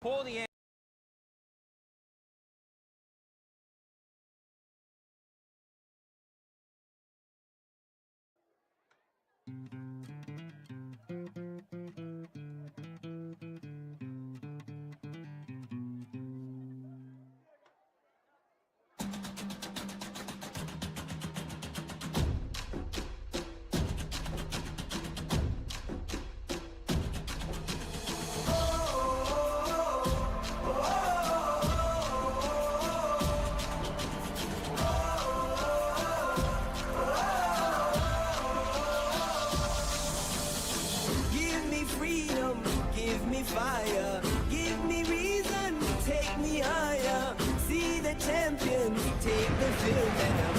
Pull the fire, give me reason, take me higher. See the champions take the field now.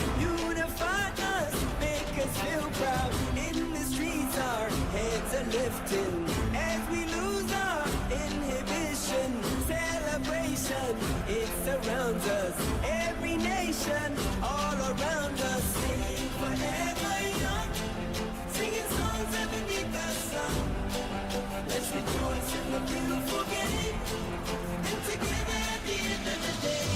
Unify us, make us feel proud. In the streets our heads are lifting as we lose our inhibition. Celebration, it surrounds us. Every nation, all around us. Sing forever young, singing songs underneath the sun. Let's rejoice in the beautiful game, and together at the end of the day,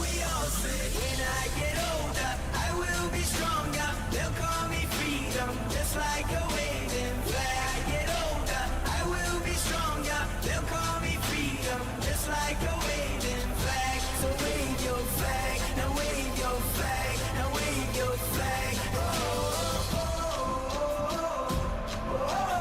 we all say, when I get older, I will be stronger. They'll call me freedom, just like a waving flag. I get older, I will be stronger. They'll call me freedom, just like a waving flag. So wave your flag, now wave your flag, now wave your flag. Oh, oh, oh, oh, oh, oh.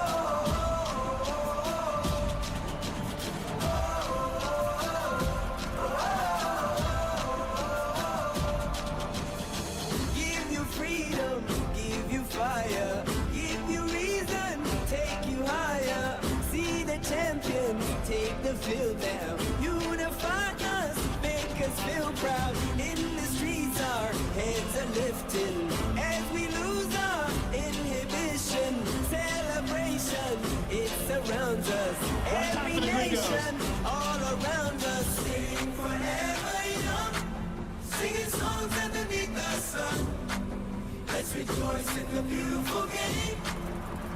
Fire, give you reason, take you higher. See the champions take the field now. Unify us, make us feel proud. In the streets our heads are lifting as we lose our inhibition. Celebration, it surrounds us. Every nation, all around us. Sing forever young, singing songs underneath the sun. Let's rejoice in the beautiful game,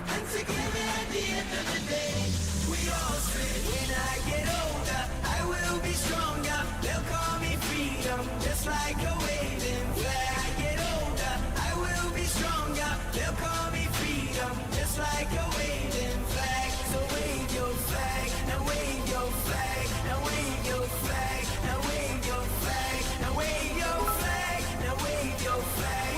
and together at the end of the day, we all say, when I get older, I will be stronger. They'll call me freedom, just like a waving flag. I get older, I will be stronger. They'll call me freedom, just like a waving flag. So wave your flag, now wave your flag, now wave your flag, now wave your flag, now wave your flag, now wave your flag.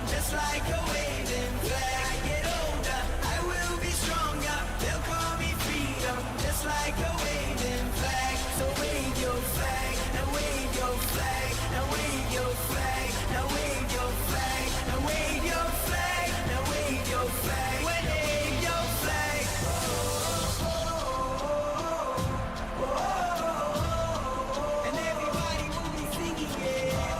Just like a waving flag. I get older, I will be stronger. They'll call me freedom, just like a waving flag. So wave your flag, now wave your flag, now wave your flag, now wave your flag, now wave your flag, now wave your flag, wave your flag. Oh, oh, oh, oh, oh. And everybody will be singing, yeah.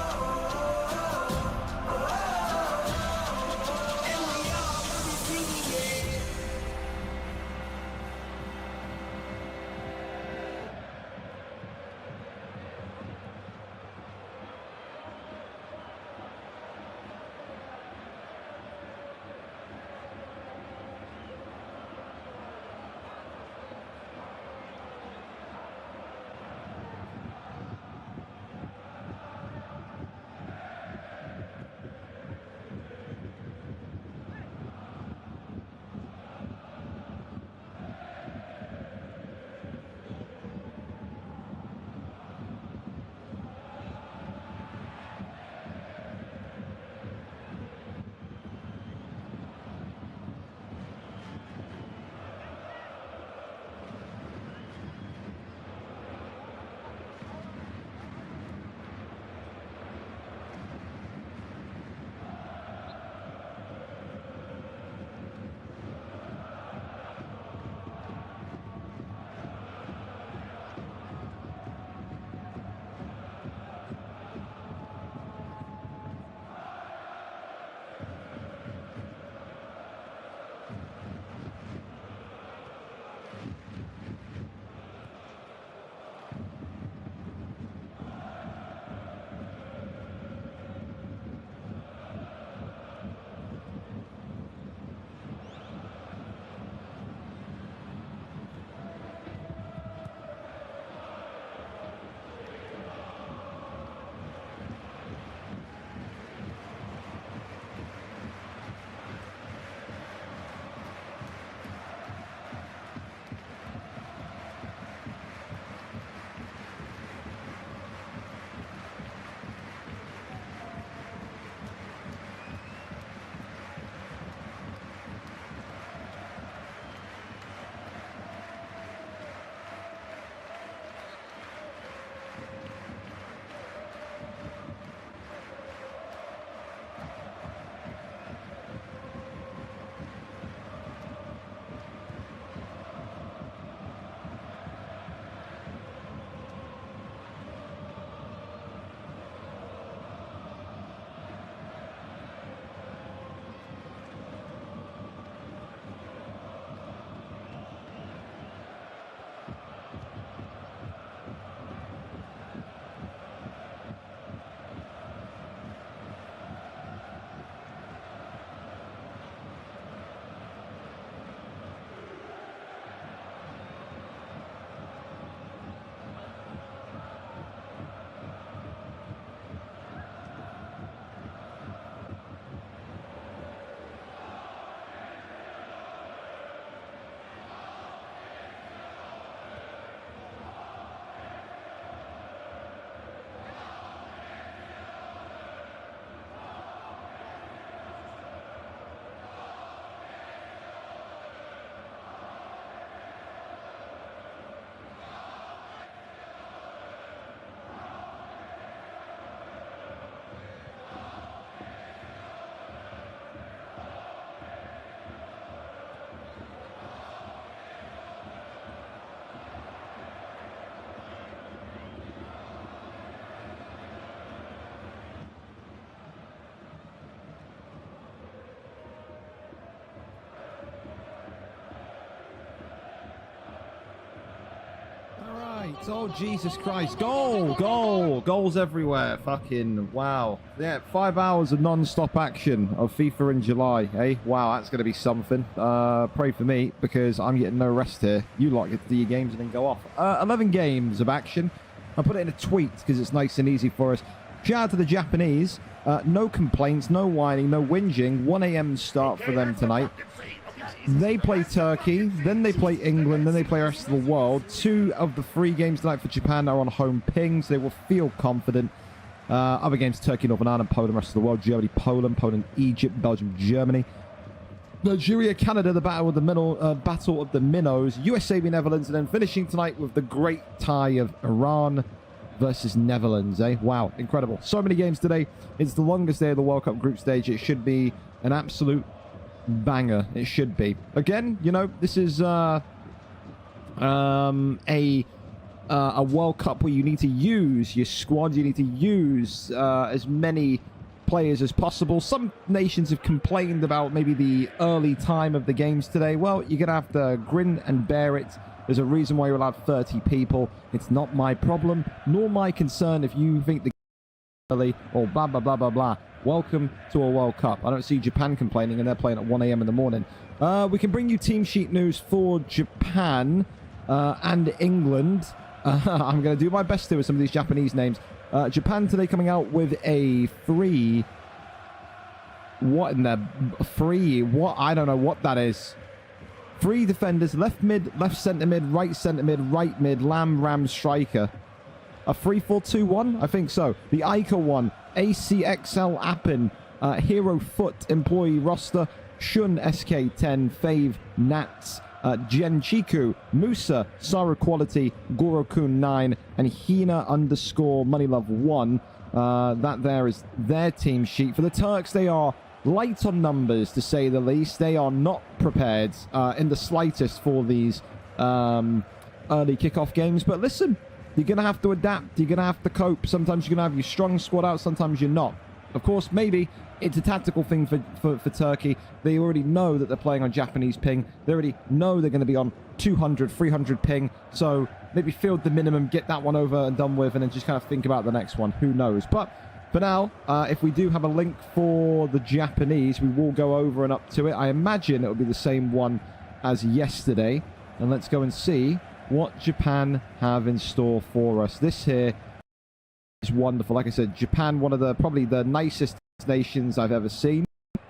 Right, oh Jesus Christ, goals everywhere, fucking wow. Yeah, 5 hours of non-stop action of FIFA in July, eh? Wow, that's going to be something. Pray for me, because I'm getting no rest here. You lot get to do your games and then go off. 11 games of action. I put it in a tweet, because it's nice and easy for us. Shout out to the Japanese. No complaints, no whining, no whinging. 1 a.m. start for them tonight. They play Turkey, then they play England, then they play the rest of the world. 2 of the 3 games tonight for Japan are on home pings. They will feel confident. Other games, Turkey, Northern Ireland, Poland, rest of the world. Germany, Poland, Egypt, Belgium, Germany. Nigeria, Canada, the battle of the minnows. USA v Netherlands, and then finishing tonight with the great tie of Iran versus Netherlands, eh? Wow, incredible. So many games today. It's the longest day of the World Cup group stage. It should be an absolute banger. It should be. Again, you know, this is a World Cup where you need to use your squad. You need to use as many players as possible. Some nations have complained about maybe the early time of the games today. Well, you're gonna have to grin and bear it. There's a reason why you're allowed 30 people. It's not my problem, nor my concern if you think the early or blah blah blah blah blah. Welcome to a World Cup. I don't see Japan complaining, and they're playing at 1 a.m. in the morning. We can bring you team sheet news for Japan and England. I'm going to do my best here with some of these Japanese names. Japan today coming out with a free... What in the... Free... What? I don't know what that is. 3 defenders, left mid, left centre mid, right mid, Ram, striker. A 3-4-2-1? I think so. The Ica one. ACXL Appen, Hero Foot employee roster, Shun SK10, Fave Nats, Genchiku, Musa, Sara Quality, Gorokun 9, and Hina _ Moneylove 1. That there is their team sheet. For the Turks, they are light on numbers, to say the least. They are not prepared in the slightest for these early kickoff games. But listen, you're going to have to adapt. You're going to have to cope. Sometimes you're going to have your strong squad out. Sometimes you're not. Of course, maybe it's a tactical thing for Turkey. They already know that they're playing on Japanese ping. They already know they're going to be on 200, 300 ping. So maybe field the minimum, get that one over and done with, and then just kind of think about the next one. Who knows? But for now, if we do have a link for the Japanese, we will go over and up to it. I imagine it will be the same one as yesterday. And let's go and see what Japan have in store for us. This here is wonderful. Like I said, Japan, one of the probably the nicest nations I've ever seen.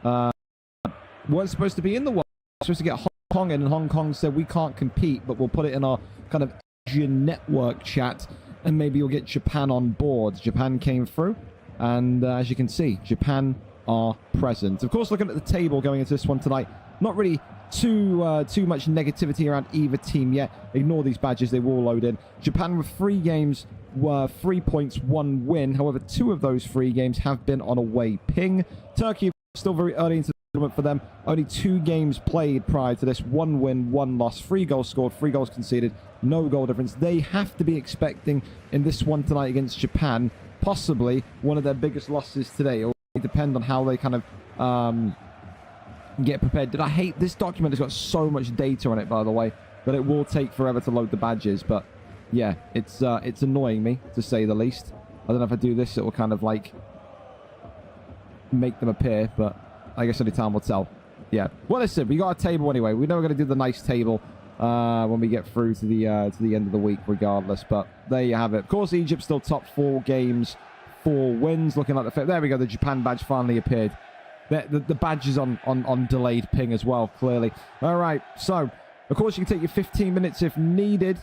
Weren't supposed to be in the world. Supposed to get Hong Kong in, and Hong Kong said we can't compete, but we'll put it in our kind of Asian network chat, and maybe you'll get Japan on board. Japan came through, and as you can see, Japan are present. Of course, looking at the table going into this one tonight, not really too much negativity around either team yet. Ignore these badges, they will load in. Japan with 3 games were 3 points, 1 win. However, 2 of those 3 games have been on away ping. Turkey still very early into the tournament for them. Only 2 games played prior to this. 1 win, 1 loss. 3 goals scored, 3 goals conceded. No goal difference. They have to be expecting in this one tonight against Japan, possibly one of their biggest losses today. It will depend on how they kind of get prepared. Did I hate this document? Has got so much data on it, by the way, that it will take forever to load the badges. But yeah, it's annoying me, to say the least. I don't know if I do this, it will kind of like make them appear, but I guess only time will tell. Yeah. Well, listen, we got a table anyway. We know we're going to do the nice table when we get through to the end of the week, regardless. But there you have it. Of course, Egypt still top 4 games, 4 wins. Looking like there we go. The Japan badge finally appeared. The badge is on delayed ping as well, clearly. All right, so, of course, you can take your 15 minutes if needed.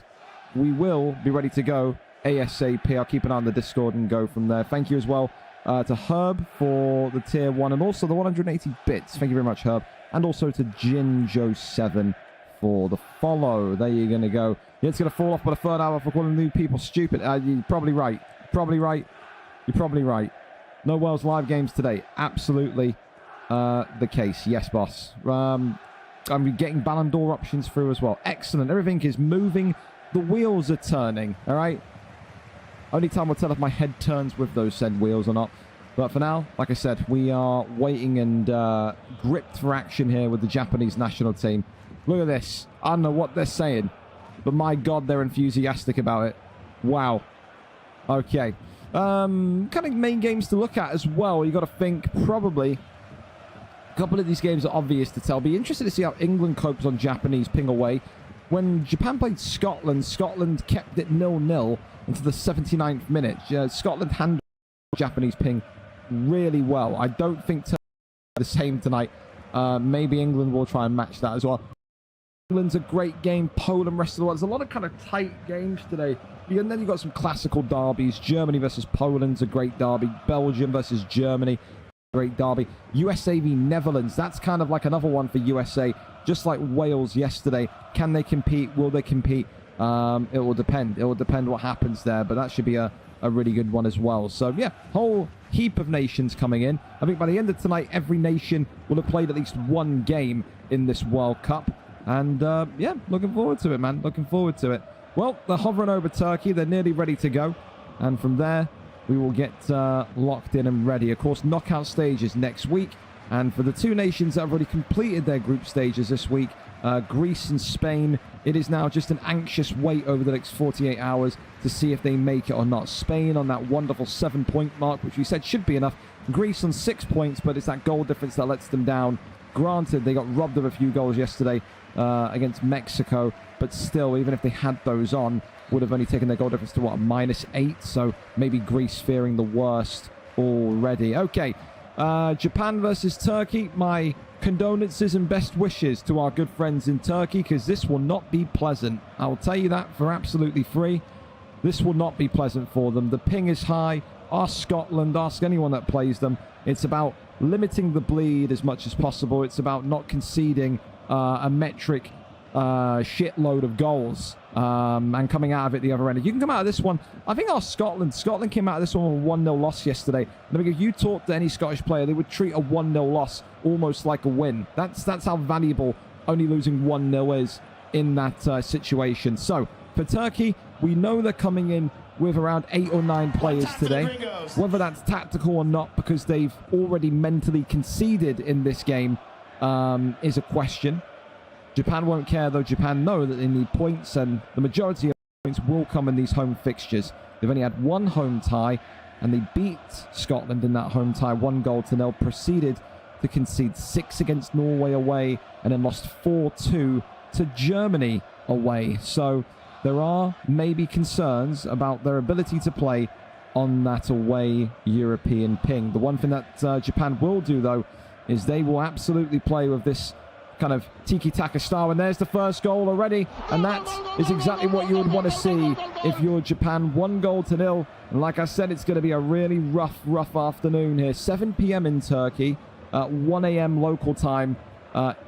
We will be ready to go ASAP. I'll keep an eye on the Discord and go from there. Thank you as well to Herb for the tier 1 and also the 180 bits. Thank you very much, Herb. And also to Jinjo7 for the follow. There you're going to go. Yeah, it's going to fall off by the 3rd hour for calling new people stupid. You're probably right. Probably right. You're probably right. No Wales live games today. Absolutely the case. Yes, boss. I'm getting Ballon d'Or options through as well. Excellent. Everything is moving. The wheels are turning. All right. Only time will tell if my head turns with those said wheels or not. But for now, like I said, we are waiting and gripped for action here with the Japanese national team. Look at this. I don't know what they're saying, but my God, they're enthusiastic about it. Wow. Okay. Kind of main games to look at as well. You got to think probably a couple of these games are obvious to tell. Be interested to see how England copes on Japanese ping away. When Japan played Scotland, Scotland kept it 0-0 into the 79th minute. Scotland handled Japanese ping really well. I don't think the same tonight. Maybe England will try and match that as well. England's a great game. Poland, rest of the world. There's a lot of kind of tight games today. And then you've got some classical derbies. Germany versus Poland's a great derby. Belgium versus Germany, great derby. USA v Netherlands. That's kind of like another one for USA. Just like Wales yesterday. Can they compete? Will they compete? It will depend. It will depend what happens there. But that should be a really good one as well. So, yeah, whole heap of nations coming in. I think by the end of tonight, every nation will have played at least one game in this World Cup. And, yeah, looking forward to it, man. Looking forward to it. Well, they're hovering over Turkey. They're nearly ready to go. And from there, we will get locked in and ready. Of course, knockout stages next week. And for the two nations that have already completed their group stages this week, Greece and Spain, it is now just an anxious wait over the next 48 hours to see if they make it or not. Spain on that wonderful 7-point mark, which we said should be enough. Greece on 6 points, but it's that goal difference that lets them down. Granted, they got robbed of a few goals yesterday against Mexico, but still, even if they had those on, would have only taken their goal difference to, what, -8? So maybe Greece fearing the worst already. Okay, Japan versus Turkey. My condolences and best wishes to our good friends in Turkey, because this will not be pleasant. I'll tell you that for absolutely free. This will not be pleasant for them. The ping is high. Ask Scotland, ask anyone that plays them. It's about limiting the bleed as much as possible. It's about not conceding a metric shitload of goals and coming out of it the other end. You can come out of this one. I think Scotland came out of this one with a 1-0 loss yesterday. I think if you talk to any Scottish player, they would treat a 1-0 loss almost like a win. That's how valuable only losing 1-0 is in that situation. So for Turkey, we know they're coming in with around 8 or 9 players today. Whether that's tactical or not, because they've already mentally conceded in this game, is a question. Japan won't care, though. Japan know that they need points, and the majority of points will come in these home fixtures. They've only had one home tie, and they beat Scotland in that home tie 1-0. Proceeded to concede 6 against Norway away, and then lost 4-2 to Germany away. So there are maybe concerns about their ability to play on that away European ping. The one thing that Japan will do, though, is they will absolutely play with this kind of tiki-taka style. And there's the first goal already, and that is exactly what you would want to see if you're Japan. 1-0. And like I said, it's going to be a really rough afternoon here. 7 p.m. in Turkey, 1 a.m. local time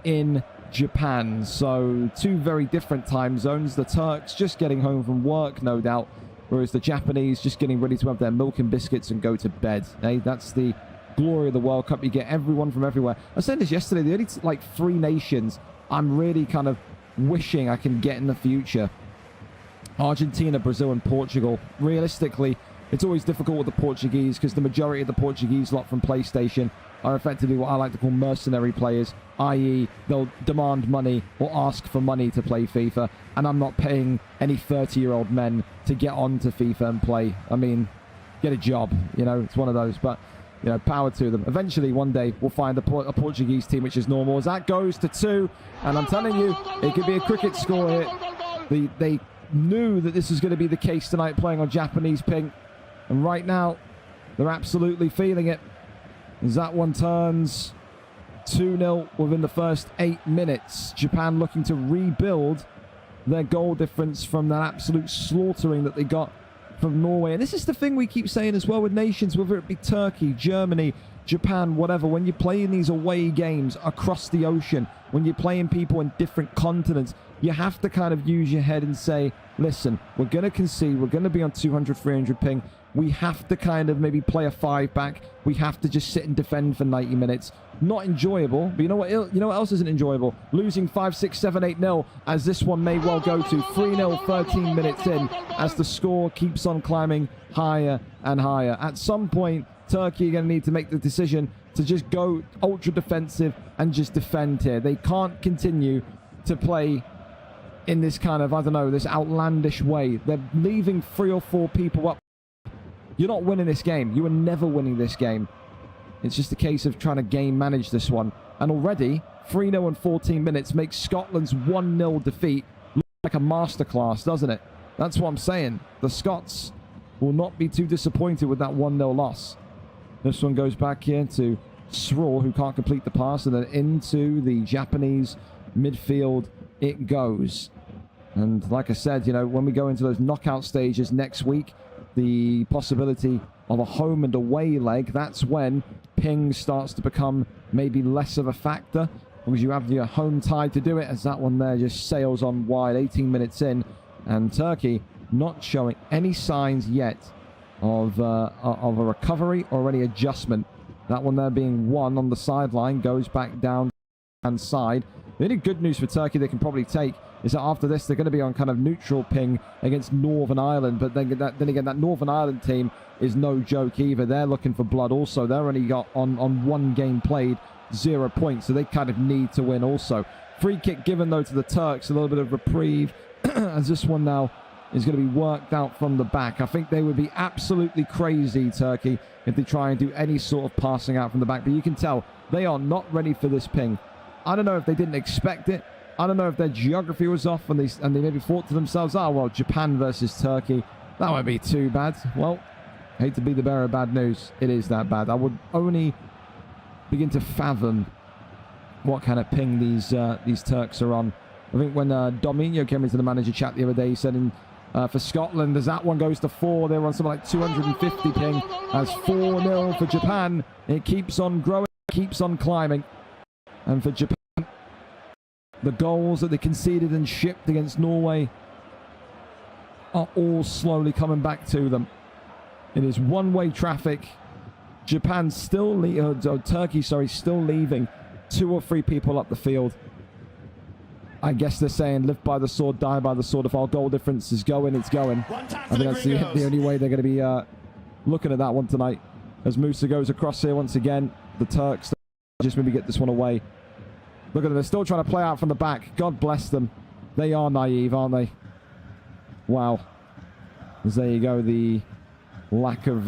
in Japan. So 2 very different time zones. The Turks just getting home from work, no doubt, whereas the Japanese just getting ready to have their milk and biscuits and go to bed. Hey, that's the glory of the World Cup. You get everyone from everywhere. I said this yesterday, the only like 3 nations I'm really kind of wishing I can get in the future: Argentina, Brazil, and Portugal. Realistically, it's always difficult with the Portuguese, because the majority of the Portuguese lot from PlayStation are effectively what I like to call mercenary players, i.e. they'll demand money or ask for money to play FIFA, and I'm not paying any 30-year-old men to get onto FIFA and play. I mean, get a job, you know, it's one of those. But you know, power to them. Eventually, one day, we'll find a Portuguese team which is normal. As that goes to 2, and I'm telling you, it could be a cricket score here. They knew that this was going to be the case tonight, playing on Japanese ping, and right now, they're absolutely feeling it. As that one turns 2-0 within the first 8 minutes. Japan looking to rebuild their goal difference from that absolute slaughtering that they got from Norway. And this is the thing we keep saying as well with nations, whether it be Turkey, Germany, Japan, whatever. When you're playing these away games across the ocean, when you're playing people in different continents, you have to kind of use your head and say, listen, we're going to concede, we're going to be on 200, 300 ping. We have to kind of maybe play a 5-back. We have to just sit and defend for 90 minutes. Not enjoyable, but you know what else isn't enjoyable? Losing 5, 6, 7, 8-0, as this one may well go to 3-0 13 minutes in, as the score keeps on climbing higher and higher. At some point, Turkey are going to need to make the decision to just go ultra defensive and just defend here. They can't continue to play in this kind of, I don't know, this outlandish way. They're leaving 3 or 4 people up. You're not winning this game. You are never winning this game. It's just a case of trying to game manage this one. And already, 3-0 in 14 minutes makes Scotland's 1-0 defeat look like a masterclass, doesn't it? That's what I'm saying. The Scots will not be too disappointed with that 1-0 loss. This one goes back here to Sroor, who can't complete the pass, and then into the Japanese midfield it goes. And like I said, you know, when we go into those knockout stages next week, the possibility of a home and away leg, that's when ping starts to become maybe less of a factor, because you have your home tide to do it, as that one there just sails on wide 18 minutes in. And Turkey not showing any signs yet of a recovery or any adjustment. That one there being won on the sideline goes back down hand side. The only good news for Turkey they can probably take is that after this they're going to be on kind of neutral ping against Northern Ireland. But then again, that Northern Ireland team is no joke either. They're looking for blood also. They're only got on 1 game played 0 points, so they kind of need to win also. Free kick given though to the Turks, a little bit of reprieve as this one now is going to be worked out from the back. I think they would be absolutely crazy, Turkey, if they try and do any sort of passing out from the back. But you can tell they are not ready for this ping. I don't know if they didn't expect it. I don't know if their geography was off and they maybe thought to themselves, oh, well, Japan versus Turkey, that won't be too bad. Well, hate to be the bearer of bad news. It is that bad. I would only begin to fathom what kind of ping these Turks are on. I think when Dominio came into the manager chat the other day, he said for Scotland, as that one goes to 4, they were on something like 250 ping. As 4-0 for Japan, it keeps on growing, keeps on climbing. And for Japan, the goals that they conceded and shipped against Norway are all slowly coming back to them. It is one-way traffic. Japan still, Turkey, sorry, still leaving 2 or 3 people up the field. I guess they're saying live by the sword, die by the sword. If our goal difference is going, it's going. I think that's the only way they're going to be looking at that one tonight. As Musa goes across here once again, the Turks just maybe get this one away. Look at them, they're still trying to play out from the back. God bless them. They are naive, aren't they? Wow. As there you go, the lack of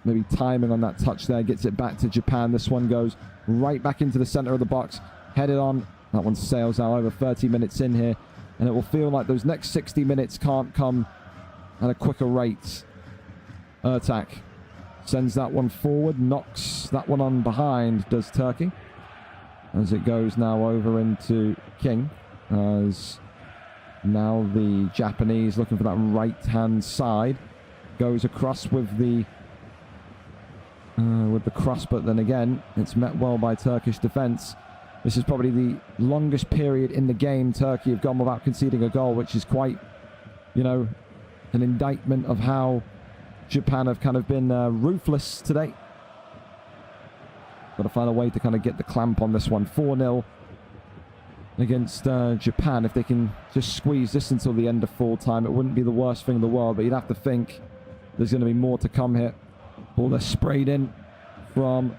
maybe timing on that touch there gets it back to Japan. This one goes right back into the center of the box, headed on. That one sails out over 30 minutes in here, and it will feel like those next 60 minutes can't come at a quicker rate. Ertak sends that one forward, knocks that one on behind, does Turkey. As it goes now over into King, as now the Japanese looking for that right-hand side. Goes across with the cross, but then again, it's met well by Turkish defence. This is probably the longest period in the game Turkey have gone without conceding a goal, which is quite, you know, an indictment of how Japan have kind of been ruthless today. Got to find a way to kind of get the clamp on this one. 4-0 against Japan. If they can just squeeze this until the end of full time, it wouldn't be the worst thing in the world, but you'd have to think there's going to be more to come here. Ball that's sprayed in from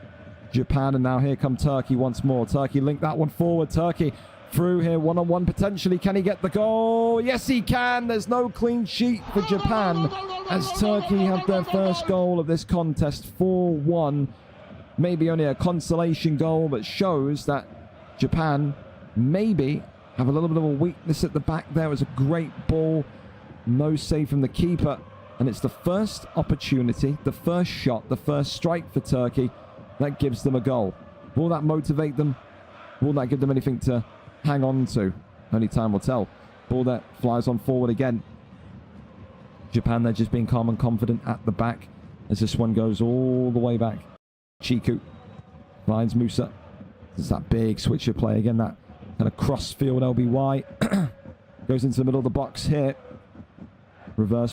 Japan, and now here come Turkey once more. Turkey linked that one forward. Turkey through here, one-on-one potentially. Can he get the goal? Yes, he can. There's no clean sheet for Japan as Turkey have their first goal of this contest. 4-1. Maybe only a consolation goal, but shows that Japan maybe have a little bit of a weakness at the back there. It was a great ball. No save from the keeper. And it's the first opportunity, the first shot, the first strike for Turkey that gives them a goal. Will that motivate them? Will that give them anything to hang on to? Only time will tell. Ball that flies on forward again. Japan, they're just being calm and confident at the back as this one goes all the way back. Chiku finds Musa. There's that big switcher play again, that kind of cross-field LBY. Goes into the middle of the box here. Reverse.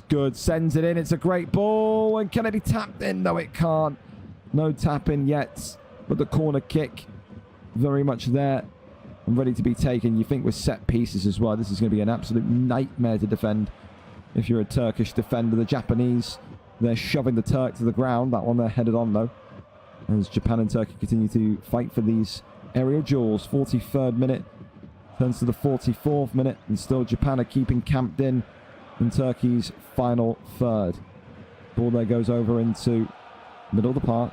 Good. Sends it in. It's a great ball. And can it be tapped in? No, it can't. No tapping yet, but the corner kick very much there and ready to be taken. You think with set pieces as well, this is going to be an absolute nightmare to defend if you're a Turkish defender. The Japanese, they're shoving the Turk to the ground. That one they're headed on though, as Japan and Turkey continue to fight for these aerial duels. 43rd minute, Turns to the 44th minute, and still Japan are keeping camped in Turkey's final third. Ball there goes over into middle of the park.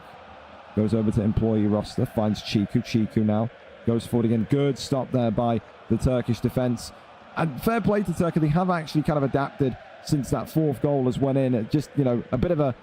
Goes over to employee roster. Finds Chiku. Chiku now goes forward again. Good stop there by the Turkish defense. And fair play to Turkey. They have actually kind of adapted since that fourth goal has went in. It just, you know, a bit of a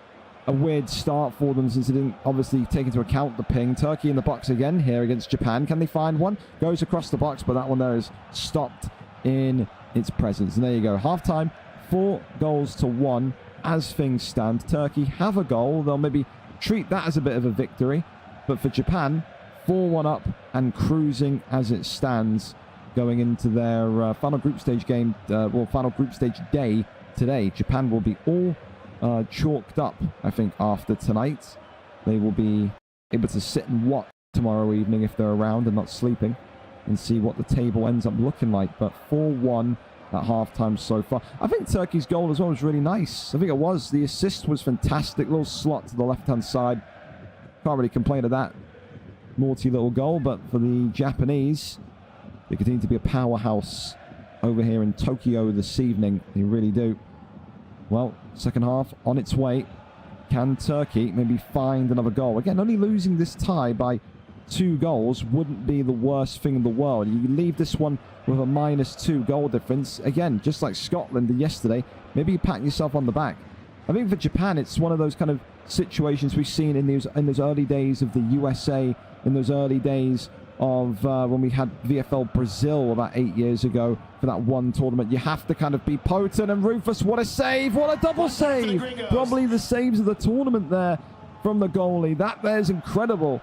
weird start for them since they didn't obviously take into account the ping. Turkey in the box again here against Japan. Can they find one? Goes across the box, but that one there is stopped in its presence. And there you go. Half-time, 4-1 as things stand. Turkey have a goal. They'll maybe treat that as a bit of a victory. But for Japan, 4-1 up and cruising as it stands going into their final group stage game, final group stage day today. Japan will be all chalked up, I think, after tonight. They will be able to sit and watch tomorrow evening if they're around and not sleeping and see what the table ends up looking like. But 4-1 at halftime so far. I think Turkey's goal as well was really nice. I think it was. The assist was fantastic. Little slot to the left-hand side. Can't really complain of that. Naughty little goal, but for the Japanese, they continue to be a powerhouse over here in Tokyo this evening. They really do. Well, second half on its way. Can Turkey maybe find another goal? Again, only losing this tie by 2 goals wouldn't be the worst thing in the world. You leave this one with a -2 goal difference. Again, just like Scotland did yesterday, maybe you pat yourself on the back. I think for Japan, it's one of those kind of situations we've seen in those early days of the USA, in those early days of when we had VFL Brazil about 8 years ago for that one tournament. You have to kind of be potent, and Rufus, what a save, what a double save. Probably the saves of the tournament there from the goalie. That there's incredible.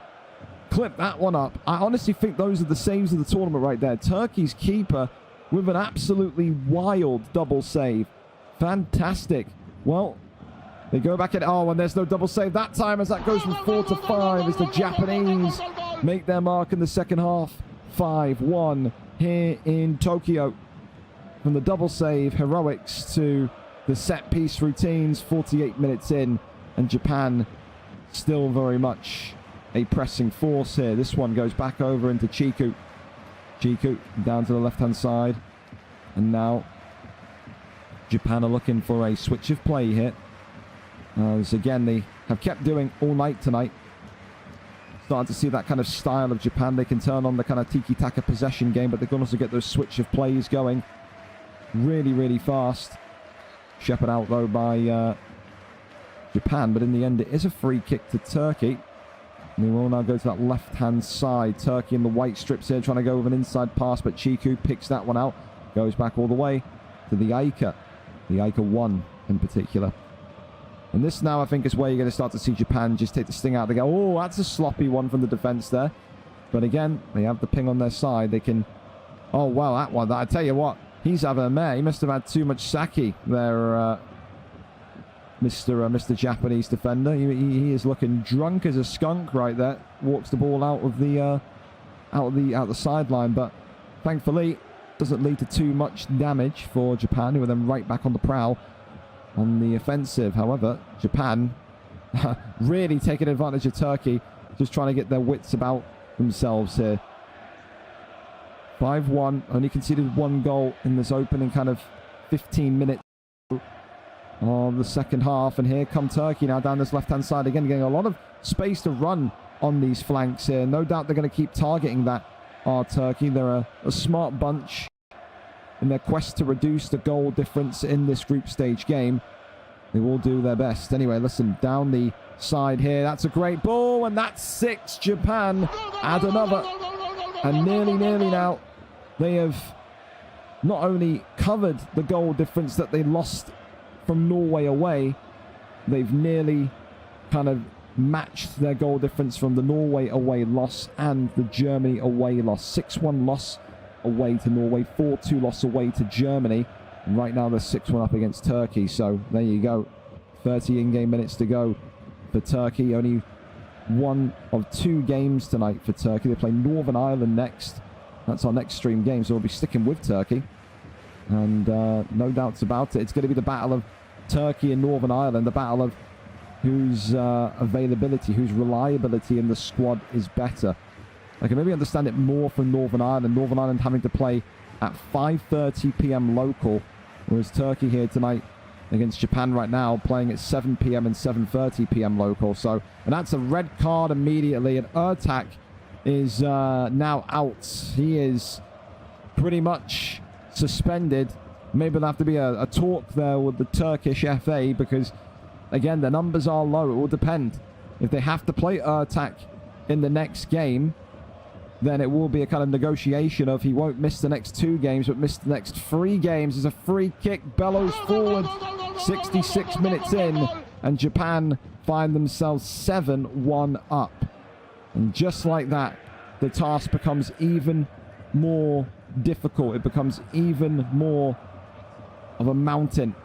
Clip that one up. I honestly think those are the saves of the tournament right there. Turkey's keeper with an absolutely wild double save. Fantastic. Well, they go back in. Oh, and there's no double save that time as that goes from 4 to 5 as the Japanese make their mark in the second half. 5-1 here in Tokyo. From the double save heroics to the set piece routines, 48 minutes in, and Japan still very much a pressing force here. This one goes back over into Chiku. Chiku down to the left-hand side. And now Japan are looking for a switch of play here. As again, they have kept doing all night tonight. Starting to see that kind of style of Japan. They can turn on the kind of tiki-taka possession game, but they can also get those switch of plays going really, really fast. Shepherd out, though, by Japan. But in the end, it is a free kick to Turkey. And we will now go to that left-hand side. Turkey in the white strips here, trying to go with an inside pass, but Chiku picks that one out. Goes back all the way to the Aika. The Aika 1 in particular. And this now, I think, is where you're going to start to see Japan just take the sting out. They go, oh, that's a sloppy one from the defense there. But again, they have the ping on their side. They can... Oh, wow, that one. I tell you what, he's having a mare. He must have had too much sake there, Mr. Japanese defender. He is looking drunk as a skunk right there. Walks the ball out of the out the sideline, but thankfully doesn't lead to too much damage for Japan, who are then right back on the prowl on the offensive. However, Japan really taking advantage of Turkey, just trying to get their wits about themselves here. 5-1, only conceded 1 goal in this opening kind of 15 minutes of the second half, and here come Turkey now down this left-hand side again, getting a lot of space to run on these flanks here. No doubt they're going to keep targeting that, Turkey. They're a smart bunch in their quest to reduce the goal difference in this group stage game. They will do their best. Anyway, listen, down the side here, that's a great ball, and that's 6. Japan add another, and nearly now they have not only covered the goal difference that they lost from Norway away, they've nearly kind of matched their goal difference from the Norway away loss and the Germany away loss. 6-1 loss away to Norway, 4-2 loss away to Germany, and right now they're 6-1 up against Turkey. So there you go, 30 in-game minutes to go for Turkey. Only 1 of 2 games tonight for Turkey. They play Northern Ireland next. That's our next stream game, so we'll be sticking with Turkey. And no doubts about it, it's going to be the battle of Turkey and Northern Ireland, the battle of whose availability, whose reliability in the squad is better. I can maybe understand it more from Northern Ireland. Northern Ireland having to play at 5:30 p.m. local, whereas Turkey here tonight against Japan right now playing at 7 p.m. and 7:30 p.m. local. So, and that's a red card immediately, and Ertak is now out. He is pretty much suspended. Maybe there'll have to be a talk there with the Turkish FA, because again, the numbers are low. It will depend. If they have to play Ertak in the next game, then it will be a kind of negotiation of he won't miss the next 2 games, but miss the next 3 games. There's a free kick, bellows forward, 66 minutes in, and Japan find themselves 7-1 up. And just like that, the task becomes even more difficult. It becomes even more of a mountain.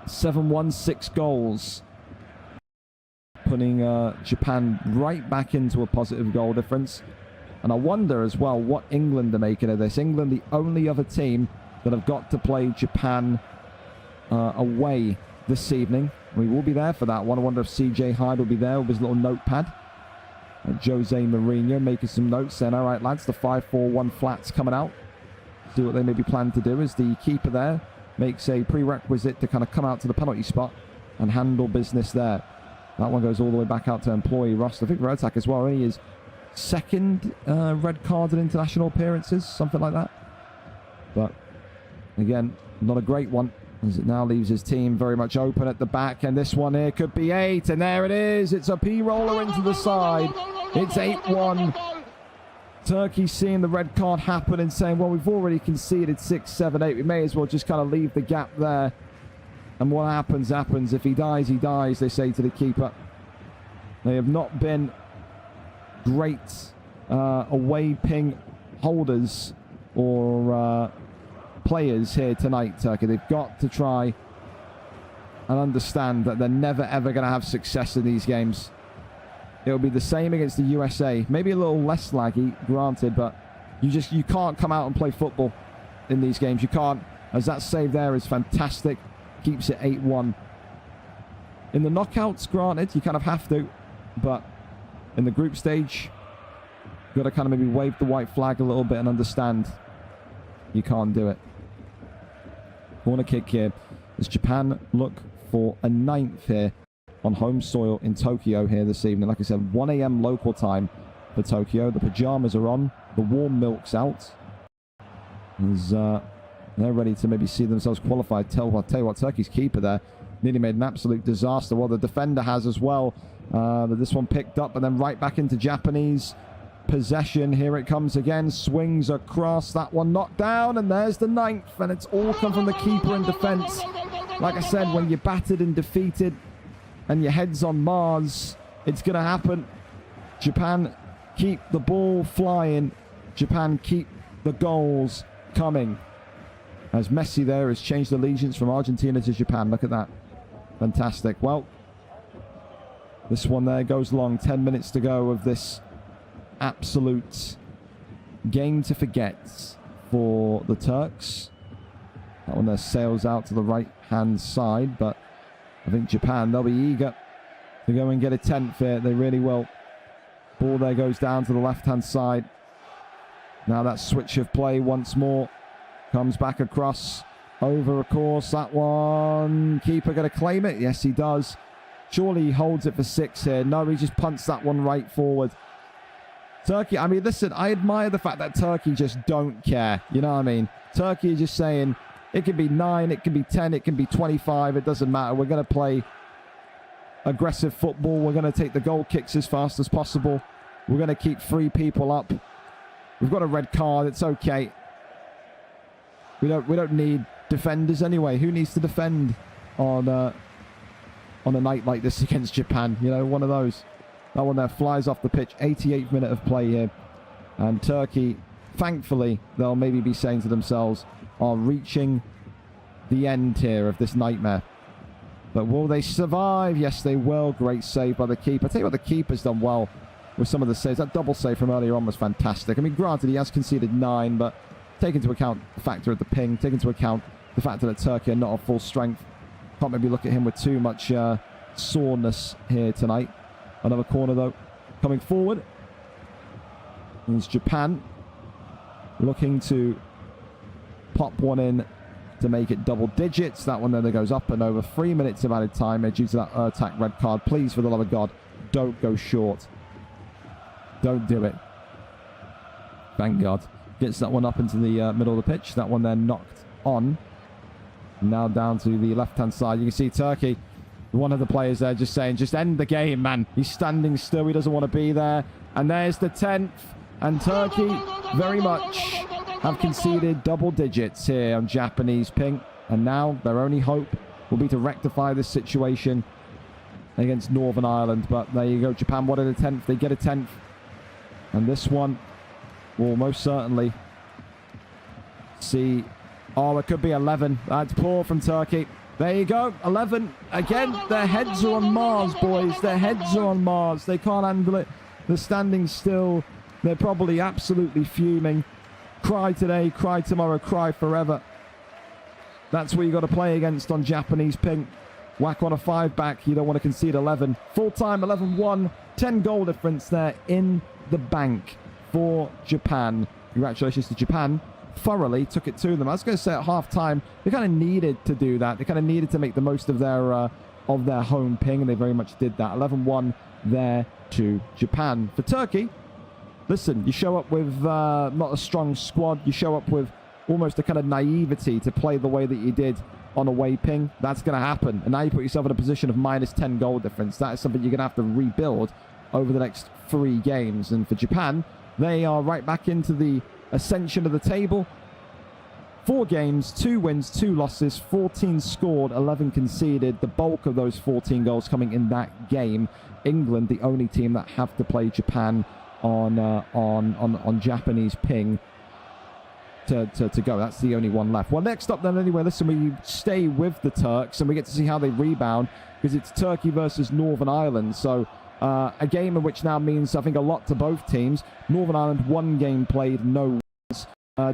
7-1, 6 goals. Putting Japan right back into a positive goal difference. And I wonder as well what England are making of this. England, the only other team that have got to play Japan away this evening. We will be there for that one. I wonder if CJ Hyde will be there with his little notepad. Jose Mourinho making some notes then. All right, lads, the 5-4-1 flats coming out. See what they maybe plan to do as the keeper there makes a prerequisite to kind of come out to the penalty spot and handle business there. That one goes all the way back out to employee roster. I think Ertak as well. Only his second red card in international appearances, something like that. But again, not a great one, as it now leaves his team very much open at the back. And this one here could be 8. And there it is. It's a P-roller into the side. It's 8-1. Turkey seeing the red card happen and saying, well, we've already conceded 6, 7, 8. We may as well just kind of leave the gap there. And what happens, happens. If he dies, he dies, they say to the keeper. They have not been great away ping holders or players here tonight, Turkey. They've got to try and understand that they're never, ever going to have success in these games. It'll be the same against the USA. Maybe a little less laggy, granted, but you can't come out and play football in these games. You can't, as that save there is fantastic. Keeps it 8-1. In the knockouts, granted, you kind of have to, but in the group stage, you've got to kind of maybe wave the white flag a little bit and understand you can't do it. Corner kick here as Japan look for a 9th here on home soil in Tokyo here this evening. Like I said, 1 a.m. local time for Tokyo. The pajamas are on. The warm milk's out. As they're ready to maybe see themselves qualified. I'll tell you what, Turkey's keeper there nearly made an absolute disaster. Well, the defender has as well. But this one picked up and then right back into Japanese possession. Here it comes again. Swings across. That one knocked down. And there's the 9th. And it's all come from the keeper in defense. Like I said, when you're battered and defeated and your head's on Mars, it's going to happen. Japan keep the ball flying. Japan keep the goals coming. As Messi there has changed allegiance from Argentina to Japan. Look at that. Fantastic. Well, this one there goes long. 10 minutes to go of this absolute game to forget for the Turks. That one there sails out to the right-hand side, but I think Japan, they'll be eager to go and get a 10th here. They really will. Ball there goes down to the left-hand side. Now that switch of play once more. Comes back across, over, of course, that one. Keeper going to claim it? Yes, he does. Surely he holds it for 6 here. No, he just punts that one right forward. Turkey, I mean, listen, I admire the fact that Turkey just don't care. You know what I mean? Turkey is just saying, it can be 9, it can be 10, it can be 25. It doesn't matter. We're going to play aggressive football. We're going to take the goal kicks as fast as possible. We're going to keep 3 people up. We've got a red card. It's okay. We don't need defenders anyway. Who needs to defend on a night like this against Japan? You know, one of those. That one there flies off the pitch. 88th minute of play here. And Turkey, thankfully, they'll maybe be saying to themselves, are reaching the end here of this nightmare. But will they survive? Yes, they will. Great save by the keeper. I tell you what, the keeper's done well with some of the saves. That double save from earlier on was fantastic. I mean, granted, he has conceded 9, but take into account the factor of the ping, take into account the factor that Turkey are not at full strength. Can't maybe look at him with too much soreness here tonight. Another corner, though, coming forward. And it's Japan looking to pop one in to make it double digits. That one then goes up and over. 3 minutes of added time due to that attack red card. Please, for the love of God, don't go short. Don't do it. Thank God. Gets that one up into the middle of the pitch. That one then knocked on. Now down to the left-hand side. You can see Turkey, one of the players there, just saying, just end the game, man. He's standing still. He doesn't want to be there. And there's the 10th. And Turkey very much have conceded double digits here on Japanese pink. And now their only hope will be to rectify this situation against Northern Ireland. But there you go. Japan wanted a 10th. They get a 10th. And this one will most certainly see... Oh, it could be 11. That's poor from Turkey. There you go. 11. Again, their heads are on Mars, boys. Their heads are on Mars. They can't handle it. They're standing still. They're probably absolutely fuming. Cry today, cry tomorrow, cry forever. That's what you got to play against on Japanese pink. Whack on a 5 back. You don't want to concede 11. Full time, 11-1. 10 goal difference there in the bank for Japan. Congratulations to Japan. Thoroughly took it to them. I was going to say at half-time, they kind of needed to do that. They kind of needed to make the most of their home ping, and they very much did that. 11-1 there to Japan. For Turkey, listen, you show up with not a strong squad. You show up with almost a kind of naivety to play the way that you did on away ping. That's going to happen. And now you put yourself in a position of minus 10 goal difference. That is something you're going to have to rebuild over the next 3 games. And for Japan, they are right back into the ascension of the table. 4 games, 2 wins, 2 losses, 14 scored, 11 conceded. The bulk of those 14 goals coming in that game. England, the only team that have to play Japan on Japanese ping to go. That's the only one left. Well, next up then, anyway, listen, we stay with the Turks and we get to see how they rebound, because it's Turkey versus Northern Ireland. So a game in which now means, I think, a lot to both teams. Northern Ireland, 1 game played, no wins.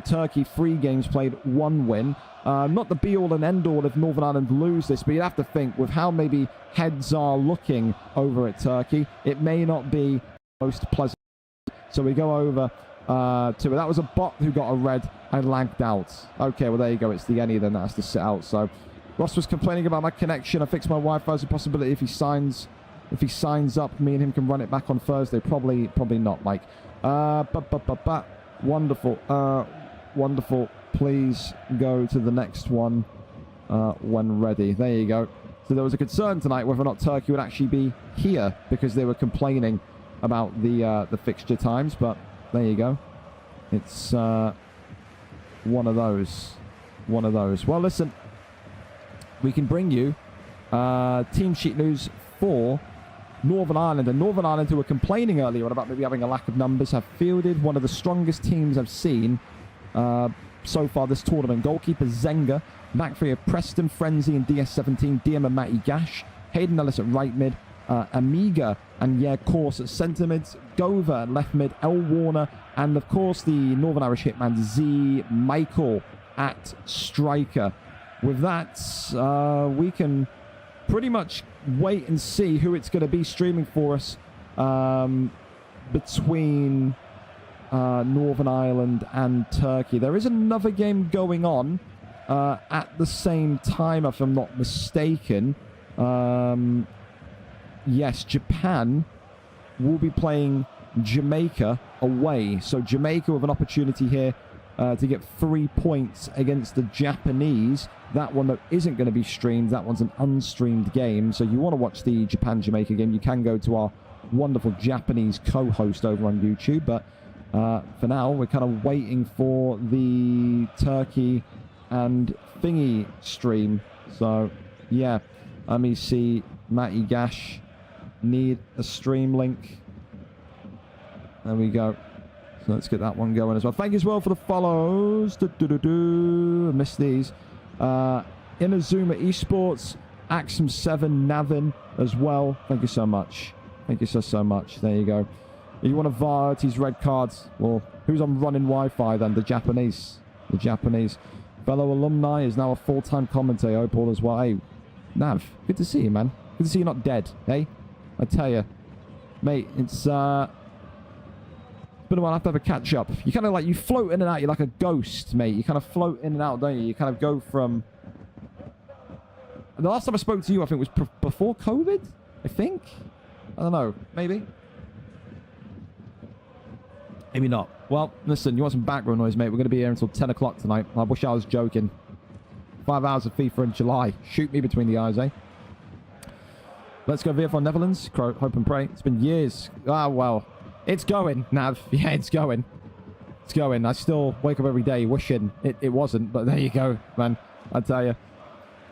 Turkey, 3 games played, 1 win. Not the be-all and end-all if Northern Ireland lose this, but you'd have to think, with how maybe heads are looking over at Turkey, it may not be most pleasant. So we go over to it. That was a bot who got a red and lagged out. Okay, well, there you go. It's the Any then that has to sit out. So Ross was complaining about my connection. I fixed my Wi-Fi. There's a possibility if he signs up, me and him can run it back on Thursday. Probably not, Mike. Wonderful. Wonderful. Please go to the next one when ready. There you go. So there was a concern tonight whether or not Turkey would actually be here, because they were complaining about the fixture times, but there you go. It's one of those. Well, listen, we can bring you team sheet news for Northern Ireland. And Northern Ireland, who were complaining earlier on about maybe having a lack of numbers, have fielded one of the strongest teams I've seen so far this tournament. Goalkeeper Zenga, back three of Preston, Frenzy and DS17, Diem and Matty Gash, Hayden Ellis at right mid, Amiga and Course at centre mid, Gover at left mid, L Warner, and of course the Northern Irish hitman Z Michael at striker. With that, we can pretty much wait and see who it's going to be streaming for us between Northern Ireland and Turkey. There is another game going on at the same time, if I'm not mistaken. Yes, Japan will be playing Jamaica away. So Jamaica with an opportunity here to get 3 points against the Japanese. That one, though, isn't going to be streamed. That one's an unstreamed game. So you want to watch the Japan-Jamaica game, you can go to our wonderful Japanese co-host over on YouTube. But for now, we're kind of waiting for the Turkey and Thingy stream. So, yeah, let me see. Matty Gash, need a stream link. There we go. So let's get that one going as well. Thank you as well for the follows. I missed these. Inazuma Esports, Axum7, Navin as well. Thank you so much. Thank you so much. There you go. You want to VAR these red cards? Well, who's on running Wi-Fi then? The Japanese. The Japanese. Fellow alumni is now a full-time commentator. Paul as well. Hey, Nav, good to see you, man. Good to see you're not dead, hey? I tell you. Mate, it's Been a while, I have to have a catch up. You kind of like, you float in and out. You're like a ghost, mate. You kind of float in and out, don't you? You kind of go from... The last time I spoke to you, I think, was before COVID, I think. I don't know. Maybe. Maybe not. Well, listen, you want some background noise, mate? We're going to be here until 10 o'clock tonight. I wish I was joking. 5 hours of FIFA in July. Shoot me between the eyes, eh? Let's go VFL Netherlands. Hope and pray. It's been years. Ah, well. It's going, Nav. Yeah, it's going. It's going. I still wake up every day wishing it wasn't, but there you go, man. I tell you.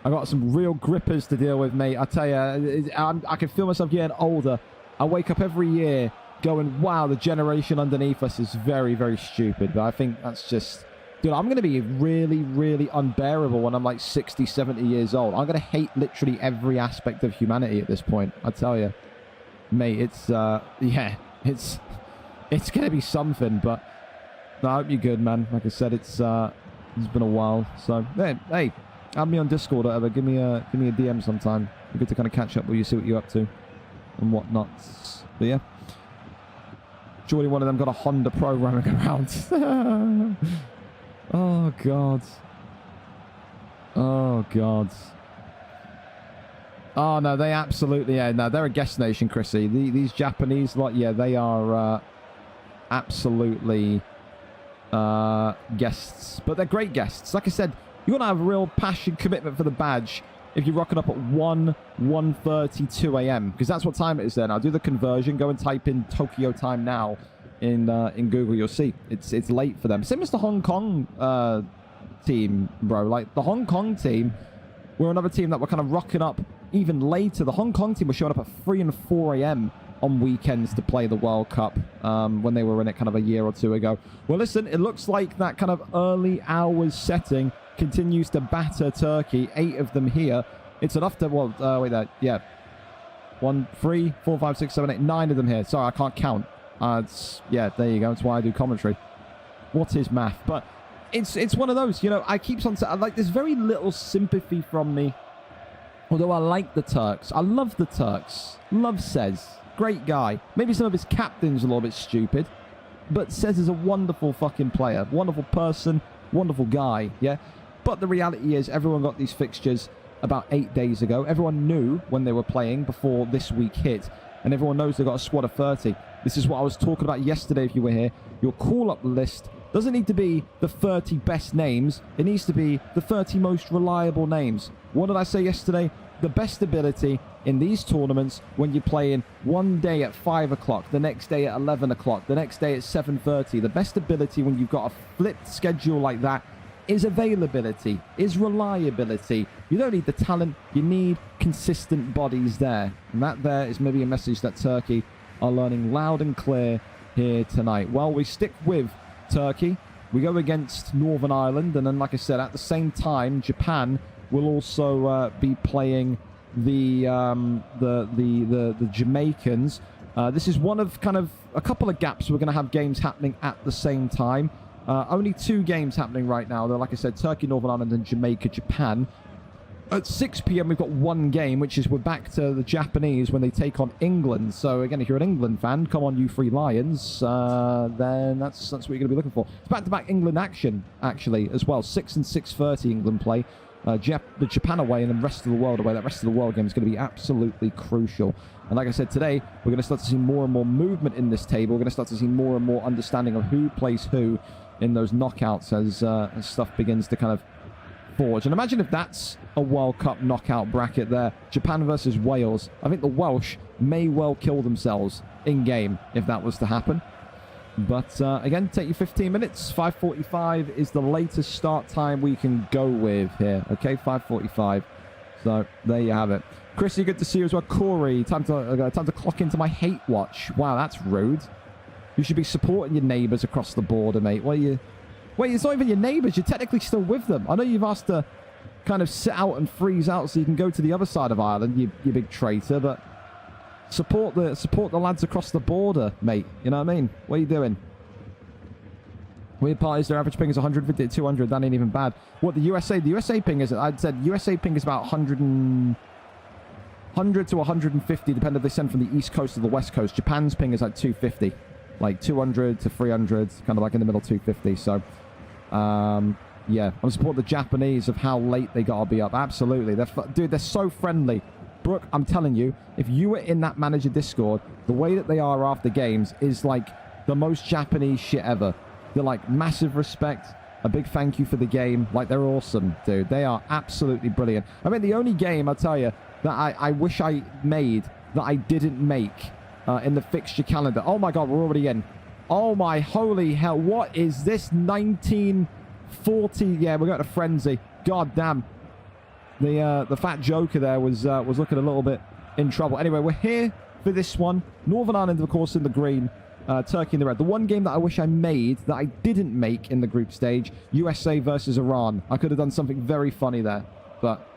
I got some real grippers to deal with, mate. I tell you, I can feel myself getting older. I wake up every year going, wow, the generation underneath us is very, very stupid. But I think that's just... Dude, I'm going to be really, really unbearable when I'm like 60, 70 years old. I'm going to hate literally every aspect of humanity at this point. I tell you. Mate, it's... yeah, it's going to be something, but... No, I hope you're good, man. Like I said, it's been a while. So, hey, add me on Discord or whatever. Give me a DM sometime. It'd be good to kind of catch up with you, see what you're up to and whatnot. But yeah. Surely one of them got a Honda programming around. Oh, God. Oh, God. Oh, no, they absolutely... Yeah, no, they're a guest nation, Chrissy. These Japanese lot, yeah, they are absolutely guests. But they're great guests. Like I said, you want to have real passion, commitment for the badge if you're rocking up at 1:30, 2 a.m. Because that's what time it is there now. Do the conversion. Go and type in Tokyo time now in Google. You'll see. It's late for them. Same as the Hong Kong team, bro. Like, the Hong Kong team, we're another team that were kind of rocking up even later. The Hong Kong team was showing up at 3 and 4 a.m. on weekends to play the World Cup when they were in it kind of a year or two ago. Well, listen, it looks like that kind of early hours setting continues to batter Turkey. 8 of them here. It's enough to... Well, wait there. Yeah. 1, 3, 4, 5, 6, 7, 8, 9 of them here. Sorry, I can't count. Yeah, there you go. That's why I do commentary. What is math? But it's one of those, you know, I keep on saying, like, there's very little sympathy from me. Although I like the Turks. I love the Turks. Love Sez. Great guy. Maybe some of his captains are a little bit stupid. But Sez is a wonderful fucking player. Wonderful person. Wonderful guy. Yeah? But the reality is everyone got these fixtures about 8 days ago. Everyone knew when they were playing before this week hit. And everyone knows they've got a squad of 30. This is what I was talking about yesterday if you were here. Your call-up list doesn't need to be the 30 best names. It needs to be the 30 most reliable names. What did I say yesterday? The best ability in these tournaments when you're playing one day at 5 o'clock, the next day at 11 o'clock, the next day at 7:30. The best ability when you've got a flipped schedule like that is availability, is reliability. You don't need the talent, you need consistent bodies there. And that there is maybe a message that Turkey are learning loud and clear here tonight. Well, we stick with Turkey. We go against Northern Ireland, and then, like I said, at the same time, Japan will also be playing the Jamaicans. This is one of kind of a couple of gaps. We're going to have games happening at the same time. Only 2 games happening right now. They're, like I said, Turkey, Northern Ireland, and Jamaica, Japan. At 6 p.m, we've got one game, which is we're back to the Japanese when they take on England. So, again, if you're an England fan, come on, you Free Lions. Then that's what you're going to be looking for. It's back-to-back England action, actually, as well. 6 and 6:30 England play. The Japan away and the rest of the world away. That rest of the world game is going to be absolutely crucial. And like I said, today, we're going to start to see more and more movement in this table. We're going to start to see more and more understanding of who plays who in those knockouts as stuff begins to kind of forge. And imagine if that's a World Cup knockout bracket there. Japan versus Wales. I think the Welsh may well kill themselves in-game if that was to happen. But again, take you 15 minutes. 5:45 is the latest start time we can go with here. Okay, 5:45. So there you have it. Chrissy, good to see you as well. Corey, time to clock into my hate watch. Wow, that's rude. You should be supporting your neighbours across the border, mate. Wait, it's not even your neighbours. You're technically still with them. I know you've asked to kind of sit out and freeze out so you can go to the other side of Ireland, you big traitor, but support the lads across the border, mate. You know what I mean? What are you doing? Weird part is their average ping is 150 to 200. That ain't even bad. What, the USA? The USA ping is, I'd said USA ping is about 100 to 150, depending if they send from the East Coast or the West Coast. Japan's ping is like 250. like 200 to 300, kind of like in the middle 250. So, yeah, I'm supporting the Japanese of how late they got to be up. Absolutely. Dude, they're so friendly. Brooke, I'm telling you, if you were in that manager Discord, the way that they are after games is like the most Japanese shit ever. They're like massive respect, a big thank you for the game. Like, they're awesome, dude. They are absolutely brilliant. I mean, the only game, I'll tell you, that I wish I made that I didn't make in the fixture calendar. Oh my God, we're already in. Oh my holy hell. What is this? 1940? Yeah, we're going to Frenzy. God damn. The fat Joker there was looking a little bit in trouble. Anyway, we're here for this one. Northern Ireland, of course, in the green. Turkey in the red. The one game that I wish I made that I didn't make in the group stage, USA versus Iran. I could have done something very funny there, but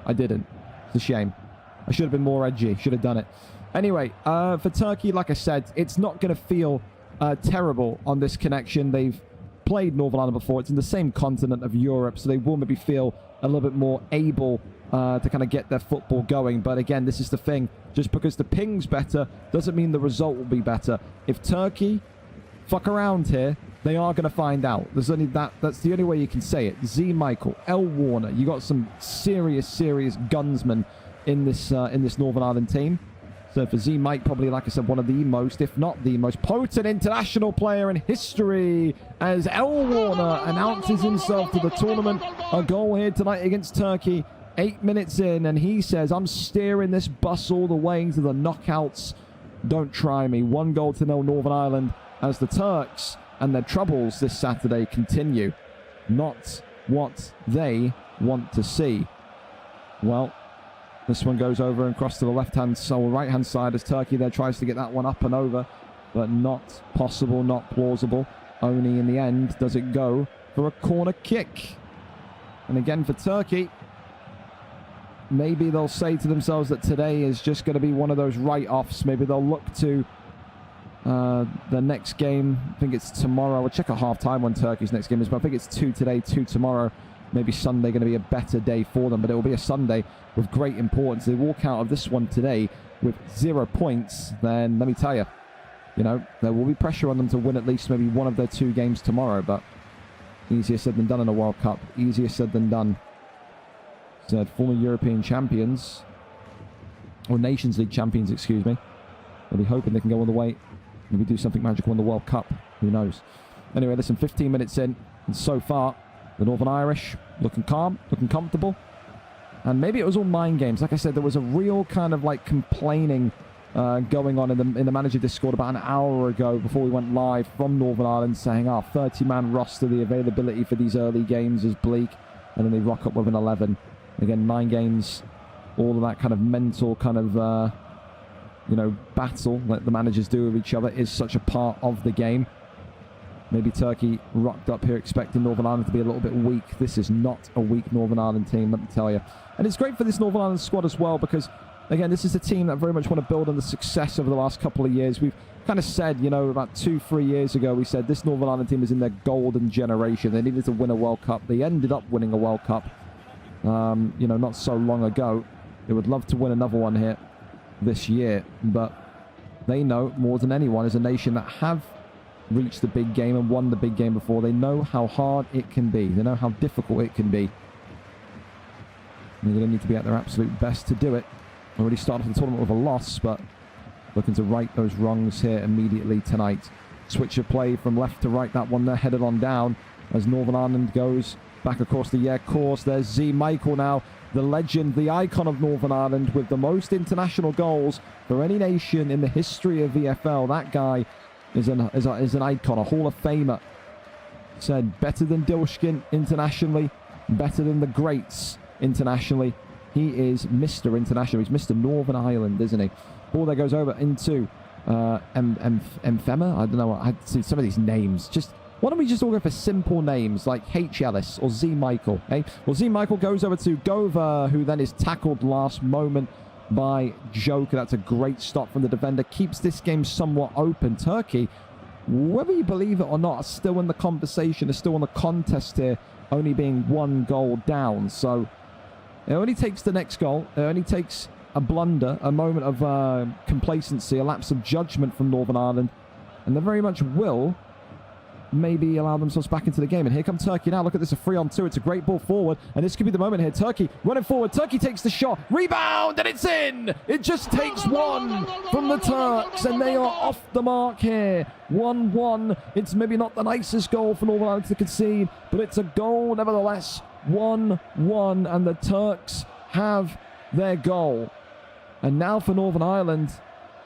I didn't. It's a shame. I should have been more edgy. Should have done it. Anyway, for Turkey, like I said, it's not going to feel terrible on this connection. They've played Northern Ireland before. It's in the same continent of Europe, so they will maybe feel a little bit more able to kind of get their football going. But again, this is the thing. Just because the ping's better doesn't mean the result will be better. If Turkey fuck around here, they are going to find out. There's only that's the only way you can say it. Z Michael, L Warner, you got some serious gunsmen in this Northern Ireland team. So for Z Mike, probably, like I said, one of the most, if not the most potent international player in history, as L Warner announces himself to the tournament. A goal here tonight against Turkey. 8 minutes in, and he says, I'm steering this bus all the way into the knockouts. Don't try me. 1-0 Northern Ireland as the Turks and their troubles this Saturday continue. Not what they want to see. Well, this one goes over and across to the left-hand or right-hand side as Turkey there tries to get that one up and over, but not possible, not plausible. Only in the end does it go for a corner kick. And again for Turkey, maybe they'll say to themselves that today is just going to be one of those write-offs. Maybe they'll look to the next game. I think it's tomorrow. We'll check at half-time when Turkey's next game is, but I think it's 2 today, 2 tomorrow. Maybe Sunday going to be a better day for them, but it will be a Sunday with great importance. They walk out of this one today with 0 points, then let me tell you, there will be pressure on them to win at least maybe one of their 2 games tomorrow, but easier said than done in a World Cup. Easier said than done. Said former European champions, or Nations League champions, excuse me. They'll be hoping they can go all the way, maybe do something magical in the World Cup. Who knows? Anyway, listen, 15 minutes in, and so far, the Northern Irish looking calm, looking comfortable. And maybe it was all mind games. Like I said, there was a real kind of like complaining going on in the manager Discord about an hour ago before we went live from Northern Ireland, saying, 30-man roster, the availability for these early games is bleak. And then they rock up with an 11. Again, 9 games, all of that kind of mental kind of, battle that the managers do with each other is such a part of the game. Maybe Turkey rocked up here expecting Northern Ireland to be a little bit weak. This is not a weak Northern Ireland team, let me tell you. And it's great for this Northern Ireland squad as well because, again, this is a team that very much want to build on the success over the last couple of years. We've kind of said, about 2-3 years ago, we said this Northern Ireland team is in their golden generation. They needed to win a World Cup. They ended up winning a World Cup. Not so long ago. They would love to win another one here this year, but they know more than anyone as a nation that have reached the big game and won the big game before. They know how hard it can be. They know how difficult it can be. And they're going to need to be at their absolute best to do it. Already started the tournament with a loss, but looking to right those wrongs here immediately tonight. Switch of play from left to right. That one there headed on down as Northern Ireland goes back across the course. There's Z Michael now, the legend, the icon of Northern Ireland with the most international goals for any nation in the history of VFL. That guy is an icon, a Hall of Famer. Said better than Dilshkin internationally, better than the greats internationally. He is Mr. International. He's Mr. Northern Ireland, isn't he? Ball there goes over into Emfema. I don't know. I see some of these names. Just why don't we just all go for simple names like H. Ellis or Z. Michael? Eh? Well, Z. Michael goes over to Gova, who then is tackled last moment by Joker. That's a great stop from the defender. Keeps this game somewhat open. Turkey, whether you believe it or not, are still in the conversation. Are still in the contest here, only being 1 goal down. So it only takes the next goal. It only takes a blunder, a moment of complacency, a lapse of judgment from Northern Ireland, And they very much will maybe allow themselves back into the game. And here come Turkey now. Look at this, a 3-on-2. It's a great ball forward. And this could be the moment here. Turkey running forward. Turkey takes the shot. Rebound, and it's in. It just takes one from the Turks, and they are off the mark here. 1-1. It's maybe not the nicest goal for Northern Ireland to concede, but it's a goal nevertheless. 1-1, and the Turks have their goal. And now for Northern Ireland,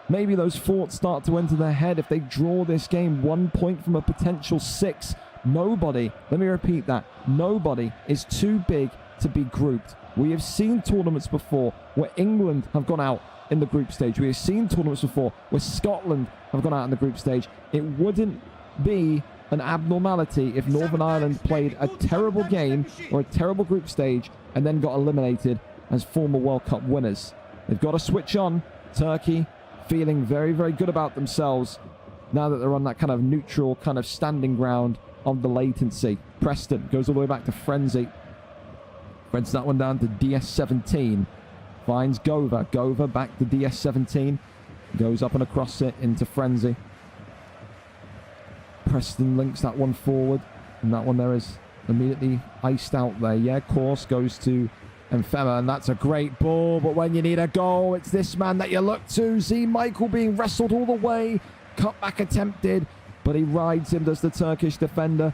maybe those thoughts start to enter their head. If they draw this game 1 point from a potential 6, nobody, let me repeat that, nobody is too big to be grouped. We have seen tournaments before where England have gone out in the group stage. We have seen tournaments before where Scotland have gone out in the group stage. It wouldn't be an abnormality if Northern Ireland played a terrible game or a terrible group stage and then got eliminated as former World Cup winners. They've got to switch on. Turkey feeling very, very good about themselves now that they're on that kind of neutral kind of standing ground of the latency. Preston goes all the way back to Frenzy. Spreads that one down to DS17. Finds Gover. Gover back to DS17. Goes up and across it into Frenzy. Preston links that one forward. And that one there is immediately iced out there. Yeah, course goes to Enfema, and that's a great ball, but when you need a goal, it's this man that you look to. Z Michael being wrestled all the way, cutback attempted, but he rides him, does the Turkish defender,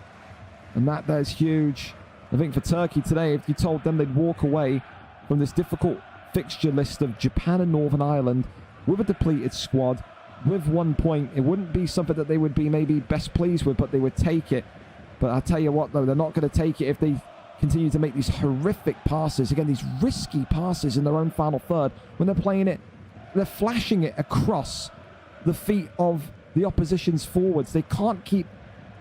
and that there's huge. I think for Turkey today, if you told them they'd walk away from this difficult fixture list of Japan and Northern Ireland with a depleted squad, with 1 point, it wouldn't be something that they would be maybe best pleased with, but they would take it. But I'll tell you what, though, they're not going to take it if they continue to make these horrific passes, again, these risky passes in their own final third. When they're playing it, they're flashing it across the feet of the opposition's forwards. They can't keep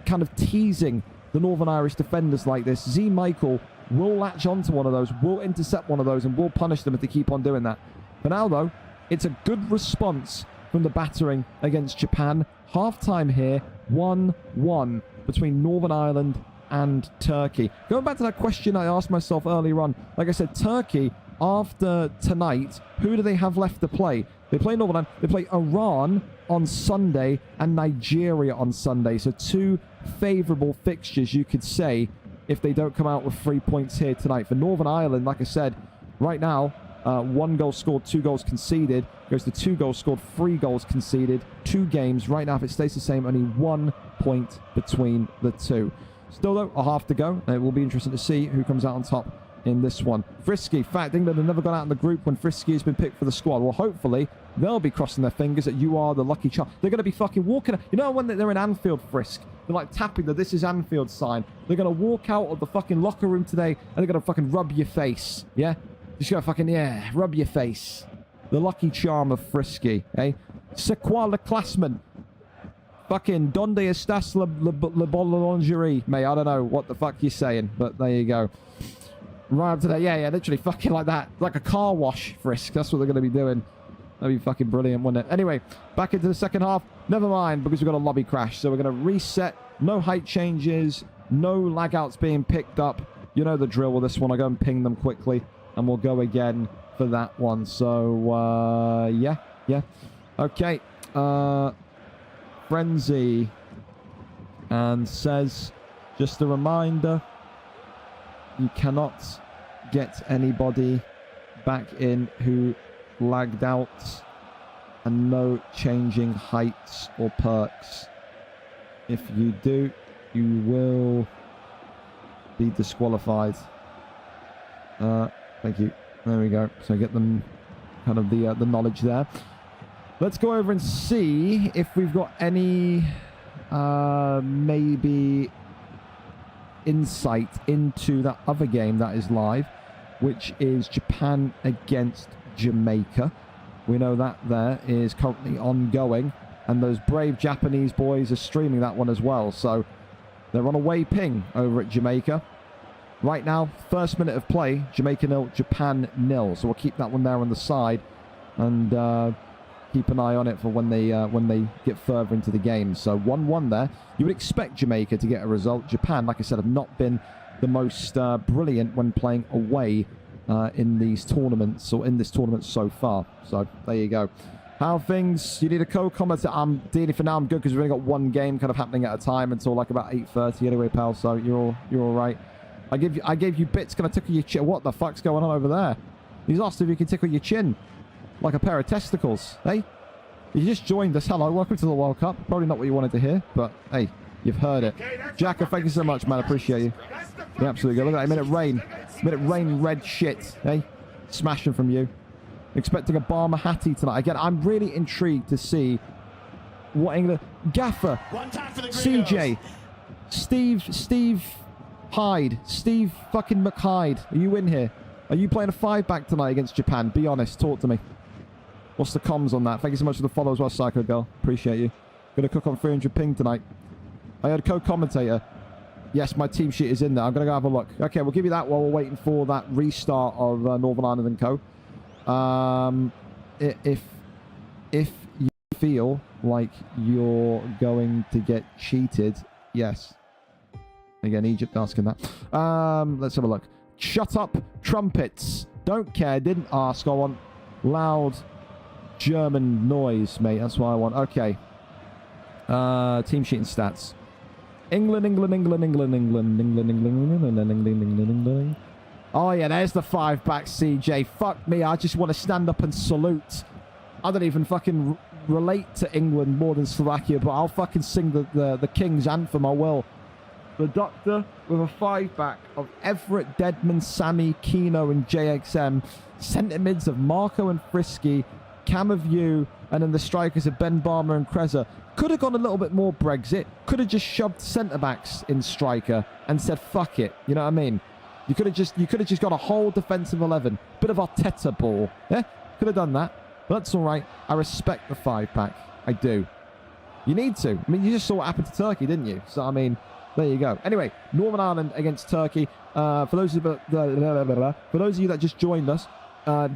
kind of teasing the Northern Irish defenders like this. Z Michael will latch onto one of those, will intercept one of those, and will punish them if they keep on doing that. For now, though, it's a good response from the battering against Japan. Half-time here, 1-1 between Northern Ireland and Turkey. Going back to that question I asked myself earlier on, like I said, Turkey, after tonight, who do they have left to play? They play Northern Ireland, they play Iran on Sunday and Nigeria on Sunday. So 2 favourable fixtures, you could say, if they don't come out with 3 points here tonight. For Northern Ireland, like I said, right now, 1 goal scored, 2 goals conceded. Goes to 2 goals scored, 3 goals conceded. 2 games. Right now, if it stays the same, only 1 point between the two. Still, though, a half to go. It will be interesting to see who comes out on top in this one. Frisky. In fact, England have never gone out in the group when Frisky has been picked for the squad. Well, hopefully, they'll be crossing their fingers that you are the lucky charm. They're going to be fucking walking. You know when they're in Anfield, Frisk? They're like tapping the "This is Anfield" sign. They're going to walk out of the fucking locker room today and they're going to fucking rub your face. Yeah? Just go fucking, yeah, rub your face. The lucky charm of Frisky, eh? C'est quoi le classement? Fucking donde estas le boulangerie, mate. I don't know what the fuck you're saying, but there you go. Right up to that. Yeah, literally fucking like that. Like a car wash, Frisk. That's what they're going to be doing. That'd be fucking brilliant, wouldn't it? Anyway, back into the second half. Never mind, because we've got a lobby crash. So we're going to reset. No height changes. No lag outs being picked up. You know the drill with this one. I'll go and ping them quickly. And we'll go again for that one. So, yeah. Okay. Frenzy. And says, just a reminder, you cannot get anybody back in who lagged out, and no changing heights or perks. If you do, you will be disqualified. Thank you. There we go. So get them kind of the knowledge there. Let's go over and see if we've got any maybe insight into that other game that is live, which is Japan against Jamaica. We know that there is currently ongoing, and those brave Japanese boys are streaming that one as well. So they're on a way ping over at Jamaica. Right now, first minute of play, Jamaica 0, Japan 0. So we'll keep that one there on the side and keep an eye on it for when they get further into the game. So 1-1 there. You would expect Jamaica to get a result. Japan, like I said, have not been the most brilliant when playing away in these tournaments, or in this tournament so far. So there you go. How things? You need a co-commenter. I'm dealing for now. I'm good because we've only got one game kind of happening at a time until like about 8:30 anyway, pal. So you're all right. I gave you bits. Can I tickle your chin? What the fuck's going on over there? He's asked if you can tickle your chin like a pair of testicles. Hey, you just joined us. Hello, welcome to the World Cup. Probably not what you wanted to hear, but hey, you've heard it. Jacker, thank you so much, man. I appreciate you. Yeah, absolutely. Look at that. Minute rain, red shit. Hey, smashing from you. Expecting a Barmer Hattie tonight. Again, I'm really intrigued to see what England... Gaffer, CJ, Steve Hyde, Steve fucking McHyde. Are you in here? Are you playing a 5-back tonight against Japan? Be honest. Talk to me. What's the comms on that? Thank you so much for the follow as well, Psycho Girl. Appreciate you. Gonna cook on 300 ping tonight. I heard co-commentator. Yes, my team sheet is in there. I'm gonna go have a look. Okay, we'll give you that while we're waiting for that restart of Northern Ireland and Co. If you feel like you're going to get cheated, yes. Again, Egypt asking that. Let's have a look. Shut up, trumpets. Don't care. Didn't ask. I want loud German noise, mate. That's what I want. Okay. Team sheet and stats. England. Oh, yeah, there's the 5-back, CJ. Fuck me, I just want to stand up and salute. I don't even fucking relate to England more than Slovakia, but I'll fucking sing the King's Anthem, I will. The Doctor with a 5-back of Everett, Deadman, Sammy, Keno, and JXM. Centre mids of Marco and Frisky, Camavu, and then the strikers of Ben Barmer and Kreza. Could have gone a little bit more Brexit. Could have just shoved centre-backs in striker and said, fuck it. You know what I mean? You could have just got a whole defensive 11. Bit of Arteta ball. Yeah? Could have done that. But that's all right. I respect the 5-pack. I do. You need to. I mean, you just saw what happened to Turkey, didn't you? So, I mean, there you go. Anyway, Northern Ireland against Turkey. For those of you that just joined us,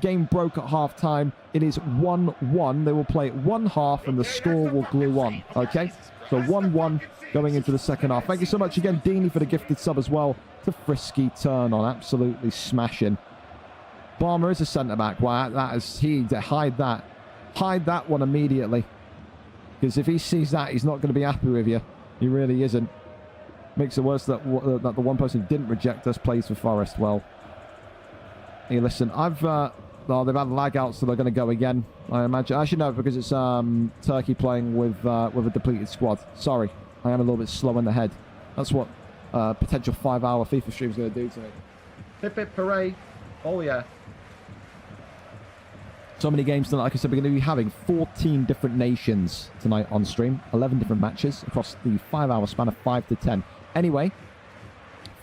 game broke at half-time. It is 1-1. They will play one half and the score will glue on. Okay? So 1-1 going into the second half. Thank you so much again, Deanie, for the gifted sub as well. To Frisky turn on. Absolutely smashing. Barmer is a centre-back. Wow, that is... Hide that. Hide that one immediately. Because if he sees that, he's not going to be happy with you. He really isn't. Makes it worse that the one person who didn't reject us plays for Forest. Well, hey, listen, they've had lag out, so they're going to go again, I imagine. I should know because it's Turkey playing with a depleted squad. Sorry, I am a little bit slow in the head. That's what potential 5-hour FIFA stream is going to do to me. Hip hip hooray! Oh yeah. So many games tonight. Like I said, we're going to be having 14 different nations tonight on stream. 11 different matches across the 5-hour span of 5 to 10. Anyway,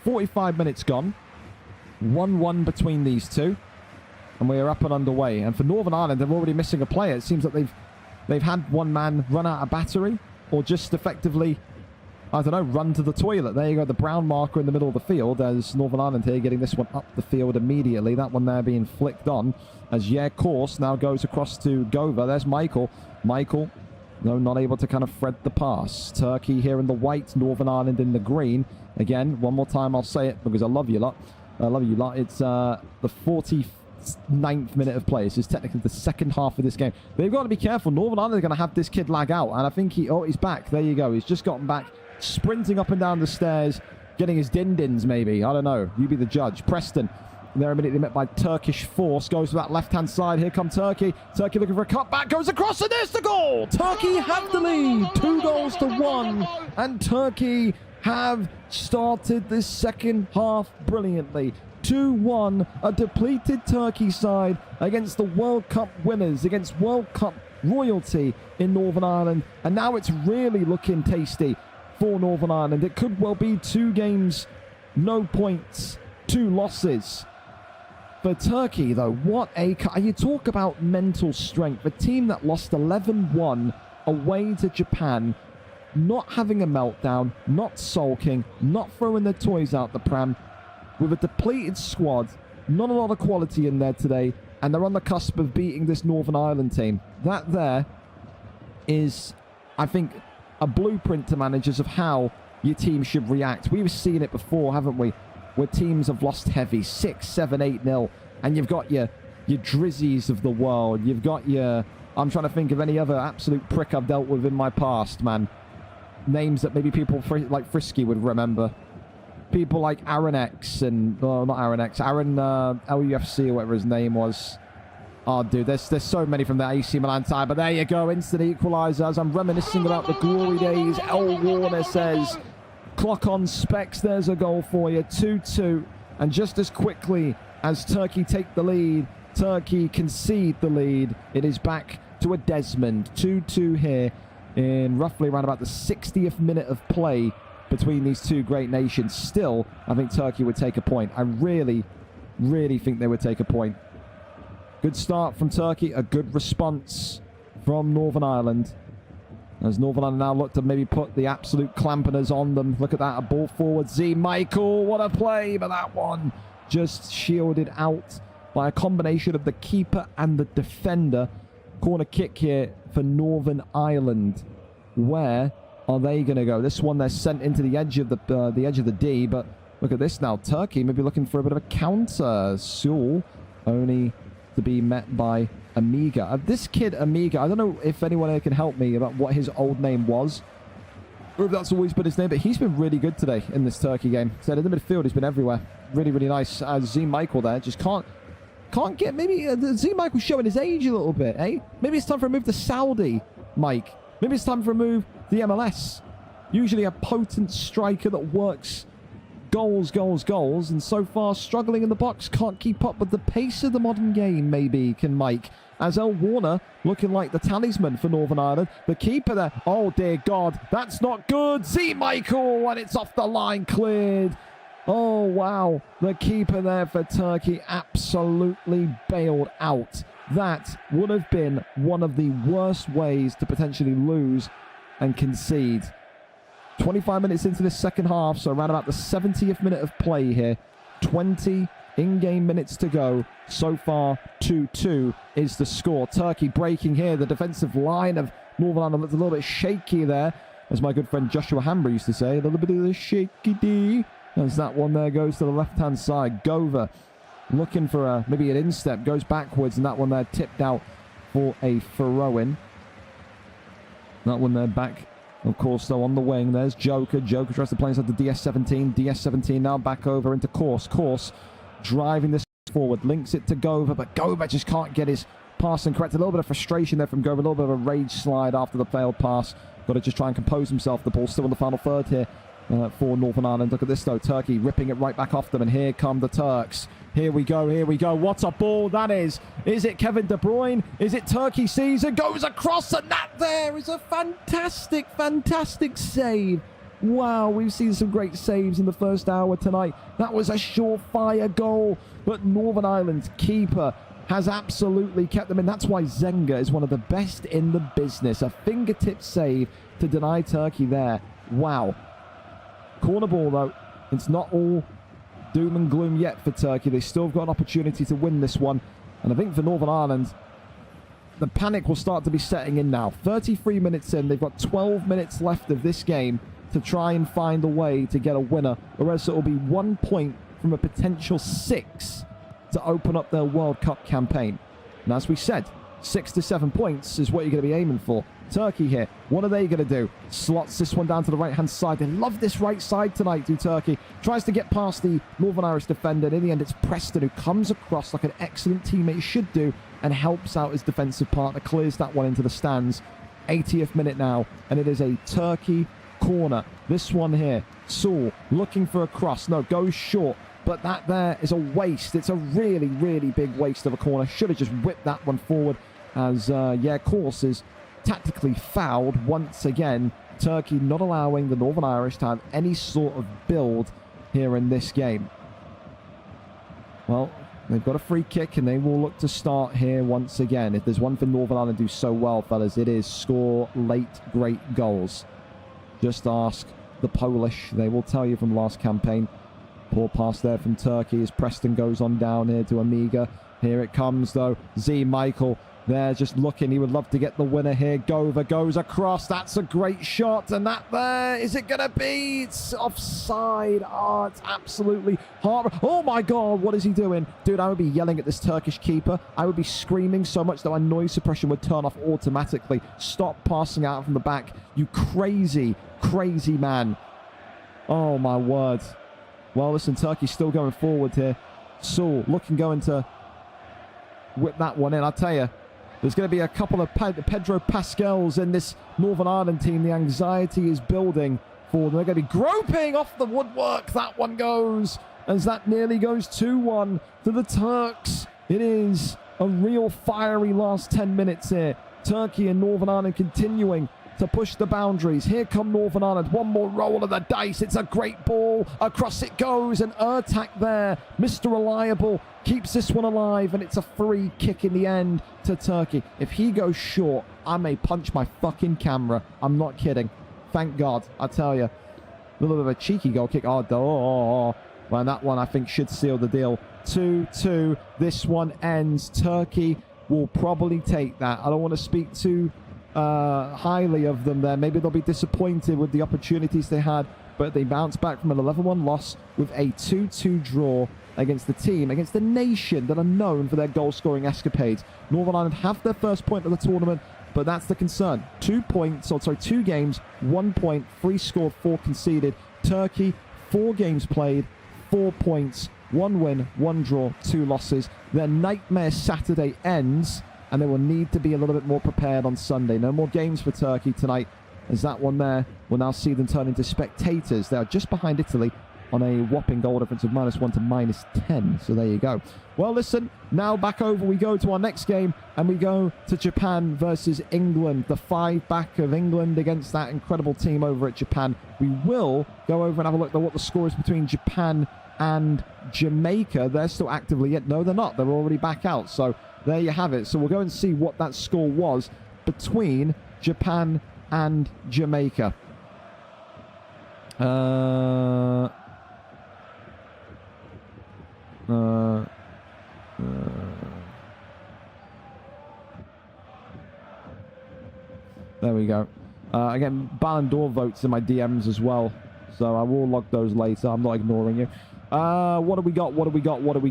45 minutes gone. 1-1 between these two. And we are up and underway. And for Northern Ireland, they're already missing a player. It seems that they've had one man run out of battery. Or just effectively, I don't know, run to the toilet. There you go, the brown marker in the middle of the field. There's Northern Ireland here getting this one up the field immediately. That one there being flicked on. As Course now goes across to Gova. There's Michael. Michael, no, not able to kind of thread the pass. Turkey here in the white, Northern Ireland in the green. Again, one more time I'll say it because I love you lot. I love you lot. It's the 49th minute of play. This is technically the second half of this game. They've got to be careful. Northern Ireland are going to have this kid lag out. And I think he's back. There you go. He's just gotten back. Sprinting up and down the stairs. Getting his din-dins, maybe. I don't know. You be the judge. Preston. They're immediately met by Turkish force. Goes to that left-hand side. Here come Turkey. Turkey looking for a cutback. Goes across and there's the goal. Turkey have the lead. 2-1. And Turkey have started this second half brilliantly. 2-1. A depleted Turkey side against the World Cup winners. Against World Cup royalty in Northern Ireland. And now it's really looking tasty for Northern Ireland. It could well be 2 games, no points, 2 losses. For Turkey, though, what a... You talk about mental strength. A team that lost 11-1 away to Japan, not having a meltdown, not sulking, not throwing their toys out the pram, with a depleted squad, not a lot of quality in there today, and they're on the cusp of beating this Northern Ireland team. That there is, I think, a blueprint to managers of how your team should react. We've seen it before, haven't we? Where teams have lost heavy, 6, 7, 8-0, and you've got your Drizzies of the world, you've got your I'm trying to think of any other absolute prick I've dealt with in my past, man. Names that maybe people like Frisky would remember. People like Aaron X and... Oh, not Aaron X. Aaron LUFC or whatever his name was. Oh, dude, there's so many from the AC Milan time. But there you go, instant equaliser. As I'm reminiscing about the glory days, El Warner says, clock on specs, there's a goal for you. 2-2. And just as quickly as Turkey take the lead, Turkey concede the lead. It is back to a Desmond. 2-2 here in roughly around about the 60th minute of play between these two great nations. Still, I think Turkey would take a point. I really, really think they would take a point. Good start from Turkey. A good response from Northern Ireland. As Northern Ireland now look to maybe put the absolute clampeners on them. Look at that. A ball forward. Z. Michael. What a play. But that one just shielded out by a combination of the keeper and the defender. Corner kick here for Northern Ireland. Where are they going to go? This one they're sent into the edge of the D, but look at this now. Turkey maybe looking for a bit of a counter. Sewell only to be met by Amiga. This kid Amiga, I don't know if anyone here can help me about what his old name was, or if that's always been his name, but he's been really good today in this Turkey game. So in the midfield, he's been everywhere. Really, really nice. Z Michael there just can't get, maybe Z Michael showing his age a little bit, eh? Maybe it's time for a move to Saudi, Mike. Maybe it's time for a move to the MLS. Usually a potent striker that works goals, and so far struggling in the box, can't keep up with the pace of the modern game, maybe, can Mike. As El Warner looking like the talisman for Northern Ireland. The keeper there, oh dear God, that's not good. Z Michael, and it's off the line, cleared. Oh wow, the keeper there for Turkey absolutely bailed out. That would have been one of the worst ways to potentially lose and concede. 25 minutes into the second half, so around about the 70th minute of play here. 20 in-game minutes to go. So far, 2-2 is the score. Turkey breaking here. The defensive line of Northern Ireland looks a little bit shaky there, as my good friend Joshua Hamber used to say. A little bit of the shaky D. As that one there goes to the left-hand side. Gover looking for maybe an instep. Goes backwards, and that one there tipped out for a throw-in. That one there back, of course, though, on the wing. There's Joker. Joker tries to play inside the DS17. DS17 now back over into Course. Course driving this forward. Links it to Gover, but Gover just can't get his passing correct. A little bit of frustration there from Gover. A little bit of a rage slide after the failed pass. Got to just try and compose himself. The ball still in the final third here for Northern Ireland. Look at this, though. Turkey ripping it right back off them, and here come the Turks. Here we go, here we go. What a ball that is. Is it Kevin De Bruyne? Is it Turkey Caesar? Goes across, and that there is a fantastic, fantastic save. Wow, we've seen some great saves in the first hour tonight. That was a surefire goal, but Northern Ireland's keeper has absolutely kept them in. That's why Zenga is one of the best in the business. A fingertip save to deny Turkey there. Wow. Corner ball, though. It's not all doom and gloom yet for Turkey. They still got an opportunity to win this one. And I think for Northern Ireland, the panic will start to be setting in now. 33 minutes in. They've got 12 minutes left of this game to try and find a way to get a winner, or else it will be 1 point from a potential 6 to open up their World Cup campaign. And as we said, 6 to 7 points is what you're going to be aiming for. Turkey here, what are they going to do? Slots this one down to the right-hand side. They love this right side tonight, do Turkey. Tries to get past the Northern Irish defender. And in the end, it's Preston who comes across like an excellent teammate should do and helps out his defensive partner. Clears that one into the stands. 80th minute now, and it is a Turkey corner. This one here, Saul looking for a cross. No, goes short. But that there is a waste. It's a really, really big waste of a corner. Should have just whipped that one forward as, Course is tactically fouled once again. Turkey not allowing the Northern Irish to have any sort of build here in this game. Well, they've got a free kick and they will look to start here once again. If there's one thing Northern Ireland do so well, fellas, it is score late great goals. Just ask the Polish. They will tell you from last campaign. Poor pass there from Turkey as Preston goes on down here to Amiga. Here it comes, though. Z Michael They're just looking. He would love to get the winner here. Gova goes across. That's a great shot. And that there, is it going to be? It's offside. Oh, it's absolutely hard. Oh, my God. What is he doing? Dude, I would be yelling at this Turkish keeper. I would be screaming so much that my noise suppression would turn off automatically. Stop passing out from the back. You crazy, crazy man. Oh, my word. Well, listen, Turkey's still going forward here. Saul going to whip that one in. I'll tell you. There's going to be a couple of Pedro Pascals in this Northern Ireland team. The anxiety is building for them. They're going to be groping off the woodwork. That one goes as that nearly goes 2-1 to the Turks. It is a real fiery last 10 minutes here. Turkey and Northern Ireland continuing to push the boundaries. Here come Northern Ireland. One more roll of the dice. It's a great ball. Across it goes. An Ertak there. Mr. Reliable keeps this one alive, and it's a free kick in the end to Turkey. If he goes short, I may punch my fucking camera. I'm not kidding. Thank God, I tell you. A little bit of a cheeky goal kick. Oh, well, that one I think should seal the deal. 2-2. This one ends. Turkey will probably take that. I don't want to speak too highly of them there. Maybe they'll be disappointed with the opportunities they had, but they bounced back from an 11-1 loss with a 2-2 draw against the nation that are known for their goal-scoring escapades. Northern Ireland have their first point of the tournament, but that's the concern. 2 games, 1 point, 3 scored, 4 conceded. Turkey, 4 games played, 4 points, 1 win, 1 draw, 2 losses. Their nightmare Saturday ends, and they will need to be a little bit more prepared on Sunday. No more games for Turkey tonight, as that one there will now see them turn into spectators. They are just behind Italy on a whopping goal difference of -1 to -10. So there you go. Well, listen, now back over we go to our next game, and we go to Japan versus England. The 5-back of England against that incredible team over at Japan. We will go over and have a look at what the score is between Japan and Jamaica. They're still actively yet. No, they're not. They're already back out. So there you have it. So we'll go and see what that score was between Japan and Jamaica. There we go. Again, Ballon d'Or votes in my DMs as well, so I will log those later. I'm not ignoring you. What do we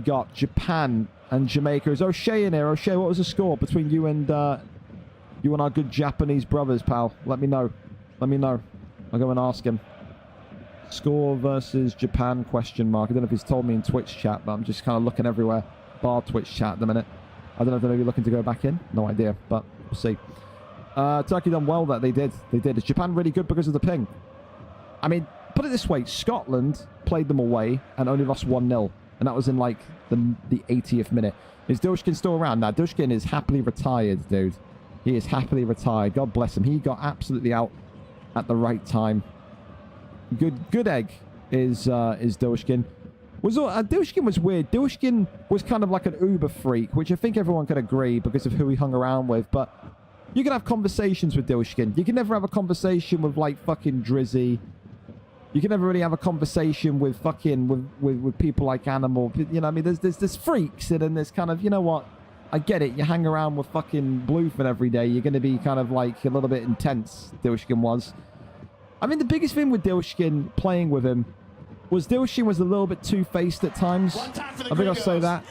got? Japan and Jamaica. Is O'Shea in here? O'Shea, what was the score between you and our good Japanese brothers, pal? Let me know. I'll go and ask him. Score versus Japan, question mark. I don't know if he's told me in Twitch chat, but I'm just kind of looking everywhere. Bar Twitch chat at the minute. I don't know if they're maybe looking to go back in. No idea, but we'll see. Turkey done well that they did. Is Japan really good because of the ping? I mean, put it this way. Scotland played them away and only lost 1-0. And that was in, like, the 80th minute. Is Dushkin still around? Now, Dushkin is happily retired, dude. He is happily retired. God bless him. He got absolutely out at the right time. Good egg is Dushkin. Dushkin was weird. Dushkin was kind of like an Uber freak, which I think everyone can agree because of who he hung around with. But you can have conversations with Dushkin. You can never have a conversation with, like, fucking Drizzy. You can never really have a conversation with fucking with people like Animal. You know, I mean, there's freaks, and then there's kind of, you know what? I get it. You hang around with fucking Bluefin every day. You're going to be kind of like a little bit intense. Dushkin was. I mean, the biggest thing with Dushkin playing with him was Dushkin was a little bit two-faced at times. I think I'll say that.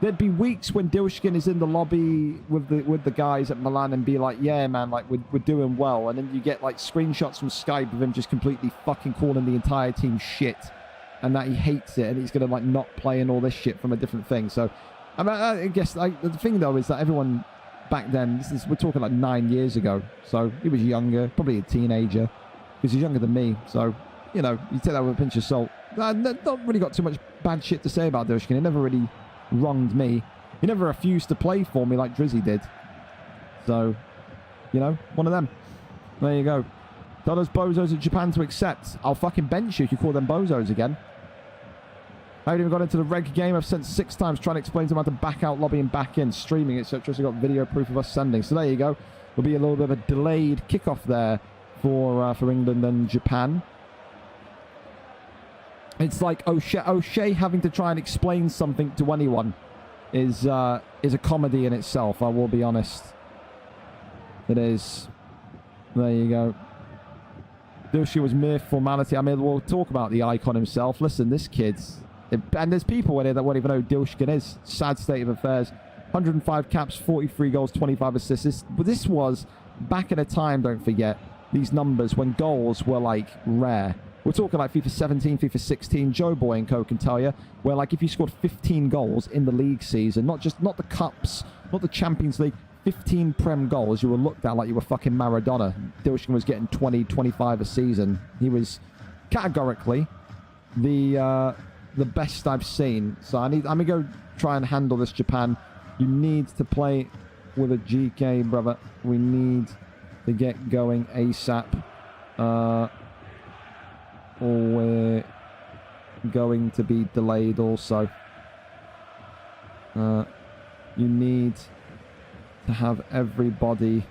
There'd be weeks when Dushkin is in the lobby with the guys at Milan and be like, yeah, man, like, we're doing well. And then you get, like, screenshots from Skype of him just completely fucking calling the entire team shit. And that he hates it and he's going to, like, not play and all this shit from a different thing. So, I mean, I guess, like, the thing, though, is that everyone back then, we're talking, like, 9 years ago. So, he was younger, probably a teenager. Because he's younger than me. So, you know, you take that with a pinch of salt. I've not really got too much bad shit to say about Dushkin. He never really wronged me. He never refused to play for me like Drizzy did. So, you know, one of them. There you go. Tell those bozos of Japan to accept. I'll fucking bench you if you call them bozos again. I haven't even got into the reg game. I've sent 6 times trying to explain to them how to back out lobby and back in, streaming, etc. So I've got video proof of us sending. So there you go. There'll be a little bit of a delayed kickoff there for England and Japan. It's like O'Shea having to try and explain something to anyone is is a comedy in itself, I will be honest. It is. There you go. Dilsha was mere formality. I mean, we'll talk about the icon himself. Listen, this kid's... And there's people in here that won't even know who Dilshkin is. Sad state of affairs. 105 caps, 43 goals, 25 assists. But this was back in a time, don't forget, these numbers when goals were, like, rare. We're talking like FIFA 17, FIFA 16, Joe Boy and Co can tell you, where, like, if you scored 15 goals in the league season, not the cups, not the Champions League, 15 Prem goals, you were looked at like you were fucking Maradona. Dilshin was getting 20, 25 a season. He was categorically the best I've seen. So I'm gonna go try and handle this, Japan. You need to play with a GK, brother. We need to get going ASAP. Or we're going to be delayed also. You need to have everybody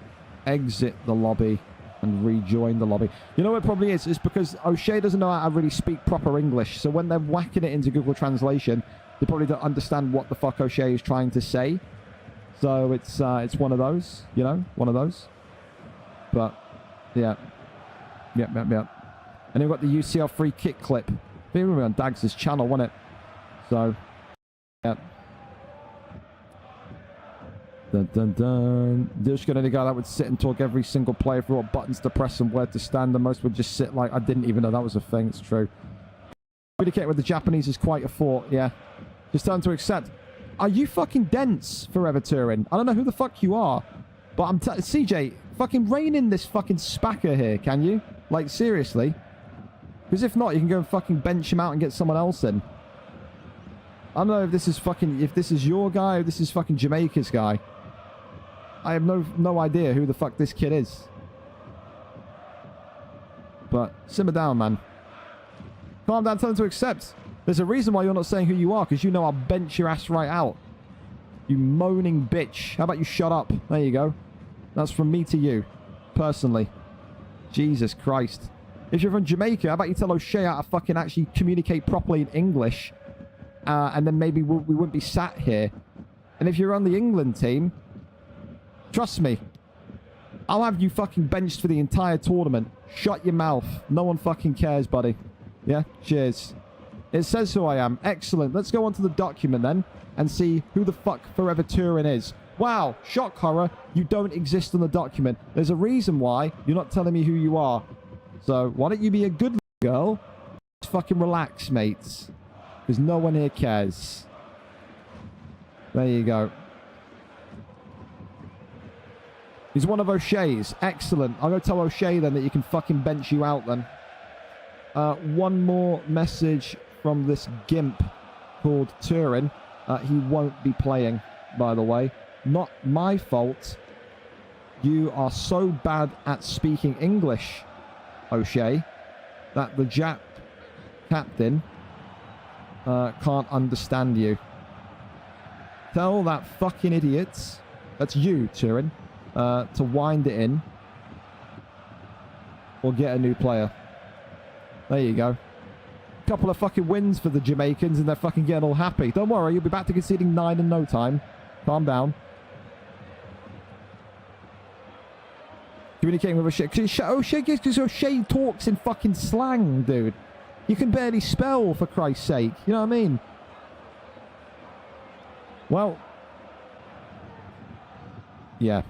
exit the lobby and rejoin the lobby. You know what it probably is? It's because O'Shea doesn't know how to really speak proper English. So when they're whacking it into Google Translation, they probably don't understand what the fuck O'Shea is trying to say. So it's one of those, you know, one of those. But yeah, yep. And then we've got the UCL free kick clip. I think we were on Dags' channel, wasn't it? So yeah. Dun dun dun. Dilshkin, the guy that would sit and talk every single player through what buttons to press and where to stand. And most would just sit like, I didn't even know that was a thing. It's true. Communicating with the Japanese is quite a thought, yeah. Just time to accept. Are you fucking dense, Forever Turin? I don't know who the fuck you are. But I'm CJ, fucking rein in this fucking spacker here, can you? Like, seriously? Because if not, you can go and fucking bench him out and get someone else in. I don't know if this is fucking... If this is your guy or this is fucking Jamaica's guy. I have no idea who the fuck this kid is. But simmer down, man. Calm down, tell him to accept. There's a reason why you're not saying who you are, because you know I'll bench your ass right out. You moaning bitch. How about you shut up? There you go. That's from me to you. Personally. Jesus Christ. If you're from Jamaica, how about you tell O'Shea how to fucking actually communicate properly in English? And then maybe we wouldn't be sat here. And if you're on the England team... Trust me, I'll have you fucking benched for the entire tournament. Shut your mouth. No one fucking cares, buddy. Yeah? Cheers. It says who I am. Excellent. Let's go on to the document then and see who the fuck Forever Turin is. Wow. Shock horror. You don't exist on the document. There's a reason why you're not telling me who you are. So why don't you be a good girl? Just fucking relax, mates. Because no one here cares. There you go. He's one of O'Shea's. Excellent. I'll go tell O'Shea then that you can fucking bench you out then. One more message from this gimp called Turin. He won't be playing, by the way. Not my fault. You are so bad at speaking English, O'Shea, that the Jap captain can't understand you. Tell that fucking idiot, that's you, Turin, to wind it in or get a new player. There you go. Couple of fucking wins for the Jamaicans and they're fucking getting all happy. Don't worry, you'll be back to conceding 9 in no time. Calm down. Communicating with O'Shea, because O'Shea talks in fucking slang, dude. You can barely spell, for Christ's sake. You know what I mean? Well. Yeah.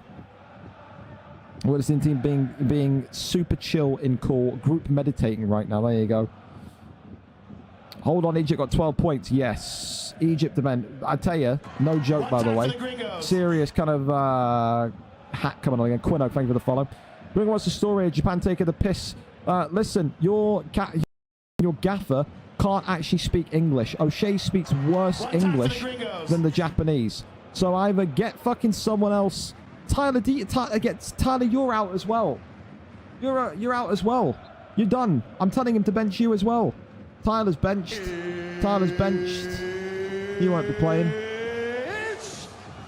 Witnessing team being super chill in call. Group meditating right now. There you go. Hold on, Egypt got 12 points. Yes. Egypt event. I tell you, no joke, by the way. Serious kind of hat coming on again. Quino, thank you for the follow. Gringo, what's the story? Japan taking the piss. Listen, your gaffer can't actually speak English. O'Shea speaks worse English than the Japanese. So either get fucking someone else. Tyler, Tyler, you're out as well. You're out as well. You're done. I'm telling him to bench you as well. Tyler's benched. Tyler's benched. You won't be playing.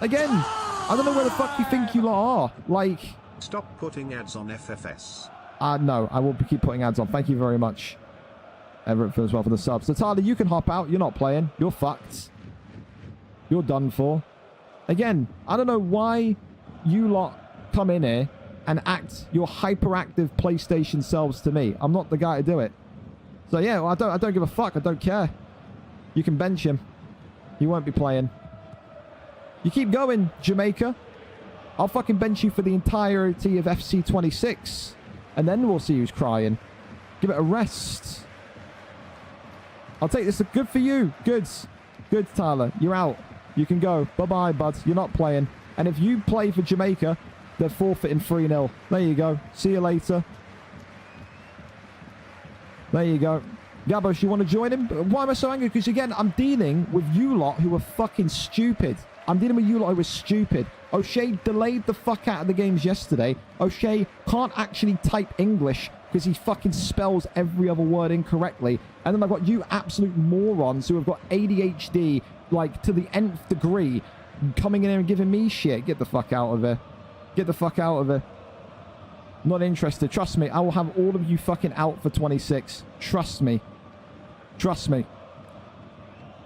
Again, I don't know where the fuck you think you lot are. Like... Stop putting ads on FFS. No, I will keep putting ads on. Thank you very much. Everett feels well for the subs. So Tyler, you can hop out. You're not playing. You're fucked. You're done for. Again, I don't know why you lot come in here and act your hyperactive PlayStation selves to me. I'm not the guy to do it. So yeah, well, I don't give a fuck. I don't care. You can bench him. He won't be playing. You keep going, Jamaica. I'll fucking bench you for the entirety of FC 26. And then we'll see who's crying. Give it a rest. I'll take this. Good for you. Good. Good, Tyler. You're out. You can go. Bye-bye, bud. You're not playing. And if you play for Jamaica, they're forfeiting 3-0. There you go. See you later. There you go. Gabos, you want to join him? Why am I so angry? Because, again, I'm dealing with you lot who are fucking stupid. I'm dealing with you lot who are stupid. O'Shea delayed the fuck out of the games yesterday. O'Shea can't actually type English because he fucking spells every other word incorrectly. And then I've got you absolute morons who have got ADHD, like, to the nth degree, coming in here and giving me shit. Get the fuck out of here. Get the fuck out of here. Not interested. Trust me, I will have all of you fucking out for 26. Trust me. Trust me.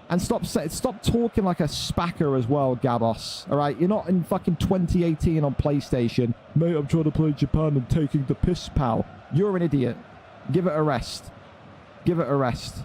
And stop talking like a spacker as well, Gabos. Alright? You're not in fucking 2018 on PlayStation. Mate, I'm trying to play Japan and taking the piss, pal. You're an idiot. Give it a rest. Give it a rest.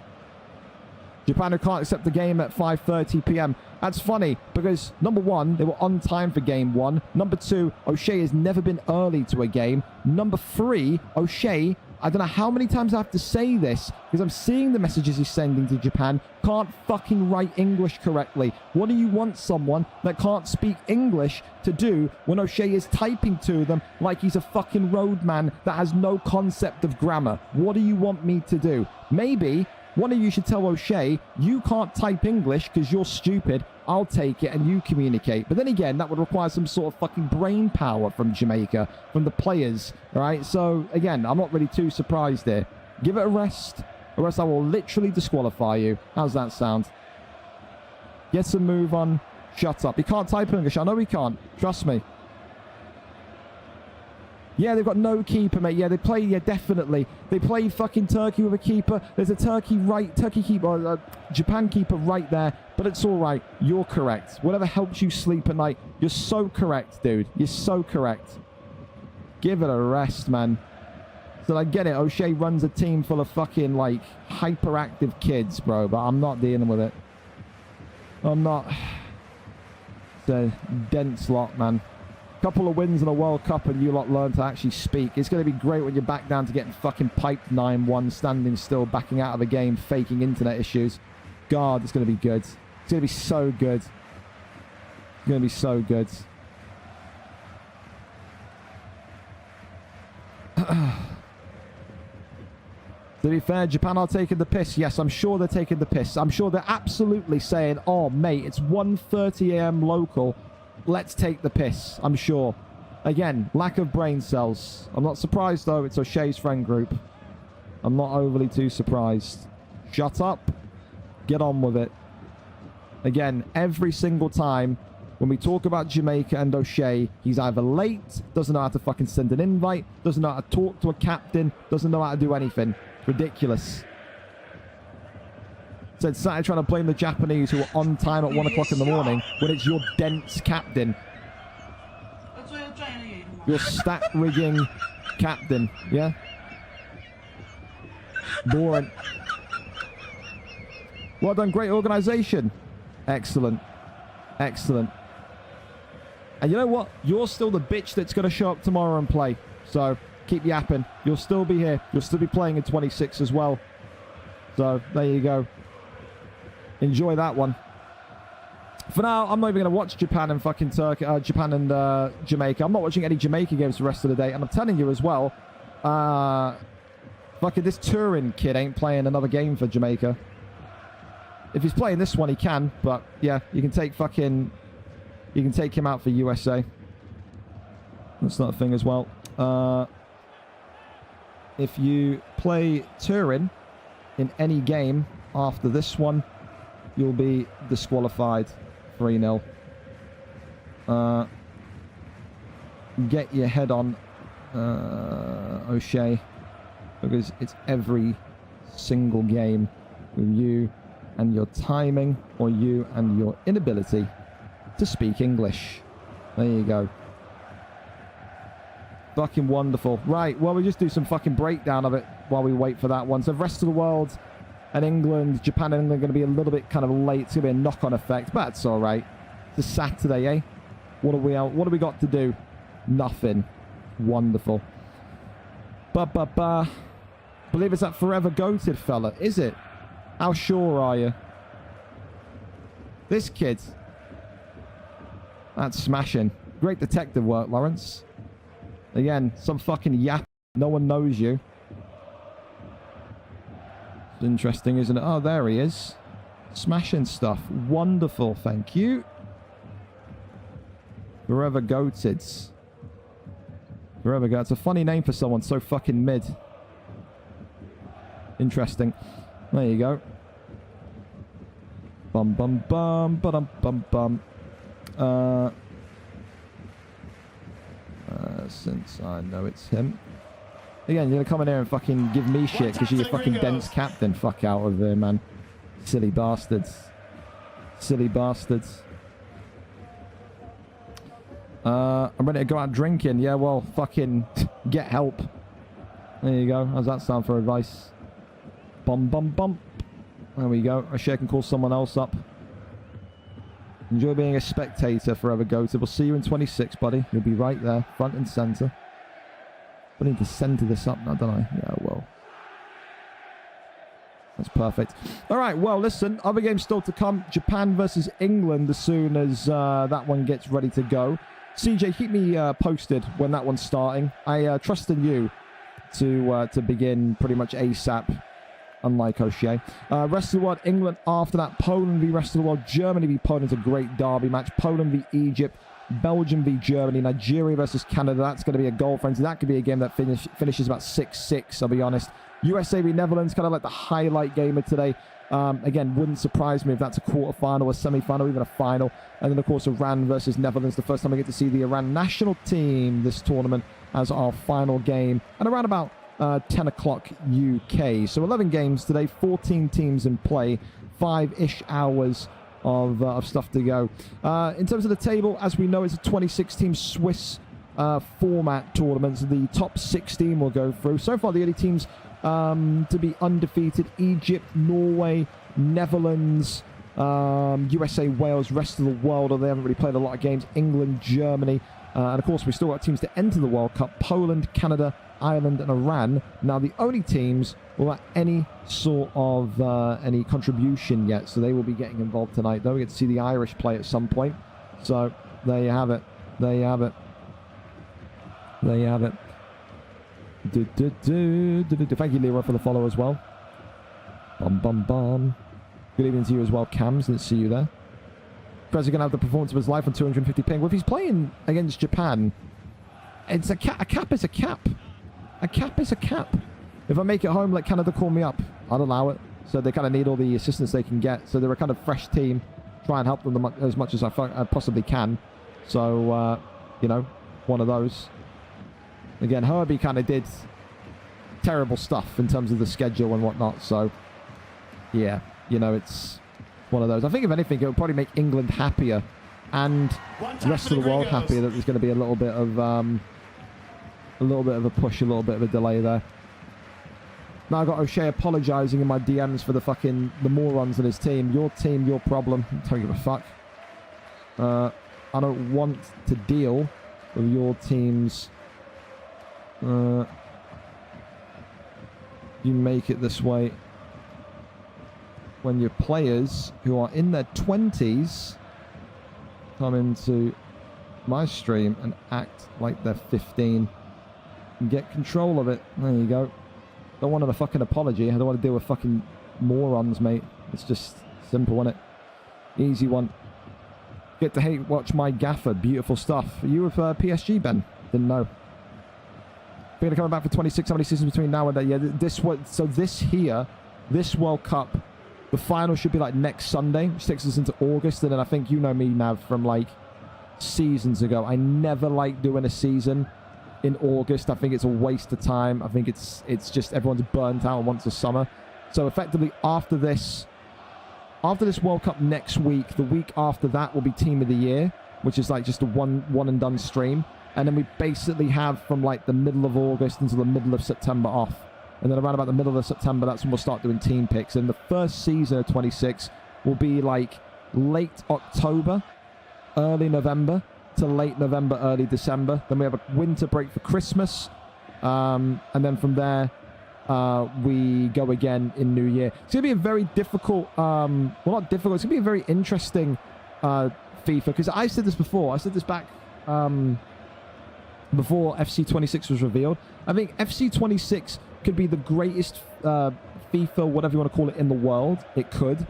Japan who can't accept the game at 5:30 p.m. That's funny, because number one, they were on time for game one. Number two, O'Shea has never been early to a game. Number three, O'Shea, I don't know how many times I have to say this, because I'm seeing the messages he's sending to Japan, can't fucking write English correctly. What do you want someone that can't speak English to do when O'Shea is typing to them like he's a fucking roadman that has no concept of grammar? What do you want me to do? Maybe one of you should tell O'Shea, you can't type English because you're stupid. I'll take it and you communicate. But then again, that would require some sort of fucking brain power from Jamaica, from the players. All right? So, again, I'm not really too surprised here. Give it a rest, or else I will literally disqualify you. How's that sound? Get some move on. Shut up. He can't type English. I know he can't. Trust me. Yeah, they've got no keeper, mate. Yeah, they play, yeah, definitely. They play fucking Turkey with a keeper. There's a Turkey keeper, Japan keeper right there. But it's all right. You're correct. Whatever helps you sleep at night. You're so correct, dude. You're so correct. Give it a rest, man. So I get it. O'Shea runs a team full of fucking, like, hyperactive kids, bro. But I'm not dealing with it. I'm not. It's a dense lot, man. Couple of wins in a World Cup and you lot learn to actually speak. It's going to be great when you're back down to getting fucking piped 9-1, standing still, backing out of the game, faking internet issues. God, it's going to be good. It's going to be so good. It's going to be so good. To be fair, Japan are taking the piss. Yes, I'm sure they're taking the piss. I'm sure they're absolutely saying, oh, mate, it's 1:30 a.m. local. Let's take the piss, I'm sure. Again, lack of brain cells. I'm not surprised, though. It's O'Shea's friend group. I'm not overly too surprised. Shut up. Get on with it. Again, every single time when we talk about Jamaica and O'Shea, he's either late, doesn't know how to fucking send an invite, doesn't know how to talk to a captain, doesn't know how to do anything. Ridiculous. Said started trying to blame the Japanese who are on time at 1 o'clock in the morning when it's your dense captain. Your stat rigging captain, yeah? Boring. Well done, great organization. Excellent. Excellent. And you know what? You're still the bitch that's going to show up tomorrow and play. So keep yapping. You'll still be here. You'll still be playing in 26 as well. So there you go. Enjoy that one. For now, I'm not even going to watch Japan and fucking Turkey, Japan and Jamaica. I'm not watching any Jamaica games the rest of the day. And I'm telling you as well, fucking this Turin kid ain't playing another game for Jamaica. If he's playing this one, he can. But yeah, you can take him out for USA. That's not a thing as well. If you play Turin in any game after this one, you'll be disqualified. 3-0. Get your head on, O'Shea, because it's every single game with you and your timing, or you and your inability to speak English. There you go. Fucking wonderful. Right, well, we'll just do some fucking breakdown of it while we wait for that one. So, rest of the world and England, Japan and England are going to be a little bit kind of late. It's going to be a knock-on effect, but it's all right. It's a Saturday, eh? What do we got to do? Nothing. Wonderful. Believe it's that forever goated fella, is it? How sure are you? This kid. That's smashing. Great detective work, Lawrence. Again, some fucking yap. No one knows you. It's interesting, isn't it? Oh, there he is. Smashing stuff. Wonderful, thank you. Forever goated. Forever goated. It's a funny name for someone so fucking mid. Interesting. There you go. Bum bum bum ba-dum bum bum. Since I know it's him. Again, you're gonna come in here and fucking give me shit because you're a fucking dense captain. Fuck out of here, man. Silly bastards. Silly bastards. I'm ready to go out drinking. Yeah, well, fucking get help. There you go. How's that sound for advice? Bum bum bum. There we go. I can call someone else up. Enjoy being a spectator, forever goated. We'll see you in 26, buddy. You'll be right there, front and center. I need to center this up now, don't I? Yeah, well. That's perfect. All right, well, listen. Other games still to come. Japan versus England as soon as that one gets ready to go. CJ, keep me posted when that one's starting. I trust in you to begin pretty much ASAP. Unlike O'Shea. Rest of the world, England after that. Poland v rest of the world. Germany v Poland is a great derby match. Poland v Egypt. Belgium v Germany. Nigeria versus Canada. That's going to be a goal frenzy. That could be a game that finishes about 6-6, I'll be honest. USA v Netherlands, kind of like the highlight game of today. Again, wouldn't surprise me if that's a quarterfinal, a semi-final, even a final. And then, of course, Iran versus Netherlands. The first time I get to see the Iran national team this tournament as our final game. And around about 10 o'clock UK. So 11 games today, 14 teams in play, 5-ish hours of stuff to go. In terms of the table, as we know, it's a 26-team Swiss format tournament. So the top 16 will go through. So far, the only teams to be undefeated: Egypt, Norway, Netherlands, USA, Wales, rest of the world, although they haven't really played a lot of games, England, Germany, and of course, we still got teams to enter the World Cup: Poland, Canada, Ireland and Iran. Now the only teams without any sort of any contribution yet, so they will be getting involved tonight. Though we get to see the Irish play at some point. So there you have it. There you have it. There you have it. Thank you, Leroy, for the follow as well. Bum bum bum. Good evening to you as well, Cams. Let's see you there. Prez going to have the performance of his life on 250 ping. Well, if he's playing against Japan, it's a cap. A cap is a cap. A cap is a cap. If I make it home, let Canada call me up. I'll allow it. So they kind of need all the assistance they can get. So they're a kind of fresh team. Try and help them as much as I possibly can. So, you know, one of those. Again, Herbie kind of did terrible stuff in terms of the schedule and whatnot. So, yeah, you know, it's one of those. I think if anything, it would probably make England happier and the rest of the world happier that there's going to be a little bit of a push, a little bit of a delay there. Now I got O'Shea apologising in my DMs for the morons in his team. Your team, your problem. I don't give a fuck. I don't want to deal with your team's. You make it this way when your players who are in their 20s come into my stream and act like they're 15 and get control of it. There you go. Don't want a fucking apology. I don't want to deal with fucking morons, mate. It's just simple, isn't it? Easy one. Get to watch my gaffer. Beautiful stuff. Are you with PSG, Ben? Didn't know. We're going to come back for 26. How many seasons between now and then? Yeah, this World Cup, the final should be like next Sunday, which takes us into August. And then I think you know me, Nav, from like seasons ago. I never like doing a season in August. I think it's a waste of time. I think it's just everyone's burnt out and wants a summer. So effectively after this after this World Cup next week, the week after that will be Team of the Year, which is like just a one and done stream. And then we basically have from like the middle of August until the middle of September off. And then around about the middle of September, that's when we'll start doing team picks. And the first season of 26 will be like late October, early November to late November, early December. Then we have a winter break for Christmas. And then from there, we go again in New Year. It's going to be a very difficult, well, not difficult, it's going to be a very interesting FIFA, because I said this before. I said this back before FC 26 was revealed. I think FC 26 could be the greatest FIFA, whatever you want to call it, in the world. It could.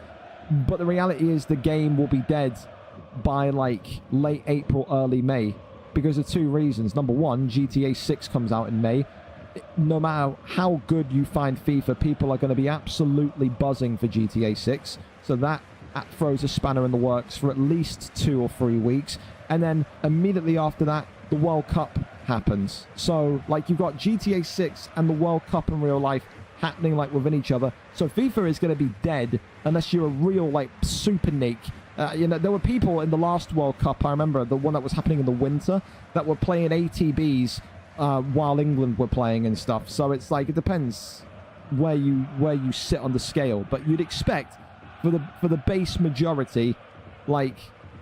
But the reality is the game will be dead by like late April, early May, because of two reasons. Number one, GTA 6 comes out in May. No matter how good you find FIFA, people are going to be absolutely buzzing for GTA 6. So that throws a spanner in the works for at least 2 or 3 weeks. And then immediately after that, the World Cup happens. So like you've got GTA 6 and the World Cup in real life happening like within each other. So FIFA is going to be dead unless you're a real like super neek. You know, there were people in the last World Cup, I remember the one that was happening in the winter, that were playing ATBs while England were playing and stuff. So it's like, it depends where you sit on the scale, but you'd expect for the base majority, like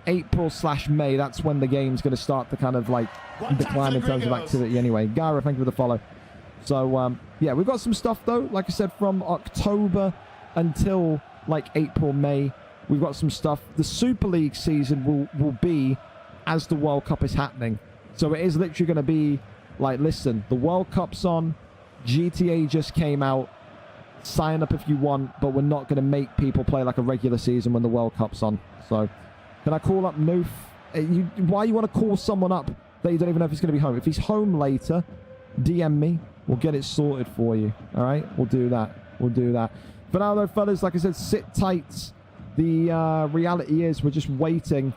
April/May, that's when the game's going to start to kind of like decline in terms of activity anyway. Gara, thank you for the follow. So yeah, we've got some stuff though, like I said, from October until like April, May. We've got some stuff. The Super League season will be as the World Cup is happening. So it is literally going to be like, listen, the World Cup's on, GTA just came out, sign up if you want, but we're not going to make people play like a regular season when the World Cup's on. So can I call up Noof? Why you want to call someone up that you don't even know if he's going to be home? If he's home later, DM me. We'll get it sorted for you. All right? We'll do that. We'll do that. For now, though, fellas, like I said, sit tight. The reality is we're just waiting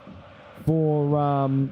for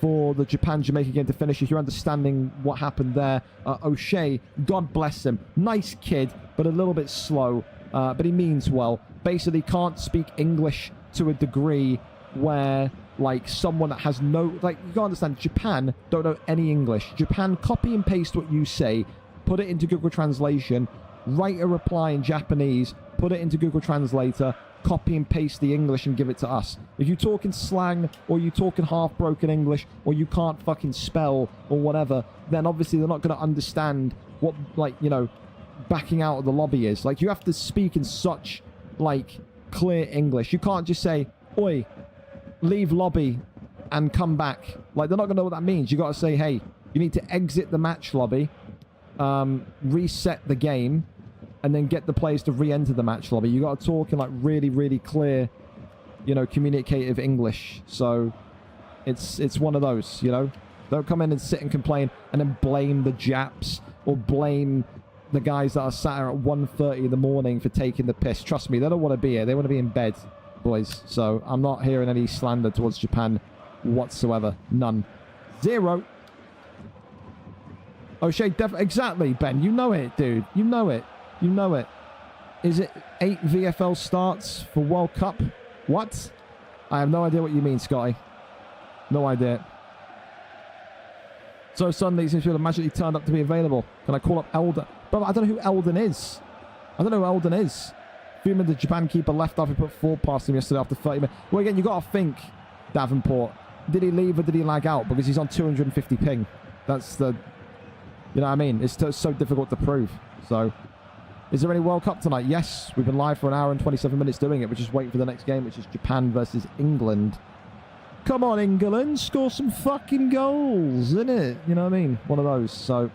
the Japan-Jamaica game to finish. If you're understanding what happened there, O'Shea, God bless him. Nice kid, but a little bit slow. But he means well. Basically can't speak English to a degree where, like, someone that has no... Like, you gotta understand, Japan don't know any English. Japan copy and paste what you say, put it into Google Translation, write a reply in Japanese, put it into Google Translator, copy and paste the English and give it to us. If you talk in slang, or you talk in half-broken English, or you can't fucking spell, or whatever, then obviously they're not going to understand what, like, you know, backing out of the lobby is. Like, you have to speak in such, like, clear English. You can't just say, oi, leave lobby and come back. Like, they're not going to know what that means. You got to say, hey, you need to exit the match lobby, reset the game, and then get the players to re-enter the match lobby. You got to talk in like really, really clear, you know, communicative English. So it's one of those, you know. Don't come in and sit and complain and then blame the Japs or blame the guys that are sat here at 1:30 in the morning for taking the piss. Trust me, they don't want to be here. They want to be in bed, boys. So I'm not hearing any slander towards Japan whatsoever. None. Zero. O'Shea, exactly, Ben. You know it, dude. You know it. You know it. Is it 8 VFL starts for World Cup? What? I have no idea what you mean, Scotty. No idea. So suddenly it seems to have magically turned up to be available. Can I call up Eldon? But I don't know who Eldon is. I don't know who Eldon is. Fuming, the Japan keeper, left off. He put 4 past him yesterday after 30 minutes. Well, again, you got to think, Davenport. Did he leave or did he lag out? Because he's on 250 ping. That's the... You know what I mean? It's so difficult to prove. So... Is there any World Cup tonight? Yes. We've been live for an hour and 27 minutes doing it. We're just waiting for the next game, which is Japan versus England. Come on, England. Score some fucking goals, innit? You know what I mean? One of those. So,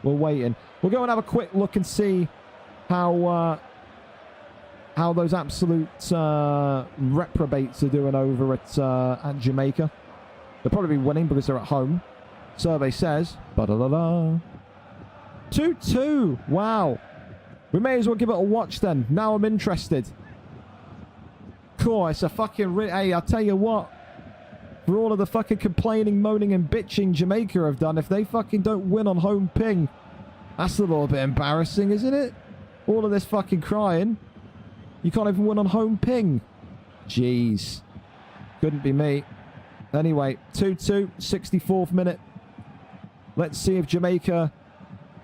we're waiting. We'll go and have a quick look and see how those absolute reprobates are doing over at Jamaica. They'll probably be winning because they're at home. Survey says... 2-2. Wow. We may as well give it a watch then. Now I'm interested. Cool, it's a fucking... Hey, I'll tell you what. For all of the fucking complaining, moaning and bitching Jamaica have done, if they fucking don't win on home ping, that's a little bit embarrassing, isn't it? All of this fucking crying. You can't even win on home ping. Jeez. Couldn't be me. Anyway, 2-2, 64th minute. Let's see if Jamaica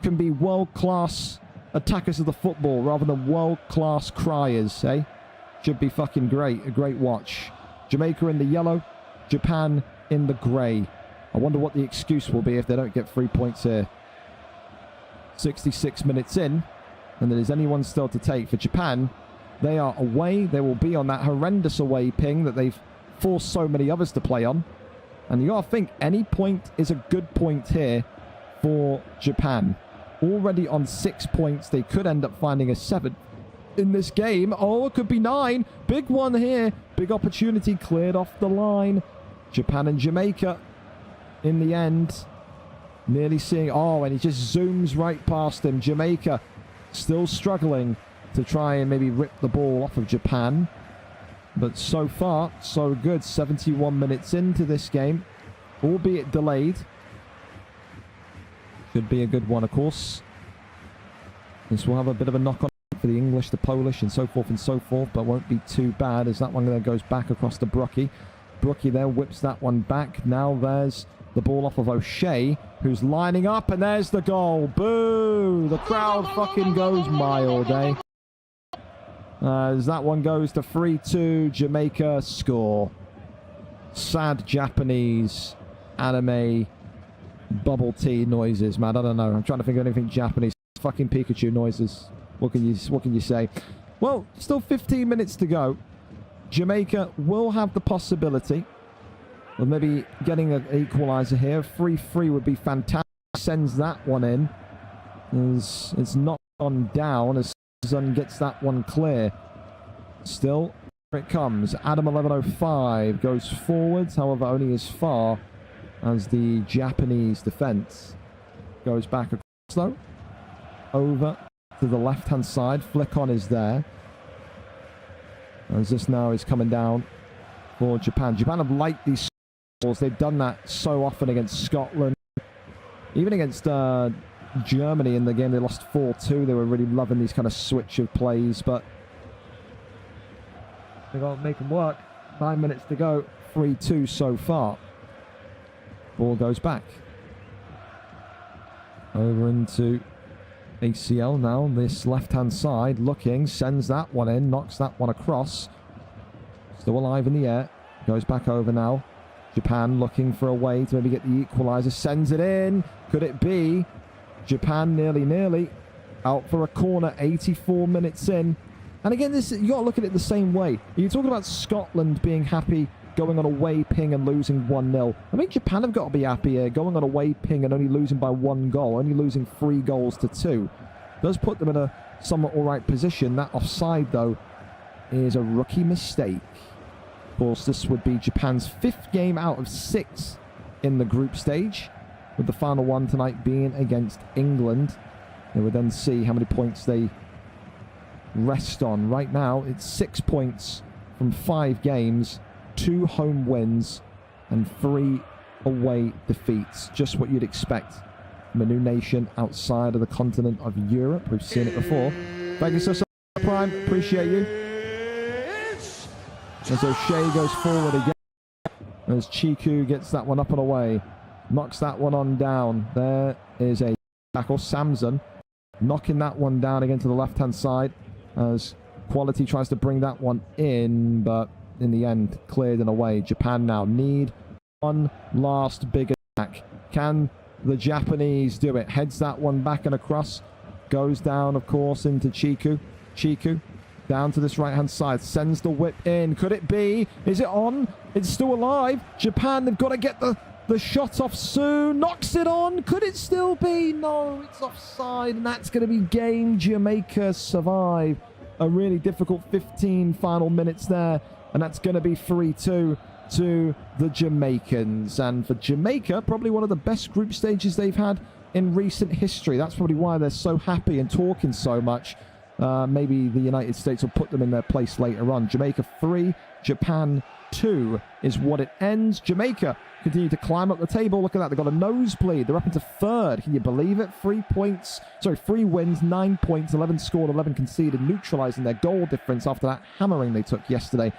can be world-class attackers of the football rather than world-class criers, eh? Should be fucking great. A great watch. Jamaica in the yellow, Japan in the grey. I wonder what the excuse will be if they don't get 3 points here. 66 minutes in, and there is anyone still to take. For Japan, they are away. They will be on that horrendous away ping that they've forced so many others to play on. And you gotta think, any point is a good point here for Japan. Already on 6 points, they could end up finding a 7 in this game. Oh, it could be 9. Big one here. Big opportunity cleared off the line. Japan and Jamaica in the end. Nearly seeing... Oh, and he just zooms right past him. Jamaica still struggling to try and maybe rip the ball off of Japan. But so far, so good. 71 minutes into this game, albeit delayed. Should be a good one, of course. This will have a bit of a knock-on for the English, the Polish, and so forth, but won't be too bad as that one then goes back across to Brookie. Brookie there whips that one back. Now there's the ball off of O'Shea, who's lining up, and there's the goal. Boo! The crowd fucking goes mild, eh? As that one goes to 3-2, Jamaica score. Sad Japanese anime bubble tea noises, man. I don't know. I'm trying to think of anything Japanese. Fucking Pikachu noises. What can you say? Well, still 15 minutes to go. Jamaica will have the possibility of maybe getting an equaliser here. 3-3 would be fantastic. Sends that one in. It's not on down as Sun gets that one clear. Still, here it comes. Adam 1105 goes forwards, however only as far as the Japanese defence. Goes back across though. Over to the left-hand side. Flick on is there. As this now is coming down for Japan. Japan have liked these scores. They've done that so often against Scotland. Even against Germany in the game they lost 4-2. They were really loving these kind of switch of plays, but they got to make them work. 9 minutes to go. 3-2 so far. Ball goes back. Over into ACL now. This left-hand side looking. Sends that one in. Knocks that one across. Still alive in the air. Goes back over now. Japan looking for a way to maybe get the equaliser. Sends it in. Could it be? Japan nearly out for a corner. 84 minutes in. And again, this you got to look at it the same way. You're talking about Scotland being happy going on a away ping and losing 1-0. I mean, Japan have got to be happy here, going on a away ping and only losing by 1 goal, only losing 3 goals to 2. Does put them in a somewhat alright position. That offside, though, is a rookie mistake. Of course, this would be Japan's 5th game out of 6 in the group stage, with the final one tonight being against England. They would then see how many points they rest on. Right now, it's 6 points from 5 games, 2 home wins, and 3 away defeats. Just what you'd expect from a new nation outside of the continent of Europe. We've seen it before. Thank you so much, Prime. Appreciate you. As O'Shea goes forward again. As Chiku gets that one up and away. Knocks that one on down. There is a tackle. Samson knocking that one down again to the left-hand side. As Quality tries to bring that one in, but in the end, cleared and away. Japan now need one last big attack. Can the Japanese do it? Heads that one back and across. Goes down, of course, into Chiku. Chiku down to this right-hand side. Sends the whip in. Could it be? Is it on? It's still alive. Japan, they've got to get the shot off soon. Knocks it on. Could it still be? No, it's offside, and that's going to be game. Jamaica survive. A really difficult 15 final minutes there, and that's going to be 3-2 to the Jamaicans. And for Jamaica, probably one of the best group stages they've had in recent history. That's probably why they're so happy and talking so much. maybe the United States will put them in their place later on. Jamaica 3, Japan 2 is what it ends. Jamaica continue to climb up the table. Look at that. They've got a nosebleed. They're up into third. Can you believe it? 3 wins, 9 points, 11 scored, 11 conceded, neutralising their goal difference after that hammering they took yesterday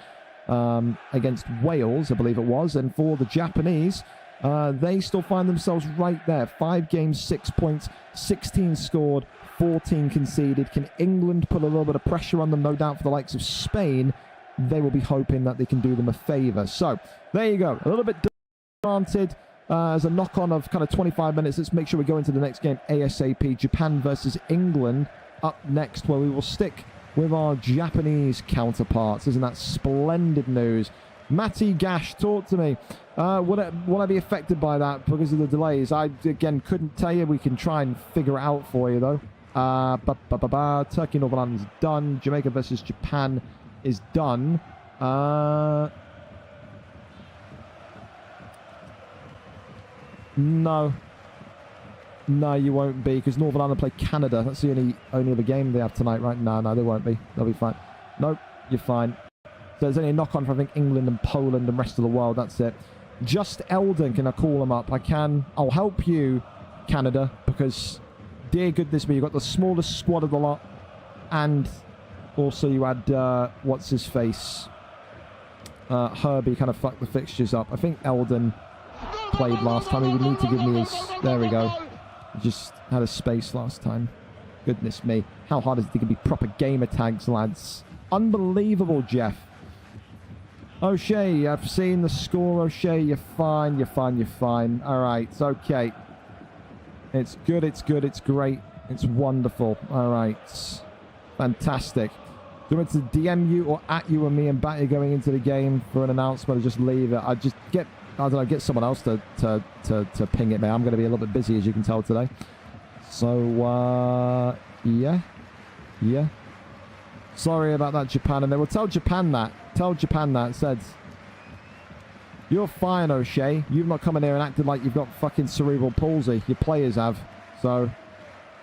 against Wales, I believe it was. And for the Japanese, they still find themselves right there. 5 games, 6 points, 16 scored, 14 conceded. Can England put a little bit of pressure on them? No doubt for the likes of Spain. They will be hoping that they can do them a favour. So, there you go. A little bit granted as a knock-on of kind of 25 minutes. Let's make sure we go into the next game ASAP. Japan versus England up next, where we will stick with our Japanese counterparts. Isn't that splendid news? Matty Gash, talk to me. Will I be affected by that because of the delays? I, again, couldn't tell you. We can try and figure it out for you, though. Turkey, Northern Ireland is done. Jamaica versus Japan is done. No, you won't be, because Northern Ireland play Canada. That's the only other game they have tonight, right? No, they won't be. They'll be fine. Nope, you're fine. So there's only a knock-on for, I think, England and Poland and rest of the world. That's it. Just Eldon, can I call him up? I can. I'll help you, Canada, because, dear goodness me, you've got the smallest squad of the lot, and also you had, what's his face? Herbie kind of fucked the fixtures up. I think Eldon played last time. He would need to give me his... There we go. Just had a space last time. Goodness me. How hard is it to be proper gamer tags, lads? Unbelievable, Jeff. O'Shea, I've seen the score, O'Shea. You're fine, you're fine, you're fine. All right, it's okay. It's good, it's good, it's great. It's wonderful. All right. Fantastic. Do you want me to DM you or at you and me and Batty going into the game for an announcement or just leave it? I just get... I don't know, get someone else to ping it, man. I'm going to be a little bit busy, as you can tell, today. So, yeah. Sorry about that, Japan. And they will tell Japan that. Tell Japan that. Said, you're fine, O'Shea. You've not come in here and acted like you've got fucking cerebral palsy. Your players have. So,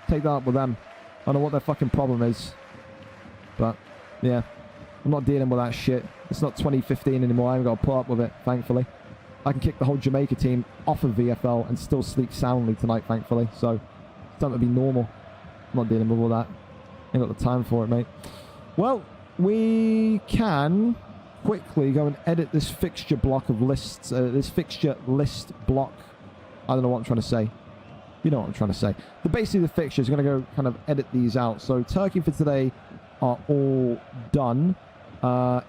take that up with them. I don't know what their fucking problem is. But, yeah. I'm not dealing with that shit. It's not 2015 anymore. I haven't got to put up with it, thankfully. I can kick the whole Jamaica team off of VFL and still sleep soundly tonight, thankfully. So, it's time to be normal. I'm not dealing with all that. Ain't got the time for it, mate. Well, we can quickly go and edit this fixture block of lists. This fixture list block. I don't know what I'm trying to say. You know what I'm trying to say. But basically, the fixtures, we're going to go kind of edit these out. So, Turkey for today are all done.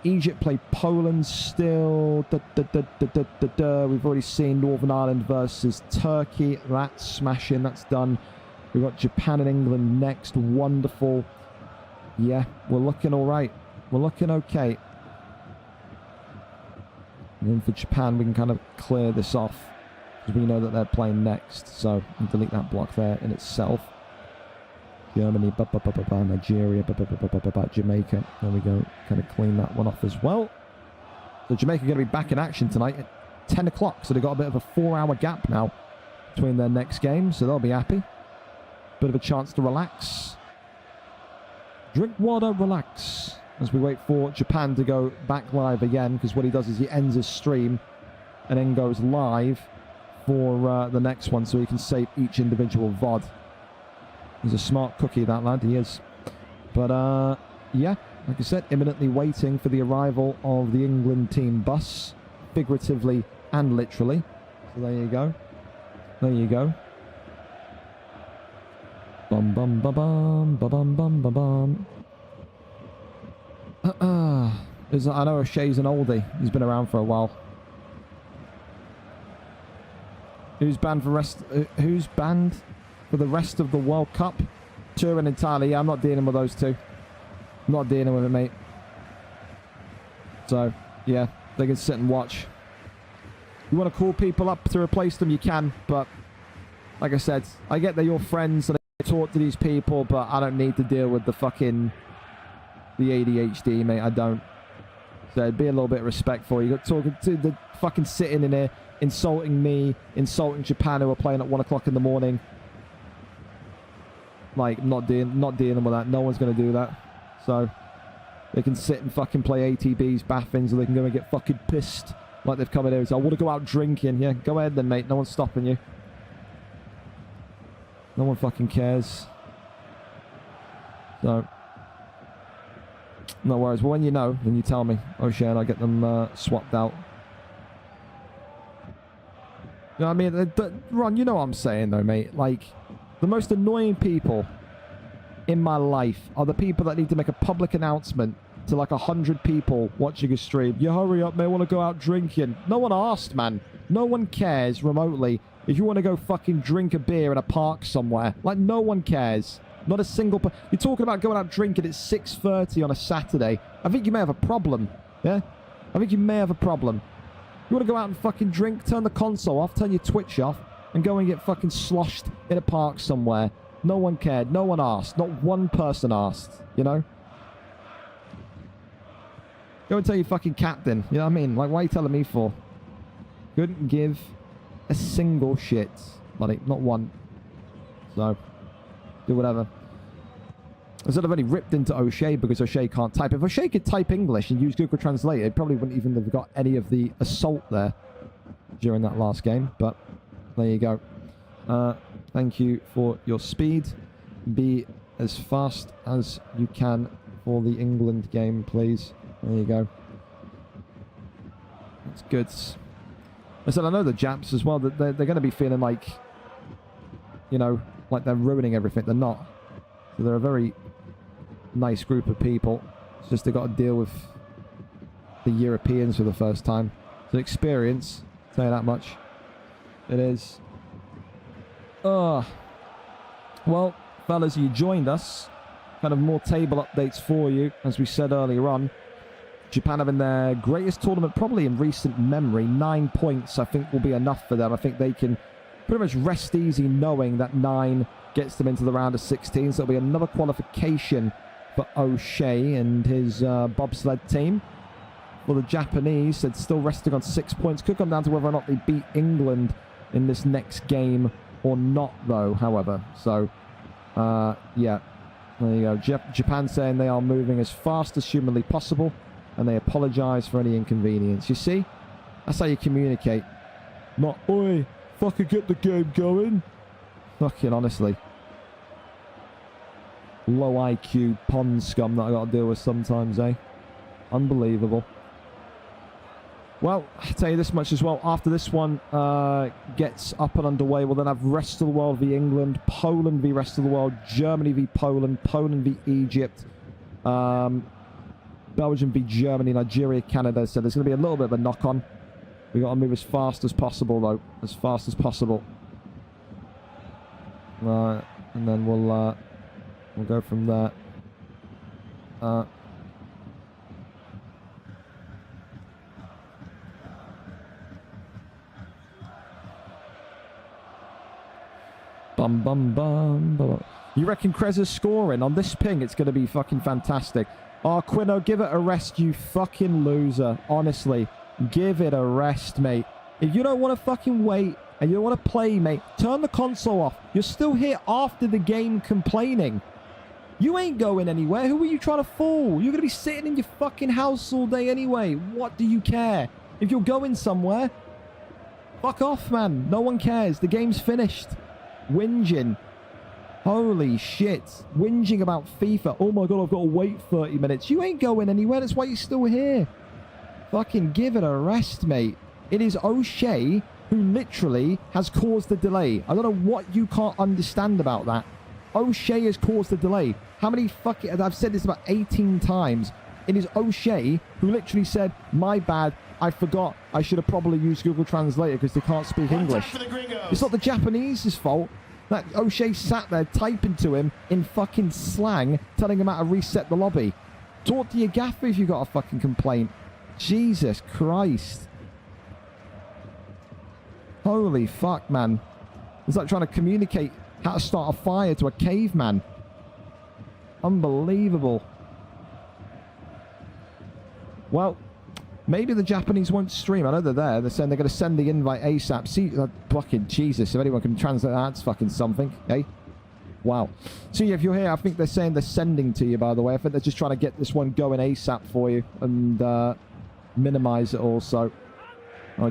Egypt play Poland still. We've already seen Northern Ireland versus Turkey. That's smashing. That's done. We've got Japan and England next. Wonderful. Yeah, we're looking all right. We're looking okay. And then for Japan, we can kind of clear this off because we know that they're playing next. So we'll delete that block there in itself. Germany, Nigeria, Jamaica. There we go. Kind of clean that one off as well. So Jamaica going to be back in action tonight at 10 o'clock. So they've got a bit of a 4-hour gap now between their next game. So they'll be happy. Bit of a chance to relax. Drink water, relax. As we wait for Japan to go back live again. Because what he does is he ends his stream and then goes live for the next one. So he can save each individual VOD. He's a smart cookie, that lad. He is. But, yeah, like I said, imminently waiting for the arrival of the England team bus, figuratively and literally. So there you go. There you go. Bum bum ba bum ba bum bum ba bum. I know O'Shea's an oldie. He's been around for a while. Who's banned for who's banned for the rest of the World Cup? Turin entirely. Yeah, I'm not dealing with those two. I'm not dealing with it, mate. So, yeah, they can sit and watch. You want to call people up to replace them, you can, but like I said, I get they're your friends and I talk to these people, but I don't need to deal with the ADHD, mate. I don't. So be a little bit respectful. You got talking to the fucking sitting in here, insulting me, insulting Japan who are playing at 1 o'clock in the morning. Like, not dealing with that. No one's going to do that. So, they can sit and fucking play ATBs, Baffins, or they can go and get fucking pissed like they've come in here. So I want to go out drinking. Yeah, go ahead then, mate. No one's stopping you. No one fucking cares. So, no worries. Well, when you know, then you tell me. O'Shea, and I'll get them swapped out. You know what I mean? Ron, you know what I'm saying, though, mate. Like, the most annoying people in my life are the people that need to make a public announcement to like 100 people watching a stream. You hurry up, mate. I want to go out drinking. No one asked, man. No one cares remotely if you want to go fucking drink a beer in a park somewhere. Like, no one cares. Not a single... You're talking about going out drinking at 6:30 on a Saturday. I think you may have a problem. Yeah? I think you may have a problem. You want to go out and fucking drink? Turn the console off. Turn your Twitch off. And go and get fucking sloshed in a park somewhere. No one cared. No one asked. Not one person asked. You know? Go and tell your fucking captain. You know what I mean? Like, why are you telling me for? Couldn't give a single shit, buddy. Not one. So, do whatever. Instead of only ripped into O'Shea because O'Shea can't type. If O'Shea could type English and use Google Translate, it probably wouldn't even have got any of the assault there during that last game. But there you go. Thank you for your speed. Be as fast as you can for the England game, please. There you go. That's good. I said, I know the Japs as well, that they're going to be feeling like, you know, like they're ruining everything. They're not. So they're a very nice group of people. It's just they've got to deal with the Europeans for the first time. It's an experience, I'll tell you that much. It is. Well, fellas, you joined us. Kind of more table updates for you, as we said earlier on. Japan having their greatest tournament probably in recent memory. 9 points, I think, will be enough for them. I think they can pretty much rest easy knowing that 9 gets them into the round of 16. So it'll be another qualification for O'Shea and his bobsled team. For the Japanese, they're still resting on 6 points. Could come down to whether or not they beat England in this next game or not, though, however. So, yeah, there you go. Japan saying they are moving as fast as humanly possible, and they apologise for any inconvenience. You see? That's how you communicate. Not, oi, fucking get the game going. Fucking honestly. Low IQ pond scum that I got to deal with sometimes, eh? Unbelievable. Well, I'll tell you this much as well. After this one gets up and underway, we'll then have rest of the world v England, Poland v rest of the world, Germany v Poland, Poland v Egypt, Belgium v Germany, Nigeria, Canada. So there's going to be a little bit of a knock-on. We've got to move as fast as possible, though. As fast as possible. And then we'll go from there. Bum, bum, bum, bum. You reckon Kreza's scoring? On this ping, it's going to be fucking fantastic. Oh, Quino, give it a rest, you fucking loser. Honestly, give it a rest, mate. If you don't want to fucking wait and you don't want to play, mate, turn the console off. You're still here after the game complaining. You ain't going anywhere. Who are you trying to fool? You're going to be sitting in your fucking house all day anyway. What do you care? If you're going somewhere, fuck off, man. No one cares. The game's finished. Whinging. Holy shit. Whinging about FIFA. Oh my god, I've got to wait 30 minutes. You ain't going anywhere. That's why you're still here. Fucking give it a rest, mate. It is O'Shea who literally has caused the delay. I don't know what you can't understand about that. O'Shea has caused the delay. How many fucking... I've said this about 18 times. It is O'Shea who literally said, my bad, I forgot. I should have probably used Google Translator because they can't speak English. It's not the Japanese's fault. That O'Shea sat there typing to him in fucking slang, telling him how to reset the lobby. Talk to your gaffer if you got a fucking complaint. Jesus Christ. Holy fuck, man. It's like trying to communicate how to start a fire to a caveman. Unbelievable. Well, maybe the Japanese won't stream. I know they're there. They're saying they're going to send the invite ASAP. See, fucking Jesus. If anyone can translate that, it's fucking something, eh? Wow. So yeah, if you're here, I think they're saying they're sending to you, by the way. I think they're just trying to get this one going ASAP for you and minimize it all. So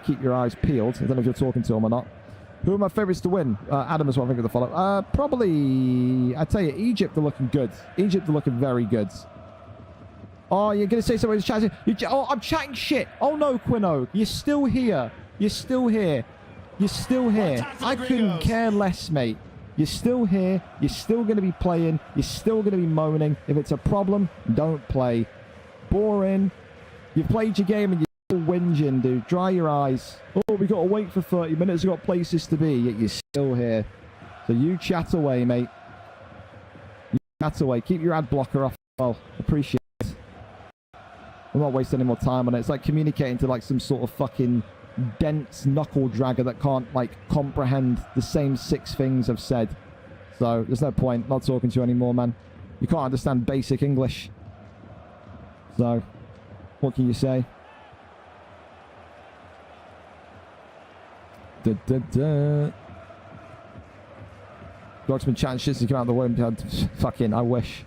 keep your eyes peeled. I don't know if you're talking to them or not. Who are my favourites to win? Adam is what I think of the follow. Probably, I tell you, Egypt are looking good. Egypt are looking very good. Oh, you're going to say something? Chatting. Oh, I'm chatting shit. Oh no, Quino. You're still here. You're still here. You're still here. I couldn't care less, mate. You're still here. You're still going to be playing. You're still going to be moaning. If it's a problem, don't play. Boring. You've played your game and you're still whinging, dude. Dry your eyes. Oh, we got to wait for 30 minutes. We've got places to be. Yet you're still here. So you chat away, mate. You chat away. Keep your ad blocker off. Well, appreciate it. I'm not wasting any more time on it. It's like communicating to like some sort of fucking dense knuckle dragger that can't like comprehend the same 6 things I've said. So there's no point not talking to you anymore, man. You can't understand basic English. So what can you say? Dog's been chatting shit since he came out of the womb. Fucking, I wish.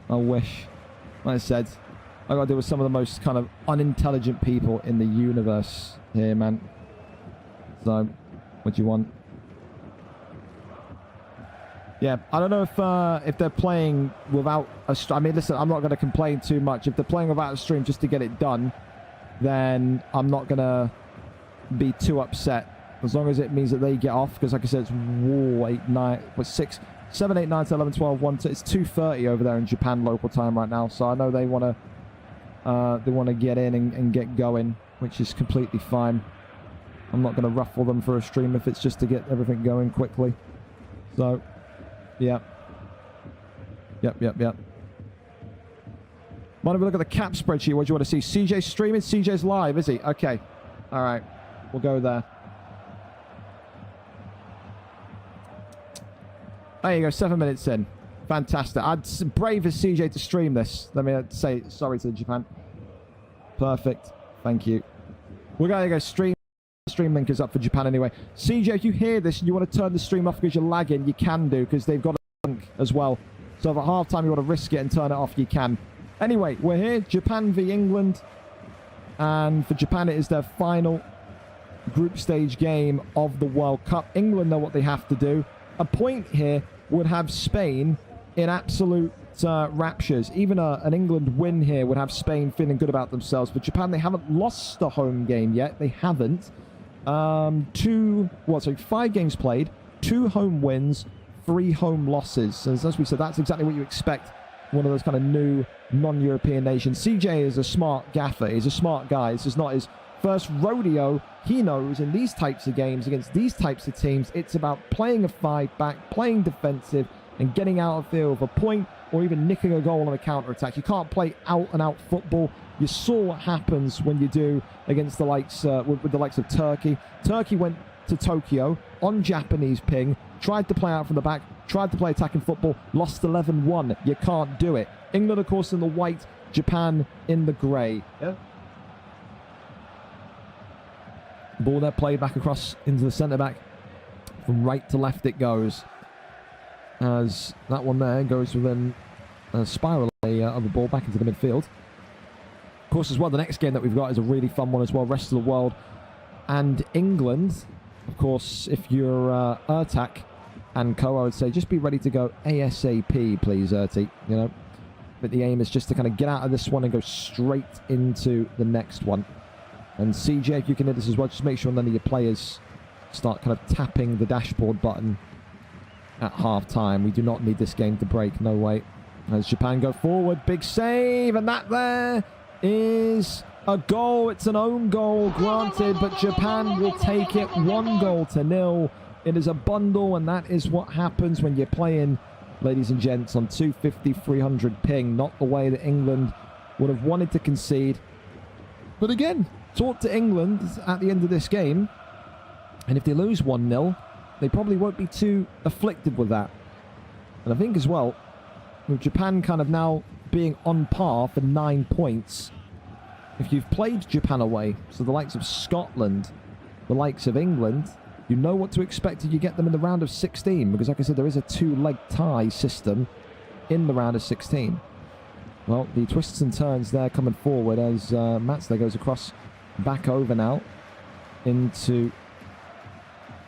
Like I said, I gotta deal with some of the most kind of unintelligent people in the universe here, man. So, what do you want? Yeah, I don't know if they're playing without a stream. I mean, listen, I'm not going to complain too much. If they're playing without a stream just to get it done, then I'm not going to be too upset. As long as it means that they get off, because like I said, it's 8, 9, 6, 7, 8, 9, 10, 11, 12, 1, 2. It's 2:30 over there in Japan local time right now. So I know they want to get in and get going, which is completely fine. I'm not going to ruffle them for a stream if it's just to get everything going quickly. So, yeah. Yep. Mind if we look at the cap spreadsheet? What do you want to see? CJ streaming? CJ's live, is he? Okay. All right. We'll go there. There you go. 7 minutes in. Fantastic. I'd brave as CJ to stream this. Let me say sorry to Japan. Perfect. Thank you. We're going to go stream. Stream link is up for Japan anyway. CJ, if you hear this and you want to turn the stream off because you're lagging, you can do, because they've got a link as well. So if at half time you want to risk it and turn it off, you can. Anyway, we're here. Japan v England. And for Japan, it is their final group stage game of the World Cup. England know what they have to do. A point here would have Spain in absolute raptures. Even an England win here would have Spain feeling good about themselves. But Japan, they haven't lost a home game yet. They haven't. 5 games played, 2 home wins, 3 home losses. As we said, that's exactly what you expect one of those kind of new non-European nations. CJ is a smart gaffer. He's a smart guy. This is not his first rodeo. He knows in these types of games against these types of teams, it's about playing a 5-back, playing defensive, and getting out of field with a point or even nicking a goal on a counter-attack. You can't play out-and-out football. You saw what happens when you do against the likes with the likes of Turkey. Turkey went to Tokyo on Japanese ping, tried to play out from the back, tried to play attacking football, lost 11-1. You can't do it. England, of course, in the white, Japan in the grey. Yeah. Ball there played back across into the centre-back. From right to left it goes. As that one there goes within a spiral of the ball back into the midfield. Of course, as well, the next game that we've got is a really fun one as well. Rest of the world and England. Of course, if you're Ertak and co, I would say just be ready to go ASAP, please, Ertie. You know, but the aim is just to kind of get out of this one and go straight into the next one. And CJ, if you can hit this as well, just make sure none of your players start kind of tapping the dashboard button at half-time. We do not need this game to break, no way. As Japan go forward, big save, and that there is a goal. It's an own goal, granted, but Japan will take it 1-0. It is a bundle, and that is what happens when you're playing, ladies and gents, on 250, 300 ping. Not the way that England would have wanted to concede. But again, talk to England at the end of this game, and if they lose 1-0, they probably won't be too afflicted with that. And I think as well, with Japan kind of now being on par for 9 points, if you've played Japan away, so the likes of Scotland, the likes of England, You know what to expect if you get them in the round of 16, because like I said, there is a 2-leg tie system in the round of 16. Well, the twists and turns there coming forward as Mats there goes across, back over now into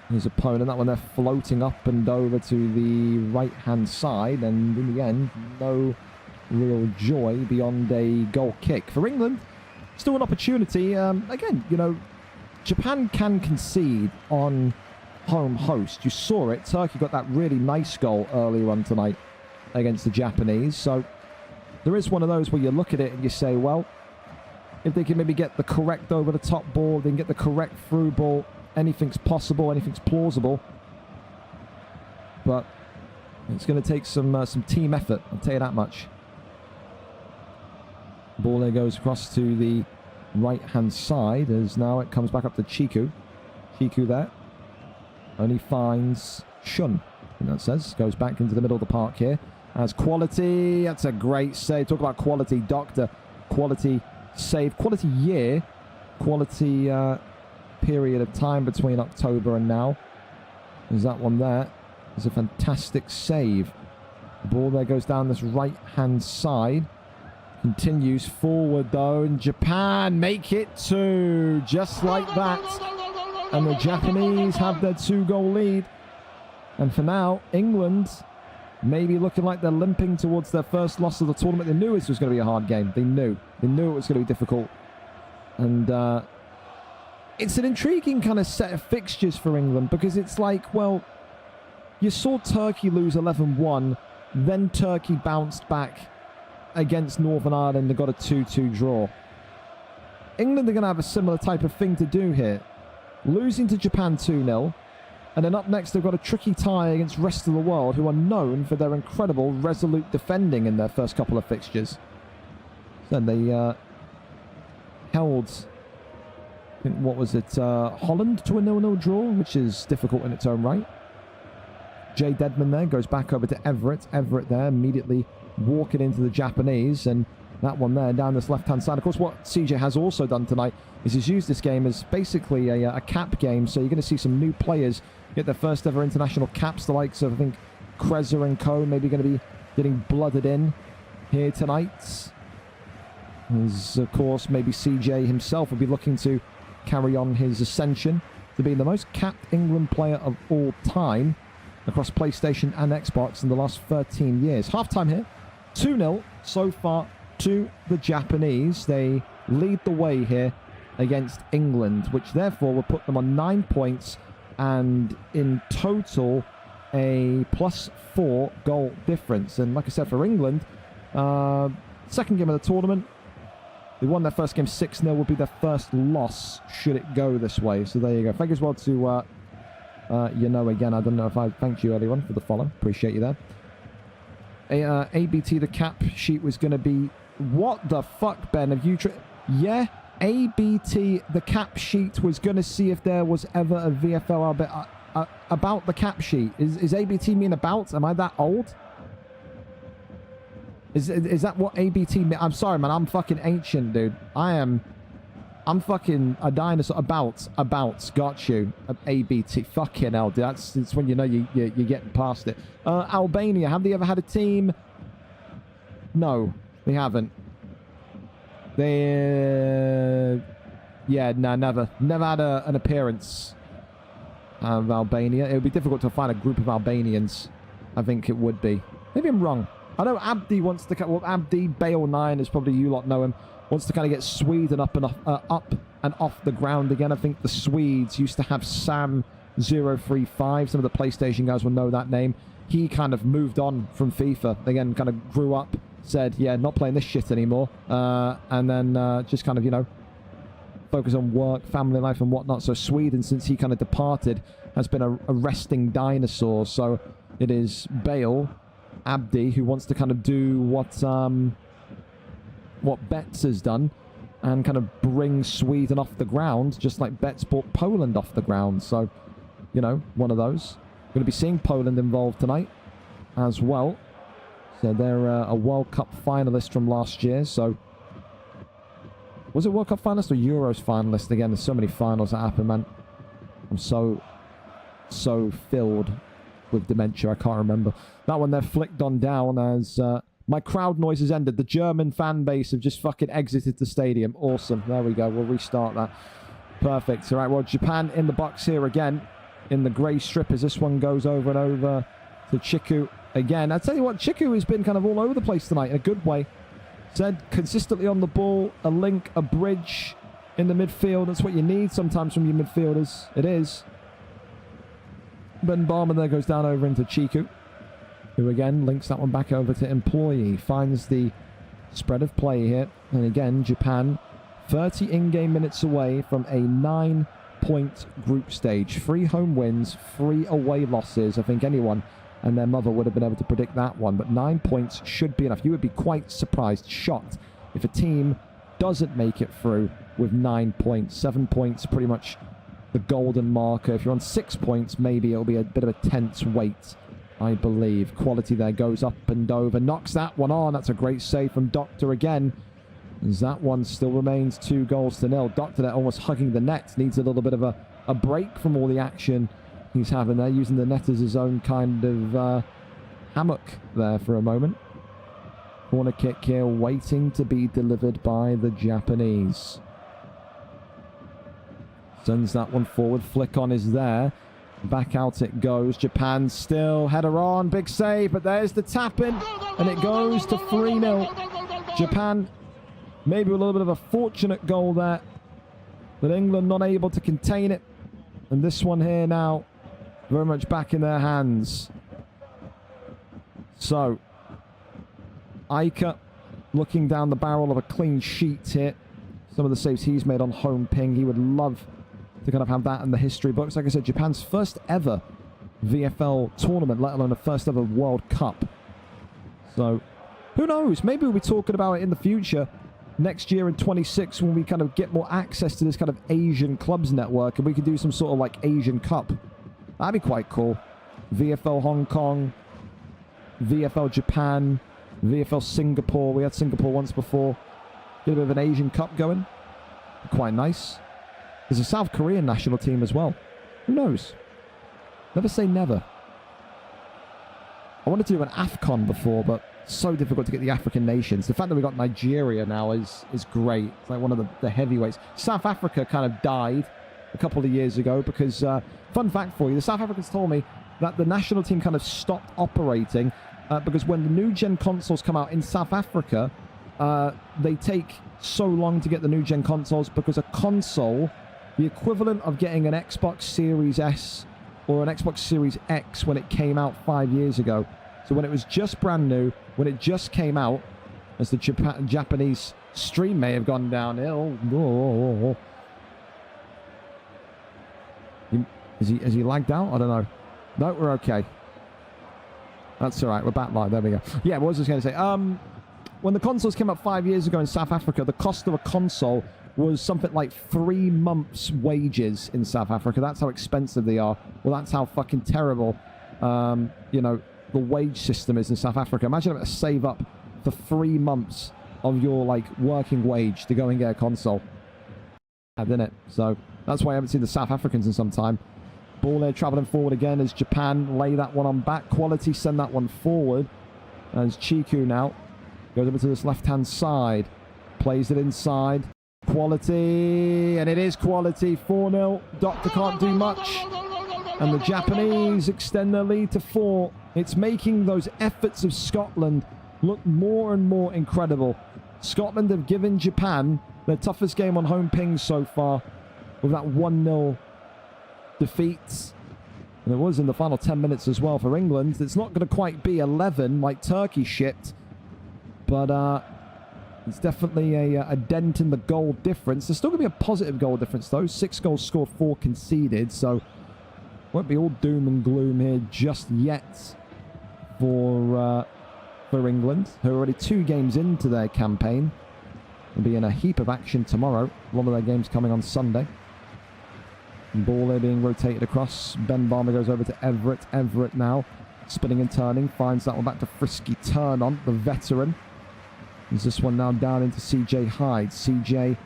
his opponent. That one there floating up and over to the right-hand side, and in the end, no real joy beyond a goal kick. For England, still an opportunity. Again, you know, Japan can concede on home host. You saw it. Turkey got that really nice goal earlier on tonight against the Japanese, so there is one of those where you look at it and you say, well, if they can maybe get the correct over the top ball, they can get the correct through ball, anything's possible, anything's plausible. But it's going to take some team effort, I'll tell you that much. Ball there goes across to the right-hand side as now it comes back up to Chiku. Chiku there only finds Shun, and that says, goes back into the middle of the park here. As quality, that's a great save. Talk about quality, Doctor. Quality save, quality year, quality period of time between October and now. There's that one there. It's a fantastic save. The ball there goes down this right-hand side. Continues forward though, and Japan make it 2, just like that. And the Japanese have their 2-goal lead. And for now, England maybe looking like they're limping towards their first loss of the tournament. They knew this was going to be a hard game. They knew it was going to be difficult. And it's an intriguing kind of set of fixtures for England, because it's like, well, you saw Turkey lose 11-1, then Turkey bounced back against Northern Ireland and got a 2-2 draw. England are going to have a similar type of thing to do here. Losing to Japan 2-0, and then up next they've got a tricky tie against rest of the world, who are known for their incredible resolute defending in their first couple of fixtures. Then they held, I think, what was it, Holland to a 0-0 draw, which is difficult in its own right. Jay Deadman there goes back over to Everett. Everett there immediately walking into the Japanese, and that one there down this left-hand side. Of course, what CJ has also done tonight is he's used this game as basically a cap game, so you're going to see some new players get their first ever international caps, the likes of, I think, Kreza and co. maybe going to be getting blooded in here tonight. As, of course, maybe CJ himself will be looking to carry on his ascension to being the most capped England player of all time across PlayStation and Xbox in the last 13 years. Half-time here, 2-0 so far to the Japanese. They lead the way here against England, which therefore will put them on 9 points and in total a +4 goal difference. And like I said, for England, second game of the tournament, they won their first game 6-0, will be their first loss should it go this way. So there you go. Thank you as well to again, I don't know if I thanked you earlier on for the follow. Appreciate you there. ABT, the cap sheet was going to be... What the fuck, Ben? Have you... Yeah, ABT, the cap sheet was going to see if there was ever a VFL about the cap sheet. Is ABT mean about? Am I that old? Is that what ABT mean? I'm sorry, man. I'm fucking ancient, dude. I'm fucking a dinosaur. About. Got you. ABT. Fucking hell, dude. It's when you know you're getting past it. Albania. Have they ever had a team? No, they haven't. They... yeah, no, never. Never had an appearance of Albania. It would be difficult to find a group of Albanians. I think it would be. Maybe I'm wrong. I know Abdi wants to... Well, Abdi, Bale 9, is probably you lot know him. Wants to kind of get Sweden up and off the ground again. I think the Swedes used to have Sam035. Some of the PlayStation guys will know that name. He kind of moved on from FIFA. Again, kind of grew up, said, yeah, not playing this shit anymore. And then just kind of, you know, focus on work, family life and whatnot. So Sweden, since he kind of departed, has been a resting dinosaur. So it is Bale, Abdi, who wants to kind of do what Betts has done and kind of bring Sweden off the ground, just like Betts brought Poland off the ground. So, you know, one of those. Going to be seeing Poland involved tonight as well. So they're a World Cup finalist from last year. So, was it World Cup finalist or Euros finalist? Again, there's so many finals that happen, man. I'm so so filled with dementia. I can't remember. That one there flicked on down as my crowd noise has ended. The German fan base have just fucking exited the stadium. Awesome. There we go. We'll restart that. Perfect. All right, well, Japan in the box here again in the grey strip as this one goes over and over to Chiku again. I tell you what, Chiku has been kind of all over the place tonight in a good way. Said consistently on the ball, a link, a bridge in the midfield. That's what you need sometimes from your midfielders. It is. Ben Barman there goes down over into Chiku, who again links that one back over to Employee. Finds the spread of play here. And again, Japan 30 in-game minutes away from a 9-point group stage. 3 home wins, 3 away losses. I think anyone and their mother would have been able to predict that one. But 9 points should be enough. You would be quite surprised, shocked, if a team doesn't make it through with 9 points. 7 points, pretty much the golden marker. If you're on 6 points, maybe it'll be a bit of a tense wait, I believe. Quality there goes up and over. Knocks that one on. That's a great save from Doctor again. As that one still remains 2-0. Doctor there almost hugging the net. Needs a little bit of a break from all the action he's having there. Using the net as his own kind of hammock there for a moment. Corner kick here waiting to be delivered by the Japanese. Sends that one forward. Flick on is there. Back out it goes. Japan still. Header on. Big save. But there's the tap in. And it goes to 3-0. Japan maybe a little bit of a fortunate goal there. But England not able to contain it. And this one here now very much back in their hands. So Iker looking down the barrel of a clean sheet here. Some of the saves he's made on home ping. He would love to kind of have that in the history books. Like I said, Japan's first ever VFL tournament, let alone the first ever World Cup. So, who knows? Maybe we'll be talking about it in the future. Next year in 26, when we kind of get more access to this kind of Asian clubs network, and we can do some sort of like Asian Cup. That'd be quite cool. VFL Hong Kong, VFL Japan, VFL Singapore. We had Singapore once before. Get a bit of an Asian Cup going. Quite nice. There's a South Korean national team as well. Who knows? Never say never. I wanted to do an AFCON before, but so difficult to get the African nations. The fact that we got Nigeria now is great. It's like one of the heavyweights. South Africa kind of died a couple of years ago because, fun fact for you, the South Africans told me that the national team kind of stopped operating because when the new gen consoles come out in South Africa, they take so long to get the new gen consoles because a console, the equivalent of getting an Xbox Series S or an Xbox Series X when it came out 5 years ago. So when it was just brand new, when it just came out, as the Japanese stream may have gone downhill. Has he lagged out? I don't know. No, we're okay. That's all right. We're back live. There we go. Yeah, what was I going to say? When the consoles came out 5 years ago in South Africa, the cost of a console was something like 3 months' wages in South Africa. That's how expensive they are. Well, that's how fucking terrible, you know, the wage system is in South Africa. Imagine having to save up for 3 months of your, like, working wage to go and get a console. Didn't it? So that's why I haven't seen the South Africans in some time. Ball there traveling forward again as Japan lay that one on back. Quality send that one forward. As Chiku now goes over to this left-hand side. Plays it inside. Quality. And it is Quality. 4-0. Doctor can't do much. And the Japanese extend their lead to 4. It's making those efforts of Scotland look more and more incredible. Scotland have given Japan their toughest game on home ping so far with that 1-0 defeat. And it was in the final 10 minutes as well for England. It's not going to quite be 11 like Turkey shipped, but it's definitely a dent in the goal difference. There's still going to be a positive goal difference though. 6 goals scored, 4 conceded, so won't be all doom and gloom here just yet for England, who are already 2 games into their campaign. They'll be in a heap of action tomorrow. A lot of their games coming on Sunday. Ball there being rotated across. Ben Barmer goes over to Everett. Everett now spinning and turning. Finds that one back to Frisky Turn on, the veteran. There's this one now down into CJ Hyde. CJ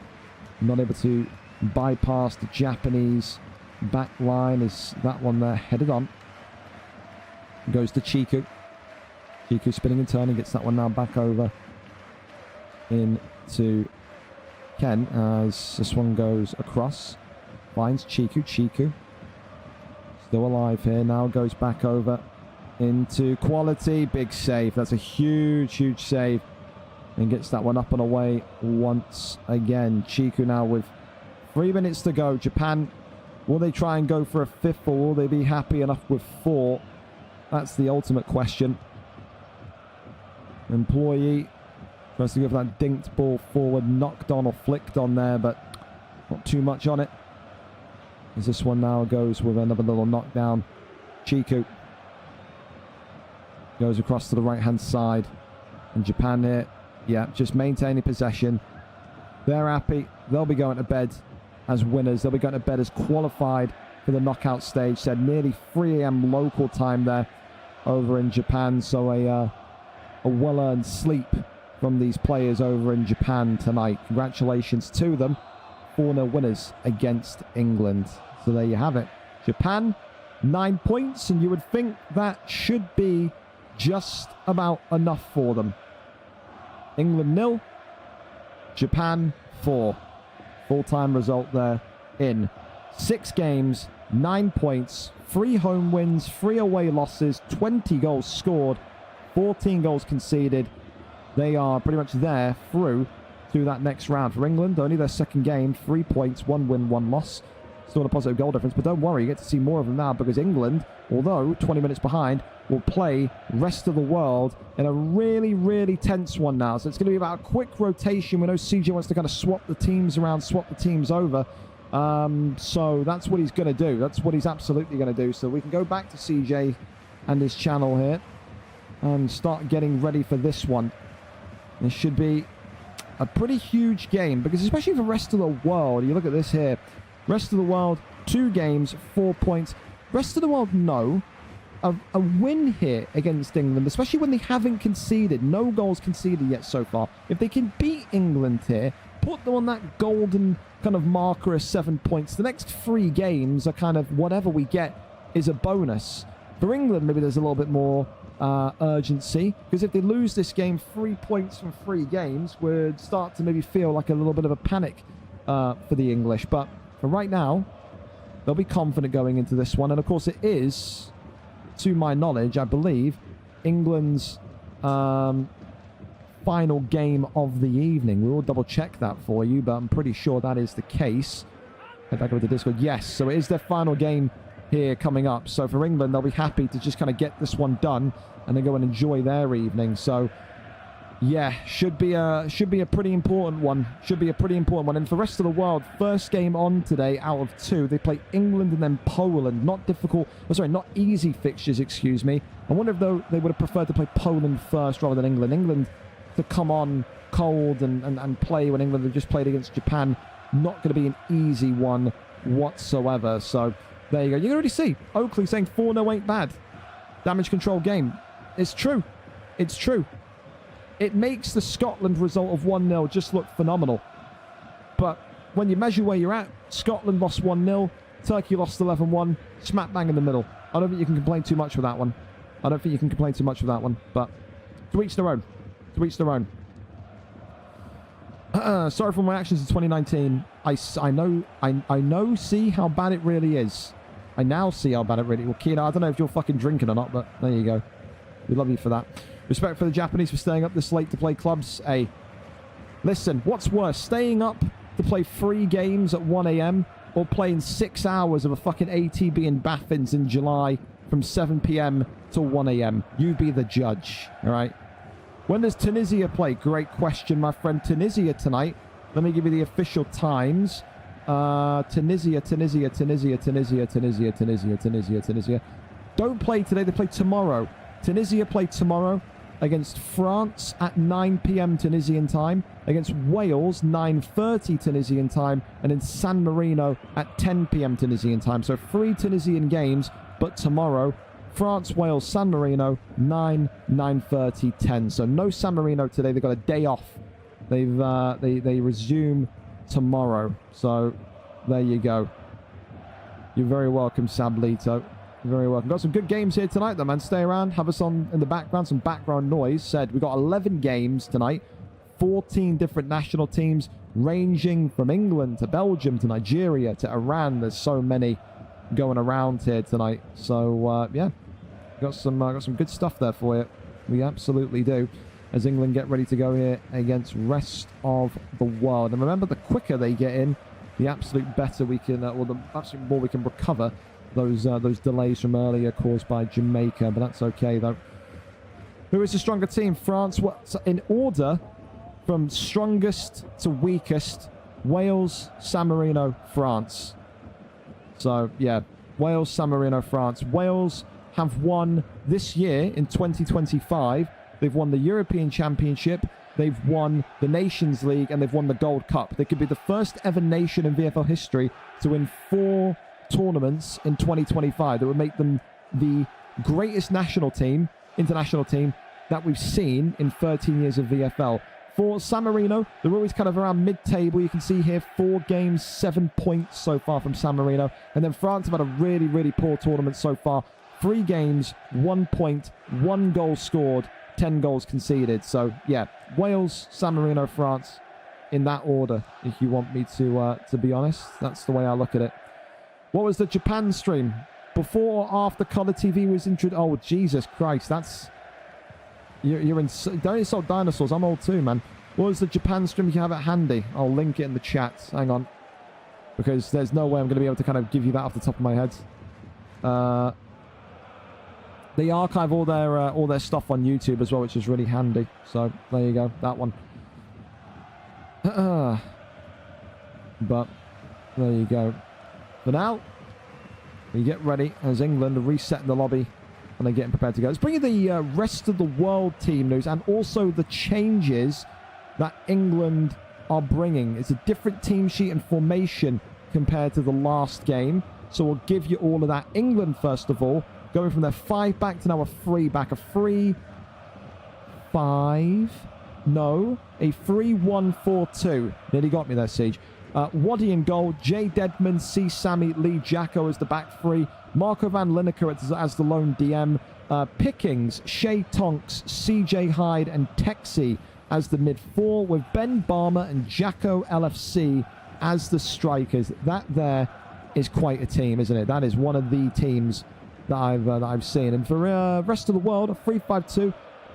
not able to bypass the Japanese back line is that one there, headed on. Goes to Chiku. Chiku spinning and turning, gets that one now back over into Ken as this one goes across. Finds Chiku. Chiku still alive here, now goes back over into Quality. Big save. That's a huge, huge save. And gets that one up and away once again. Chiku now with 3 minutes to go. Japan, will they try and go for a fifth, or will they be happy enough with 4? That's the ultimate question. Employee tries to give that dinked ball forward, knocked on or flicked on there, but not too much on it. As this one now goes with another little knockdown. Chiku goes across to the right-hand side. And Japan here, yeah, just maintaining possession. They're happy. They'll be going to bed as winners. They'll be going to bed as qualified for the knockout stage. Said nearly 3 a.m. local time there over in Japan. So a well-earned sleep from these players over in Japan tonight. Congratulations to them. 4-0 winners against England. So there you have it. Japan, 9 points, and you would think that should be just about enough for them. England 0, Japan 4. Full-time result there in 6 games, 9 points, 3 home wins, 3 away losses, 20 goals scored, 14 goals conceded. They are pretty much there through to that next round. For England, only their second game, 3 points, 1 win, 1 loss. Still a positive goal difference, but don't worry, you get to see more of them now because England, although 20 minutes behind, will play rest of the world in a really, really tense one now. So it's going to be about a quick rotation. We know CJ wants to kind of swap the teams around, swap the teams over. So that's what he's going to do. That's what he's absolutely going to do. So we can go back to CJ and his channel here and start getting ready for this one. This should be a pretty huge game because especially for the rest of the world, you look at this here. Rest of the world, 2 games, 4 points. Rest of the world, no. A win here against England, especially when they haven't conceded. No goals conceded yet so far. If they can beat England here, put them on that golden kind of marker of 7 points. The next 3 games are kind of whatever we get is a bonus. For England, maybe there's a little bit more urgency, because if they lose this game 3 points from 3 games, would start to maybe feel like a little bit of a panic for the English. But for right now, they'll be confident going into this one. And of course it is, to my knowledge, I believe, England's final game of the evening. We will double check that for you, but I'm pretty sure that is the case. Head back over to Discord. Yes, so it is their final game here coming up. So for England, they'll be happy to just kind of get this one done and then go and enjoy their evening. So yeah, should be a pretty important one. Should be a pretty important one. And for the rest of the world, first game on today out of 2. They play England and then Poland. Not difficult. Oh, sorry, not easy fixtures, excuse me. I wonder if though they would have preferred to play Poland first rather than England. England to come on cold and play when England have just played against Japan. Not going to be an easy one whatsoever. So there you go. You can already see Oakley saying 4-0 ain't bad. Damage control game. It's true. It's true. It makes the Scotland result of 1-0 just look phenomenal. But when you measure where you're at, Scotland lost 1-0, Turkey lost 11-1, smack bang in the middle. I don't think you can complain too much with that one. I don't think you can complain too much with that one. But to each their own. To each their own. Sorry for my actions in 2019. I know, see how bad it really is. I now see how bad it really is. Well, Kina, I don't know if you're fucking drinking or not, but there you go. We love you for that. Respect for the Japanese for staying up this late to play clubs. Hey, listen, what's worse, staying up to play 3 games at 1 a.m. or playing 6 hours of a fucking ATB in Baffins in July from 7 p.m. to 1 a.m.? You be the judge, all right? When does Tunisia play? Great question, my friend. Tunisia tonight. Let me give you the official times. Tunisia. Don't play today. They play tomorrow. Tunisia play tomorrow against France at 9 p.m. Tunisian time, against Wales 9:30 Tunisian time, and in San Marino at 10 p.m. Tunisian time. So 3 Tunisian games, but tomorrow, France, Wales, San Marino, 9, 9:30, 10. So no San Marino today. They've got a day off. They resume tomorrow. So there you go. You're very welcome, Sablito. You're very welcome. Got some good games here tonight, though, man. Stay around. Have us on in the background. Some background noise. Said we got 11 games tonight. 14 different national teams, ranging from England to Belgium to Nigeria to Iran. There's so many going around here tonight. So, yeah. Got some good stuff there for you. We absolutely do. As England get ready to go here against rest of the world. And remember, the quicker they get in, the absolute better we can, or the absolute more we can recover those delays from earlier caused by Jamaica. But that's okay, though. Who is the stronger team? France. What's in order from strongest to weakest? Wales, San Marino, France. So, yeah. Wales, San Marino, France. Wales have won this year in 2025. They've won the European Championship. They've won the Nations League, and they've won the Gold Cup. They could be the first ever nation in VFL history to win 4 tournaments in 2025. That would make them the greatest national team, international team, that we've seen in 13 years of VFL. For San Marino, they're always kind of around mid-table. You can see here 4 games, 7 points so far from San Marino. And then France have had a really, really poor tournament so far. 3 games, 1 point, 1 goal scored, 10 goals conceded. So, yeah, Wales, San Marino, France, in that order, if you want me to be honest. That's the way I look at it. What was the Japan stream? Before or after Colour TV was introduced? Oh, Jesus Christ, that's... You're in... Don't insult dinosaurs, I'm old too, man. What was the Japan stream? You can have it handy. I'll link it in the chat. Hang on. Because there's no way I'm going to be able to kind of give you that off the top of my head. They archive all their stuff on YouTube as well, which is really handy. So there you go, that one. But there you go. For now, we get ready as England are resetting the lobby and they're getting prepared to go. Let's bring you the rest of the world team news and also the changes that England are bringing. It's a different team sheet and formation compared to the last game. So we'll give you all of that. England, first of all, going from their 5 back to now a 3 back. A 3-5. No. A 3-1-4-2. Nearly got me there, Siege. Waddy in goal. Jay Dedman, C. Sammy, Lee Jacko as the back 3. Marco van Lineker as the lone DM. Pickings, Shea Tonks, CJ Hyde, and Texie as the mid 4, with Ben Barmer and Jacko LFC as the strikers. That there is quite a team, isn't it? That is one of the teams that I've seen. And for rest of the world, a 3-5-2.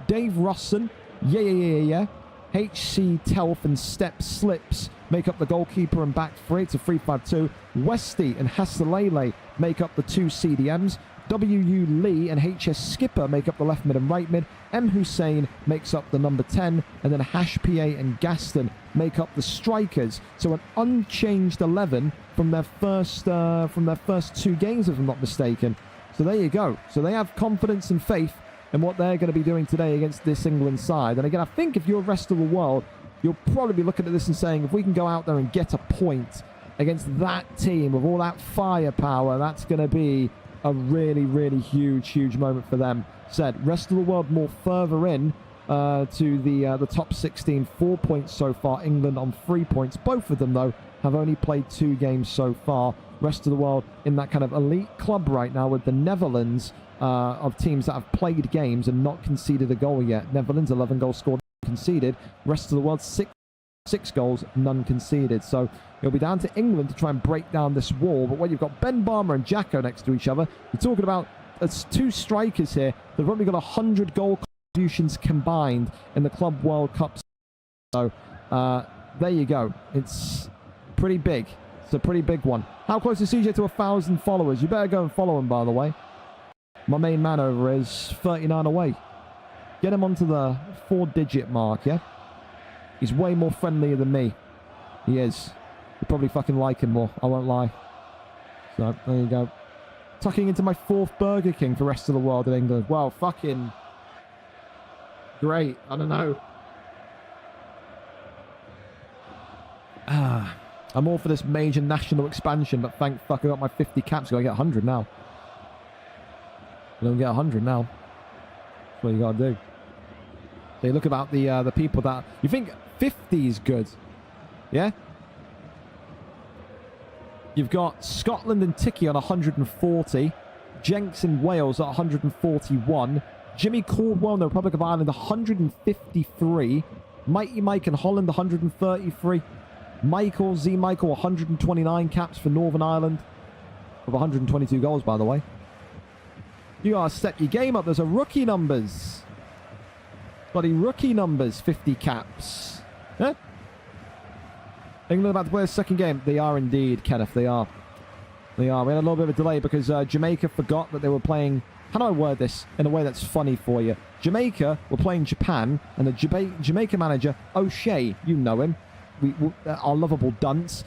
Dave Rosson, yeah. HC Telf and Step Slips make up the goalkeeper and back 3. It's a 3-5-2. Westy and Hasalele make up the 2 CDMs. WU Lee and HS Skipper make up the left mid and right mid. M Hussein makes up the number 10, and then Hash PA and Gaston make up the strikers. So an unchanged 11 from their first 2 games, if I'm not mistaken. So there you go. So they have confidence and faith in what they're going to be doing today against this England side. And again, I think if you're the rest of the world, you'll probably be looking at this and saying, if we can go out there and get a point against that team with all that firepower, that's going to be a really, really huge moment for them. Said, rest of the world more further in to the top 16. 4 points so far. England on 3 points. Both of them, though, have only played 2 games so far. Rest of the world in that kind of elite club right now with the Netherlands of teams that have played games and not conceded a goal yet. Netherlands, 11 goals scored, conceded. Rest of the world, 6 goals, none conceded. So it'll be down to England to try and break down this wall. But when you've got Ben Barmer and Jacko next to each other, you're talking about 2 strikers here. They've only got 100 goal contributions combined in the Club World Cup. So there you go. It's pretty big. It's a pretty big one. How close is CJ to 1,000 followers? You better go and follow him, by the way. My main man over is 39 away. Get him onto the 4-digit mark, yeah? He's way more friendlier than me. He is. You probably fucking like him more. I won't lie. So, there you go. Tucking into my 4th Burger King for the rest of the world in England. Wow, fucking great. I don't know. I'm all for this major national expansion, but thank fuck I got my 50 caps. Gotta get 100 now. I don't get 100 now. That's what you gotta do. So you look about the people that... You think 50 is good? Yeah? You've got Scotland and Tiki on 140. Jenks in Wales at 141. Jimmy Caldwell in the Republic of Ireland, 153. Mighty Mike in Holland, 133. Michael, Z Michael, 129 caps for Northern Ireland. With 122 goals, by the way. You gotta step your game up. There's a rookie numbers. Bloody rookie numbers, 50 caps. Huh? England about to play a second game. They are indeed, Kenneth. They are. They are. We had a little bit of a delay because Jamaica forgot that they were playing... How do I word this in a way that's funny for you? Jamaica were playing Japan, and the Jamaica manager, O'Shea, you know him, our lovable dunce,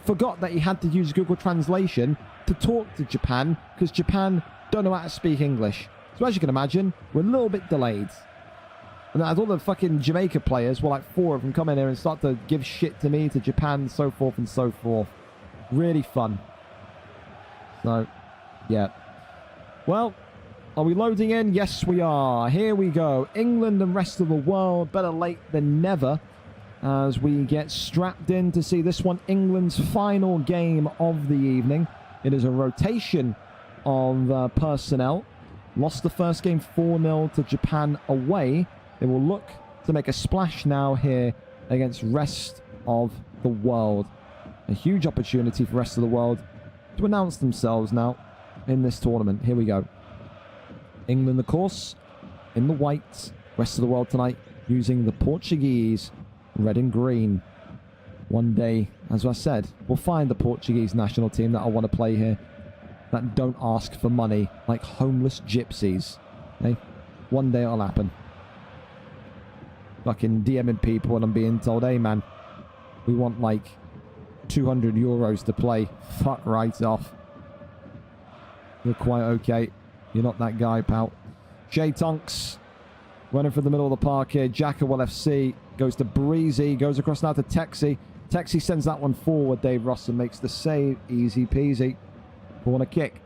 forgot that he had to use Google Translation to talk to Japan, because Japan don't know how to speak English. So as you can imagine, we're a little bit delayed. And as all the fucking Jamaica players, well, like 4 of them come in here and start to give shit to me, to Japan, so forth and so forth. Really fun. So, yeah. Well, are we loading in? Yes, we are. Here we go. England and rest of the world. Better late than never. As we get strapped in to see this one, England's final game of the evening. It is a rotation of personnel. Lost the first game 4-0 to Japan away. They will look to make a splash now here against rest of the world. A huge opportunity for rest of the world to announce themselves now in this tournament. Here we go. England, of course, in the white. Rest of the world tonight using the Portuguese red and green. One day, as I said, we'll find the Portuguese national team that I want to play here that don't ask for money like homeless gypsies. Okay? One day it'll happen. Fucking DMing people and I'm being told, hey man, we want like 200 euros to play. Fuck right off. You're quite okay. You're not that guy, pal. Jay Tonks running for the middle of the park here. Jackawell FC goes to Breezy. Goes across now to Texie. Texie sends that one forward. Dave Rossen makes the save. Easy peasy. Corner kick.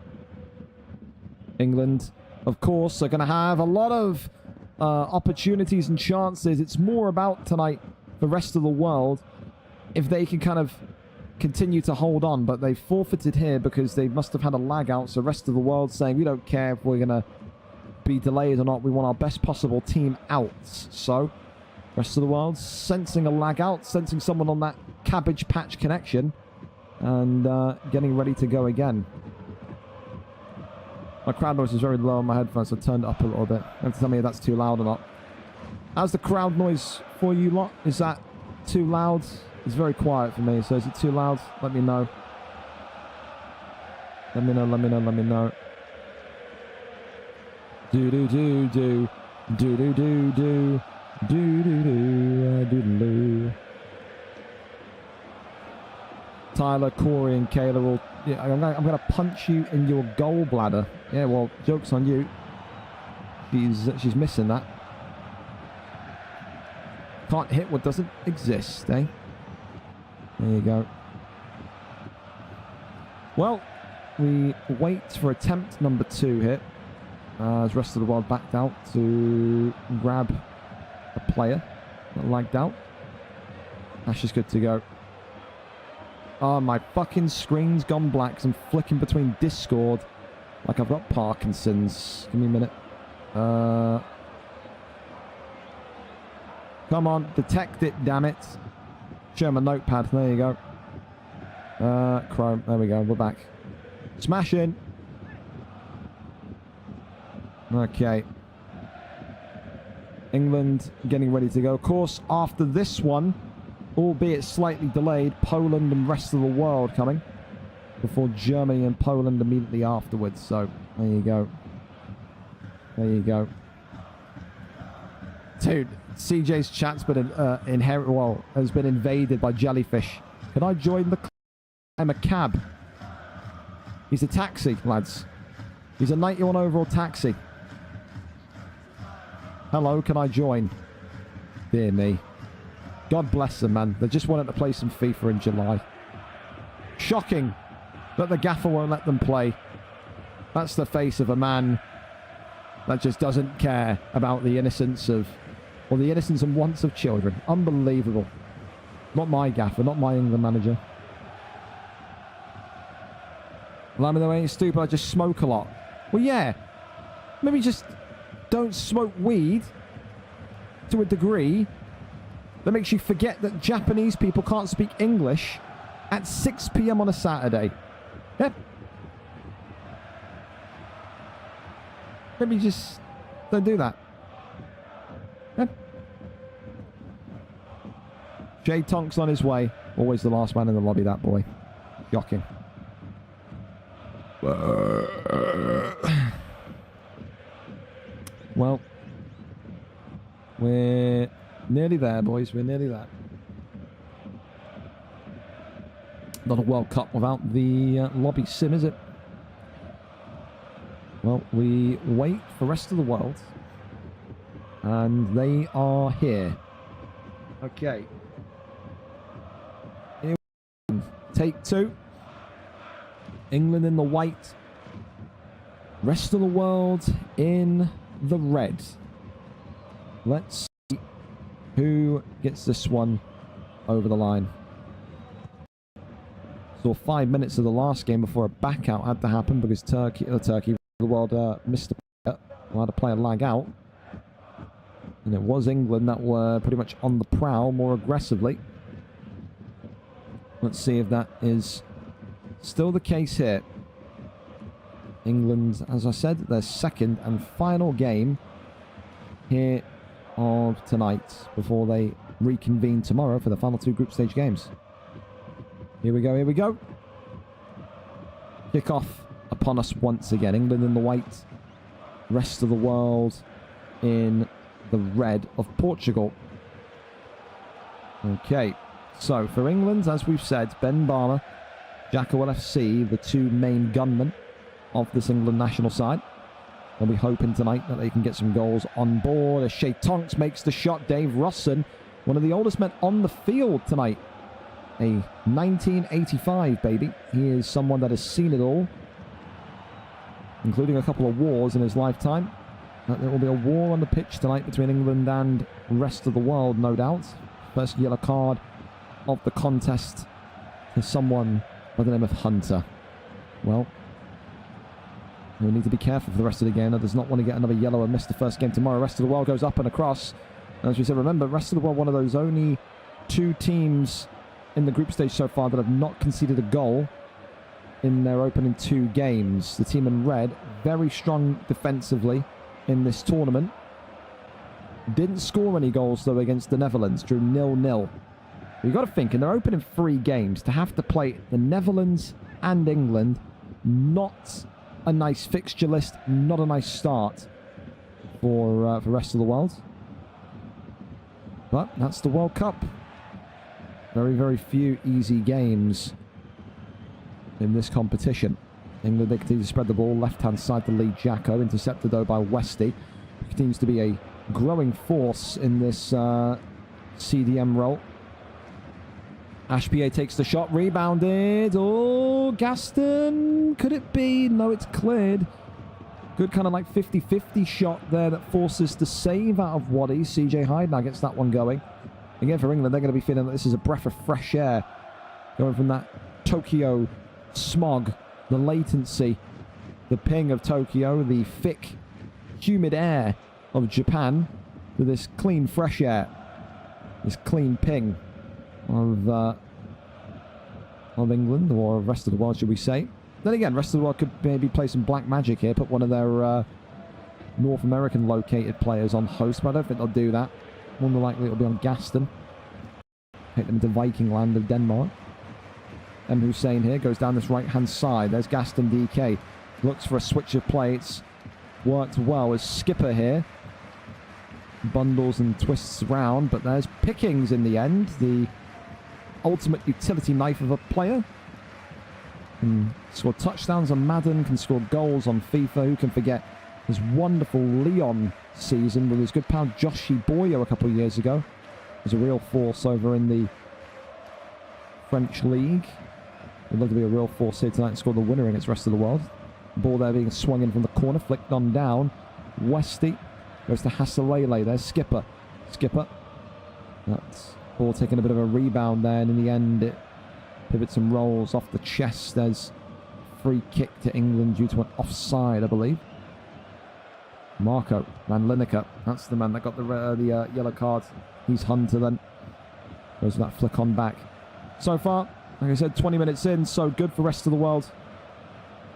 England, of course, are going to have a lot of opportunities and chances. It's more about tonight the rest of the world if they can kind of continue to hold on, but they forfeited here because they must have had a lag out. So rest of the world saying, we don't care if we're going to be delayed or not. We want our best possible team out. So rest of the world sensing a lag out, sensing someone on that cabbage patch connection, and getting ready to go again. My crowd noise is very low on my headphones, so I turned it up a little bit. You have to tell me if that's too loud or not. How's the crowd noise for you lot? Is that too loud? It's very quiet for me, so is it too loud? Let me know. Let me know, let me know, let me know. Do-do-do-do. Do-do-do-do. Do-do-do. Do-do-do. Tyler, Corey, and Kayla will... Yeah, I'm gonna punch you in your gallbladder. Yeah, well, joke's on you. She's missing that. Can't hit what doesn't exist, eh? There you go. Well, we wait for attempt number 2 here. As the rest of the world backed out to grab a player that lagged out. Ash is good to go. Oh, my fucking screen's gone black because I'm flicking between Discord like I've got Parkinson's. Give me a minute. Come on, detect it, damn it. Show my notepad. There you go. Chrome. There we go. We're back. Smash in. Okay. England getting ready to go. Of course, after this one, albeit slightly delayed, Poland and rest of the world coming before Germany and Poland immediately afterwards. So, there you go. There you go. Dude, CJ's chat's been has been invaded by jellyfish. Can I join the... I'm a cab. He's a taxi, lads. He's a 91 overall taxi. Hello, can I join? Dear me. God bless them, man. They just wanted to play some FIFA in July. Shocking that the gaffer won't let them play. That's the face of a man that just doesn't care about the innocence of... or the innocence and wants of children. Unbelievable. Not my gaffer, not my England manager. Well, I mean, they ain't stupid. I just smoke a lot. Well, yeah. Maybe just don't smoke weed to a degree that makes you forget that Japanese people can't speak English at 6 p.m. on a Saturday. Yeah. Maybe just don't do that. Yeah. Jay Tonk's on his way. Always the last man in the lobby, that boy. Shocking. Well, we're nearly there, boys. We're nearly there. Not a World Cup without the lobby sim, is it? Well, we wait for the rest of the world. And they are here. Okay. Here we go. Take 2. England in the white. Rest of the world in the red. Let's see who gets this one over the line. Saw 5 minutes of the last game before a back out had to happen because the world missed a player. Had a player lag out. And it was England that were pretty much on the prowl more aggressively. Let's see if that is still the case here. England, as I said, their second and final game here of tonight before they reconvene tomorrow for the final 2 group stage games. Here we go, here we go. Kick off upon us once again. England in the white, rest of the world in the red of Portugal. Okay, so for England, as we've said, Ben Barmer, Jacko LFC, the 2 main gunmen of this England national side. They'll be hoping tonight that they can get some goals on board. As Shea Tonks makes the shot, Dave Rosson, one of the oldest men on the field tonight. A 1985 baby. He is someone that has seen it all, including a couple of wars in his lifetime. There will be a war on the pitch tonight between England and the rest of the world, no doubt. First yellow card of the contest to someone by the name of Hunter. Well, we need to be careful for the rest of the game. That does not want to get another yellow and miss the first game tomorrow. Rest of the world goes up and across. And as we said, remember, rest of the world, one of those only 2 teams in the group stage so far that have not conceded a goal in their opening 2 games. The team in red, very strong defensively in this tournament. Didn't score any goals, though, against the Netherlands. Drew 0-0. You've got to think, in their opening 3 games, to have to play the Netherlands and England, not a nice fixture list, not a nice start for the rest of the world. But that's the World Cup. Very, very few easy games in this competition. England, they continue to spread the ball left-hand side to lead Jacko, intercepted though by Westy. Continues to be a growing force in this CDM role. Ashpier takes the shot, rebounded. Oh, Gaston, could it be? No, it's cleared. Good kind of like 50-50 shot there that forces the save out of Waddy. CJ Hyde now gets that one going. Again, for England, they're going to be feeling that this is a breath of fresh air. Going from that Tokyo smog, the latency, the ping of Tokyo, the thick, humid air of Japan, to this clean, fresh air. This clean ping of England, or rest of the world, should we say. Then again, rest of the world could maybe play some black magic here, put one of their North American located players on host, but I don't think they'll do that. More than likely it'll be on Gaston. Take them into Viking land of Denmark. M. Hussein here goes down this right-hand side. There's Gaston DK. Looks for a switch of play. It's worked well as Skipper here bundles and twists around, but there's Pickings in the end, the ultimate utility knife of a player. Can score touchdowns on Madden, can score goals on FIFA. Who can forget his wonderful Lyon season with his good pal Joshi Boyo a couple of years ago. He was a real force over in the French league. Would love to be a real force here tonight and score the winner against the rest of the world. Ball there being swung in from the corner, flicked on down. Westy goes to Hasselele. There's Skipper. Skipper. That's ball taking a bit of a rebound there, and in the end it pivots and rolls off the chest. There's free kick to England due to an offside, I believe. Marco Van Lineker, that's the man that got the yellow card. He's Hunter then. Goes for that flick on back. So far, like I said, 20 minutes in, so good for the rest of the world.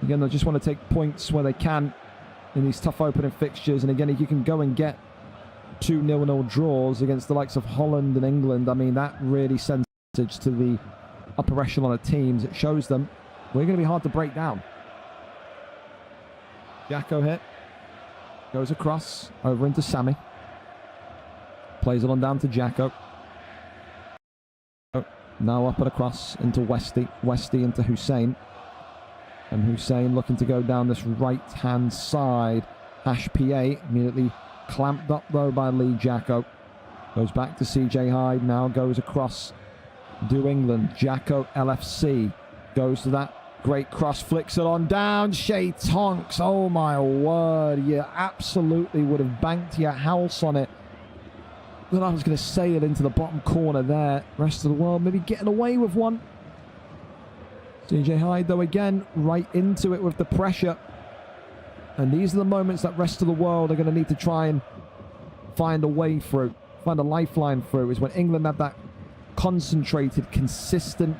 Again, they just want to take points where they can in these tough opening fixtures. And again, if you can go and get 2 0-0 draws against the likes of Holland and England, I mean, that really sends a message to the upper echelon of teams. It shows them we're going to be hard to break down. Jacko hit. Goes across, over into Sammy. Plays it on down to Jacko. Now up and across into Westy. Westy into Hussein. And Hussein looking to go down this right-hand side. Hash PA immediately clamped up though by Lee Jacko. Goes back to CJ Hyde. Now goes across. Do England. Jacko LFC. Goes to that. Great cross, flicks it on down. Shay Tonks, oh my word. You absolutely would have banked your house on it. Then I was going to sail it into the bottom corner there. Rest of the world maybe getting away with one. CJ Hyde, though, again, right into it with the pressure. And these are the moments that rest of the world are going to need to try and find a way through, find a lifeline through, is when England have that concentrated, consistent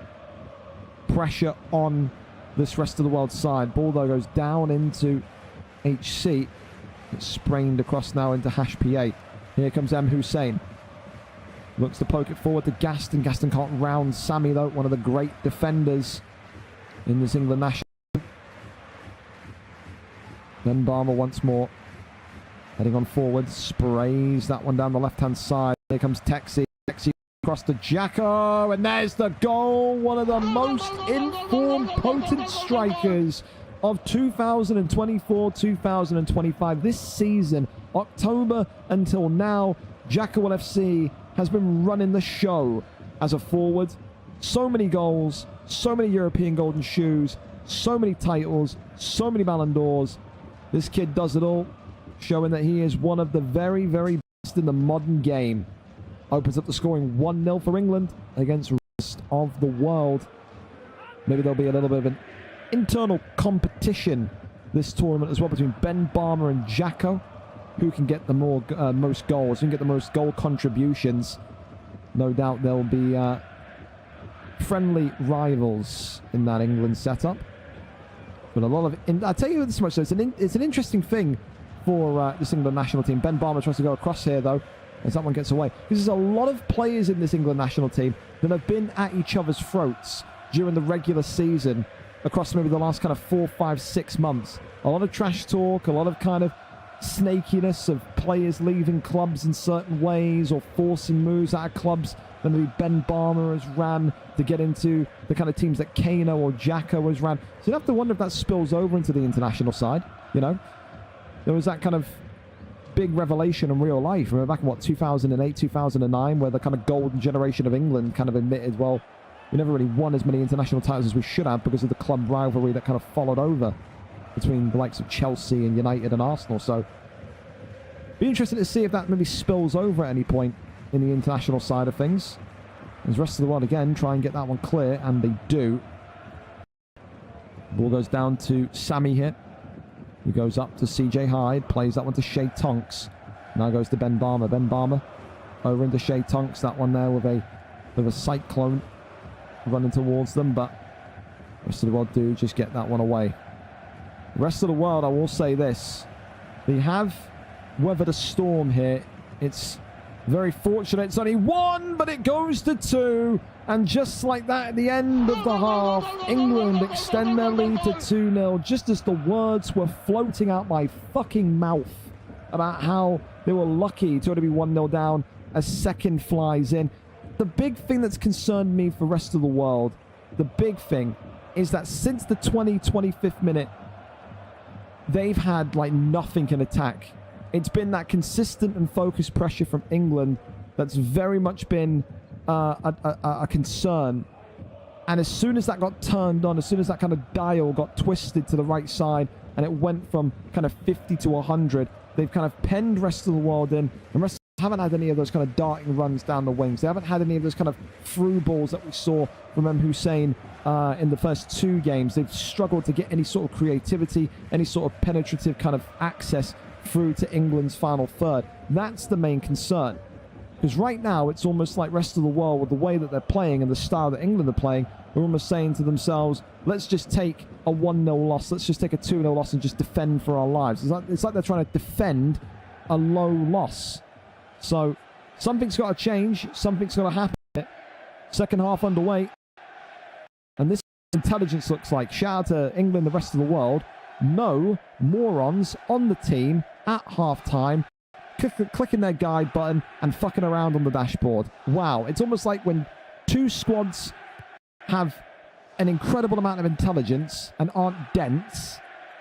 pressure on this rest of the world side. Ball though goes down into HC. It's sprained across now into Hash PA. Here comes M. Hussein. Looks to poke it forward to Gaston. Gaston can't round Sammy though, one of the great defenders in this England national. Then Barmer once more. Heading on forward. Sprays that one down the left-hand side. Here comes Texie. Texie across to Jacko, and there's the goal. One of the most informed, potent strikers of 2024-2025. This season, October until now, Jacko FC has been running the show as a forward. So many goals, so many European golden shoes, so many titles, so many Ballon d'Ors. This kid does it all, showing that he is one of the very, very best in the modern game. Opens up the scoring 1-0 for England against the rest of the world. Maybe there'll be a little bit of an internal competition this tournament as well between Ben Barmer and Jacko. Who can get the most goals, who can get the most goal contributions. No doubt there'll be friendly rivals in that England setup. But a lot of... I'll tell you this much, so it's an interesting thing for this England national team. Ben Barmer tries to go across here, though, as that one gets away. Because there's a lot of players in this England national team that have been at each other's throats during the regular season across maybe the last kind of 4, 5, 6 months. A lot of trash talk, a lot of kind of snakiness of players leaving clubs in certain ways or forcing moves out of clubs that maybe Ben Barmer has ran to get into the kind of teams that Kano or Jacko has ran. So you have to wonder if that spills over into the international side, you know? There was that kind of big revelation in real life. Remember back in, 2008, 2009, where the kind of golden generation of England kind of admitted, well, we never really won as many international titles as we should have because of the club rivalry that kind of followed over between the likes of Chelsea and United and Arsenal. So, be interested to see if that maybe spills over at any point in the international side of things. As the rest of the world, again, try and get that one clear, and they do. Ball goes down to Sammy here. He goes up to CJ Hyde, plays that one to Shay Tonks. Now goes to Ben Barmer. Ben Barmer over into Shay Tonks. That one there with a cyclone running towards them, but the rest of the world do just get that one away. The rest of the world, I will say this. They have weathered a storm here. It's very fortunate. It's only 1, but it goes to 2. And just like that, at the end of the half, England extend their lead to 2-0, just as the words were floating out my fucking mouth about how they were lucky to only be 1-0 down as second flies in. The big thing that's concerned me for the rest of the world, the big thing, is that since the 25th minute, they've had like nothing in attack. It's been that consistent and focused pressure from England that's very much been a concern. And as soon as that got turned on, as soon as that kind of dial got twisted to the right side and it went from kind of 50 to 100, they've kind of penned rest of the world in, and rest of haven't had any of those kind of darting runs down the wings. They haven't had any of those kind of through balls that we saw from Hussein in the first 2 games. They've struggled to get any sort of creativity, any sort of penetrative kind of access through to England's final third. That's the main concern. Because right now, it's almost like rest of the world with the way that they're playing and the style that England are playing. They're almost saying to themselves, let's just take a 1-0 loss. Let's just take a 2-0 loss and just defend for our lives. It's like they're trying to defend a low loss. So something's got to change. Something's got to happen. Second half underway. And this intelligence looks like. Shout out to England, the rest of the world. No morons on the team at half-time. Clicking their guide button and fucking around on the dashboard. Wow. It's almost like when 2 squads have an incredible amount of intelligence and aren't dense,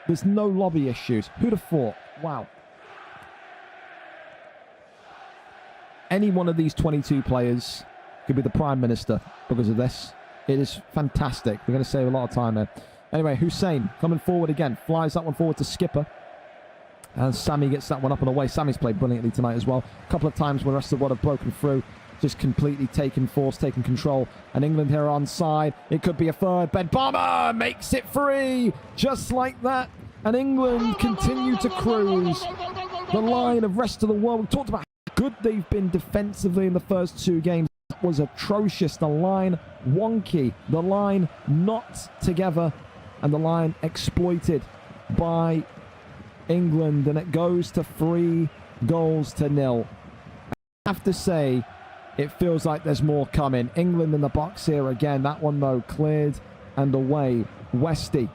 there's no lobby issues. Who'd have thought? Wow. Any one of these 22 players could be the Prime Minister because of this. It is fantastic. We're going to save a lot of time there. Anyway, Hussein coming forward again. Flies that one forward to Skipper. And Sammy gets that one up and away. Sammy's played brilliantly tonight as well. A couple of times when the rest of the world have broken through. Just completely taken force, taken control. And England here on side. It could be a third. Ben Barmer makes it free. Just like that. And England continue to cruise the line of rest of the world. We talked about how good they've been defensively in the first 2 games. That was atrocious. The line wonky. The line not together. And the line exploited by England, and it goes to 3-0. I have to say, it feels like there's more coming. England in the box here again. That one, though, cleared and away. Westy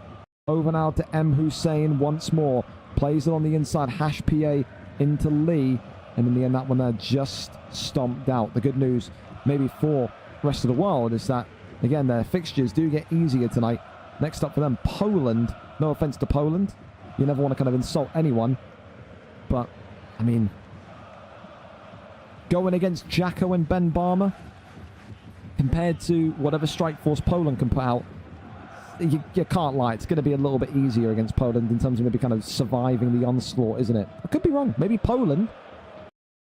over now to M. Hussein once more. Plays it on the inside. Hash PA into Lee. And in the end, that one there just stomped out. The good news, maybe for the rest of the world, is that, again, their fixtures do get easier tonight. Next up for them, Poland. No offense to Poland. You never want to kind of insult anyone. But, I mean, going against Jacko and Ben Barmer, compared to whatever strike force Poland can put out, you can't lie. It's going to be a little bit easier against Poland in terms of maybe kind of surviving the onslaught, isn't it? I could be wrong. Maybe Poland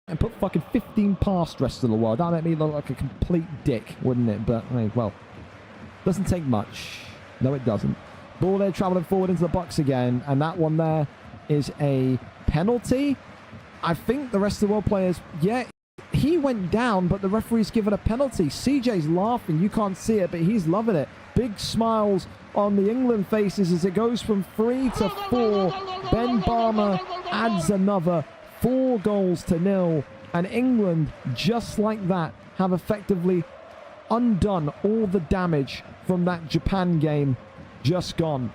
and put fucking 15 past rest of the world. That'd make me look like a complete dick, wouldn't it? But, I mean, well, doesn't take much. No, it doesn't. Ball there travelling forward into the box again, and that one there is a penalty. I think the rest of the world players, yeah, he went down, but the referee's given a penalty. CJ's laughing. You can't see it, but he's loving it. Big smiles on the England faces as it goes from 3 to 4. Ben Barmer adds another 4-0, and England, just like that, have effectively undone all the damage from that Japan game. Just gone.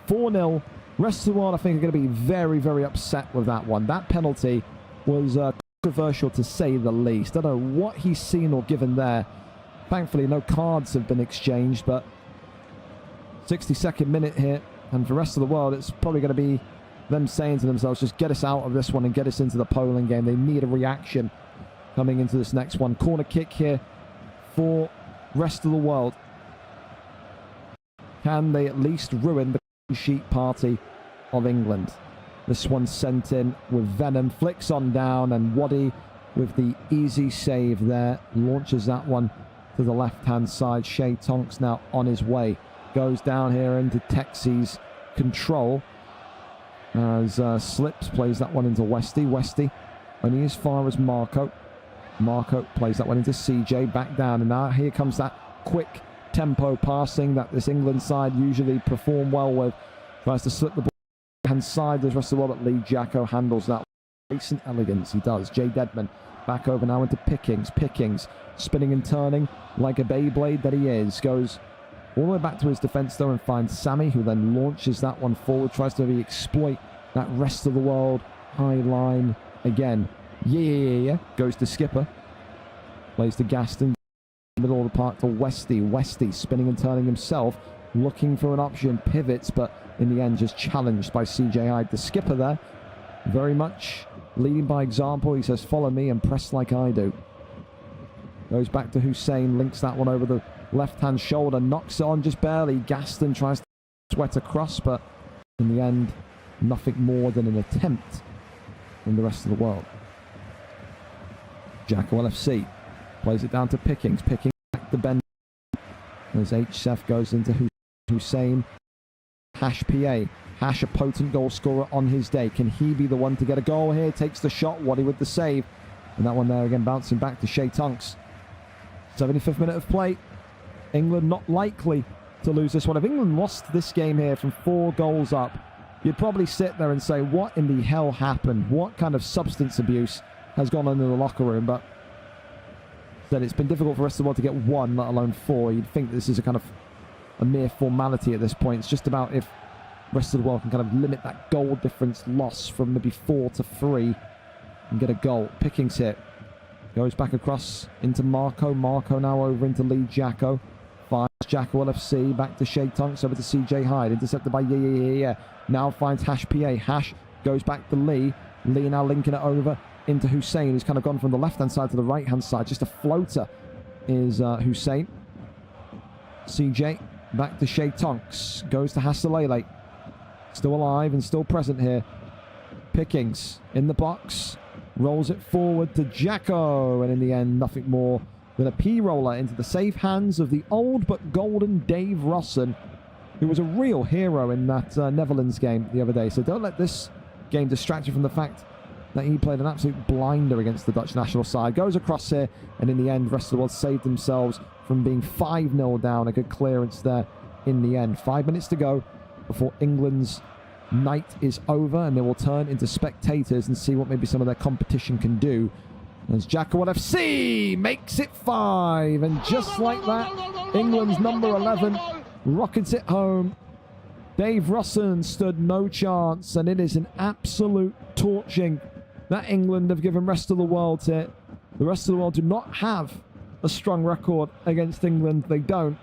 4-0. Rest of the world, I think, are going to be very, very upset with that one. That penalty was controversial, to say the least. I don't know what he's seen or given there. Thankfully, no cards have been exchanged, but 62nd minute here. And for the rest of the world, it's probably going to be them saying to themselves, just get us out of this one and get us into the Poland game. They need a reaction coming into this next one. Corner kick here for rest of the world. Can they at least ruin the clean sheet party of England? This one sent in with Venom. Flicks on down, and Waddy with the easy save there. Launches that one to the left-hand side. Shea Tonks now on his way. Goes down here into Texi's control. As Slips plays that one into Westy. Westy only as far as Marco. Marco plays that one into CJ. Back down, and now here comes that quick tempo passing that this England side usually perform well with. Tries to slip the ball hand side. The rest of the world, but Lee Jacko handles that. Decent elegance, he does. Jay Deadman back over now into Pickings. Pickings spinning and turning like a Beyblade that he is. Goes all the way back to his defence though and finds Sammy, who then launches that one forward. Tries to really exploit that rest of the world high line again. Yeah. Goes to Skipper. Plays to Gaston. Middle of the park to Westy. Westy spinning and turning himself, looking for an option, pivots, but in the end just challenged by CJ Hyde. The skipper there, very much leading by example. He says, follow me and press like I do. Goes back to Hussein, links that one over the left-hand shoulder, knocks it on just barely. Gaston tries to sweat across, but in the end, nothing more than an attempt from the rest of the world. Jacko LFC plays it down to Pickings. Pickings back to Ben. As HSF goes into Hussein. Hash PA. Hash, a potent goal scorer on his day. Can he be the one to get a goal here? Takes the shot. Waddy with the save. And that one there again bouncing back to Shea Tonks. 75th minute of play. England not likely to lose this one. If England lost this game here from 4 goals up, you'd probably sit there and say, what in the hell happened? What kind of substance abuse has gone on in the locker room? But then it's been difficult for the rest of the world to get 1, let alone 4. You'd think this is a kind of a mere formality at this point. It's just about if the rest of the world can kind of limit that goal difference loss from maybe 4 to 3 and get a goal. Pickings hit. Goes back across into Marco. Marco now over into Lee Jacko. Finds Jacko LFC. Back to Shea Tonks. Over to CJ Hyde. Intercepted by Yeah. Now finds Hash PA. Hash goes back to Lee. Lee now linking it over into Hussein, who's kind of gone from the left-hand side to the right-hand side. Just a floater is Hussein. CJ back to Shea Tonks. Goes to Hassalele. Still alive and still present here. Pickings in the box. Rolls it forward to Jacko. And in the end, nothing more than a P-roller into the safe hands of the old but golden Dave Rossen, who was a real hero in that Netherlands game the other day. So don't let this game distract you from the fact that he played an absolute blinder against the Dutch national side. Goes across here, and in the end, the rest of the world saved themselves from being 5-0 down. A good clearance there in the end. 5 minutes to go before England's night is over, and they will turn into spectators and see what maybe some of their competition can do. As Jacko FC makes it 5, and just like that, England's number 11 rockets it home. Dave Rossen stood no chance, and it is an absolute torching that England have given rest of the world here. The rest of the world do not have a strong record against England. They don't,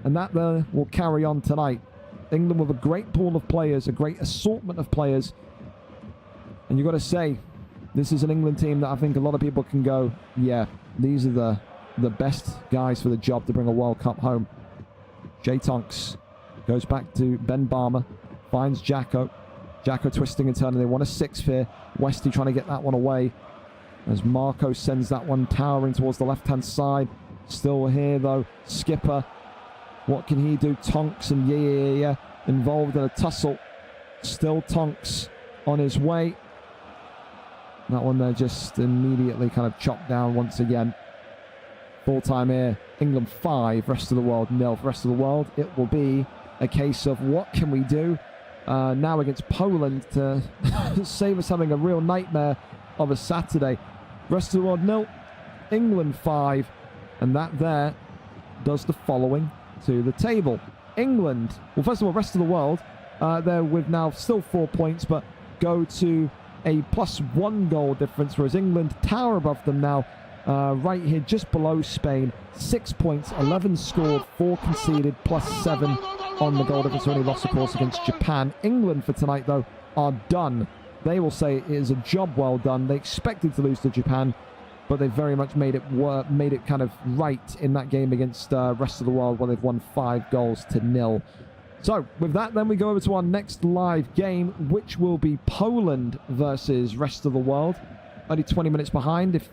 and that there will carry on tonight. England with a great pool of players, a great assortment of players. And you've got to say, this is an England team that I think a lot of people can go, yeah, these are the best guys for the job to bring a World Cup home. Shea Tonks goes back to Ben Barmer, finds Jacko. Jacko twisting and turning. They want a 6th here. Westy trying to get that one away as Marco sends that one towering towards the left-hand side. Still here, though. Skipper. What can he do? Tonks and yeah, involved in a tussle. Still Tonks on his way. That one there just immediately kind of chopped down once again. Full time here. England 5, rest of the world 0. For rest of the world, it will be a case of what can we do now against Poland to save us having a real nightmare of a Saturday. Rest of the world 0. England 5. And that there does the following to the table. England, well, first of all, rest of the world, they're with now still 4 points, but go to a +1 goal difference, whereas England tower above them now, right here just below Spain. 6 points, 11 scored, 4 conceded, +7 on the goal difference. Only lost, of course, against Japan. England for tonight, though, are done. They will say it is a job well done. They expected to lose to Japan, but they very much made it work, made it kind of right in that game against rest of the world, where they've won 5 goals to 0. So with that, then we go over to our next live game, which will be Poland versus rest of the world. Only 20 minutes behind. If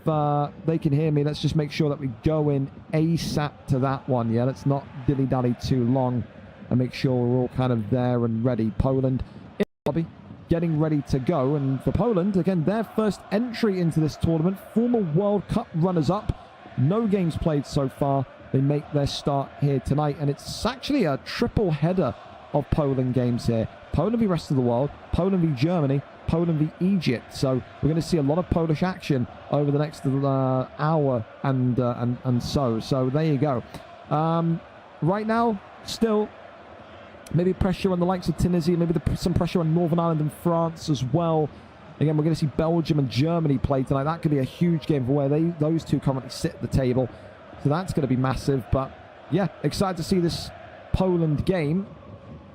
they can hear me, let's just make sure that we go in ASAP to that one. Yeah, let's not dilly-dally too long and make sure we're all kind of there and ready. Poland in the lobby, getting ready to go. And for Poland, again, their first entry into this tournament, former World Cup runners-up. No games played so far. They make their start here tonight, and it's actually a triple header of Poland games here. Poland v rest of the world, Poland v Germany, Poland v Egypt. So we're going to see a lot of Polish action over the next hour and so. So there you go. Right now, still maybe pressure on the likes of Tunisia, maybe some pressure on Northern Ireland and France as well. Again, we're going to see Belgium and Germany play tonight. That could be a huge game for where those two currently sit at the table. So that's going to be massive. But yeah, excited to see this Poland game,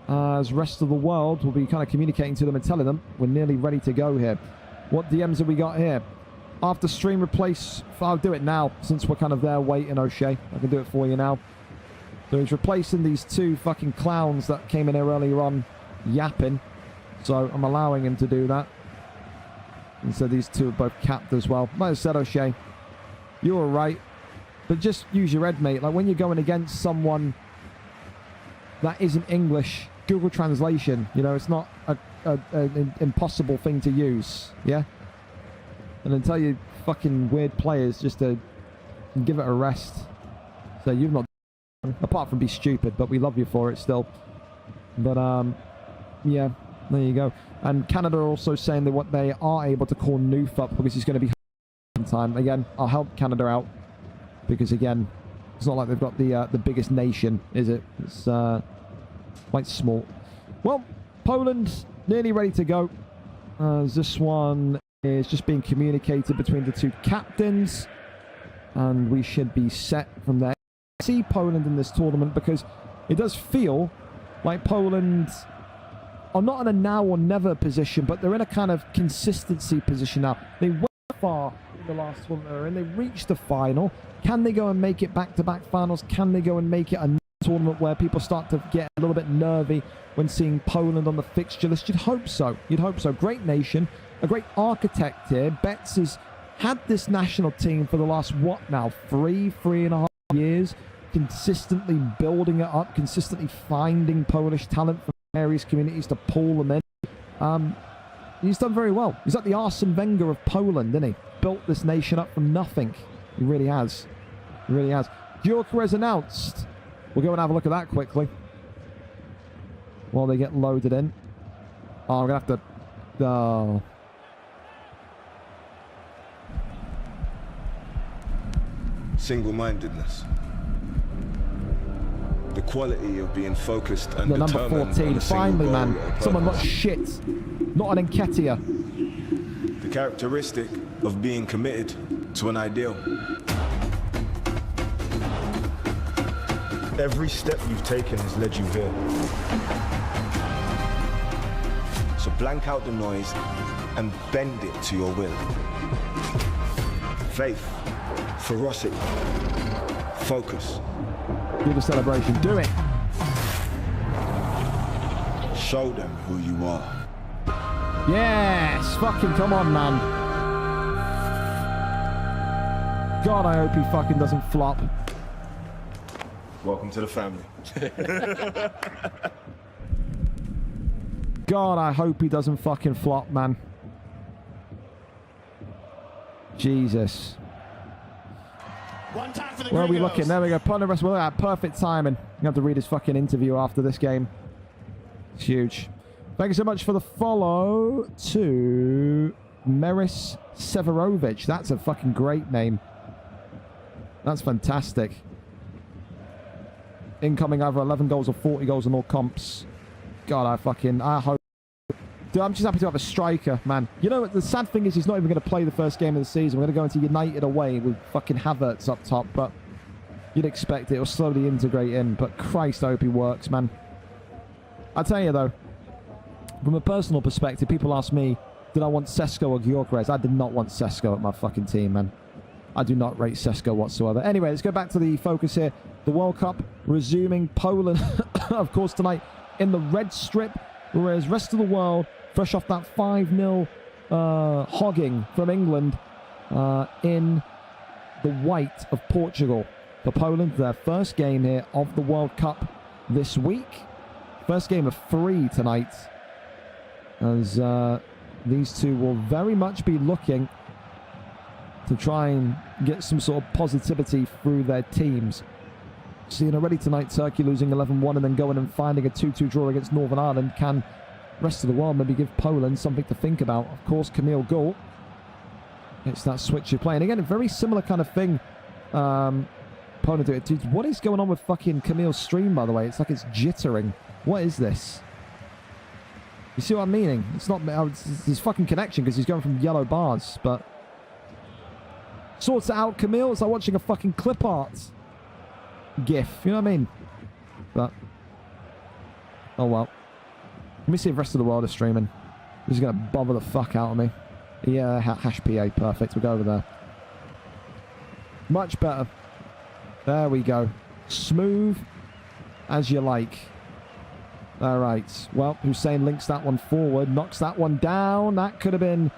as rest of the world will be kind of communicating to them and telling them we're nearly ready to go here. What DMs have we got here? After stream replace, I'll do it now since we're kind of there waiting, O'Shea. I can do it for you now. So he's replacing these 2 fucking clowns that came in here earlier on yapping. So I'm allowing him to do that. And so these 2 are both capped as well. Like I said, O'Shea, You're all right. But just use your head, mate. Like, when you're going against someone that isn't English, Google Translation, you know, it's not an impossible thing to use, yeah? And then tell you fucking weird players just to give it a rest. So you've not, apart from be stupid, but we love you for it still. But, yeah, there you go. And Canada are also saying that what they are able to call Noof up because he's going to be in time. Again, I'll help Canada out because, again, it's not like they've got the biggest nation, is it? It's quite small. Well, Poland nearly ready to go. This one is just being communicated between the two captains, and we should be set from there. See Poland in this tournament because it does feel like Poland are not in a now or never position, but they're in a kind of consistency position now. They went far in the last tournament and they reached the final. Can they go and make it back-to-back finals? Can they go and make it a tournament where people start to get a little bit nervy when seeing Poland on the fixture list? You'd hope so. You'd hope so. Great nation, a great architect here. Betts has had this national team for the last, what now, three and a half years, consistently building it up, consistently finding Polish talent from various communities to pull them in. He's done very well. He's like the Arsene Wenger of Poland, isn't he? Built this nation up from nothing. He really has. He really has. Gyökeres announced. We'll go and have a look at that quickly while they get loaded in. Oh, I'm going to have to... Oh. Single-mindedness. The quality of being focused and the number determined 14, on a finally, single goal man. or a Someone not purpose. shit. Not an Nketiah. The characteristic of being committed to an ideal. Every step you've taken has led you here. So blank out the noise and bend it to your will. Faith, ferocity, focus. Do the celebration. Do it. Show them who you are. Yes. Fucking come on, man. God, I hope he fucking doesn't flop. Welcome to the family. God, I hope he doesn't fucking flop, man. Jesus. One time for the Where are we Gringos. looking? There we go. Ponder rest. Well, perfect timing. You have to read his fucking interview after this game. It's huge. Thank you so much for the follow to Meris Severovic. That's a fucking great name. That's fantastic. Incoming either 11 goals or 40 goals in all comps. God, I hope. Dude, I'm just happy to have a striker, man. You know, the sad thing is he's not even going to play the first game of the season. We're going to go into United away with fucking Havertz up top, but you'd expect it. It'll slowly integrate in, but Christ, I hope he works, man. I tell you, though, from a personal perspective, people ask me, did I want Sesko or Gyökeres? I did not want Sesko at my fucking team, man. I do not rate Sesko whatsoever. Anyway, let's go back to the focus here. The World Cup resuming. Poland, of course, tonight in the red strip, whereas rest of the world, fresh off that 5-0 hogging from England, in the white of Portugal. For Poland, their first game here of the World Cup this week. First game of 3 tonight, as these two will very much be looking to try and get some sort of positivity through their teams. Seeing already tonight, Turkey losing 11-1 and then going and finding a 2-2 draw against Northern Ireland. Can rest of the world maybe give Poland something to think about? Of course, Camille Gault. It's that switch you're playing. Again, a very similar kind of thing. Poland do it. Dude, what is going on with fucking Camille's stream, by the way? It's like it's jittering. What is this? You see what I'm meaning? It's not it's his fucking connection because he's going from yellow bars, but sorts it out, Camille. It's like watching a fucking clip art GIF. You know what I mean? But oh well. Let me see if the rest of the world is streaming. This is going to bother the fuck out of me. Yeah, hash PA, perfect. We'll go over there. Much better. There we go. Smooth as you like. All right. Well, Hussein links that one forward, knocks that one down. That could have been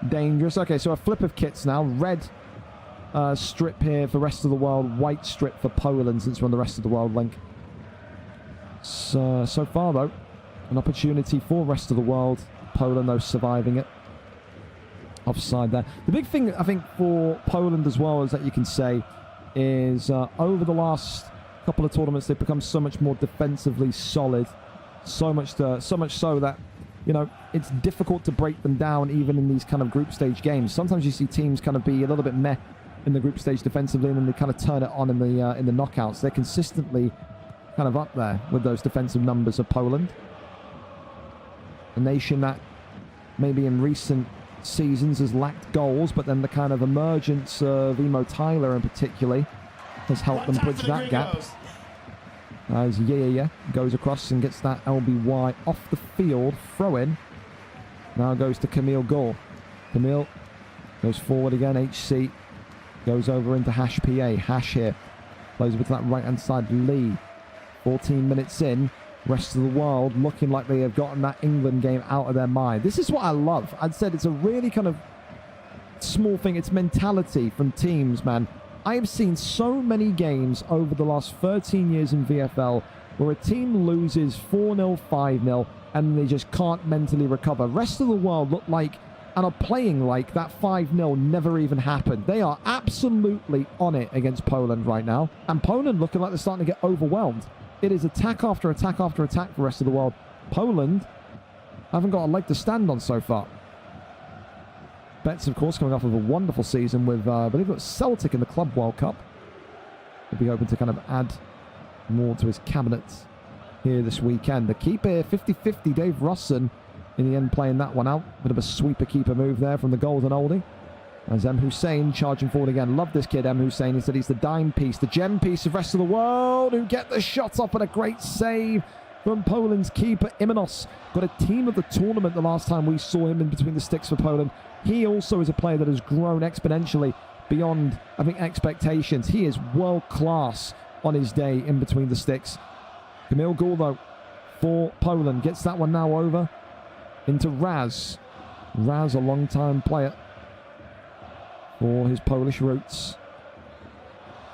dangerous. Okay, so a flip of kits now. Red strip here for rest of the world, white strip for Poland since we're on the rest of the world link. So far, though, an opportunity for rest of the world. Poland, though, surviving it. Offside there. The big thing, I think, for Poland as well, is that you can say, is over the last couple of tournaments, they've become so much more defensively solid. So much so that, you know, it's difficult to break them down even in these kind of group stage games. Sometimes you see teams kind of be a little bit meh in the group stage defensively, and then they kind of turn it on in the knockouts. They're consistently kind of up there with those defensive numbers of Poland. A nation that maybe in recent seasons has lacked goals, but then the kind of emergence of Emo Tyler in particular has helped them bridge that gap. As yeah goes across and gets that LBY off the field, throw in. Now goes to Camille Gore. Camille goes forward again, HC goes over into Hash PA. Hash here plays over to that right hand side. Lee, 14 minutes in, rest of the world looking like they have gotten that England game out of their mind. This is what I love. I'd said it's a really kind of small thing. It's mentality from teams, man. I have seen so many games over the last 13 years in VFL where a team loses 4-0, 5-0, and they just can't mentally recover. Rest of the world look like and are playing like that 5-0 never even happened. They are absolutely on it against Poland right now. And Poland looking like they're starting to get overwhelmed. It is attack after attack after attack for the rest of the world. Poland haven't got a leg to stand on so far. Betts, of course, coming off of a wonderful season with, I believe it was Celtic in the Club World Cup. He'll be hoping to kind of add more to his cabinet here this weekend. The keeper, 50-50, Dave Russon, in the end playing that one out. Bit of a sweeper keeper move there from the golden oldie. As M. Hussein charging forward again. Love this kid, M. Hussein. He said he's the dime piece, the gem piece of rest of the world, who get the shot off and a great save from Poland's keeper, Imenos. Got a team of the tournament the last time we saw him in between the sticks for Poland. He also is a player that has grown exponentially beyond, I think, expectations. He is world class on his day in between the sticks. Camille Gore, though, for Poland. Gets that one now over into Raz. Raz, a long-time player for his Polish roots.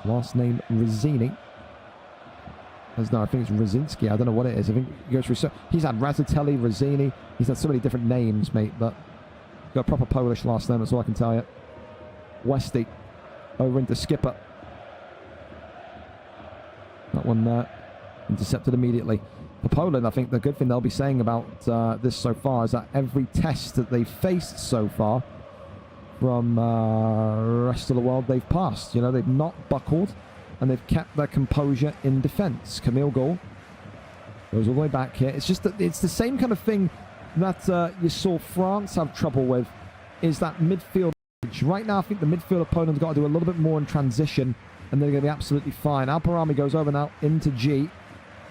Last name Rosini. No, I think it's Rosinski. I don't know what it is. I think he goes through. So he's had Razatelli, Rosini. He's had so many different names, mate. But got a proper Polish last name. That's all I can tell you. Westy over into Skipper. That one intercepted immediately. For Poland, I think the good thing they'll be saying about this so far is that every test that they've faced so far from the rest of the world, they've passed. You know, they've not buckled, and they've kept their composure in defence. Camille Gore goes all the way back here. It's just that it's the same kind of thing that you saw France have trouble with, is that midfield. Right now, I think the midfield of Poland's got to do a little bit more in transition, and they're going to be absolutely fine. Alparami goes over now into G.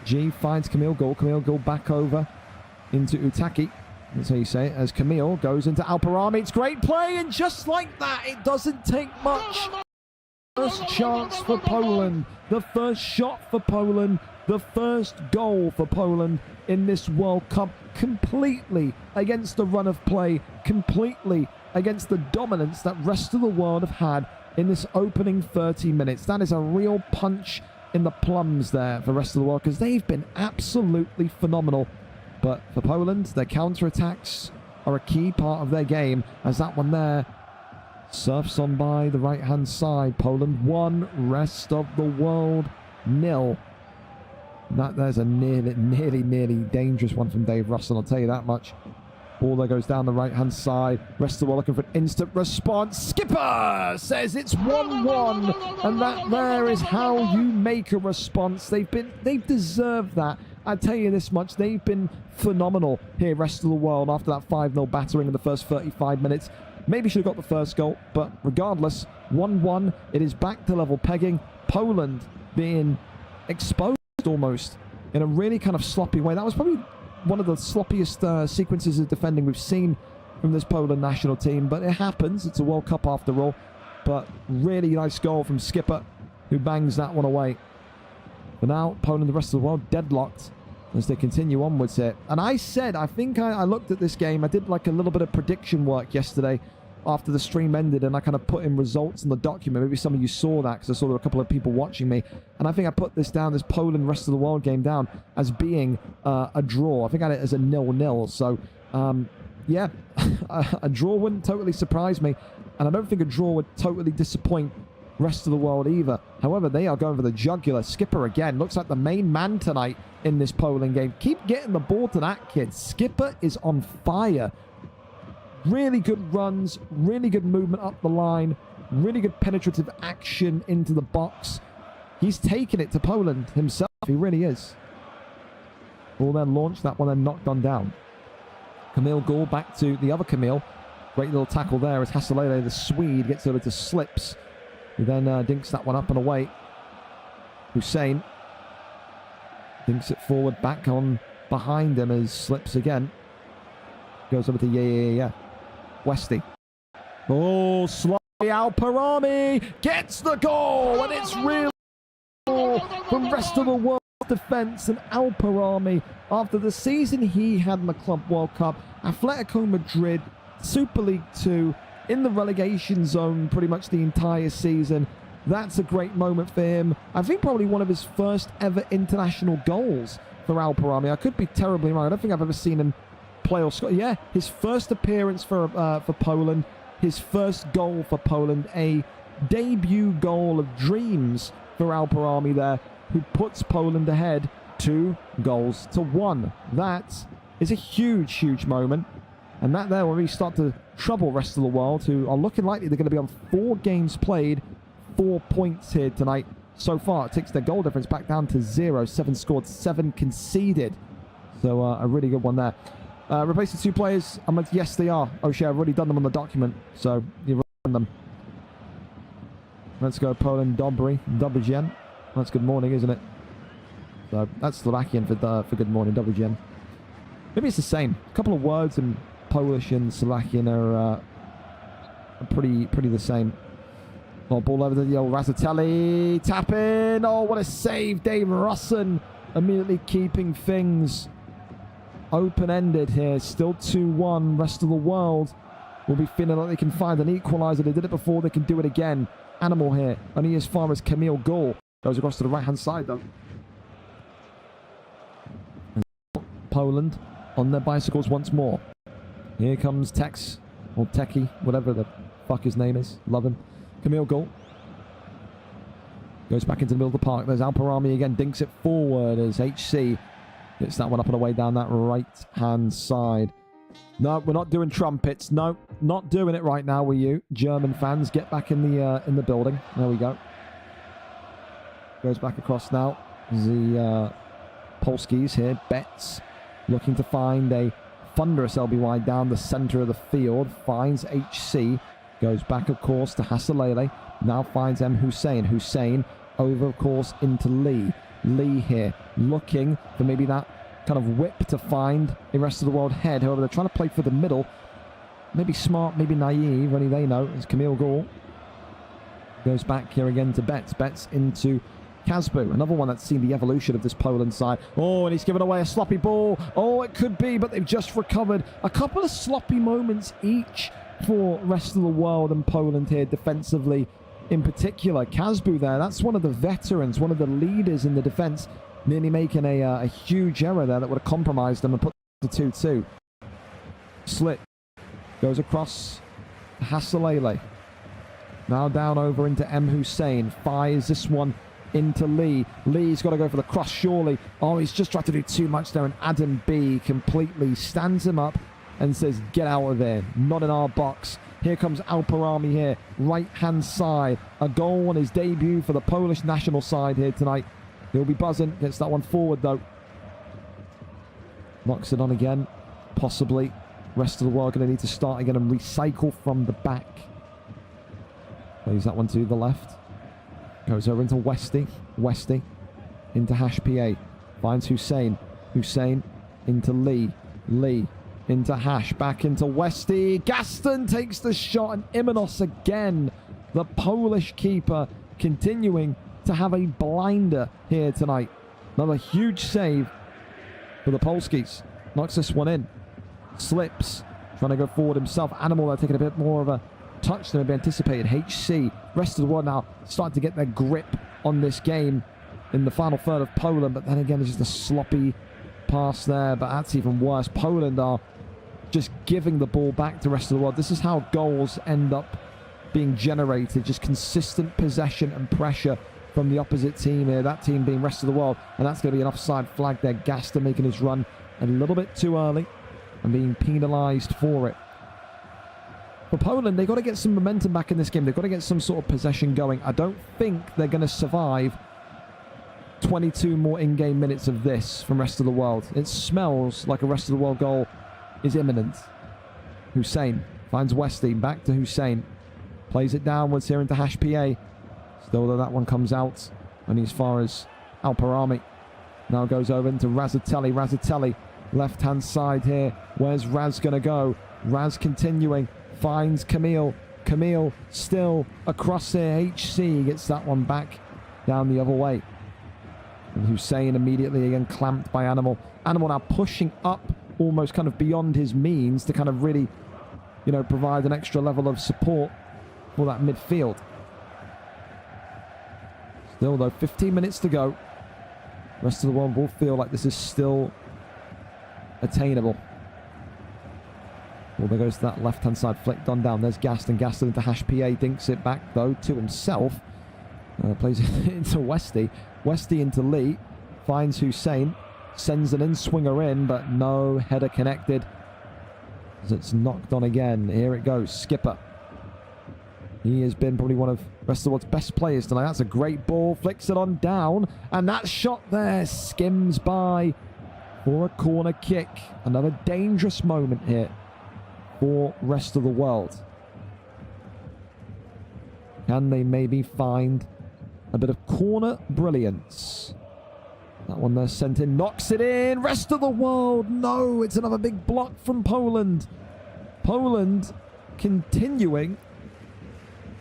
G finds Camille Gore. Camille Gore back over into Utaki. That's how you say it. As Camille goes into Alparami. It's great play, and just like that, it doesn't take much. First chance for Poland. The first shot for Poland. The first goal for Poland in this World Cup. Completely against the run of play. Completely against the dominance that rest of the world have had in this opening 30 minutes. That is a real punch in the plums there for the rest of the world, because they've been absolutely phenomenal. But for Poland, their counter-attacks are a key part of their game, as that one there surfs on by the right-hand side. Poland 1, rest of the world 0. There's a nearly dangerous one from Dave Russell, I'll tell you that much. Ball there goes down the right-hand side. Rest of the world looking for an instant response. Skipper says it's 1-1, and that there is how you make a response. They've deserved that. I tell you this much, they've been phenomenal here, rest of the world, after that 5-0 battering in the first 35 minutes. Maybe should have got the first goal, but regardless, 1-1. It is back to level pegging. Poland being exposed almost in a really kind of sloppy way. That was probably one of the sloppiest sequences of defending we've seen from this Poland national team, but it happens. It's a World Cup after all. But really nice goal from Skipper, who bangs that one away. But now Poland, the rest of the world, deadlocked as they continue onwards here. And I said, I think I looked at this game. I did like a little bit of prediction work yesterday after the stream ended, and I kind of put in results in the document. Maybe some of you saw that, because I saw there were a couple of people watching me. And I think I put this down, this Poland rest of the world game down, as being a draw. I think I had it as a 0-0. So, yeah, a draw wouldn't totally surprise me. And I don't think a draw would totally disappoint rest of the world either. However, they are going for the jugular. Skipper again. Looks like the main man tonight in this Poland game. Keep getting the ball to that kid. Skipper is on fire. Really good runs, really good movement up the line, really good penetrative action into the box. He's taken it to Poland himself. He really is. Ball then launched, that one then knocked on down. Camille Gall back to the other Camille. Great little tackle there as Hasselele, the Swede, gets over to Slips. He then dinks that one up and away. Hussein dinks it forward, back on behind him as Slips again. Goes over to yeah. Westy. Oh, slightly Alparami gets the goal, and it's really from rest of the world defense. And Alparami, after the season he had in the Club World Cup, Atletico Madrid, Super League 2, in the relegation zone pretty much the entire season. That's a great moment for him. I think probably one of his first ever international goals for Alparami. I could be terribly wrong. I don't think I've ever seen him play or score. Yeah, his first appearance for Poland, his first goal for Poland, a debut goal of dreams for Alparami there, who puts Poland ahead 2-1. That is a huge moment, and that there will really start to trouble rest of the world, who are looking likely they're going to be on 4 games played, 4 points here tonight. So far, it takes their goal difference back down to 0. 7 scored, 7 conceded. So a really good one there. Replacing 2 players. I'm like, yes, they are. Oh, shit, I've already done them on the document. So, you run them. Let's go Poland, Dobrzen. That's good morning, isn't it? So, that's Slovakian for good morning, Dobrzen. Maybe it's the same. A couple of words in Polish and Slovakian are pretty the same. Oh, ball over to the old Razatelli. Tap in. Oh, what a save. Dave Russin immediately keeping things open-ended here. Still 2-1. Rest of the world will be feeling like they can find an equaliser. They did it before. They can do it again. Animal here. Only as far as Camille Gall. Goes across to the right-hand side, though. Poland on their bicycles once more. Here comes Tex, or Teki, whatever the fuck his name is. Love him. Camille Gall goes back into the middle of the park. There's Alparami again. Dinks it forward as HC gets that one up and away down that right-hand side. No, we're not doing trumpets. No, not doing it right now, will you? German fans, get back in the building. There we go. Goes back across now. The Polskis here. Betts looking to find a thunderous LBY down the center of the field. Finds HC. Goes back, of course, to Hasselele. Now finds M. Hussein. Hussein over, of course, into Lee. Lee here looking for maybe that kind of whip to find a rest of the world head. However, they're trying to play for the middle. Maybe smart, maybe naive. Only they know. It's Camille Gall. Goes back here again to Betts. Betts into Kasbu. Another one that's seen the evolution of this Poland side. Oh, and he's given away a sloppy ball. Oh, it could be, but they've just recovered. A couple of sloppy moments each for rest of the world and Poland here defensively. In particular, Kasbu there, that's one of the veterans, one of the leaders in the defense, nearly making a huge error there that would have compromised them and put the 2-2. Slit goes across Hasselele. Now down over into M. Hussein. Fires this one into Lee. Lee's got to go for the cross, surely. Oh, he's just tried to do too much there, and Adam B completely stands him up and says, get out of there. Not in our box. Here comes Alparami here. Right-hand side. A goal on his debut for the Polish national side here tonight. He'll be buzzing. Gets that one forward, though. Knocks it on again. Possibly. Rest of the world going to need to start again and recycle from the back. Plays that one to the left. Goes over into Westy. Westy into Hash PA. Finds Hussein. Hussein into Lee. Lee into Hash. Back into Westy. Gaston takes the shot, and Imenos again. The Polish keeper continuing to have a blinder here tonight. Another huge save for the Polskis. Knocks this one in. Slips. Trying to go forward himself. Animal there taking a bit more of a touch than had been anticipated. HC, rest of the world now starting to get their grip on this game in the final third of Poland, but then again, it's just a sloppy pass there, but that's even worse. Poland are just giving the ball back to the rest of the world. This is how goals end up being generated, just consistent possession and pressure from the opposite team here, that team being rest of the world, and that's going to be an offside flag there. Gaston making his run a little bit too early and being penalised for it. For Poland, they've got to get some momentum back in this game. They've got to get some sort of possession going. I don't think they're going to survive 22 more in-game minutes of this from rest of the world. It smells like a rest of the world goal is imminent. Hussein finds Westy, back to Hussein. Plays it downwards here into Hash PA. Still though that one comes out only as far as Alparami. Now goes over into Razatelli. Razatelli, left-hand side here. Where's Raz going to go? Raz continuing. Finds Camille. Camille still across here. HC gets that one back down the other way. And Hussein immediately again clamped by Animal. Animal now pushing up almost kind of beyond his means to kind of really, you know, provide an extra level of support for that midfield. Still though, 15 minutes to go. The rest of the world will feel like this is still attainable. Well, there goes that left-hand side flicked on down. There's Gaston. Gaston into Hash PA. Dinks it back though to himself. Plays it into Westy. Westy into Lee. Finds Hussein. Sends an in-swinger in, but no header connected. As it's knocked on again. Here it goes. Skipper. He has been probably one of the rest of the world's best players tonight. That's a great ball. Flicks it on down. And that shot there skims by for a corner kick. Another dangerous moment here for rest of the world. Can they maybe find a bit of corner brilliance? That one there sent in, knocks it in. Rest of the world, no, it's another big block from Poland. Poland continuing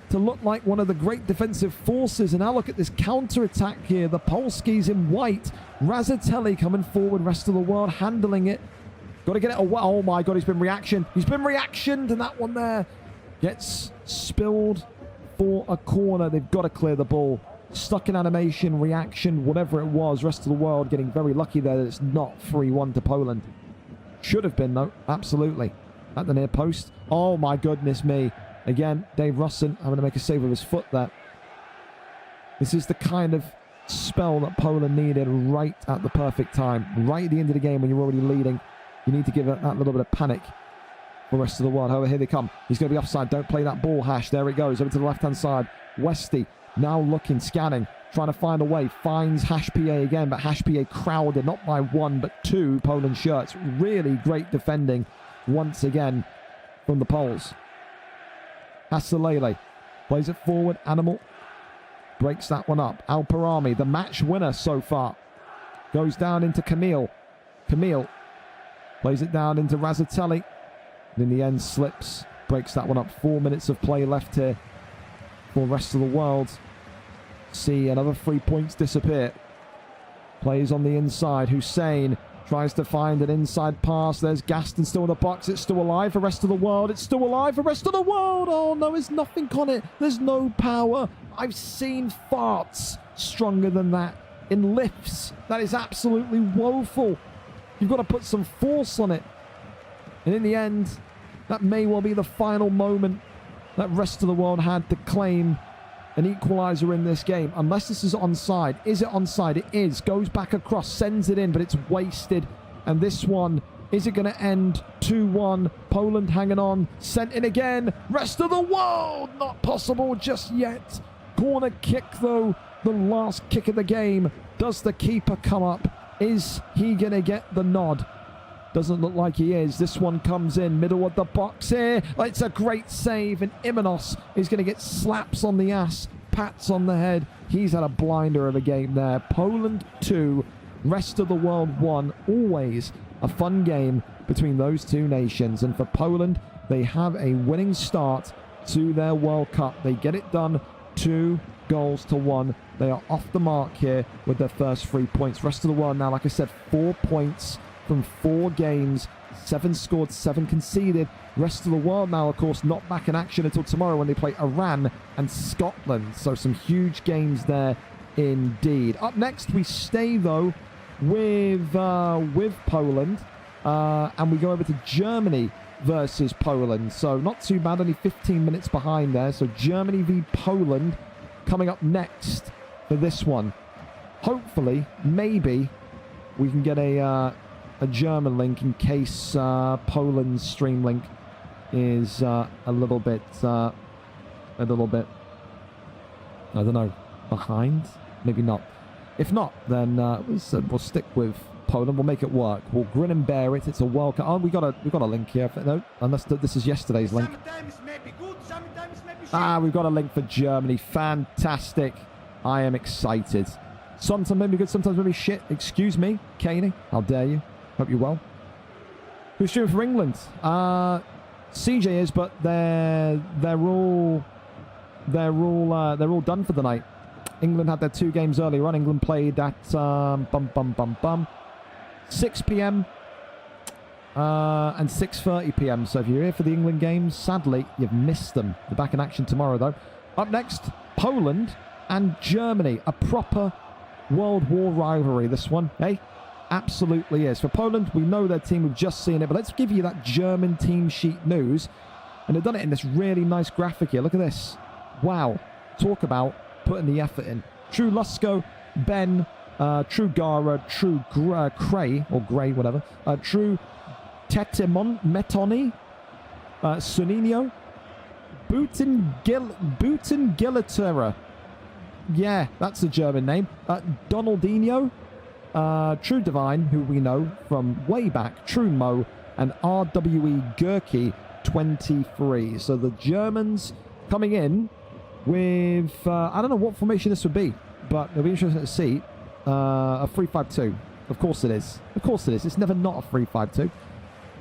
to look like one of the great defensive forces. And now look at this counter-attack here. The Polskis in white. Razatelli coming forward, rest of the world handling it. Got to get it away. Oh my God, he's been reaction. He's been reactioned, and that one there gets spilled for a corner. They've got to clear the ball. Stuck in animation, reaction, whatever it was. Rest of the world getting very lucky there that it's not 3-1 to Poland. Should have been, though. Absolutely. At the near post. Oh my goodness me. Again, Dave Russin having to make a save with his foot there. This is the kind of spell that Poland needed right at the perfect time. Right at the end of the game when you're already leading. You need to give it that little bit of panic for the rest of the world. However, here they come. He's going to be offside. Don't play that ball, Hash. There it goes. Over to the left-hand side. Westy now looking, scanning, trying to find a way. Finds Hash PA again, but Hash PA crowded, not by one, but two Poland shirts. Really great defending once again from the Poles. Hasalele plays it forward. Animal breaks that one up. Alparami, the match winner so far, goes down into Camille. Camille plays it down into Razatelli. And in the end, slips, breaks that one up. 4 minutes of play left here for the rest of the world. See another 3 points disappear. Plays on the inside. Hussein tries to find an inside pass. There's Gaston still in the box. It's still alive for rest of the world. It's still alive for rest of the world. Oh no, there's nothing on it. There's no power. I've seen farts stronger than that in lifts. That is absolutely woeful. You've got to put some force on it. And in the end, that may well be the final moment that rest of the world had to claim an equaliser in this game. Unless this is onside. Is it onside? It is. Goes back across, sends it in, but it's wasted. And this one, is it going to end 2-1? Poland hanging on. Sent in again. Rest of the world, not possible just yet. Corner kick, though. The last kick of the game. Does the keeper come up? Is he going to get the nod? Doesn't look like he is. This one comes in, middle of the box here. It's a great save, and Imenos is going to get slaps on the ass, pats on the head. He's had a blinder of a game there. Poland 2, rest of the world 1. Always a fun game between those two nations. And for Poland, they have a winning start to their World Cup. They get it done 2-1. They are off the mark here with their first 3 points. Rest of the world now, like I said, 4 points from 4 games, 7 scored, 7 conceded. Rest of the world now, of course, not back in action until tomorrow when they play Iran and Scotland. So some huge games there indeed. Up next, we stay, though, with Poland, and we go over to Germany versus Poland. So not too bad, only 15 minutes behind there. So Germany v Poland coming up next for this one. Hopefully, maybe we can get a German link in case Poland's stream link is a little bit, I don't know, behind. Maybe not. If not, then we'll stick with Poland. We'll make it work. We'll grin and bear it. It's a World Cup. Oh, we got a link here. No, unless this is yesterday's link. We've got a link for Germany. Fantastic. I am excited. Sometimes maybe good, sometimes maybe shit. Excuse me, Caney. How dare you? Hope you're well. Who's streaming for England? CJ is, but they're all done for the night. England had their 2 games earlier on. England played at 6 p.m. And 6:30 p.m. So if you're here for the England games, sadly, you've missed them. They're back in action tomorrow, though. Up next, Poland and Germany. A proper World War rivalry, this one. Hey, absolutely is. For Poland, we know their team. We've just seen it. But let's give you that German team sheet news. And they've done it in this really nice graphic here. Look at this. Wow. Talk about putting the effort in. True Lusko, Ben, True Gara, True Cray, or Gray, whatever. True Metoni, Sunino, Butengilitera. Yeah, that's a German name. Donaldinho, True Divine, who we know from way back, True Mo, and RWE Gurki 23. So the Germans coming in with, I don't know what formation this would be, but it'll be interesting to see. A 3-5-2. Of course it is. Of course it is. It's never not a 3-5-2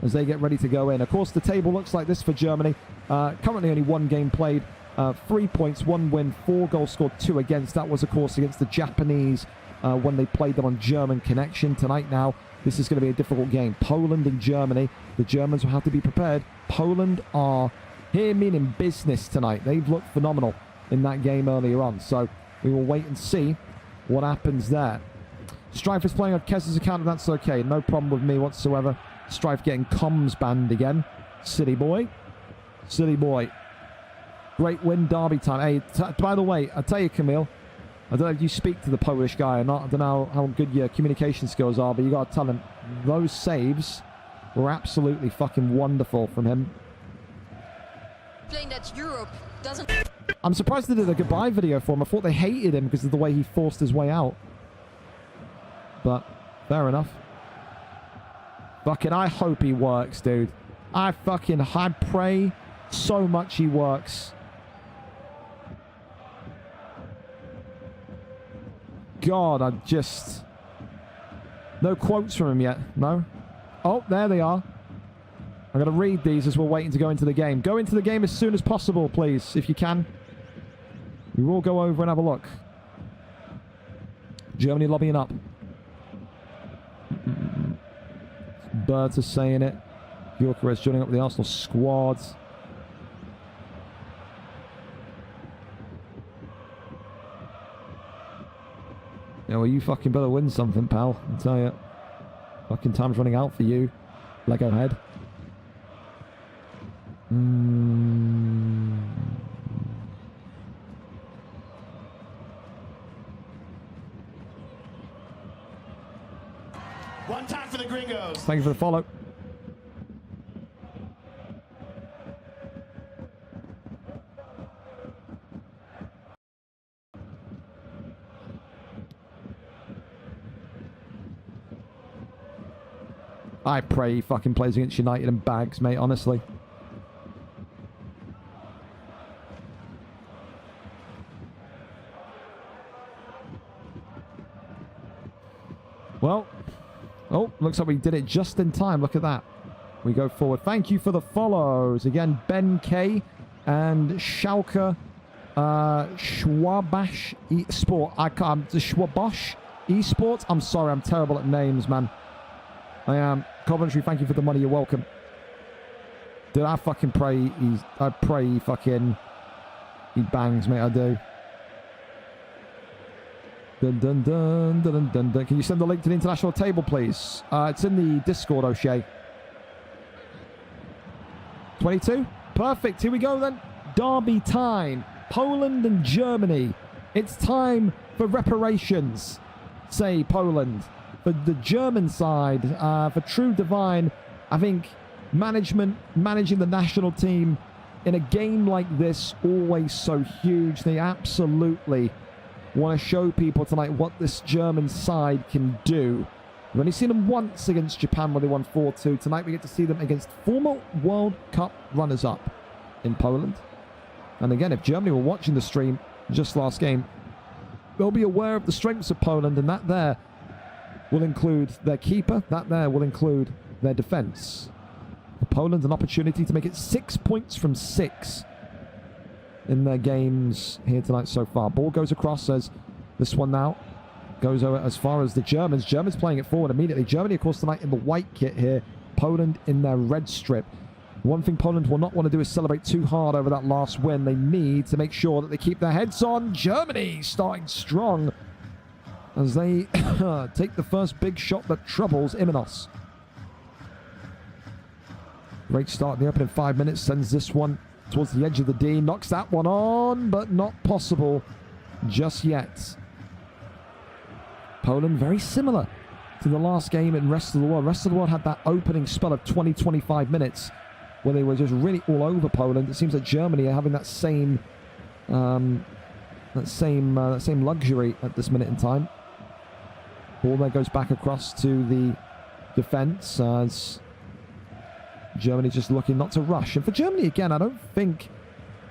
as they get ready to go in. Of course, the table looks like this for Germany. Currently only 1 game played. 3 points, 1 win, 4 goals scored, 2 against. That was, of course, against the Japanese when they played them on German Connection. Tonight now, this is going to be a difficult game. Poland and Germany. The Germans will have to be prepared. Poland are here meaning business tonight. They've looked phenomenal in that game earlier on. So we will wait and see what happens there. Strife is playing on Kes's account, and that's okay. No problem with me whatsoever. Strife getting comms banned again. Silly boy. Silly boy. Great win, derby time. Hey, by the way, I tell you, Camille, I don't know if you speak to the Polish guy or not. I don't know how good your communication skills are, but you got to tell him those saves were absolutely fucking wonderful from him. That Europe doesn't. I'm surprised they did a goodbye video for him. I thought they hated him because of the way he forced his way out. But fair enough. Fucking, I hope he works, dude. I pray so much he works. God, I just... No quotes from him yet. No? Oh, there they are. I'm going to read these as we're waiting to go into the game. Go into the game as soon as possible, please, if you can. We will go over and have a look. Germany lobbying up. Birds are saying it. Gyökeres joining up with the Arsenal squad. Yeah, well, you fucking better win something, pal. I'll tell you. Fucking time's running out for you, Lego head. One time for the Gringos. Thank you for the follow. I pray he fucking plays against United and bags, mate, honestly. Well, oh, looks like we did it just in time. Look at that. We go forward. Thank you for the follows. Again, Ben K and Schalke Schwabash Esport. The Schwabash Esports. I'm sorry, I'm terrible at names, man. I am. Coventry, thank you for the money. You're welcome. Dude, I fucking pray I pray he bangs, mate. I do. Dun, dun, dun, dun, dun, dun, dun. Can you send the link to the international table, please? It's in the Discord, O'Shea. 22? Perfect. Here we go, then. Derby time. Poland and Germany. It's time for reparations, say Poland. For the German side, for True Divine, I think managing the national team in a game like this, always so huge. They absolutely want to show people tonight what this German side can do. We've only seen them once against Japan where they won 4-2. Tonight we get to see them against former World Cup runners-up in Poland. And again, if Germany were watching the stream just last game, they'll be aware of the strengths of Poland, and that there will include their keeper. That there will include their defence. For Poland, an opportunity to make it 6 points from 6 in their games here tonight so far. Ball goes across as this one now goes over as far as the Germans. Germans playing it forward immediately. Germany, of course, tonight in the white kit here. Poland in their red strip. One thing Poland will not want to do is celebrate too hard over that last win. They need to make sure that they keep their heads on. Germany starting strong as they take the first big shot that troubles Imenos. Great start in the opening 5 minutes. Sends this one towards the edge of the D. Knocks that one on, but not possible just yet. Poland, very similar to the last game in Rest of the World. Rest of the World had that opening spell of 20-25 minutes where they were just really all over Poland. It seems that Germany are having that same luxury at this minute in time. Ball there goes back across to the defence as Germany just looking not to rush. And for Germany, again, I don't think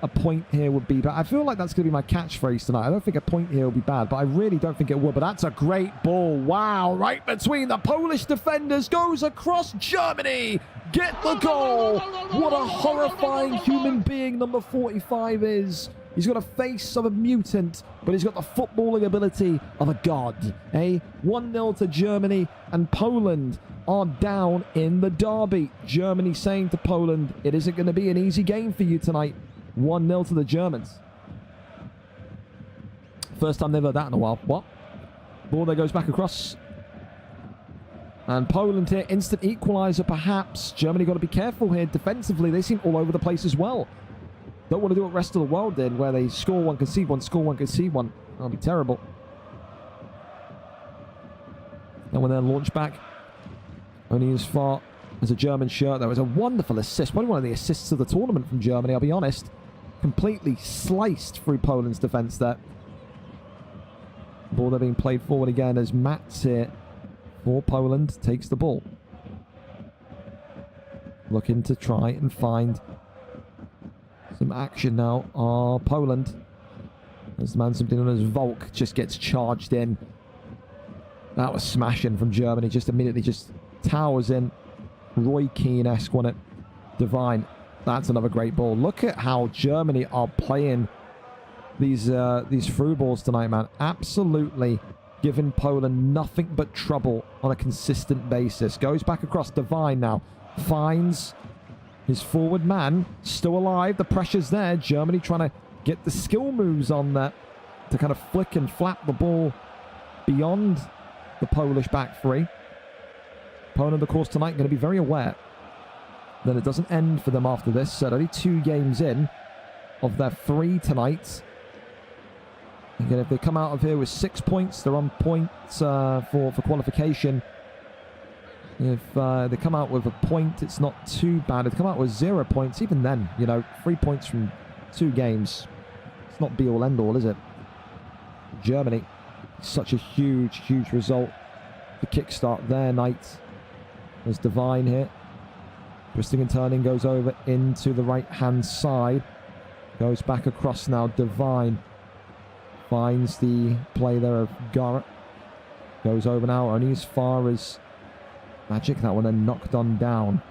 a point here would be bad. I feel like that's going to be my catchphrase tonight. I don't think a point here will be bad, but I really don't think it would. But that's a great ball. Wow, right between the Polish defenders, goes across Germany. Get the goal. What a horrifying human being number 45 is. He's got a face of a mutant, but he's got the footballing ability of a god. 1-0 to Germany, and Poland are down in the derby. Germany saying to Poland, it isn't going to be an easy game for you tonight. 1-0 to the Germans. First time they've heard that in a while. What? Ball there goes back across. And Poland here, instant equaliser perhaps. Germany got to be careful here defensively. They seem all over the place as well. Don't want to do what the rest of the world did, where they score one, concede one, score one, concede one. That'll be terrible. And when they're launched back, only as far as a German shirt. There was a wonderful assist. Probably one of the assists of the tournament from Germany, I'll be honest. Completely sliced through Poland's defence there. Ball there being played forward again as Mats here for Poland takes the ball. Looking to try and find some action now. Poland, as the man something known as Volk, just gets charged in. That was smashing from Germany. Just immediately just towers in. Roy Keane-esque, wasn't it? Divine. That's another great ball. Look at how Germany are playing these through balls tonight, man. Absolutely giving Poland nothing but trouble on a consistent basis. Goes back across. Divine now finds his forward man, still alive. The pressure's there. Germany trying to get the skill moves on there to kind of flick and flap the ball beyond the Polish back three. Poland, of course, tonight going to be very aware that it doesn't end for them after this. So only 2 games in of their 3 tonight. Again, if they come out of here with 6 points, they're on point for qualification. If they come out with a point, it's not too bad. If they come out with 0 points, even then, 3 points from 2 games, it's not be all end all, is it? Germany, such a huge, huge result to kickstart their night. There's Divine here. Twisting and turning, goes over into the right-hand side. Goes back across now. Divine finds the play there of Garrett. Goes over now, only as far as Magic. That one then knocked on down.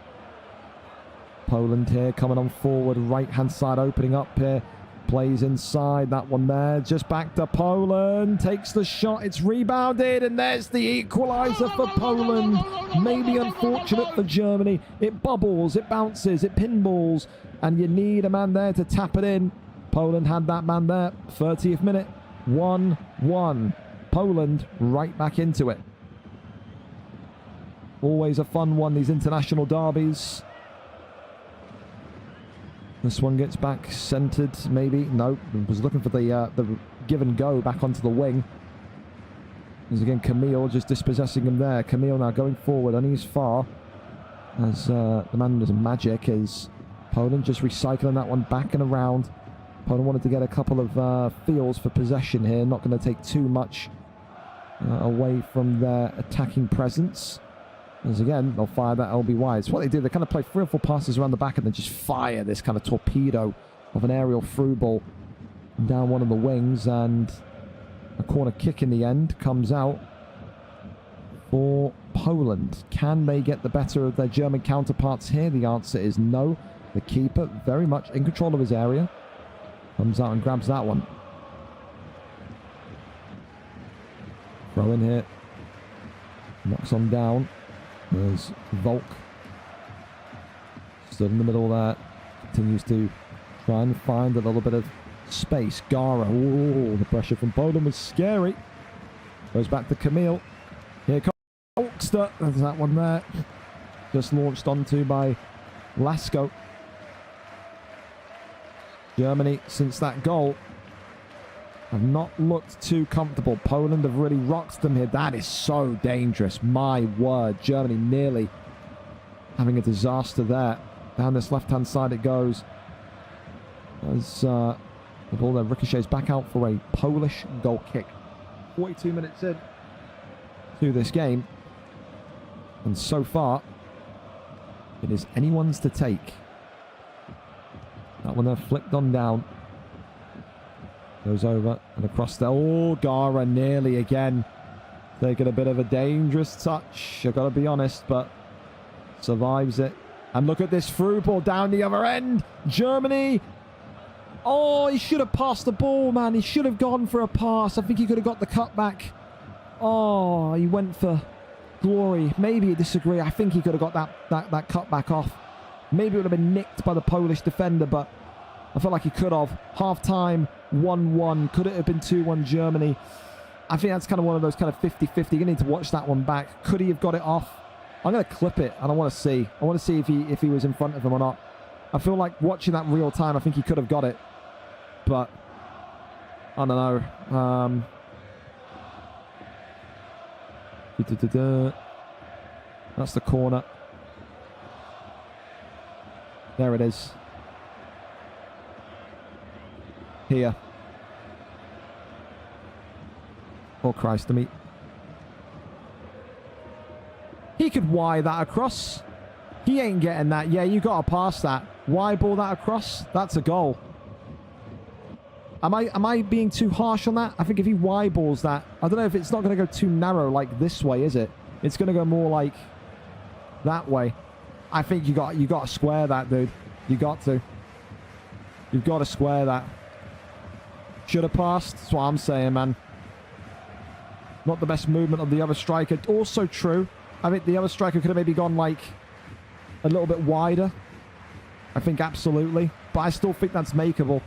Poland here coming on forward. Right-hand side opening up here. Plays inside, that one there. Just back to Poland. Takes the shot. It's rebounded. And there's the equaliser for Poland. Maybe unfortunate for Germany. It bubbles, it bounces, it pinballs. And you need a man there to tap it in. Poland had that man there. 30th minute. 1-1. Poland right back into it. Always a fun one, these international derbies. This one gets back centered, maybe. No, was looking for the give and go back onto the wing. As again, Camille just dispossessing him there. Camille now going forward, only as far as the man does magic is Poland just recycling that one back and around. Poland wanted to get a couple of feels for possession here. Not going to take too much away from their attacking presence. As again, they'll fire that LBY. It's what they do. They kind of play 3 or 4 passes around the back and then just fire this kind of torpedo of an aerial through ball down one of the wings. And a corner kick in the end comes out for Poland. Can they get the better of their German counterparts here? The answer is no. The keeper very much in control of his area. Comes out and grabs that one. Throw in here. Knocks on down. There's Volk. Stood in the middle there. Continues to try and find a little bit of space. Gara. Ooh, the pressure from Poland was scary. Goes back to Camille. Here comes Volkster. There's that one there. Just launched onto by Lasko. Germany, since that goal, have not looked too comfortable. Poland have really rocked them here. That is so dangerous. My word. Germany nearly having a disaster there. Down this left-hand side it goes. As the ball there ricochets back out for a Polish goal kick. 42 minutes in to this game. And so far, it is anyone's to take. That one there flicked on down. Goes over and across there. Oh, Gara nearly again. Taking a bit of a dangerous touch. I've got to be honest, but survives it. And look at this through ball down the other end. Germany. Oh, he should have passed the ball, man. He should have gone for a pass. I think he could have got the cutback. Oh, he went for glory. Maybe you disagree. I think he could have got that cutback off. Maybe it would have been nicked by the Polish defender, but I felt like he could have. Half-time, 1-1. Could it have been 2-1 Germany? I think that's kind of one of those kind of 50-50. You're going to need to watch that one back. Could he have got it off? I'm going to clip it, and I want to see. I want to see if he was in front of him or not. I feel like watching that real time, I think he could have got it. But, I don't know. That's the corner. There it is. Here. Oh, Christ, to me. He could wire that across. He ain't getting that. Yeah, you got to pass that. Why ball that across? That's a goal. Am I being too harsh on that? I think if he Y balls that, I don't know if it's not going to go too narrow like this way, is it? It's going to go more like that way. I think you got to square that, dude. You got to. You've got to square that. Should have passed. That's what I'm saying, man. Not the best movement of the other striker. Also true. I think the other striker could have maybe gone like a little bit wider. I think absolutely. But I still think that's makeable.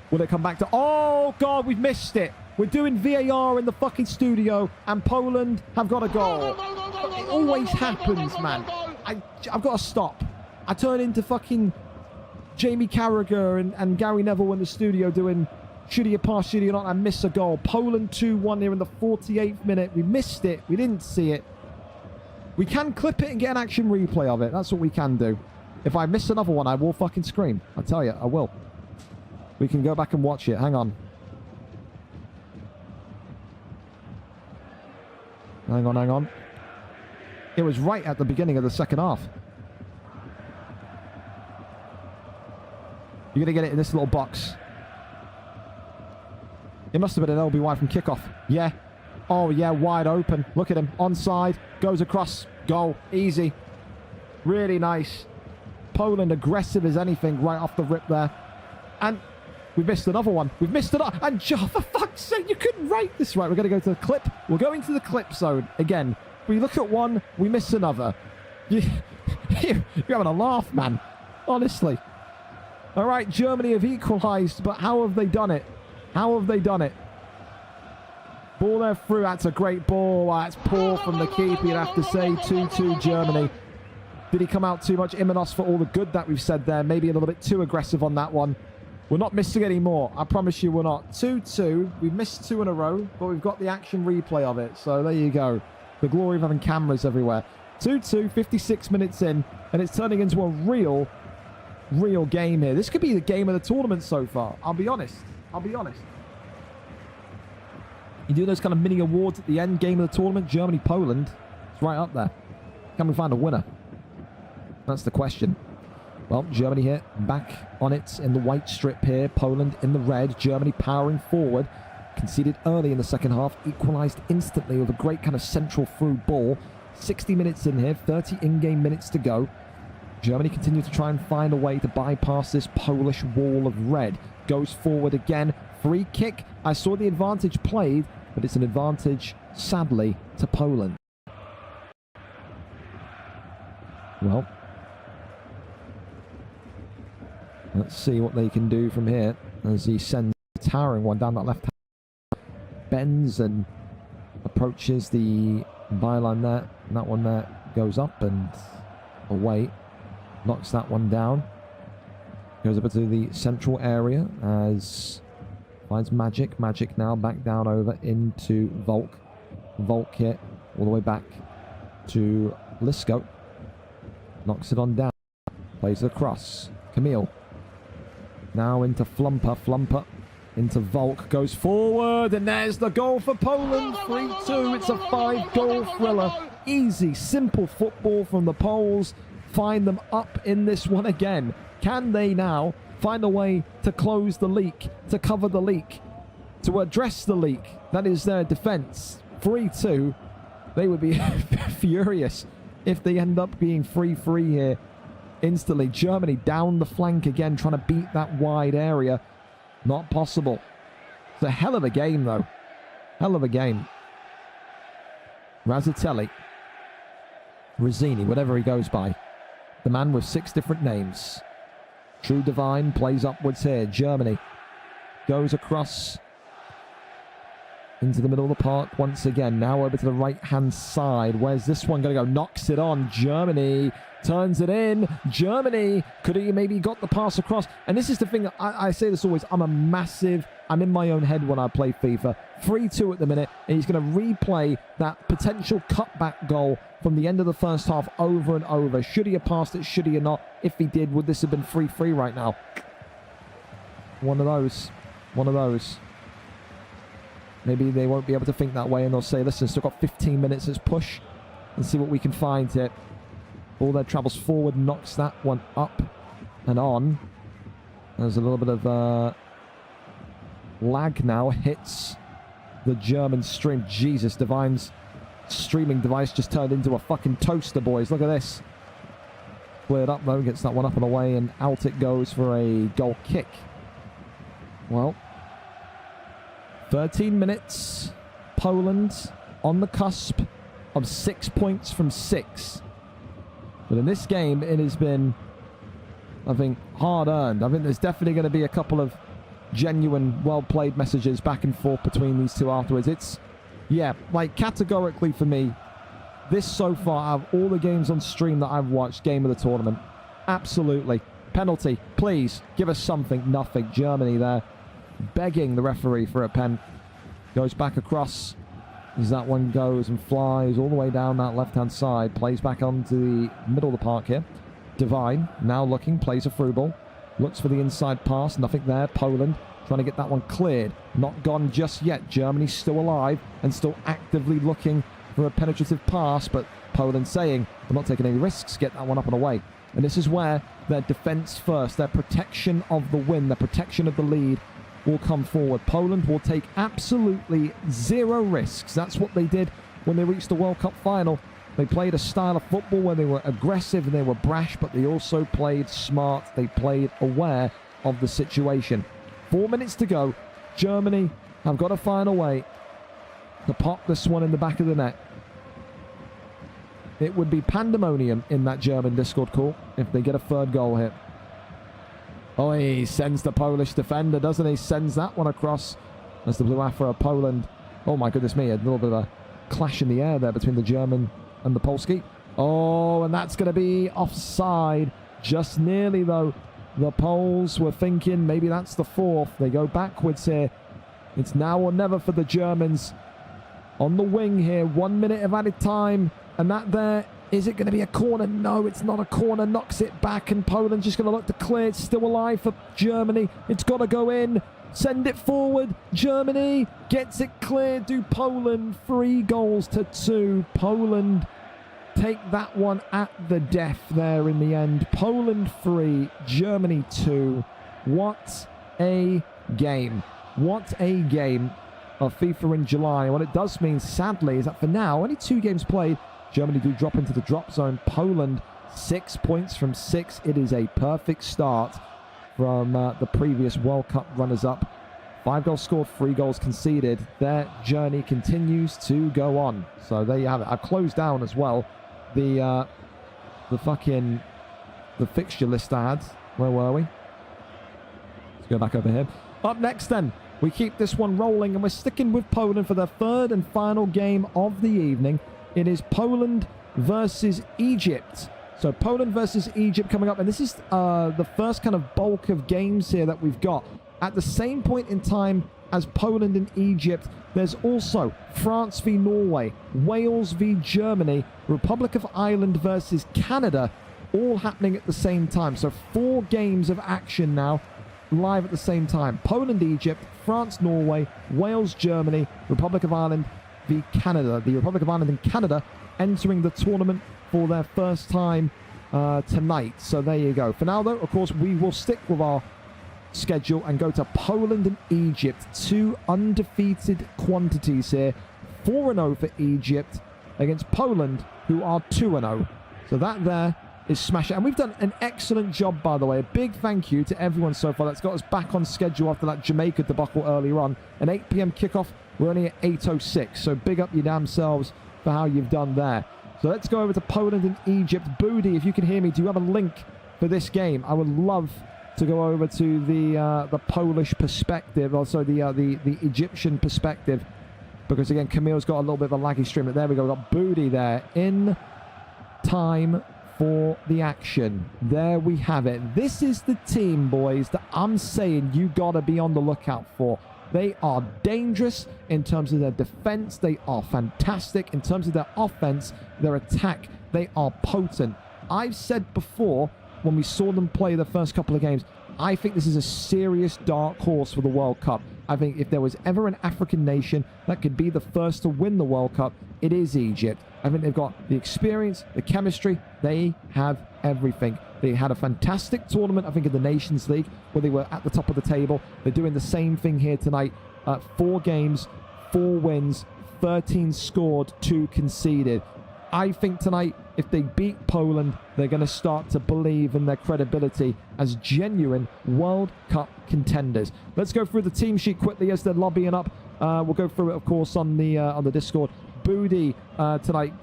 Will it come back to... Oh, God, we've missed it. We're doing VAR in the fucking studio, and Poland have got a goal. It always happens, man. I've got to stop. I turn into fucking Jamie Carragher and Gary Neville in the studio doing should he pass, should he not, and miss a goal. Poland 2-1 here in the 48th minute. We missed it. We didn't see it. We can clip it and get an action replay of it. That's what we can do. If I miss another one, I will fucking scream. I tell you, I will. We can go back and watch it. Hang on. Hang on, hang on. It was right at the beginning of the second half. You're going to get it in this little box. It must have been an LBY from kickoff. Yeah. Oh, yeah, wide open. Look at him. Onside. Goes across. Goal. Easy. Really nice. Poland aggressive as anything right off the rip there. And We've missed another one. We've missed another. And for fuck's sake, you couldn't rate this right. We're going to go to the clip. We're going to the clip zone. Again, we look at one, we miss another. You're having a laugh, man. Honestly. All right, Germany have equalised, but how have they done it? How have they done it? Ball there through. That's a great ball. That's poor from the keeper, you'd have to say. 2-2 Germany. Did he come out too much? Imanos for all the good that we've said there. Maybe a little bit too aggressive on that one. We're not missing any more. I promise you we're not. 2-2. We've missed 2 in a row, but we've got the action replay of it. So there you go. The glory of having cameras everywhere. 2-2, 56 minutes in, and it's turning into a real game here. This could be the game of the tournament so far. I'll be honest. You do those kind of mini awards at the end, game of the tournament, Germany, Poland. It's right up there. Can we find a winner? That's the question. Well, Germany here, back on it in the white strip here. Poland in the red. Germany powering forward. Conceded early in the second half. Equalised instantly with a great kind of central through ball. 60 minutes in here. 30 in-game minutes to go. Germany continue to try and find a way to bypass this Polish wall of red. Goes forward again. Free kick. I saw the advantage played, but it's an advantage, sadly, to Poland. Well, let's see what they can do from here as he sends a towering one down that left hand. Bends and approaches the byline there. And that one there goes up and away. Knocks that one down. Goes up to the central area as finds Magic. Magic now back down over into Volk. Volk here all the way back to Lisco. Knocks it on down. Plays it across. Camille. Now into Flumper. Flumper into Volk. Goes forward. And there's the goal for Poland. 3-2. It's a 5-goal thriller. Easy, simple football from the Poles. Find them up in this one again. Can they now find a way to close the leak, to cover the leak, to address the leak? That is their defence. 3-2. They would be furious if they end up being 3-3 here instantly. Germany down the flank again, trying to beat that wide area. Not possible. It's a hell of a game, though. Hell of a game. Razzatelli. Rizzini, whatever he goes by. The man with 6 different names. True Divine plays upwards here. Germany goes across into the middle of the park once again. Now over to the right-hand side. Where's this one going to go? Knocks it on. Germany turns it in. Germany could have maybe got the pass across. And this is the thing. I say this always. I'm in my own head when I play FIFA. 3-2 at the minute. And he's going to replay that potential cutback goal from the end of the first half over and over. Should he have passed it? Should he have not? If he did, would this have been 3-3 right now? One of those. One of those. Maybe they won't be able to think that way and they'll say, listen, still got 15 minutes, let's push and see what we can find here. Ball there travels forward, knocks that one up and on. There's a little bit of lag now, hits the German stream. Jesus, Divine's streaming device just turned into a fucking toaster, boys. Look at this. Cleared up though, gets that one up and away, and out it goes for a goal kick. Well, 13 minutes. Poland on the cusp of 6 points from 6. But in this game, it has been, I think, hard-earned. I think there's definitely going to be a couple of genuine, well-played messages back and forth between these two afterwards. It's, yeah, like, categorically for me, this so far, out of all the games on stream that I've watched, game of the tournament. Absolutely. Penalty. Please, give us something. Nothing. Germany there, begging the referee for a pen. Goes back across. As that one goes and flies all the way down that left-hand side. Plays back onto the middle of the park here. Divine, now looking, plays a through ball. Looks for the inside pass. Nothing there. Poland trying to get that one cleared. Not gone just yet. Germany's still alive and still actively looking for a penetrative pass, but Poland saying, we're not taking any risks, get that one up and away. And this is where their defence first, their protection of the win, their protection of the lead will come forward. Poland will take absolutely 0 risks. That's what they did when they reached the World Cup final. They played a style of football where they were aggressive and they were brash, but they also played smart. They played aware of the situation. 4 minutes to go. Germany have got to find a way to pop this one in the back of the net. It would be pandemonium in that German Discord call if they get a third goal hit. Oh, he sends the Polish defender, doesn't he? Sends that one across as the Blue Afro of Poland. Oh, my goodness me. A little bit of a clash in the air there between the German and the Polski. Oh, and that's going to be offside. Just nearly, though. The Poles were thinking maybe that's the fourth. They go backwards here. It's now or never for the Germans. On the wing here. 1 minute of added time. And that there, is it going to be a corner? No, it's not a corner. Knocks it back, and Poland's just going to look to clear. It's still alive for Germany. It's got to go in. Send it forward. Germany gets it cleared. Do Poland 3-2. Poland take that one at the death there in the end. Poland 3, Germany 2. What a game. What a game of FIFA in July. What it does mean, sadly, is that for now, only 2 games played. Germany do drop into the drop zone. Poland, 6 points from 6. It is a perfect start from the previous World Cup runners-up. 5 goals scored, 3 goals conceded. Their journey continues to go on. So there you have it. I've closed down as well the fixture list I had. Where were we? Let's go back over here. Up next then, we keep this one rolling, and we're sticking with Poland for their third and final game of the evening. It is Poland versus Egypt. So Poland versus Egypt coming up, and this is the first kind of bulk of games here that we've got. At the same point in time as Poland and Egypt, there's also France v Norway, Wales v Germany, Republic of Ireland versus Canada, all happening at the same time. So 4 games of action now, live at the same time. Poland, Egypt, France, Norway, Wales, Germany, Republic of Ireland v Canada. The Republic of Ireland and Canada entering the tournament for their first time tonight. So there you go. For now, though, of course, we will stick with our schedule and go to Poland and Egypt. 2 undefeated quantities here. 4-0 for Egypt against Poland, who are 2-0. So that there is smash it. And we've done an excellent job, by the way. A big thank you to everyone so far that's got us back on schedule after that Jamaica debacle earlier on. An 8 p.m. kickoff. We're only at 8:06. So big up your damn selves for how you've done there. So let's go over to Poland and Egypt. Boody, if you can hear me, do you have a link for this game? I would love to go over to the Polish perspective, also the Egyptian perspective, because again, Camille's got a little bit of a laggy stream. But there we go. We've got Boody there in time for the action. There we have it. This is the team, boys, that I'm saying you gotta be on the lookout for. They are dangerous in terms of their defense. They are fantastic in terms of their offense, their attack. They are potent. I've said before, when we saw them play the first couple of games, I think this is a serious dark horse for the World Cup. I think if there was ever an African nation that could be the first to win the World Cup, it is Egypt. I think they've got the experience, the chemistry. They have everything. They had a fantastic tournament, I think, in the Nations League, where they were at the top of the table. They're doing the same thing here tonight. 4 games, 4 wins, 13 scored, 2 conceded. I think tonight, if they beat Poland, they're going to start to believe in their credibility as genuine World Cup contenders. Let's go through the team sheet quickly as they're lobbying up. We'll go through it, of course, on the Discord. Boody tonight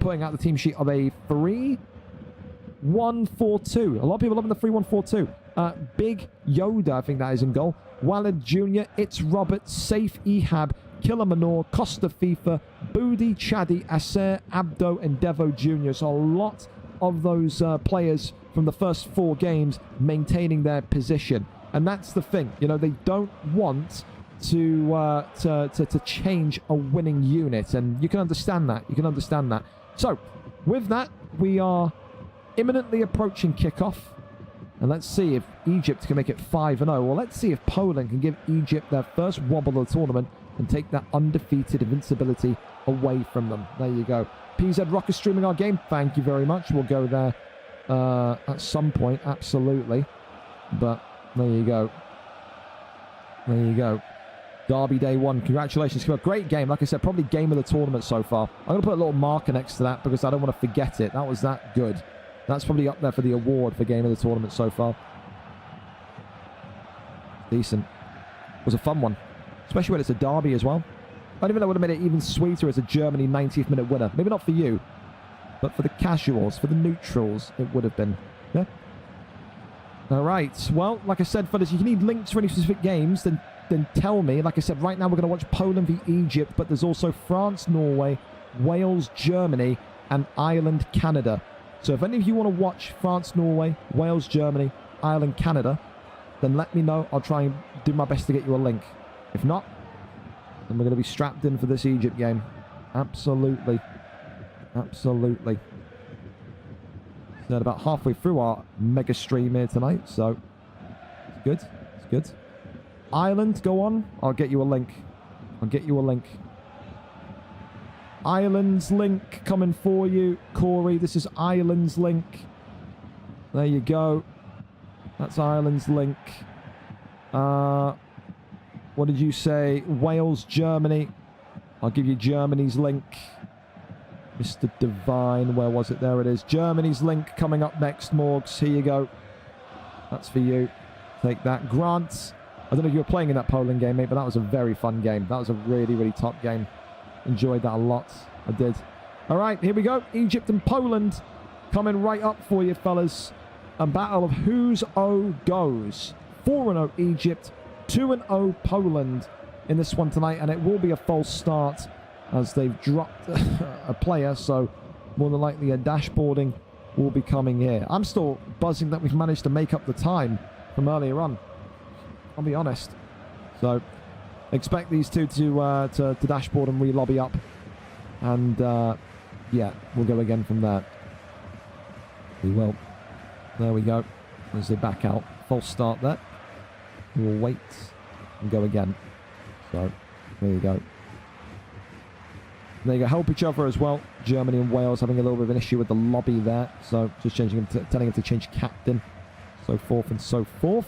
putting out the team sheet of a 3-1-4-2. A lot of people loving the 3-1-4-2. Big Yoda, I think that is in goal. Walid Jr., It's Robert, Safe Ehab, Killer Manor, Costa FIFA, Boody, Chaddy, Acer, Abdo, and Devo Jr. So a lot of those players from the first 4 games maintaining their position. And that's the thing. You know, they don't want to change a winning unit. And you can understand that. You can understand that. So, with that, we are imminently approaching kickoff. And let's see if Egypt can make it 5-0. Well, let's see if Poland can give Egypt their first wobble of the tournament and take that undefeated invincibility away from them. There you go. PZ Rock is streaming our game. Thank you very much. We'll go there at some point, absolutely. But there you go. There you go. Derby Day 1. Congratulations. A great game. Like I said, probably game of the tournament so far. I'm going to put a little marker next to that because I don't want to forget it. That was that good. That's probably up there for the award for game of the tournament so far. Decent. was a fun one, especially when it's a derby as well. I don't even know would have made it even sweeter as a Germany 90th minute winner. Maybe not for you, but for the casuals, for the neutrals, it would have been. Yeah. All right. Well, like I said, fellas, if you need links for any specific games, then tell me. Like I said, right now we're going to watch Poland v Egypt, but there's also France, Norway, Wales, Germany, and Ireland, Canada. So if any of you want to watch France, Norway, Wales, Germany, Ireland, Canada, then let me know. I'll try and do my best to get you a link. If not, then we're going to be strapped in for this Egypt game. Absolutely. Absolutely. So about halfway through our mega stream here tonight, so it's good. It's good. Ireland, go on. I'll get you a link. I'll get you a link. Ireland's link coming for you, Corey. This is Ireland's link. There you go. That's Ireland's link. What did you say? Wales, Germany. I'll give you Germany's link. Mr. Divine, where was it? There it is. Germany's link coming up next, Morgs. Here you go. That's for you. Take that. Grant, I don't know if you were playing in that Poland game, mate, but that was a very fun game. That was a really, really top game. Enjoyed that a lot. I did. All right, here we go. Egypt and Poland coming right up for you, fellas. A battle of whose O goes. 4-0 Egypt, 2-0 Poland in this one tonight, and it will be a false start as they've dropped a player, so more than likely a dashboarding will be coming here. I'm still buzzing that we've managed to make up the time from earlier on. I'll be honest. So expect these two to dashboard and re-lobby up, and yeah, we'll go again from there. We will. There we go. As they back out, false start there. We'll wait and go again. So there you go. There you go. Help each other as well. Germany and Wales having a little bit of an issue with the lobby there. So just changing him telling him to change captain. So forth and so forth.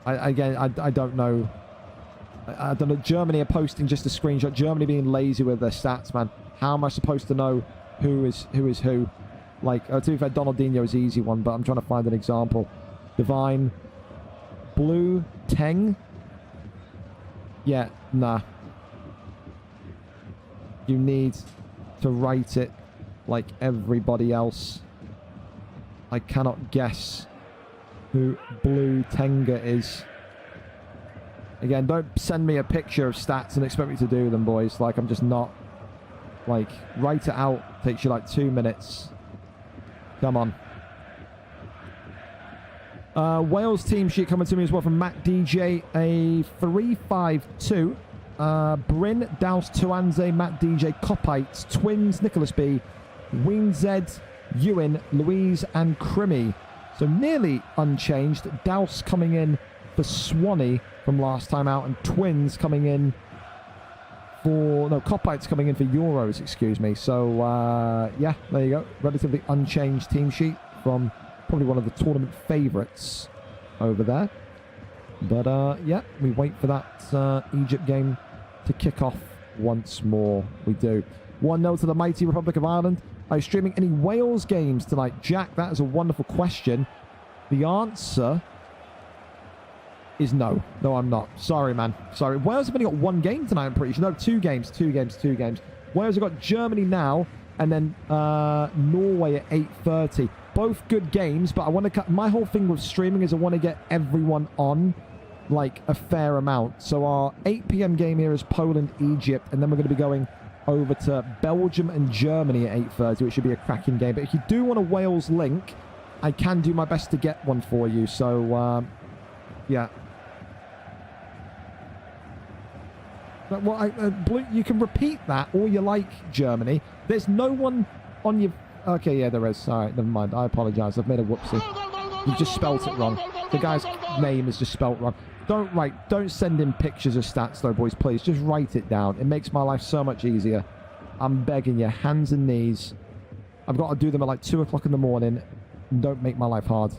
I don't know. I don't know. Germany are posting just a screenshot. Germany being lazy with their stats, man. How am I supposed to know who is who? Like, to be fair, Donaldinho is an easy one, but I'm trying to find an example. Divine. Blue. Teng. Yeah, nah. You need to write it like everybody else. I cannot guess who Blue Tenga is. Again, don't send me a picture of stats and expect me to do them, boys. Like, I'm just not. Like, write it out. Takes you like 2 minutes. Come on. Wales team sheet coming to me as well from Matt DJ. A 3-5-2. Bryn, Douse, Tuanze, Matt DJ, Copites, Twins, Nicholas B, Ween Z, Ewan, Louise, and Crimmy. So nearly unchanged. Douse coming in for Swanee from last time out, and Twins coming in for... No, Copites coming in for Euros, excuse me. So, yeah, there you go. Relatively unchanged team sheet from probably one of the tournament favourites over there. But, yeah, we wait for that Egypt game to kick off once more. We do. 1-0 to the mighty Republic of Ireland. Are you streaming any Wales games tonight? Jack, that is a wonderful question. The answer is no. No, I'm not. Sorry, man. Sorry. Wales have only got one game tonight, I'm pretty sure. No, two games. Wales have got Germany now, and then Norway at 8:30. Both good games, but I want to cut... My whole thing with streaming is I want to get everyone on like a fair amount. So our 8 p.m. game here is Poland, Egypt, and then we're going to be going over to Belgium and Germany at 8:30, which should be a cracking game. But if you do want a Wales link, I can do my best to get one for you. So, yeah. But, well, Blue, you can repeat that all you like, Germany. There's no one on your... Okay, yeah, there is. All right, never mind. I apologise. I've made a whoopsie. You've just spelt it wrong. The guy's name is just spelt wrong. Don't send in pictures of stats though, boys, please. Just write it down. It makes my life so much easier. I'm begging you, hands and knees. I've got to do them at like 2 o'clock in the morning. Don't make my life hard.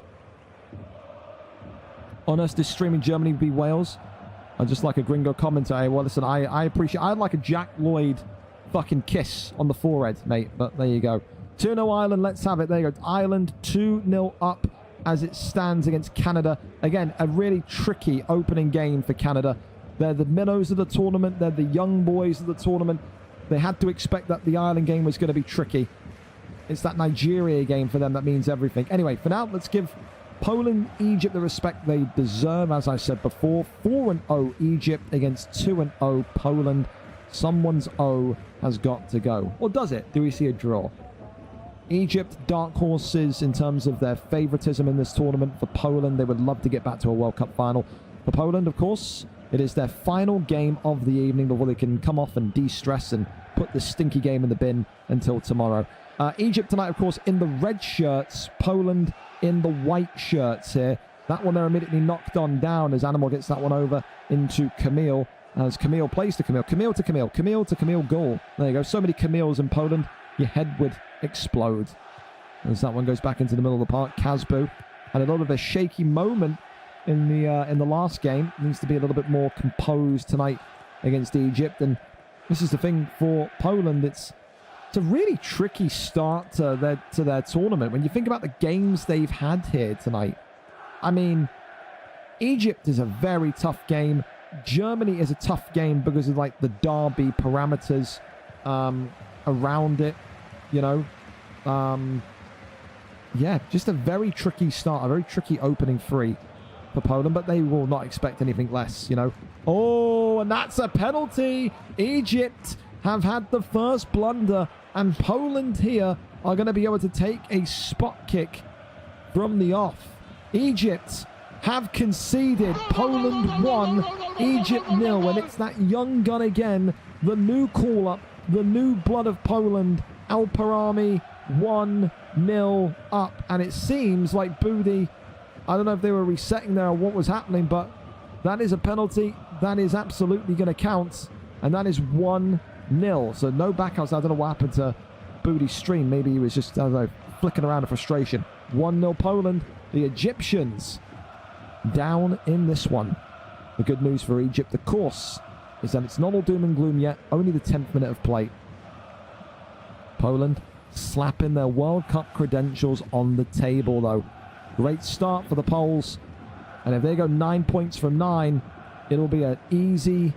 Honest, is streaming Germany v Wales? I just like a gringo commentator. Well, listen, I appreciate... I'd like a Jack Lloyd fucking kiss on the forehead, mate. But there you go. 2-0 Ireland, let's have it. There you go. Ireland 2-0 up as it stands against Canada. Again, a really tricky opening game for Canada. They're the minnows of the tournament. They're the young boys of the tournament. They had to expect that the Ireland game was going to be tricky. It's that Nigeria game for them that means everything. Anyway, for now, let's give Poland, Egypt the respect they deserve. As I said before, 4-0 Egypt against 2-0 Poland. Someone's O has got to go. Or does it? Do we see a draw? Egypt, dark horses in terms of their favoritism in this tournament. For Poland, they would love to get back to a World Cup final. For Poland, of course, it is their final game of the evening before they can come off and de-stress and put this stinky game in the bin until tomorrow. Egypt tonight, of course, in the red shirts. Poland in the white shirts here. That one they're immediately knocked on down as Animal gets that one over into Camille. As Camille plays to Camille. Camille to Camille. Camille to Camille goal. There you go. So many Camilles in Poland. Your head would explode. As that one goes back into the middle of the park. Kazbu had a little bit of a shaky moment in the last game. Needs to be a little bit more composed tonight against Egypt. And this is the thing for Poland. It's a really tricky start to their tournament. When you think about the games they've had here tonight, I mean, Egypt is a very tough game. Germany is a tough game because of like the derby parameters around it, you know. Yeah, just a very tricky start, a very tricky opening three for Poland, but they will not expect anything less, you know. Oh, and that's a penalty. Egypt have had the first blunder, and Poland here are going to be able to take a spot kick from the off. Egypt have conceded. Poland 1, Egypt 0, and it's that young gun again, the new call-up, the new blood of Poland. Alparami 1-0 up, and it seems like Budi, I don't know if they were resetting there or what was happening, but that is a penalty. That is absolutely going to count, and that is 1-0. So no backouts. I don't know what happened to Budi's stream. Maybe he was just, I don't know, flicking around in frustration. 1-0 Poland. The Egyptians down in this one. The good news for Egypt, of course, is that it's not all doom and gloom yet. Only the 10th minute of play. Poland slapping their World Cup credentials on the table, though. Great start for the Poles. And if they go 9 points from 9, it'll be an easy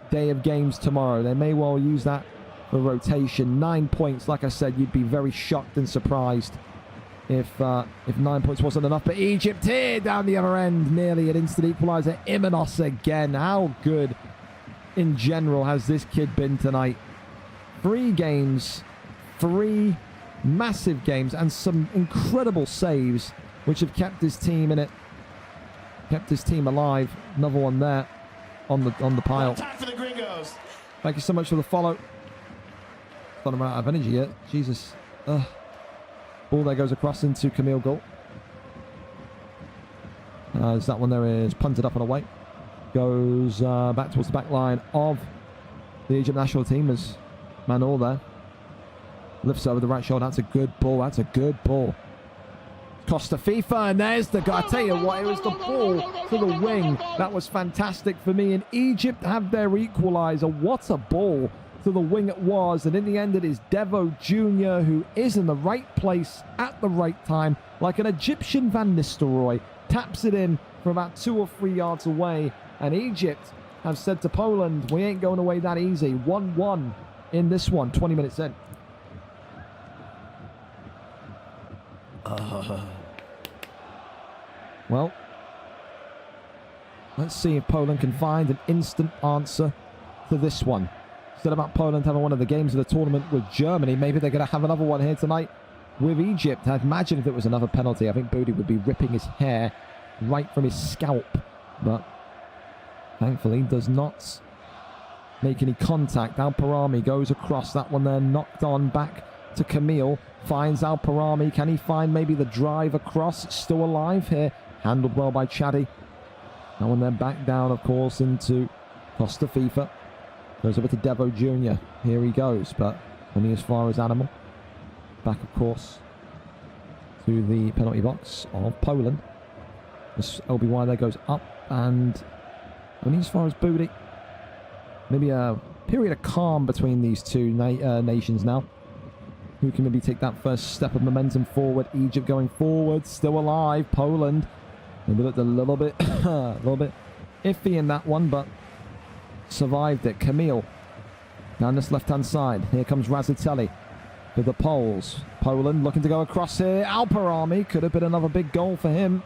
day of games tomorrow. They may well use that for rotation. 9 points, like I said, you'd be very shocked and surprised if 9 points wasn't enough. But Egypt here down the other end, nearly an instant equaliser. Imenos again. How good in general has this kid been tonight? 3 games, 3 massive games, and some incredible saves, which have kept his team in it, kept his team alive. Another one there on the pile. Time for the Gringos. Thank you so much for the follow. Not run out of energy yet. Jesus. Ball there goes across into Camille goal. As that one there is punted up and away. Goes back towards the back line of the Egypt national team as Manol there lifts over the right shoulder. That's a good ball. That's a good ball. Costa FIFA, and there's the guy. I tell you what, it was the ball to the wing. That was fantastic for me. And Egypt have their equaliser. What a ball to the wing it was. And in the end, it is Devo Jr. who is in the right place at the right time. Like an Egyptian Van Nistelrooy. Taps it in from about 2 or 3 yards away. And Egypt have said to Poland, we ain't going away that easy. 1-1 in this one, 20 minutes in. Well, let's see if Poland can find an instant answer to this one. Instead about Poland having one of the games of the tournament with Germany, maybe they're going to have another one here tonight with Egypt. I'd imagine if it was another penalty, I think Budi would be ripping his hair right from his scalp. But thankfully does not make any contact. Alparami goes across. That one there knocked on back to Camille. Finds Alparami. Can he find maybe the drive across? Still alive here. Handled well by Chaddy. That one then back down, of course, into Costa FIFA. Goes over to Devo Jr. Here he goes, but only as far as Animal. Back, of course, to the penalty box of Poland. This LBY there goes up, and only as far as Budi. Maybe a period of calm between these two nations now. Who can maybe take that first step of momentum forward? Egypt going forward, still alive. Poland maybe looked a little bit, iffy in that one, but survived it. Camille down this left-hand side. Here comes Razatelli for the Poles. Poland looking to go across here. Alparami could have been another big goal for him.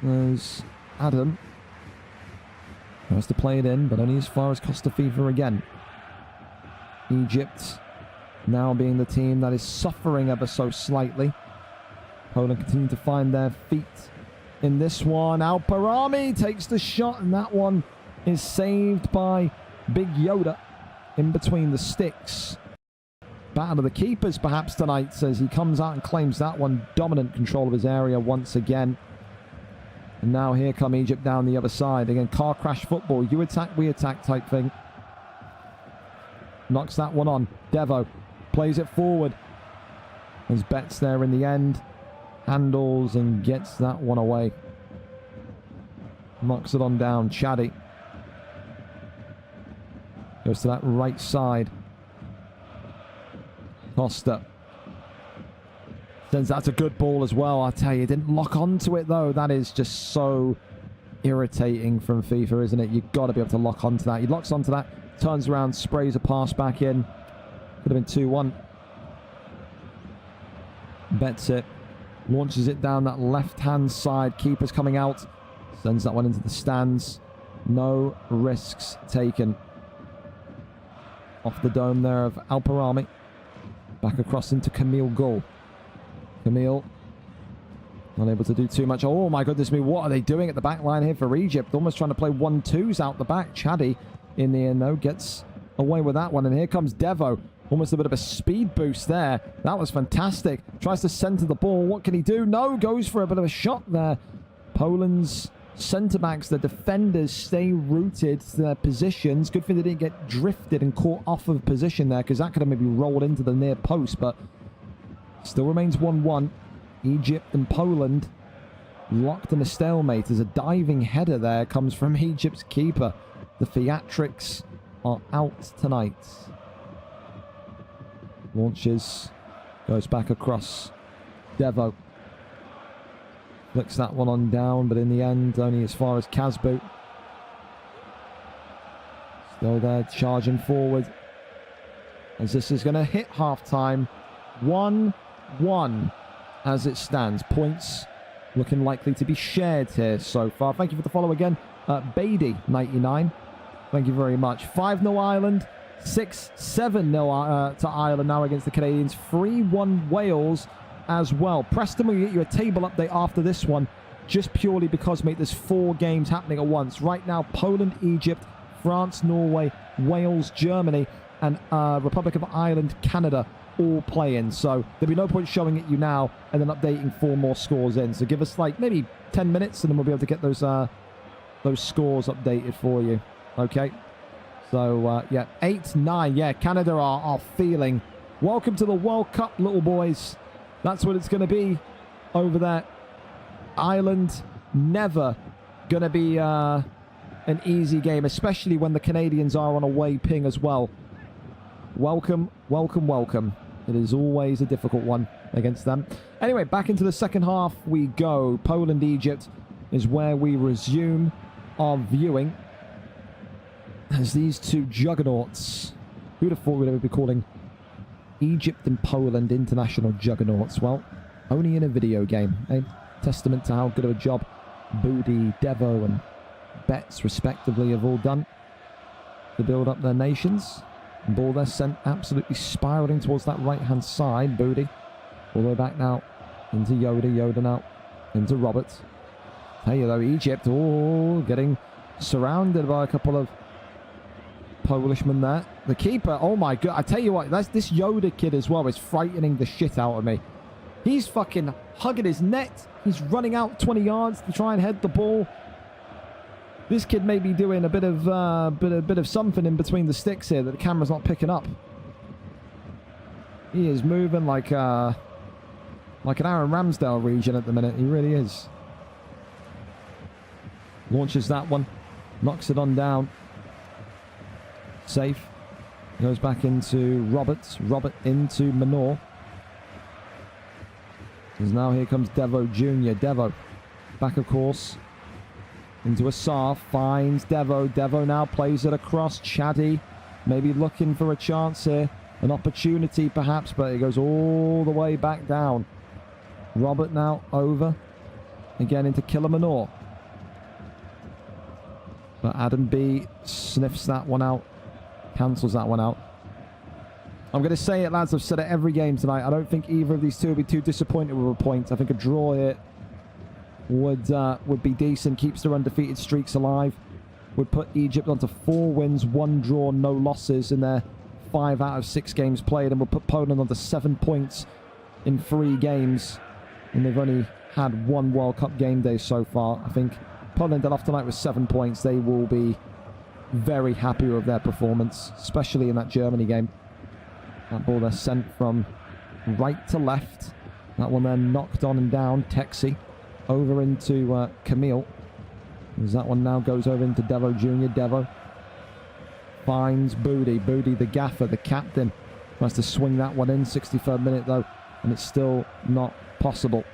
There's Adam. Tries to play it in, but only as far as Costa Fever again. Egypt now being the team that is suffering ever so slightly. Poland continue to find their feet in this one. Alparami takes the shot, and that one is saved by Big Yoda in between the sticks. Battle of the keepers perhaps tonight, says he comes out and claims that one. Dominant control of his area once again. And now here come Egypt down the other side. Again, car crash football. You attack, we attack type thing. Knocks that one on. Devo plays it forward. There's Betts there in the end. Handles and gets that one away. Knocks it on down. Chaddy goes to that right side. Costa sends that's a good ball as well. I tell you, didn't lock onto it though. That is just so irritating from FIFA, isn't it? You've got to be able to lock onto that. He locks onto that, turns around, sprays a pass back in. Could have been 2-1. Bets it. Launches it down that left-hand side. Keeper's coming out. Sends that one into the stands. No risks taken. Off the dome there of Alparami. Back across into Camille Gull. Camille not able to do too much. Oh my goodness me, what are they doing at the back line here for Egypt? Almost trying to play 1-2s out the back. Chaddy in the end though gets away with that one. And here comes Devo. Almost a bit of a speed boost there. That was fantastic. Tries to center the ball. What can he do? No, goes for a bit of a shot there. Poland's centre-backs, the defenders, stay rooted to their positions. Good thing they didn't get drifted and caught off of position there, because that could have maybe rolled into the near post, but still remains 1-1. Egypt and Poland locked in a stalemate as a diving header there comes from Egypt's keeper. The theatrics are out tonight. Launches, goes back across. Devo flicks that one on down, but in the end, only as far as Casboot. Still there, charging forward. As this is going to hit half-time. 1-1 as it stands. Points looking likely to be shared here so far. Thank you for the follow again. Beatty99. Thank you very much. 5-0 Ireland. 6-7-0 to Ireland now against the Canadians. 3-1 Wales as well. Preston will get you a table update after this one, just purely because, mate, there's 4 games happening at once. Right now, Poland, Egypt, France, Norway, Wales, Germany, and Republic of Ireland, Canada all playing. So there'll be no point showing it you now and then updating 4 more scores in. So give us like maybe 10 minutes and then we'll be able to get those scores updated for you. Okay. So, yeah, 8-9. Yeah, Canada are feeling. Welcome to the World Cup, little boys. That's what it's going to be over there. Ireland, never going to be an easy game, especially when the Canadians are on away ping as well. Welcome, welcome, welcome. It is always a difficult one against them. Anyway, back into the second half we go. Poland, Egypt is where we resume our viewing. As these two juggernauts, who'd have thought we would be calling Egypt and Poland international juggernauts? Well, only in a video game. A testament to how good of a job Booty, Devo and Betts respectively have all done to build up their nations. Ball there sent absolutely spiraling towards that right hand side. Booty all the way back now into Yoda. Yoda now into Roberts. Tell you though, Egypt all getting surrounded by a couple of Polishmen there. The keeper, oh my god, I tell you what, this Yoda kid as well is frightening the shit out of me. He's fucking hugging his net. He's running out 20 yards to try and head the ball. This kid may be doing a bit of something in between the sticks here that the camera's not picking up. He is moving like an Aaron Ramsdale region at the minute. He really is. Launches that one. Knocks it on down. Safe. Goes back into Roberts. Robert into Manor. Because now here comes Devo Jr. Devo back, of course, into Asar. Finds Devo. Devo now plays it across. Chaddy maybe looking for a chance here. An opportunity perhaps, but it goes all the way back down. Robert now over. Again into Killer Manor. But Adam B sniffs that one out. Cancels that one out. I'm going to say it, lads. I've said it every game tonight. I don't think either of these two will be too disappointed with a point. I think a draw here would be decent. Keeps their undefeated streaks alive. Would put Egypt onto 4 wins, 1 draw, no losses in their 5 out of 6 games played. And would put Poland onto 7 points in 3 games. And they've only had 1 World Cup game day so far. I think Poland are off tonight with 7 points. They will be very happy with their performance, especially in that Germany game. That ball there sent from right to left. That one then knocked on and down. Texi over into Camille. As that one now goes over into Devo Jr. Devo finds Booty. Booty, the gaffer, the captain, tries to swing that one in. 63rd minute though, and it's still not possible.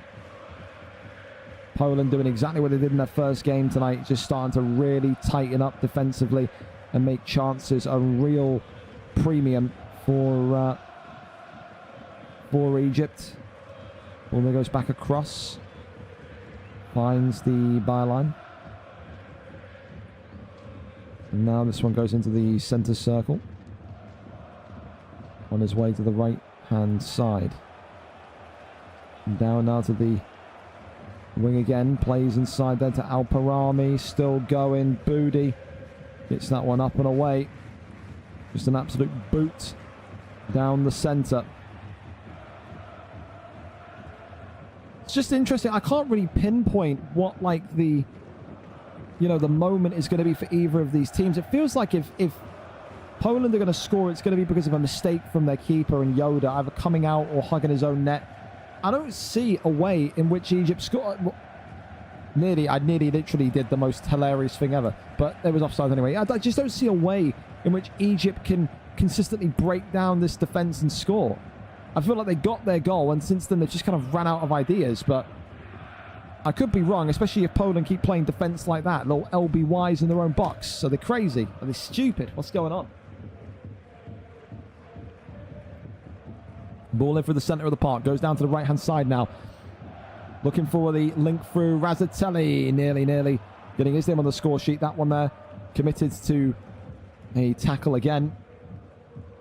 Poland doing exactly what they did in their first game tonight, just starting to really tighten up defensively and make chances a real premium for Egypt. Ball there goes back across, finds the byline, and now this one goes into the center circle on his way to the right hand side. Down now to the wing again, plays inside there to Alparami, still going. Booty gets that one up and away. Just an absolute boot down the center. It's just interesting. I can't really pinpoint what like the moment is going to be for either of these teams. It feels like if Poland are going to score, it's going to be because of a mistake from their keeper and Yoda either coming out or hugging his own net. I don't see a way in which Egypt scored. I nearly literally did the most hilarious thing ever, but it was offside anyway. I just don't see a way in which Egypt can consistently break down this defense and score. I feel like they got their goal, and since then they've just kind of ran out of ideas, but I could be wrong, especially if Poland keep playing defense like that. Little LBYs in their own box. So they're crazy. Are they stupid? What's going on? Ball in through the center of the park. Goes down to the right-hand side now. Looking for the link through. Razzatelli nearly getting his name on the score sheet. That one there committed to a tackle again.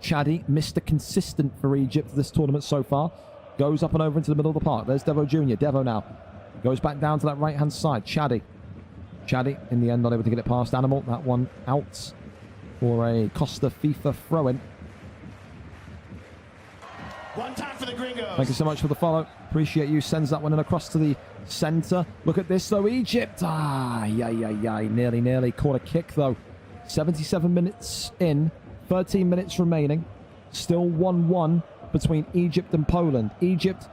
Chaddy, Mr. Consistent for Egypt this tournament so far. Goes up and over into the middle of the park. There's Devo Jr. Devo now goes back down to that right-hand side. Chaddy in the end not able to get it past Animal. That one out for a Costa FIFA throw-in. One time for the Gringos. Thank you so much for the follow. Appreciate you. Sends that one in across to the center. Look at this though, Egypt. Nearly. Corner kick though. 77 minutes in. 13 minutes remaining. Still 1-1 between Egypt and Poland. Egypt,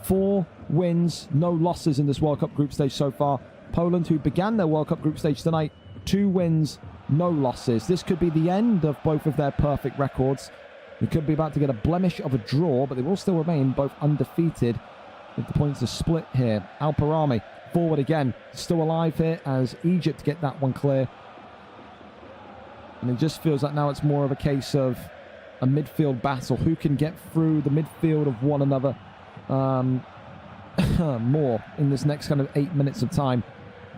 4 wins, no losses in this World Cup group stage so far. Poland, who began their World Cup group stage tonight, 2 wins, no losses. This could be the end of both of their perfect records. They could be about to get a blemish of a draw, but they will still remain both undefeated with the points to split here. Alparami forward again, still alive here as Egypt get that one clear. And it just feels like now it's more of a case of a midfield battle. Who can get through the midfield of one another more in this next kind of 8 minutes of time.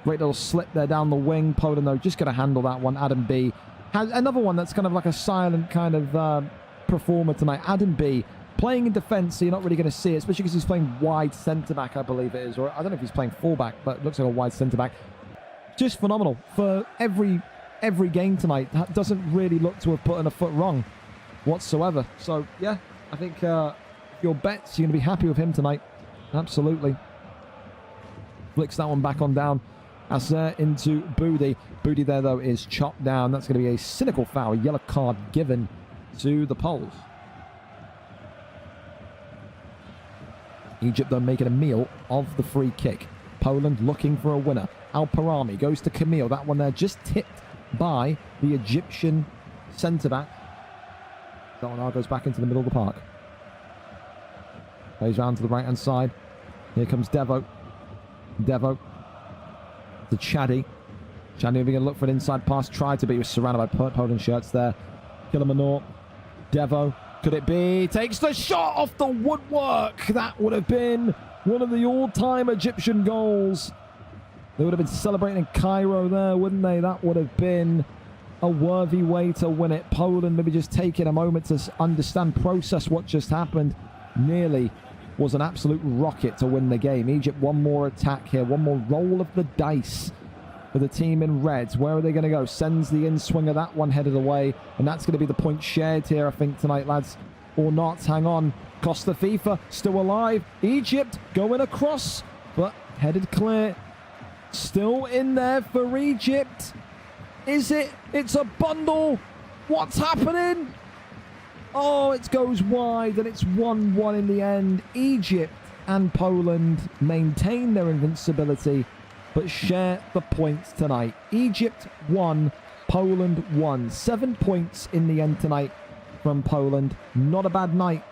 Great little slip there down the wing. Poland, though, just going to handle that one. Adam B has another one that's kind of like a silent kind of performer tonight. Adam B playing in defence, so you're not really going to see it, especially because he's playing wide centre-back, I believe it is. Or I don't know if he's playing full-back, but it looks like a wide centre-back. Just phenomenal. For every game tonight, that doesn't really look to have put in a foot wrong whatsoever. So, yeah, I think your bets, you're going to be happy with him tonight. Absolutely. Flicks that one back on down. As into Booty. Booty there, though, is chopped down. That's going to be a cynical foul. Yellow card given to the Poles. Egypt, though, making a meal of the free kick. Poland looking for a winner. Alparami goes to Camille. That one there just tipped by the Egyptian centre-back. That one now goes back into the middle of the park. Plays round to the right-hand side. Here comes Devo. Devo. To Chaddy. Chaddy moving and look for an inside pass. Tried to be. He was surrounded by Poland shirts there. Killamanor. Devo. Could it be? Takes the shot off the woodwork. That would have been one of the all-time Egyptian goals. They would have been celebrating in Cairo there, wouldn't they? That would have been a worthy way to win it. Poland maybe just taking a moment to understand, process what just happened. Nearly was an absolute rocket to win the game. Egypt, one more attack here. One more roll of the dice for the team in red. Where are they going to go? Sends the in-swinger. That one headed away. And that's going to be the point shared here, I think, tonight, lads. Or not. Hang on. Costa FIFA still alive. Egypt going across, but headed clear. Still in there for Egypt. Is it? It's a bundle. What's happening? Oh, it goes wide, and it's 1-1 in the end. Egypt and Poland maintain their invincibility, but share the points tonight. Egypt 1, Poland 1. 7 points in the end tonight from Poland. Not a bad night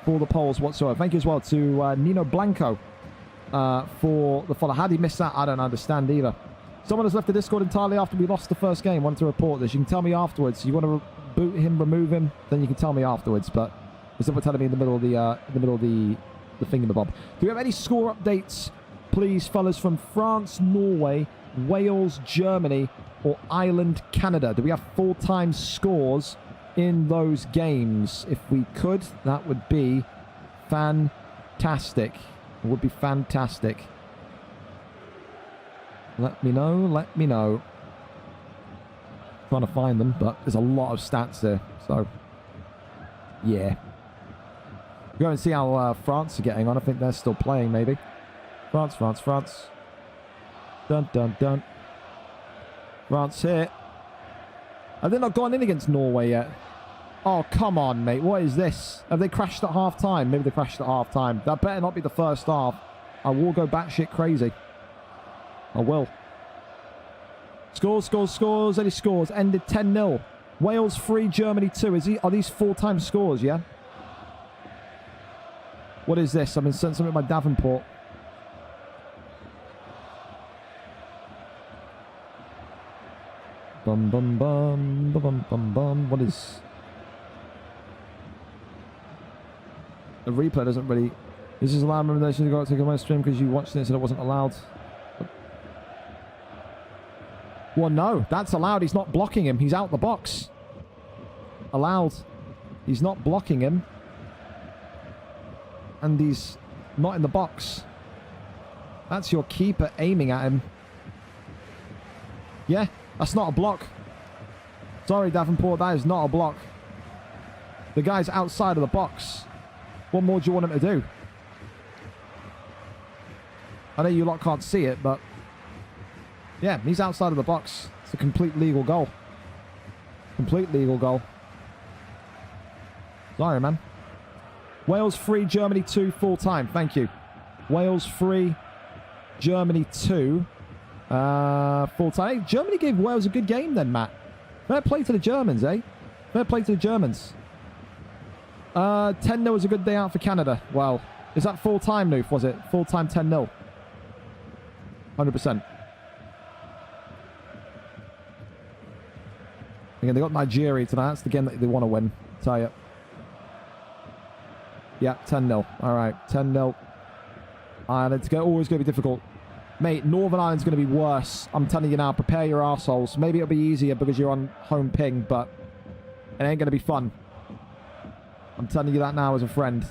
for the Poles whatsoever. Thank you as well to Nino Blanco for the follow. How did he miss that? I don't understand either. Someone has left the Discord entirely after we lost the first game. Want to report this? You can tell me afterwards. You want to boot him, remove him, then you can tell me afterwards. But instead of telling me in the middle of the thingamabob. Do we have any score updates, please, fellas, from France, Norway, Wales, Germany, or Ireland, Canada? Do we have full-time scores in those games? If we could, that would be fantastic. It would be fantastic. Let me know. Let me know. Trying to find them, but there's a lot of stats there. So, yeah. Go and see how France are getting on. I think they're still playing, maybe. France, France, France. Dun, dun, dun. France here. Have they not gone in against Norway yet? Oh, come on, mate. What is this? Have they crashed at half-time? Maybe they crashed at half-time. That better not be the first half. I will go batshit crazy. I will. Scores, scores, scores. Any scores? Ended 10-0. Wales 3, Germany 2. Are these full-time scores, yeah? What is this? I've been sent something by Davenport. Bum, bum, bum, bum, bum, bum, bum. What is... The replay doesn't really... This is allowed recommendation to go out to my stream because you watched this and it wasn't allowed. Well, no, that's allowed. He's not blocking him. He's out the box. Allowed. He's not blocking him. And he's not in the box. That's your keeper aiming at him. Yeah, that's not a block. Sorry, Davenport, that is not a block. The guy's outside of the box. What more do you want him to do? I know you lot can't see it, but... Yeah, he's outside of the box. It's a complete legal goal. Complete legal goal. Sorry, man. Wales 3, Germany 2, full-time. Thank you. Wales 3, Germany 2, full-time. Hey, Germany gave Wales a good game then, Matt. Fair play to the Germans, eh? Fair play to the Germans. 10-0 was a good day out for Canada. Well, is that full-time, Noof, was it? Full-time 10-0. 100%. Again, they got Nigeria tonight. That's the game that they want to win. I'll tell you. Yeah, 10-0. All right, 10-0. Ireland's always going to be difficult. Mate, Northern Ireland's going to be worse. I'm telling you now, prepare your arseholes. Maybe it'll be easier because you're on home ping, but it ain't going to be fun. I'm telling you that now as a friend.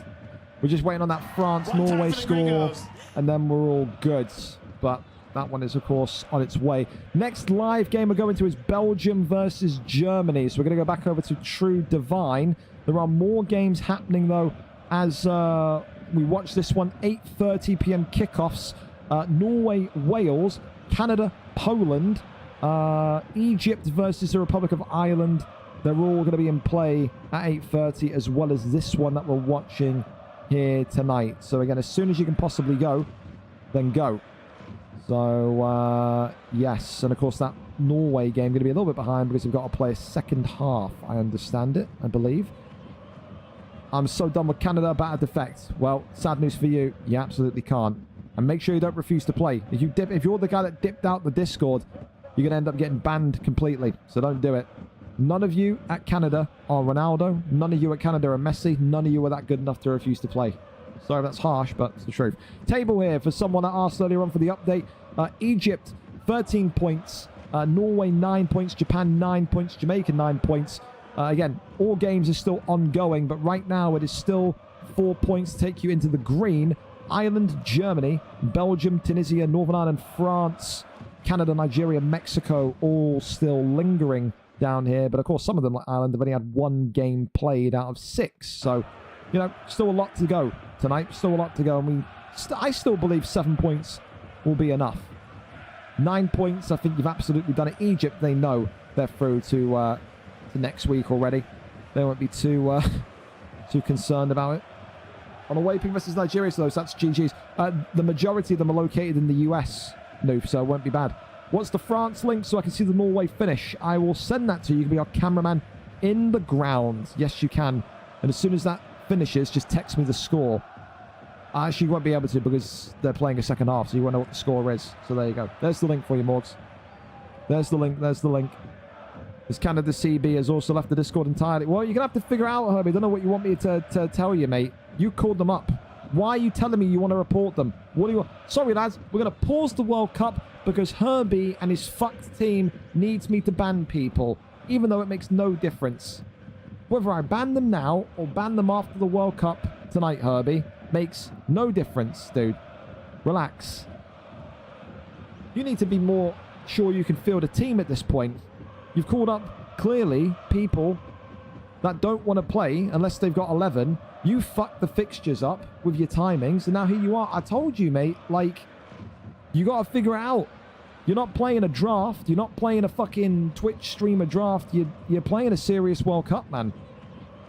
We're just waiting on that France-Norway score, and then we're all good. But that one is, of course, on its way. Next live game we're going to is Belgium versus Germany. So we're going to go back over to True Divine. There are more games happening, though, as we watch this one. 8:30 p.m. kickoffs. Norway, Wales, Canada, Poland, Egypt versus the Republic of Ireland. They're all going to be in play at 8:30, as well as this one that we're watching here tonight. So again, as soon as you can possibly go, then go. So, yes. And of course, that Norway game going to be a little bit behind because we've got to play a second half. I understand it, I believe. I'm so done with Canada about a defect. Well, sad news for you. You absolutely can't. And make sure you don't refuse to play. If you're the guy that dipped out the Discord, you're going to end up getting banned completely. So don't do it. None of you at Canada are Ronaldo. None of you at Canada are Messi. None of you are that good enough to refuse to play. Sorry, that's harsh, but it's the truth. Table here for someone that asked earlier on for the update. Egypt, 13 points. Norway, 9 points. Japan, 9 points. Jamaica, 9 points. Again, all games are still ongoing, but right now it is still 4 points to take you into the green. Ireland, Germany, Belgium, Tunisia, Northern Ireland, France, Canada, Nigeria, Mexico, all still lingering down here. But of course, some of them, like Ireland, have only had 1 game played out of 6. So, you know, still a lot to go tonight. Still a lot to go. And I still believe 7 points will be enough. 9 points, I think you've absolutely done it. Egypt, they know they're through to next week already. They won't be too concerned about it. On away ping versus Nigeria, so that's GG's. The majority of them are located in the US, Noof, so it won't be bad. What's the France link so I can see the Norway finish? I will send that to you. You can be our cameraman in the ground. Yes, you can. And as soon as that finishes, just text me the score. Actually, you won't be able to because they're playing a second half, so you won't know what the score is. So there you go. There's the link for you, Morgs. There's the link. There's the link. As Canada CB has also left the Discord entirely. Well, you're going to have to figure out, Herbie. I don't know what you want me to tell you, mate. You called them up. Why are you telling me you want to report them? What do you want? Sorry, lads. We're going to pause the World Cup because Herbie and his fucked team needs me to ban people, even though it makes no difference. Whether I ban them now or ban them after the World Cup tonight, Herbie, makes no difference, dude. Relax. You need to be more sure you can field a team at this point. You've called up, clearly, people that don't want to play unless they've got 11. You fucked the fixtures up with your timings, and now here you are. I told you, mate, like, you got to figure it out. You're not playing a draft. You're not playing a fucking Twitch streamer draft. You're playing a serious World Cup, man.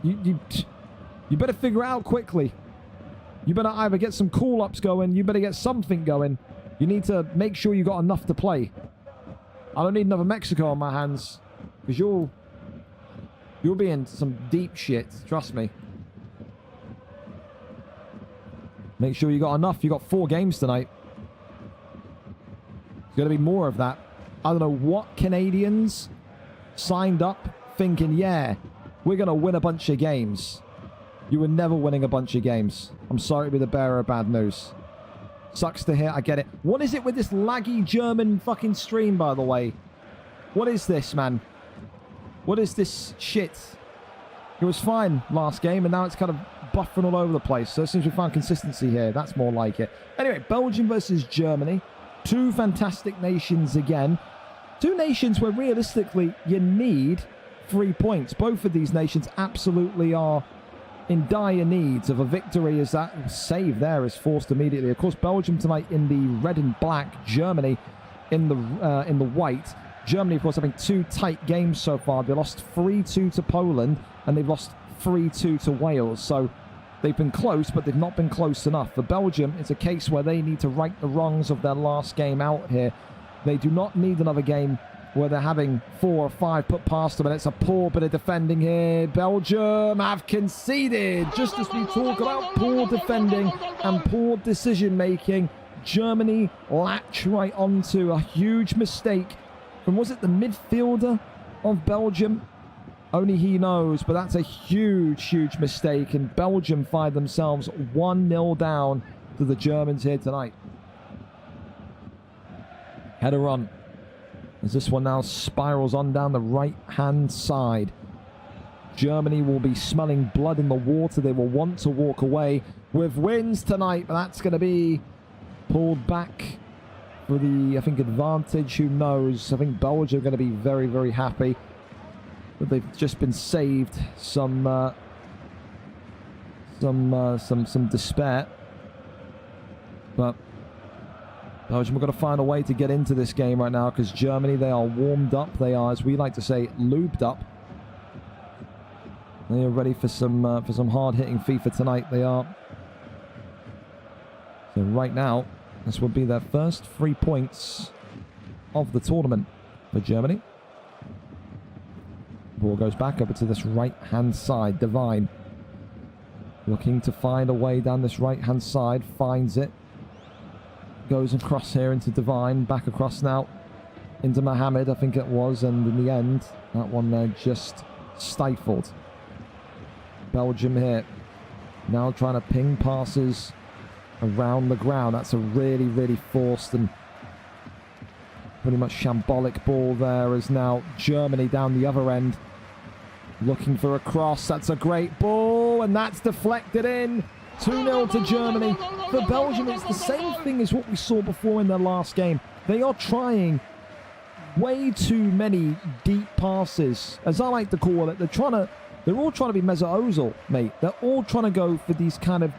You better figure it out quickly. You better either get some call-ups going. You better get something going. You need to make sure you got enough to play. I don't need another Mexico on my hands, because you'll be in some deep shit. Trust me. Make sure you got enough. You got 4 games tonight. There's going to be more of that. I don't know what Canadians signed up thinking, yeah, we're going to win a bunch of games. You were never winning a bunch of games. I'm sorry to be the bearer of bad news. Sucks to hear. I get it. What is it with this laggy German fucking stream, by the way? What is this, man? What is this shit? It was fine last game, and now it's kind of buffering all over the place. So it seems we found consistency here. That's more like it. Anyway, Belgium versus Germany. 2 fantastic nations again. 2 nations where realistically you need 3 points. Both of these nations absolutely are in dire needs of a victory, as that save there is forced immediately. Of course, Belgium tonight in the red and black, Germany in the white. Germany, of course, having 2 tight games so far. They lost 3-2 to Poland, and they've lost 3-2 to Wales. So they've been close, but they've not been close enough. For Belgium, it's a case where they need to right the wrongs of their last game out here. They do not need another game where they're having 4 or 5 put past them, and it's a poor bit of defending here. Belgium have conceded. Just as we talk about poor defending and poor decision-making, Germany latch right onto a huge mistake from, was it the midfielder of Belgium? Only he knows, but that's a huge, huge mistake, and Belgium find themselves 1-0 down to the Germans here tonight. Header on. As this one now spirals on down the right-hand side. Germany will be smelling blood in the water. They will want to walk away with wins tonight, but that's going to be pulled back for the, I think, advantage. Who knows? I think Belgium are going to be very, very happy that they've just been saved some despair. But Belgium are going to find a way to get into this game right now, because Germany, they are warmed up. They are, as we like to say, lubed up. They are ready for some hard-hitting FIFA tonight. They are. So right now, this will be their first 3 points of the tournament for Germany. Ball goes back over to this right-hand side. Divine. Looking to find a way down this right-hand side. Finds it. Goes across here into Divine. Back across now into Mohammed, I think it was. And in the end, that one there just stifled. Belgium here. Now trying to ping passes around the ground. That's a really, really forced and pretty much shambolic ball there, as now Germany down the other end looking for a cross. That's a great ball, and that's deflected in. 2-0 to Germany. For Belgium, it's the same thing as what we saw before in their last game. They are trying way too many deep passes, as I like to call it. They're all trying to be Mesut Ozil, mate. They're all trying to go for these kind of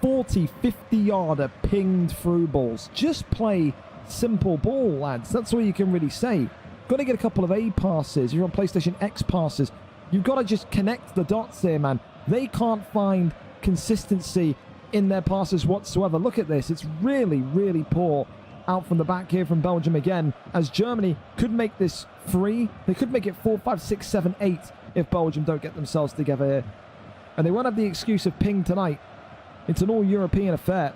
40, 50-yarder pinged through balls. Just play simple ball, lads. That's all you can really say. Got to get a couple of A passes. You're on PlayStation X passes. You've got to just connect the dots here, man. They can't find consistency in their passes whatsoever. Look at this. It's really, really poor out from the back here from Belgium again, as Germany could make this 3. They could make it 4, 5, 6, 7, 8 if Belgium don't get themselves together here. And they won't have the excuse of ping tonight. It's an all-European affair.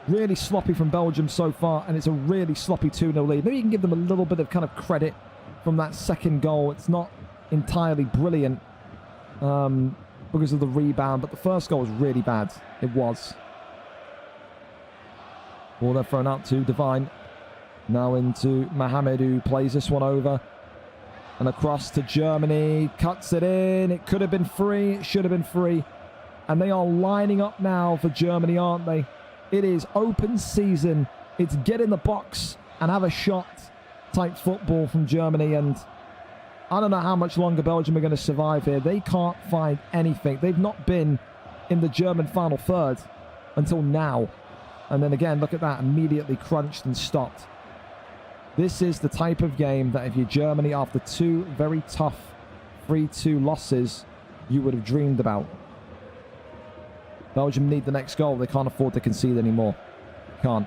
Really sloppy from Belgium so far, and it's a really sloppy 2-0 lead. Maybe you can give them a little bit of kind of credit from that second goal. It's not entirely brilliant because of the rebound, but the first goal was really bad. It was. Ball they're thrown out to Divine. Now into Mohammed, who plays this one over. And across to Germany. Cuts it in. It could have been free. It should have been free. And they are lining up now for Germany, aren't they? It is open season. It's get in the box and have a shot type football from Germany. And I don't know how much longer Belgium are going to survive here. They can't find anything. They've not been in the German final third until now. And then again, look at that. Immediately crunched and stopped. This is the type of game that if you're Germany, after 2 very tough 3-2 losses, you would have dreamed about. Belgium need the next goal. They can't afford to concede anymore. Can't.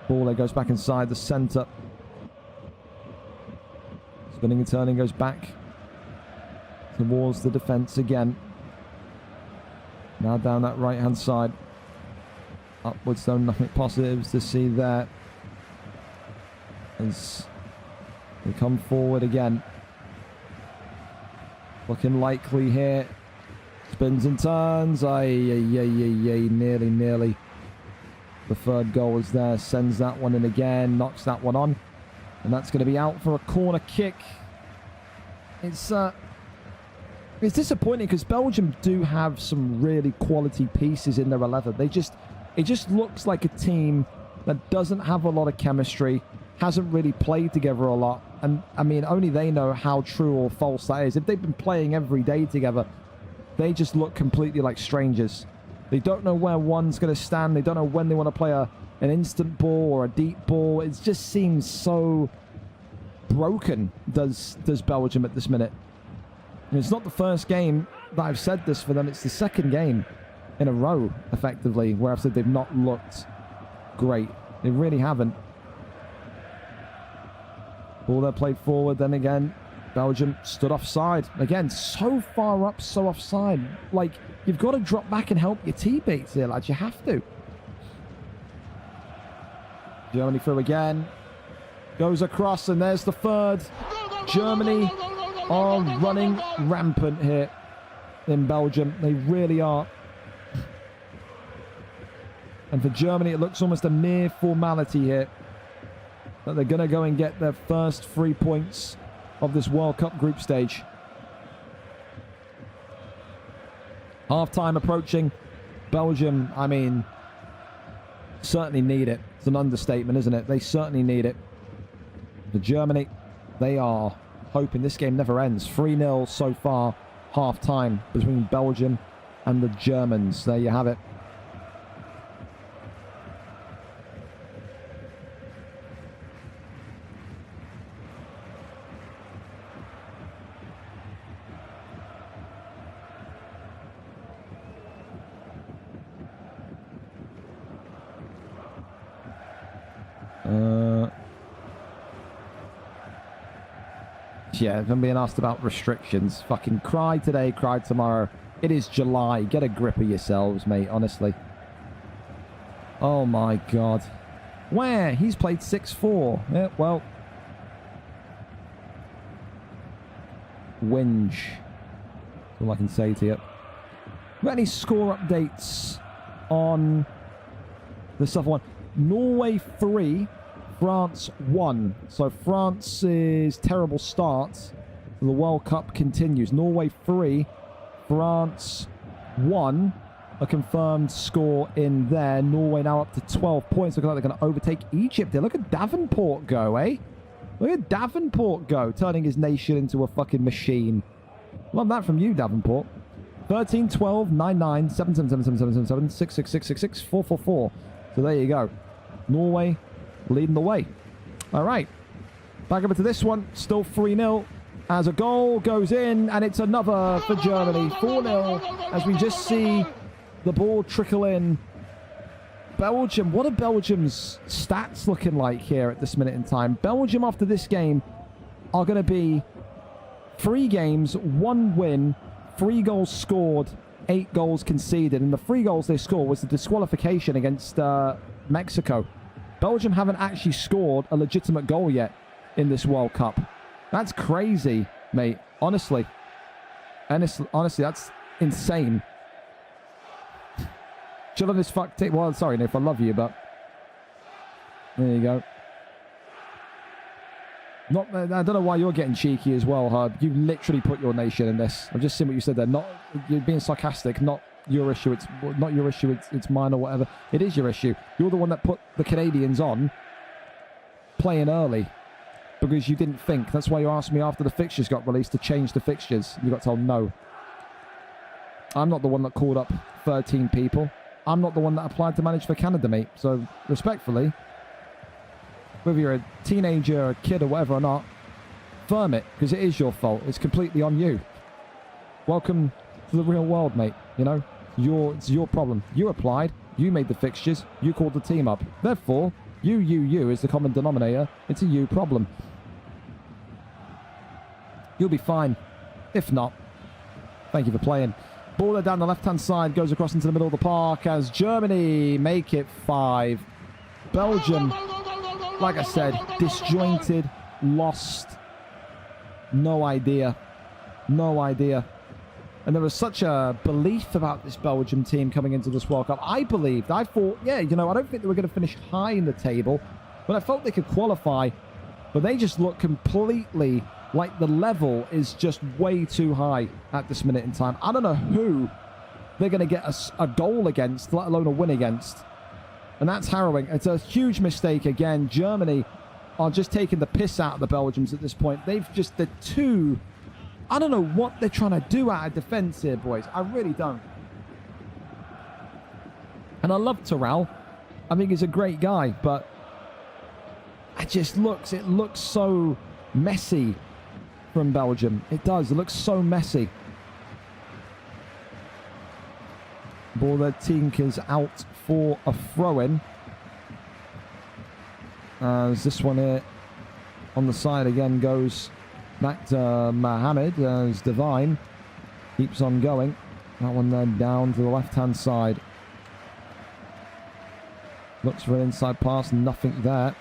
Ball there goes back inside the centre. Spinning and turning goes back towards the defence again. Now down that right-hand side. Upwards though, nothing positives to see there. As they come forward again. Looking likely here. Spins and turns. Nearly. The third goal is there. Sends that one in again. Knocks that one on. And that's going to be out for a corner kick. It's disappointing because Belgium do have some really quality pieces in their 11. It just looks like a team that doesn't have a lot of chemistry, hasn't really played together a lot. And, I mean, only they know how true or false that is. If they've been playing every day together, they just look completely like strangers. They don't know where one's going to stand. They don't know when they want to play an instant ball or a deep ball. It just seems so broken, does Belgium at this minute. And it's not the first game that I've said this for them. It's the second game in a row, effectively, where I've said they've not looked great. They really haven't. Ball there played forward, then again, Belgium stood offside. Again, so far up, so offside. Like, you've got to drop back and help your teammates here, lads. You have to. Germany through again. Goes across, and there's the third. Germany are running rampant here in Belgium. They really are. And for Germany, it looks almost a mere formality here that they're going to go and get their first 3 points of this World Cup group stage. Half-time approaching. Belgium, I mean, certainly need it. It's an understatement, isn't it? They certainly need it. For Germany, they are hoping this game never ends. 3-0 so far, half-time between Belgium and the Germans. There you have it. Yeah, if I'm being asked about restrictions, fucking cry today, cry tomorrow. It is July. Get a grip of yourselves, mate, honestly. Oh, my God. Where? He's played 6-4. Yeah, well. Whinge. That's all I can say to you. Got any score updates on the stuff one? Norway 3, France 1. So France's terrible start to the World Cup continues. Norway 3, France 1. A confirmed score in there. Norway now up to 12 points. Looking like they're going to overtake Egypt there. Look at Davenport go, eh? Look at Davenport go, turning his nation into a fucking machine. Love that from you, Davenport. 13, 12, 9, 9, 7, 7, 7, 7, 7, 7, 7, 6, 6, 6, 6, 6, 4, 4, 4. So there you go. Norway leading the way. All right. Back over to this one. Still 3-0. As a goal goes in, and it's another for Germany. 4-0. As we just see the ball trickle in. Belgium. What are Belgium's stats looking like here at this minute in time? Belgium after this game are going to be 3 games, 1 win, 3 goals scored, 8 goals conceded. And the 3 goals they scored was the disqualification against Mexico. Belgium haven't actually scored a legitimate goal yet in this World Cup. That's crazy, mate. Honestly, that's insane. Chill on this fuck tape. Well, sorry, Nick, I love you, but there you go. I don't know why you're getting cheeky as well, Herb. You literally put your nation in this. I've just seen what you said there. Not you're being sarcastic. Not your issue. It's not your issue. It's mine or whatever. It is your issue. You're the one that put the Canadians on playing early because you didn't think. That's why you asked me after the fixtures got released to change the fixtures. You got told no. I'm not the one that called up 13 people. I'm not the one that applied to manage for Canada, mate. So, respectfully, whether you're a teenager, a kid, or whatever or not, firm it, because it is your fault. It's completely on you. Welcome to the real world, mate. You know, it's your problem. You applied. You made the fixtures. You called the team up. Therefore, you is the common denominator. It's a you problem. You'll be fine. If not, thank you for playing. Ball down the left-hand side, goes across into the middle of the park as Germany make it 5. Belgium, like I said, disjointed, lost, no idea. No idea. And there was such a belief about this Belgium team coming into this World Cup. I thought, yeah, you know, I don't think they were going to finish high in the table, but I felt they could qualify. But they just look completely like the level is just way too high at this minute in time. I don't know who they're going to get a goal against, let alone a win against. And that's harrowing. It's a huge mistake again. Germany are just taking the piss out of the Belgians at this point. They're too... I don't know what they're trying to do out of defense here, boys. I really don't. And I love Terrell. I think he's a great guy, but it looks so messy from Belgium. It does. It looks so messy. Ball there, Tinkers out for a throw-in. As this one here on the side again goes back to Mohamed as Divine keeps on going. That one then down to the left-hand side. Looks for an inside pass, nothing there.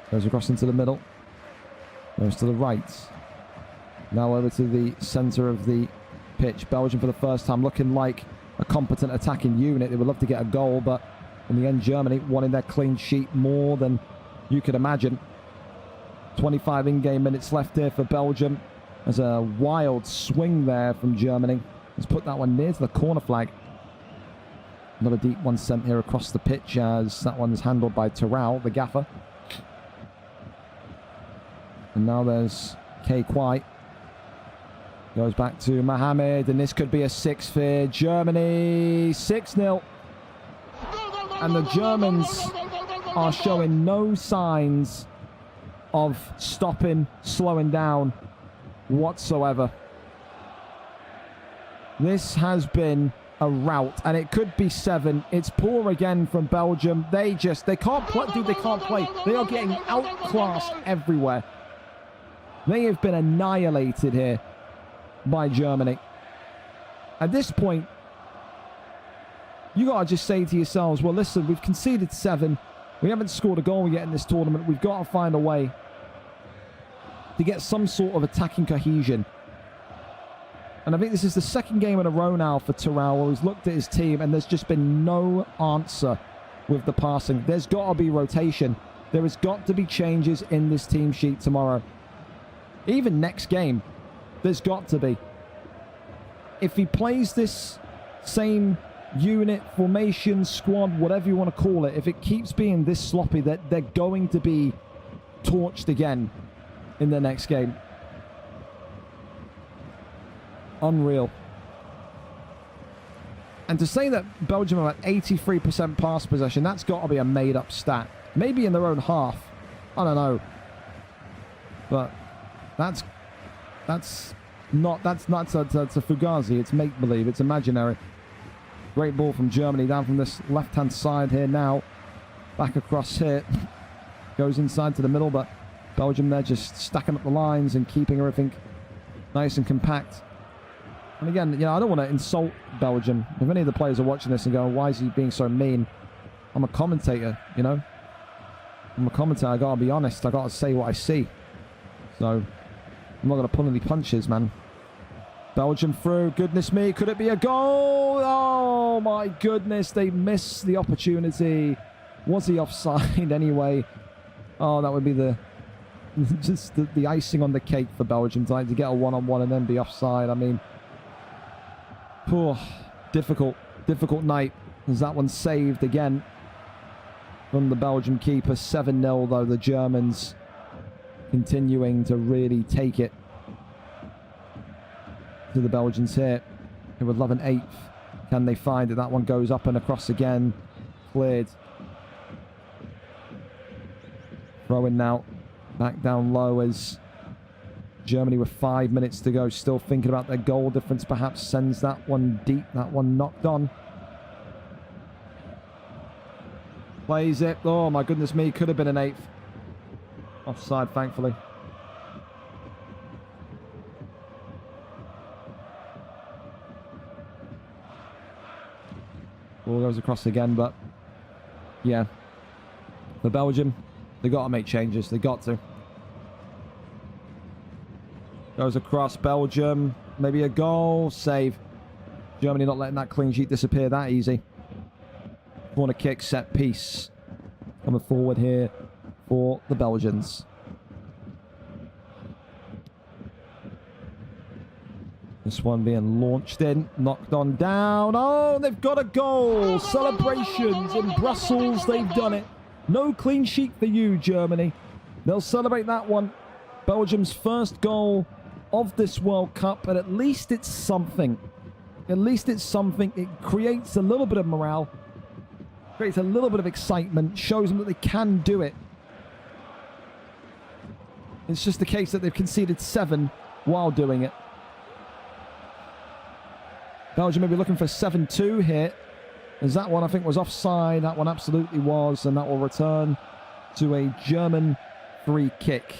Goes across into the middle. Goes to the right. Now over to the centre of the pitch. Belgium for the first time looking like a competent attacking unit. They would love to get a goal, but in the end Germany wanting their clean sheet more than you could imagine. 25 in-game minutes left here for Belgium. There's a wild swing there from Germany. Let's put that one near to the corner flag. Another deep one sent here across the pitch as that one's handled by Terrell, the gaffer. And now there's K. Kwai. Goes back to Mohamed, and this could be a 6 for Germany. 6-0. And the Germans are showing no signs of stopping, slowing down whatsoever. This has been a rout, and it could be 7. It's poor again from Belgium. They can't play, dude. They can't play. They are getting outclassed everywhere. They have been annihilated here by Germany. At this point, you got to just say to yourselves, well, listen, we've conceded 7. We haven't scored a goal yet in this tournament. We've got to find a way to get some sort of attacking cohesion. And I think this is the second game in a row now for Terrell, where he's looked at his team and there's just been no answer with the passing. There's got to be rotation. There has got to be changes in this team sheet tomorrow. Even next game, there's got to be. If he plays this same unit, formation, squad, whatever you want to call it, if it keeps being this sloppy, that they're going to be torched again in the next game. Unreal. And to say that Belgium are at 83% pass possession, that's got to be a made-up stat. Maybe in their own half. I don't know. But that's not a Fugazi. It's make-believe. It's imaginary. Great ball from Germany down from this left-hand side here now. Back across here. Goes inside to the middle, but Belgium, they're just stacking up the lines and keeping everything nice and compact. And again, you know, I don't want to insult Belgium. If any of the players are watching this and going, why is he being so mean? I'm a commentator, you know. I'm a commentator. I got to be honest. I got to say what I see. So, I'm not going to pull any punches, man. Belgium through. Goodness me. Could it be a goal? Oh, my goodness. They missed the opportunity. Was he offside anyway? Oh, that would be the just the icing on the cake for Belgium. To get a one-on-one and then be offside. I mean, poor, difficult night. As that one saved again from the Belgium keeper. 7-0 though. The Germans continuing to really take it to the Belgians here. They would love an 8th. Can they find it? That one goes up and across again. Cleared. Throw in now. Back down low as Germany with 5 minutes to go. Still thinking about their goal difference. Perhaps sends that one deep. That one knocked on. Plays it. Oh my goodness me. Could have been an 8th. Offside, thankfully. Ball goes across again, but yeah. For Belgium, they got to make changes. They got to. Goes across Belgium. Maybe a goal. Save. Germany not letting that clean sheet disappear that easy. Corner kick, set piece. Coming forward here for the Belgians. This one being launched in. Knocked on down. Oh, they've got a goal. Celebrations in Brussels. They've done it. No clean sheet for you, Germany. They'll celebrate that one. Belgium's first goal of this World Cup, but at least it's something. At least it's something. It creates a little bit of morale, creates a little bit of excitement, shows them that they can do it. It's just the case that they've conceded 7 while doing it. Belgium may be looking for 7-2 here. As that one, I think, was offside. That one absolutely was. And that will return to a German free kick.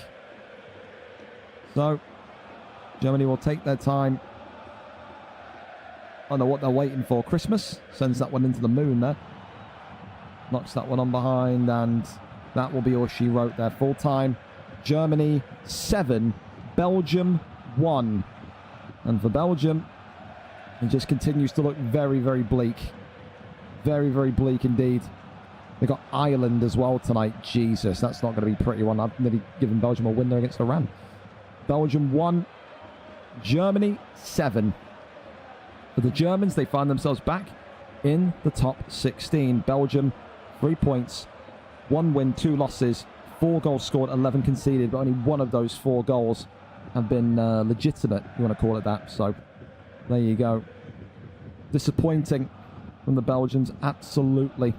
So, Germany will take their time. I don't know what they're waiting for. Christmas sends that one into the moon there. Knocks that one on behind. And that will be all she wrote there. Full time. Germany 7. Belgium 1. And for Belgium, it just continues to look very, very bleak. Very, very bleak indeed. They got Ireland as well tonight. Jesus, that's not going to be a pretty one. I've nearly given Belgium a win there against Iran. Belgium 1. Germany 7. For the Germans, they find themselves back in the top 16. Belgium, 3 points. 1 win, 2 losses. 4 goals scored, 11 conceded. But only one of those 4 goals have been legitimate, if you want to call it that. So, there you go. Disappointing from the Belgians, absolutely.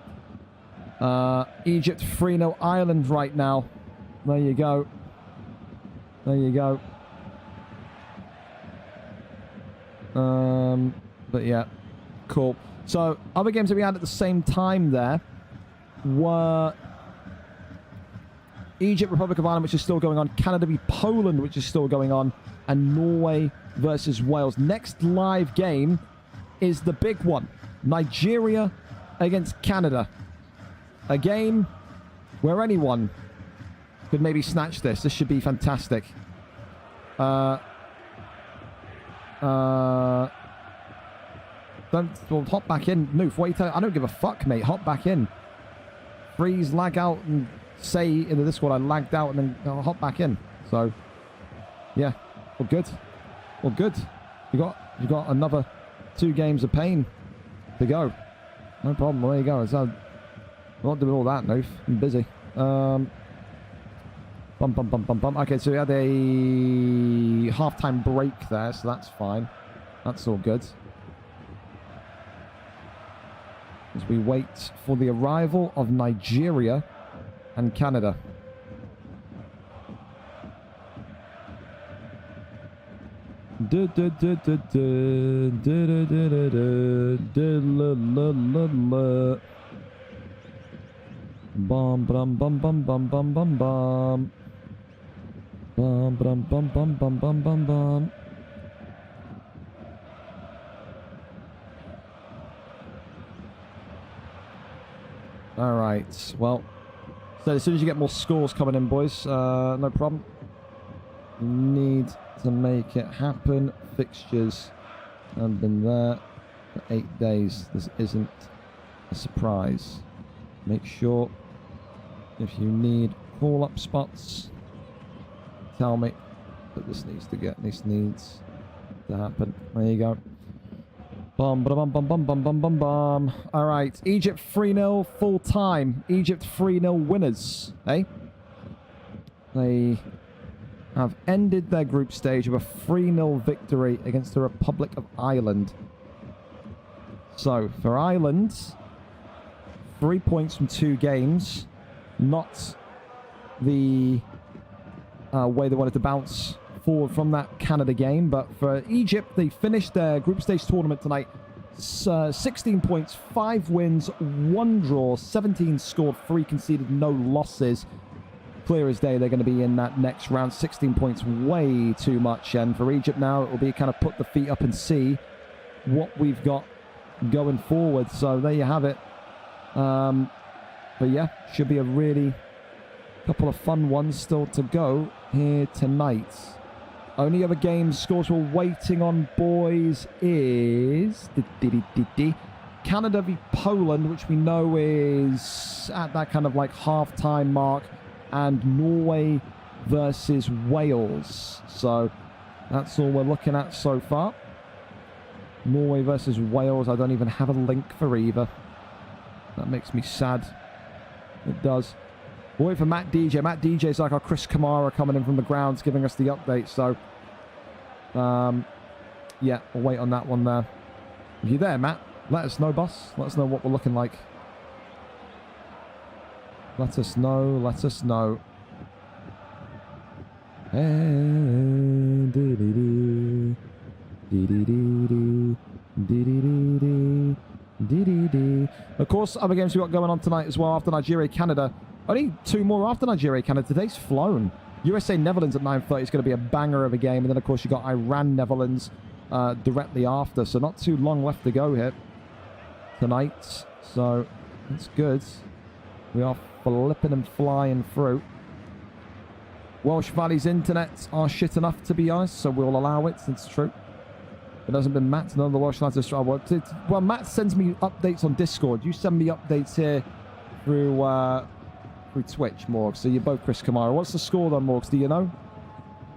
Egypt 3-0 Ireland right now. There you go. There you go. But yeah, cool. So, other games that we had at the same time there were Egypt, Republic of Ireland, which is still going on. Canada v Poland, which is still going on. And Norway versus Wales. Next live game is the big one. Nigeria against Canada. A game where anyone could maybe snatch this. This should be fantastic. Don't well, hop back in. Noof, what are you telling? I don't give a fuck, mate. Hop back in. Freeze, lag out, and say in the Discord I lagged out, and then I'll hop back in. So, yeah, all good. All good. You got another 2 games of pain to go. No problem. Well, there you go. I'm not doing all that, Noof. I'm busy. Okay, so we had a half-time break there, so that's fine. That's all good. As we wait for the arrival of Nigeria and Canada. Bum bum bum bum bum bum bum bum. Bum bum bum bum bum bum bum bum. All right. Well, so as soon as you get more scores coming in, boys, no problem. Need to make it happen. Fixtures have been there for 8 days. This isn't a surprise. Make sure if you need call-up spots, tell me. But this needs to happen. There you go. Bum bum bum bum bum bum bum bum. All right, Egypt 3-0 full time. Egypt 3-0 winners. Eh? They have ended their group stage with a 3-0 victory against the Republic of Ireland. So for Ireland, 3 points from 2 games. Not the way they wanted to bounce forward from that Canada game, but for Egypt, they finished their group stage tournament tonight. 16 points, 5 wins, 1 draw, 17 scored, 3 conceded, no losses. Clear as day, they're going to be in that next round. 16 points, way too much. And for Egypt now, it will be kind of put the feet up and see what we've got going forward. So there you have it. But yeah, should be a really couple of fun ones still to go here tonight. Only other game scores we're waiting on, boys, is Canada v Poland, which we know is at that kind of like half-time mark, and Norway versus Wales. So that's all we're looking at so far. Norway versus Wales. I don't even have a link for either. That makes me sad. It does. We'll wait for Matt DJ. Matt DJ is like our Chris Kamara coming in from the grounds, giving us the update. So, yeah, we'll wait on that one there. If you're there, Matt, let us know, boss. Let us know what we're looking like. Let us know. Let us know. Of course, other games we've got going on tonight as well after Nigeria, Canada. Only 2 more after Nigeria, Canada. Today's flown. USA, Netherlands at 9:30 is going to be a banger of a game. And then, of course, you got Iran, Netherlands directly after. So not too long left to go here tonight. So that's good. We are flipping and flying through. Welsh Valley's internet are shit enough, to be honest. So we'll allow it. It's true. It hasn't been Matt. None of the Welsh lads are strong. Well, Matt sends me updates on Discord. You send me updates here through Twitch, Morgs. So you're both Chris Kamara. What's the score then, Morgs? Do you know?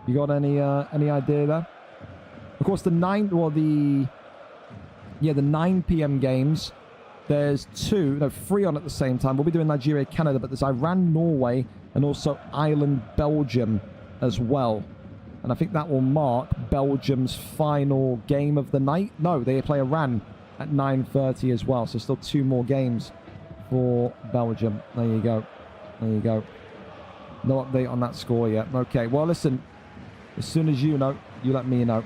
You got any idea there? Of course, the 9 p.m. games. There's 3 on at the same time. We'll be doing Nigeria, Canada, but there's Iran, Norway, and also Ireland, Belgium as well. And I think that will mark Belgium's final game of the night. No, they play Iran at 9:30 as well. So still 2 more games for Belgium. There you go. There you go. No update on that score yet. Okay, well, listen. As soon as you know, you let me know.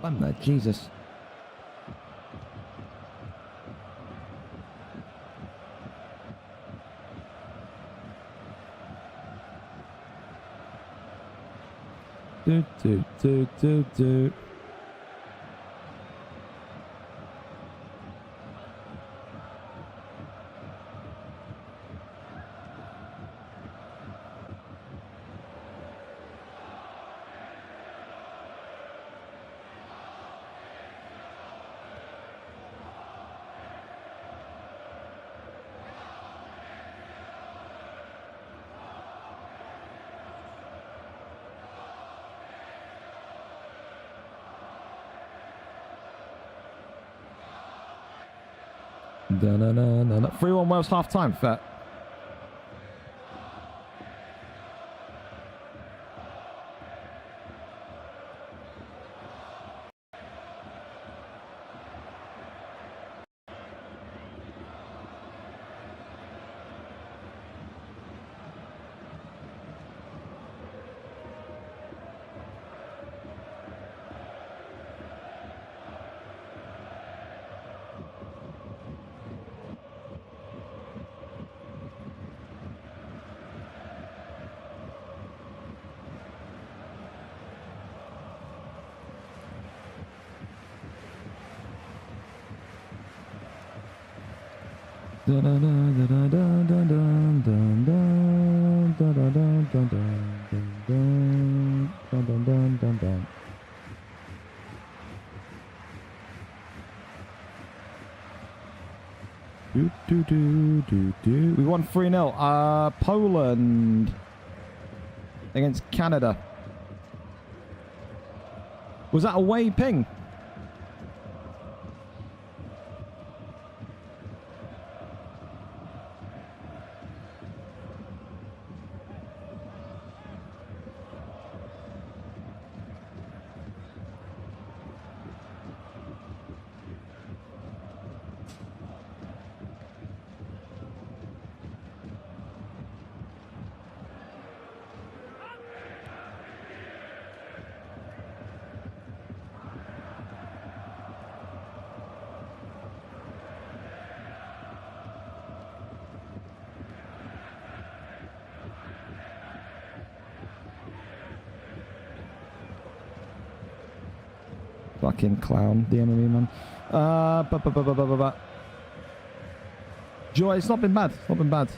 I'm there, Jesus. Do. Da-na-na-na-na. 3-1 Wales half time, fair. We won 3-0. Poland against Canada. Was that away ping? Fucking clown, DMing me, man. Joy, it's not been bad. It's not been bad.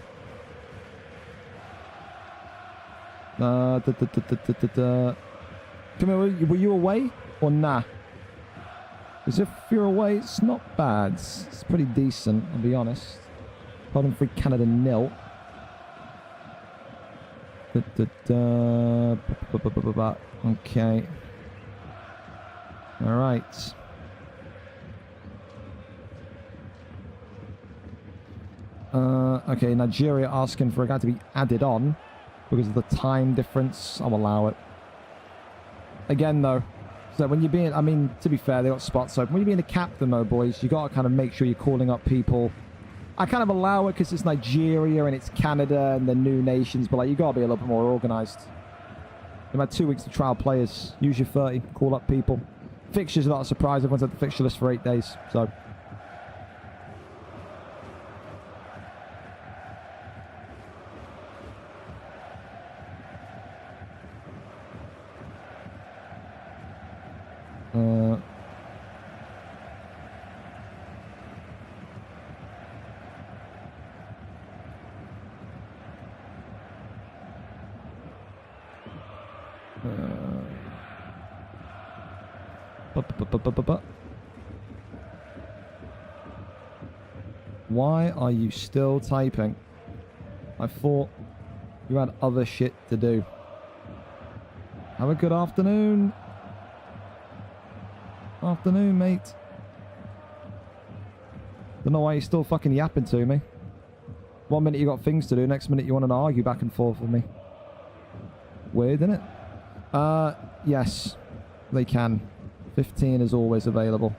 Come here, were you away or nah? Because if you're away, it's not bad. It's pretty decent, I'll be honest. Poland 3, Canada 0. Okay. All right. Okay, Nigeria asking for a guy to be added on because of the time difference. I'll allow it. Again, though, so when you're being, I mean, to be fair, they got spots open. When you're being a captain, though, boys, you got to kind of make sure you're calling up people. I kind of allow it because it's Nigeria and it's Canada and the new nations, but like, you got to be a little bit more organized. You've had 2 weeks to trial players. Use your 30. Call up people. Fixtures are not a surprise. Everyone's at the fixture list for 8 days, so. Why are you still typing? I thought you had other shit to do. Have a good afternoon. Afternoon, mate. Don't know why you're still fucking yapping to me. 1 minute you got things to do, next minute you want to argue back and forth with me. Weird, isn't it? Yes, they can. 15 is always available.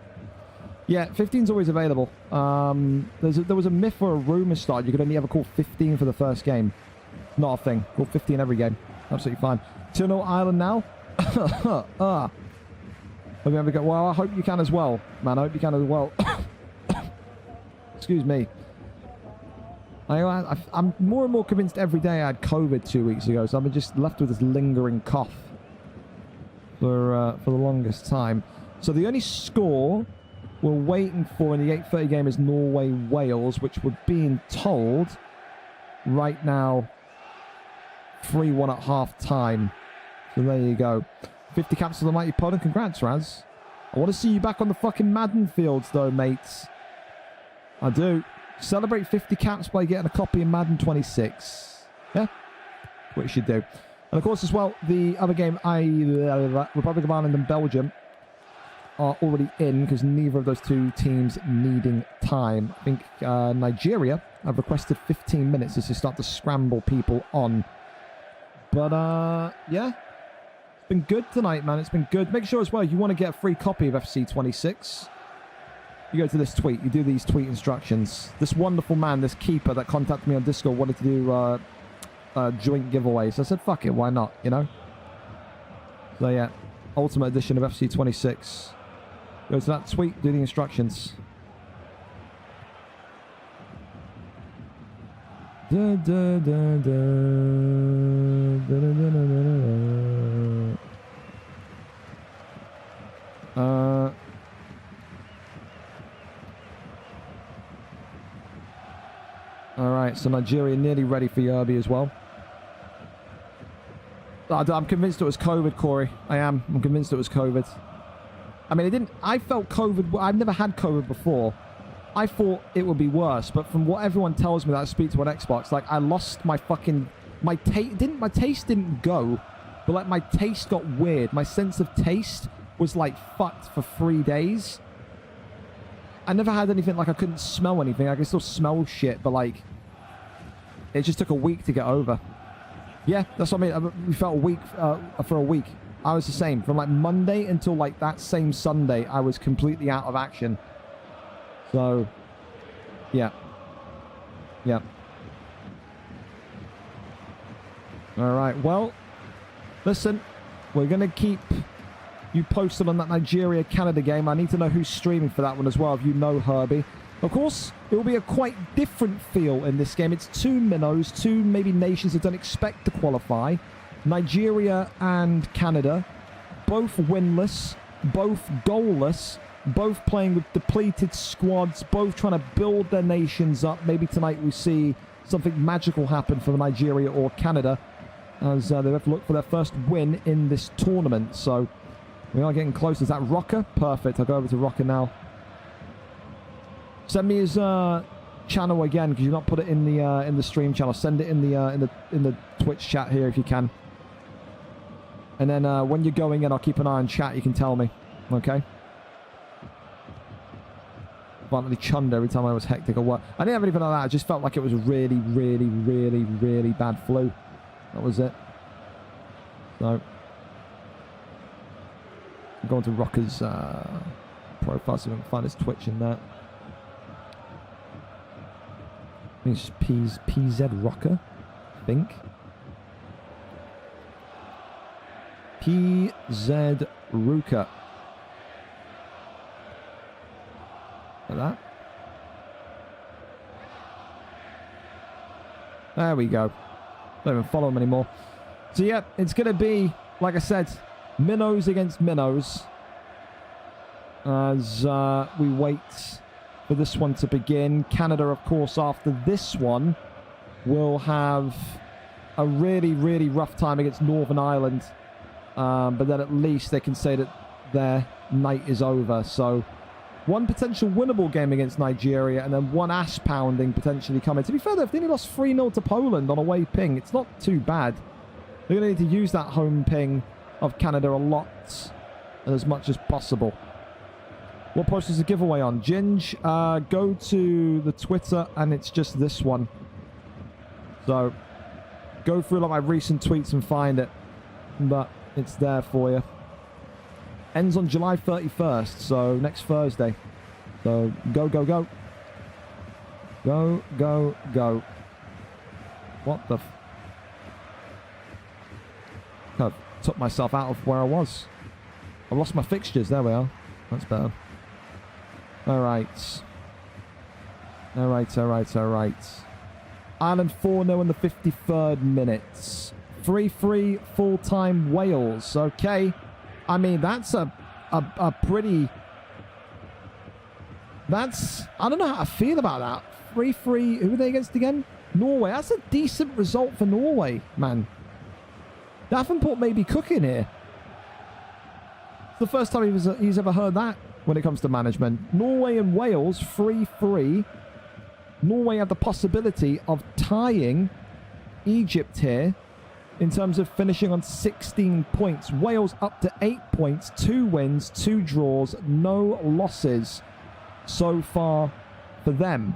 Yeah, 15's always available. There was a myth or a rumor started. You could only ever call 15 for the first game. Not a thing. Call 15 every game. Absolutely fine. 2-0 Ireland now. Hope you have a go. Well, I hope you can as well, man. I hope you can as well. Excuse me. I'm more and more convinced every day I had COVID 2 weeks ago, so I'm just left with this lingering cough for the longest time. So the only score we're waiting for in the 8:30 game is Norway-Wales, which we're being told right now 3-1 at half-time. So there you go. 50 caps for the mighty Poland. Congrats, Raz. I want to see you back on the fucking Madden fields, though, mates. I do. Celebrate 50 caps by getting a copy of Madden 26. Yeah? What you should do. And, of course, as well, the other game, Republic of Ireland and Belgium are already in because neither of those two teams needing time. I think Nigeria have requested 15 minutes as they start to scramble people on. But, yeah. It's been good tonight, man. It's been good. Make sure as well, you want to get a free copy of FC26. You go to this tweet. You do these tweet instructions. This wonderful man, this keeper that contacted me on Discord wanted to do joint giveaway. So I said, fuck it, why not, you know? So, yeah. Ultimate edition of FC26. Go to that tweet, do the instructions. Da, da, da, da. Da, da, da, da, da. Alright, so Nigeria nearly ready for Yerby as well. I'm convinced it was COVID, Corey. I'm convinced it was COVID. I mean, I felt COVID. I've never had COVID before. I thought it would be worse, but from what everyone tells me that I speak to on Xbox, like, I lost my fucking... My taste didn't go, but, like, my taste got weird. My sense of taste was, like, fucked for 3 days. I never had anything, like, I couldn't smell anything. I could still smell shit, but, like, it just took a week to get over. Yeah, that's what I mean. We felt a week, for a week. I was the same. From, like, Monday until, like, that same Sunday, I was completely out of action. So, yeah. Yeah. All right, well, listen, we're going to keep you posted on that Nigeria-Canada game. I need to know who's streaming for that one as well, if you know Herbie. Of course, it will be a quite different feel in this game. It's two minnows, two maybe nations that don't expect to qualify. Nigeria and Canada, both winless, both goalless, both playing with depleted squads, both trying to build their nations up. Maybe tonight we see something magical happen for Nigeria or Canada as they have to look for their first win in this tournament. So we are getting close. Is that Rocker? Perfect. I'll go over to Rocker now. Send me his channel again because you've not put it in the stream channel. Send it in the Twitch chat here if you can. And then when you're going in, I'll keep an eye on chat. You can tell me, okay? Violently chunned every time I was hectic at work. I didn't have anything like that. I just felt like it was a really, really, really, really bad flu. That was it. So I'm going to Rocker's profile so we can find his Twitch in there. I think it's just PZ Rocker, I think. PZ Ruka. Like that. There we go. Don't even follow him anymore. So yeah, it's going to be, like I said, minnows against minnows. As we wait for this one to begin. Canada, of course, after this one, will have a really, really rough time against Northern Ireland. But then at least they can say that their night is over. So one potential winnable game against Nigeria and then one ass-pounding potentially coming. To be fair, they've only lost 3-0 to Poland on away ping. It's not too bad. They're going to need to use that home ping of Canada a lot and as much as possible. What post is the giveaway on? Ginge, go to the Twitter and it's just this one. So go through like my recent tweets and find it. But it's there for you. Ends on July 31st, so next Thursday. So go, go, go. Go, go, go. What the I took myself out of where I was. I lost my fixtures. There we are. That's better. Alright. Alright. Ireland 4-0 in the 53rd minute. 3-3 full-time Wales. Okay. I mean, that's a pretty... That's... I don't know how I feel about that. 3-3... Who are they against again? Norway. That's a decent result for Norway, man. Davenport may be cooking here. It's the first time he's ever heard that when it comes to management. Norway and Wales, 3-3. Norway have the possibility of tying Egypt here in terms of finishing on 16 points. Wales up to 8 points, 2 wins, 2 draws, no losses so far for them.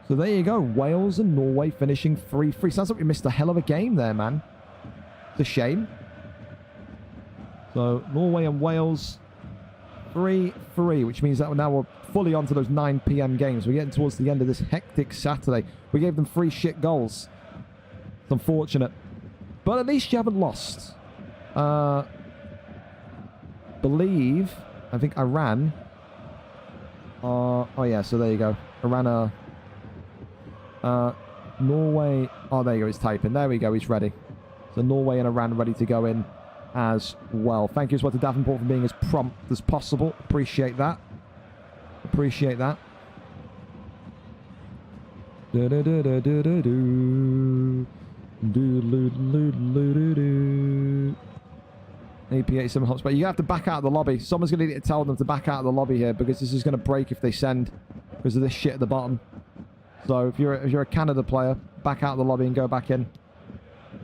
So there you go. Wales and Norway finishing 3-3. Sounds like we missed a hell of a game there, man. It's a shame. So Norway and Wales 3-3, which means that now we're fully on to those 9 p.m. games. We're getting towards the end of this hectic Saturday. We gave them 3 shit goals. It's unfortunate. But at least you haven't lost. I think Iran. Oh yeah, so there you go. Iran Norway. Oh, there you go. He's typing. There we go. He's ready. So Norway and Iran ready to go in as well. Thank you as well to Davenport for being as prompt as possible. Appreciate that. Appreciate that. 8p87 hotspot. You have to back out of the lobby. Someone's going to need to tell them to back out of the lobby here because this is going to break if they send because of this shit at the bottom. So if you're a Canada player, back out of the lobby and go back in.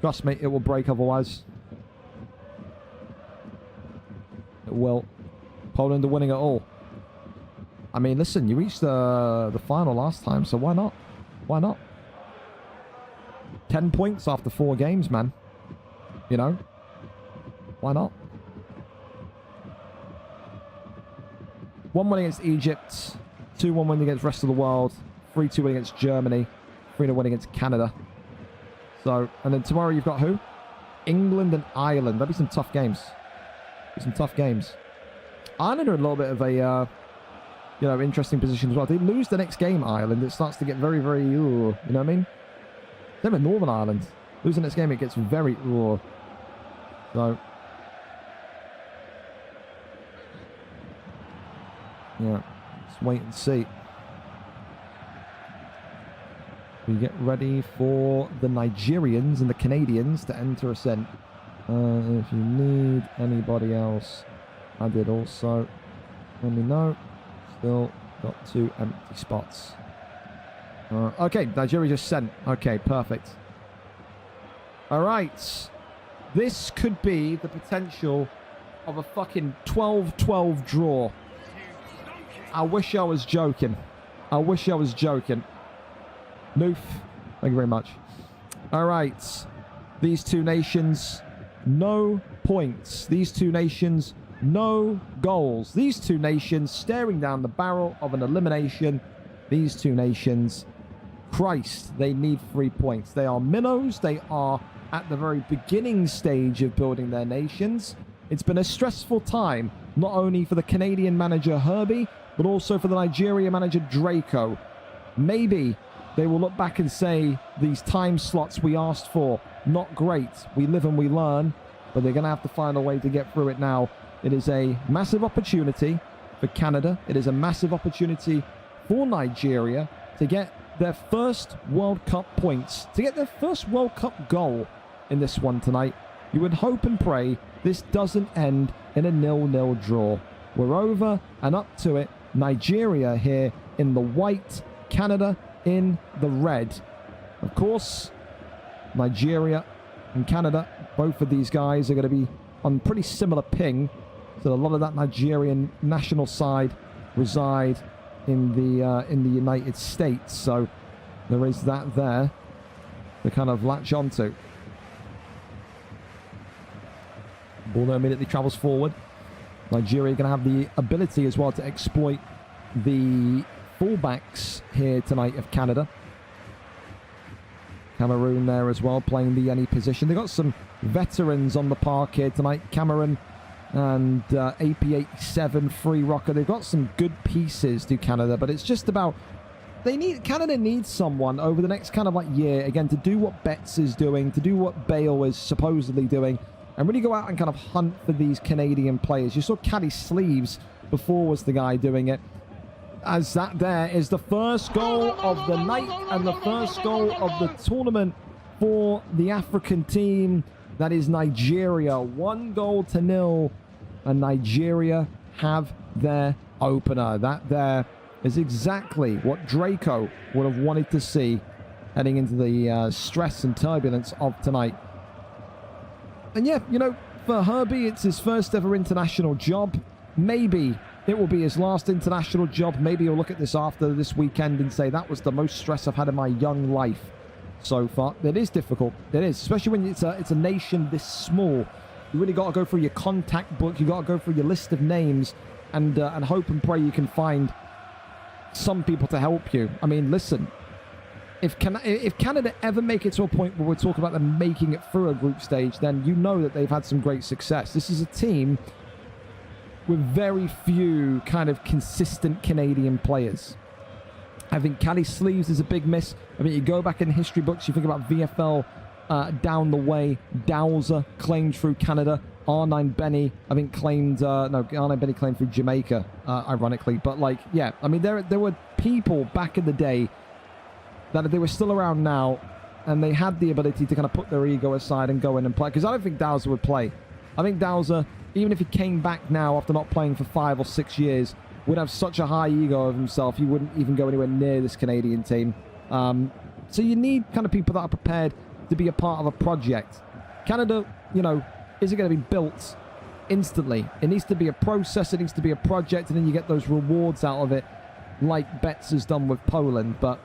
Trust me, it will break otherwise. It will. Poland are winning it all. I mean, listen, you reached the final last time, so why not? Why not? 10 points after 4 games, man. You know? Why not? 1-1 against Egypt. 2-1 win against the rest of the world. 3-2 win against Germany. 3-0 win against Canada. So, and then tomorrow you've got who? England and Ireland. That'll be some tough games. Some tough games. Ireland are a little bit of a, interesting position as well. If they lose the next game, Ireland, it starts to get very, very, you know what I mean? Same with Northern Ireland. Losing the next game, it gets very, So, yeah, let's wait and see. We get ready for the Nigerians and the Canadians to enter us in. If you need anybody else, I did also. Let me know. Still got 2 empty spots. Okay, Nigeria just sent. Okay, perfect. All right. This could be the potential of a fucking 12-12 draw. I wish I was joking. I wish I was joking. Noof. Thank you very much. All right. These 2 nations, no points. These 2 nations, no goals. These 2 nations staring down the barrel of an elimination. These 2 nations, Christ, they need 3 points. They are minnows. They are at the very beginning stage of building their nations. It's been a stressful time, not only for the Canadian manager Herbie, but also for the Nigeria manager Draco. Maybe they will look back and say, these time slots we asked for, not great. We live and we learn, but they're going to have to find a way to get through it now. It is a massive opportunity for Canada. It is a massive opportunity for Nigeria to get their first World Cup points, to get their first World Cup goal in this one tonight. You would hope and pray this doesn't end in a 0-0 draw. We're over and up to it. Nigeria here in the white, Canada in the red. Of course, Nigeria and Canada, both of these guys are going to be on pretty similar ping. So a lot of that Nigerian national side reside in the United States. So there is that there. to kind of latch onto. Ball there immediately travels forward. Nigeria going to have the ability as well to exploit the fullbacks here tonight of Canada. Cameroon there as well, playing the any position. They've got some veterans on the park here tonight. Cameroon and AP87 Free Rocker. They've got some good pieces to Canada, but it's just about Canada needs someone over the next kind of like year again to do what Betts is doing, to do what Bale is supposedly doing, and really go out and kind of hunt for these Canadian players. You saw Caddy Sleeves before was the guy doing it. As that there is the first goal of the night and the first goal of the tournament for the African team. That is Nigeria. 1-0, and Nigeria have their opener. That there is exactly what Draco would have wanted to see heading into the stress and turbulence of tonight. And yeah, you know, for Herbie, it's his first ever international job. Maybe it will be his last international job. Maybe he'll look at this after this weekend and say, that was the most stress I've had in my young life so far. It is difficult. It is, especially when it's a nation this small. You really got to go through your contact book. You got to go through your list of names and hope and pray you can find some people to help you. I mean, listen, if Canada ever make it to a point where we're talking about them making it through a group stage, then you know that they've had some great success. This is a team with very few kind of consistent Canadian players. I think Caddy Sleeves is a big miss. I mean, you go back in history books, you think about VFL down the way. Dowser claimed through Canada. R9 Benny, I think, claimed... no, R9 Benny claimed through Jamaica, ironically. But, like, yeah, I mean, there were people back in the day that if they were still around now and they had the ability to kind of put their ego aside and go in and play. Because I don't think Dowser would play. I think Dowser, even if he came back now after not playing for 5 or 6 years, would have such a high ego of himself, he wouldn't even go anywhere near this Canadian team. So you need kind of people that are prepared to be a part of a project. Canada, you know, isn't going to be built instantly. It needs to be a process, it needs to be a project, and then you get those rewards out of it, like Betts has done with Poland. But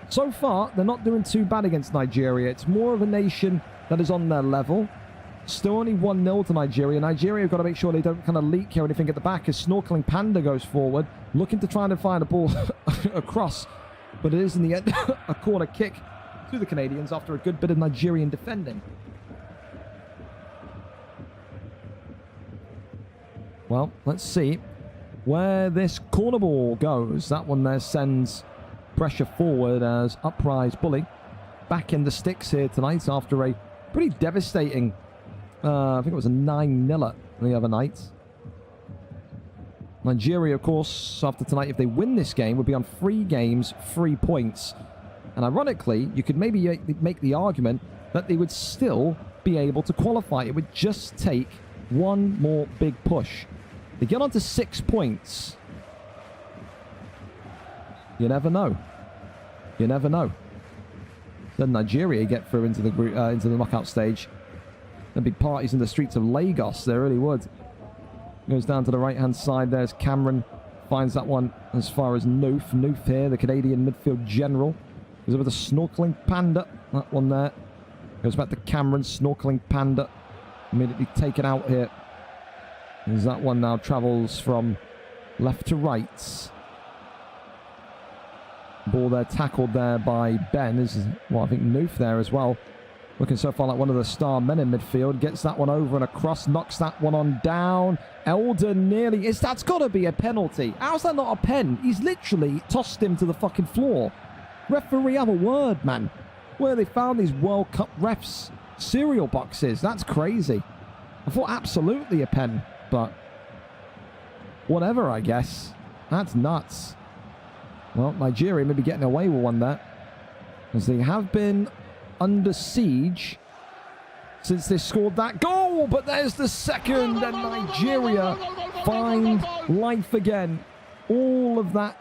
so far, they're not doing too bad against Nigeria. It's more of a nation that is on their level. Still only 1-0 to Nigeria. Nigeria have got to make sure they don't kind of leak here or anything at the back as Snorkeling Panda goes forward, looking to try and find a ball across. But it is in the end a corner kick to the Canadians after a good bit of Nigerian defending. Well, let's see where this corner ball goes. That one there sends pressure forward as Uprise Bully back in the sticks here tonight after a pretty devastating, I think it was a 9-0 the other night. Nigeria, of course, after tonight, if they win this game, would be on 3 games, 3 points. And ironically, you could maybe make the argument that they would still be able to qualify. It would just take one more big push. They get on to 6 points. You never know. You never know. Then Nigeria get through into the group, into the knockout stage. There'd be parties in the streets of Lagos. There really would. Goes down to the right-hand side. There's Cameron. Finds that one as far as Noof. Noof here, the Canadian midfield general. Goes over to Snorkeling Panda. That one there. Goes back to Cameron. Snorkeling Panda. Immediately taken out here. As that one now travels from left to right. Ball there tackled there by Ben. This is, well, I think Noof there as well. Looking so far like one of the star men in midfield. Gets that one over and across. Knocks that one on down. Elder nearly... That's got to be a penalty. How's that not a pen? He's literally tossed him to the fucking floor. Referee, have a word, man. Where they found these World Cup refs cereal boxes. That's crazy. I thought absolutely a pen. But whatever, I guess. That's nuts. Well, Nigeria may be getting away with one there, as they have been under siege since they scored that goal. But there's the second, and Nigeria find life again. All of that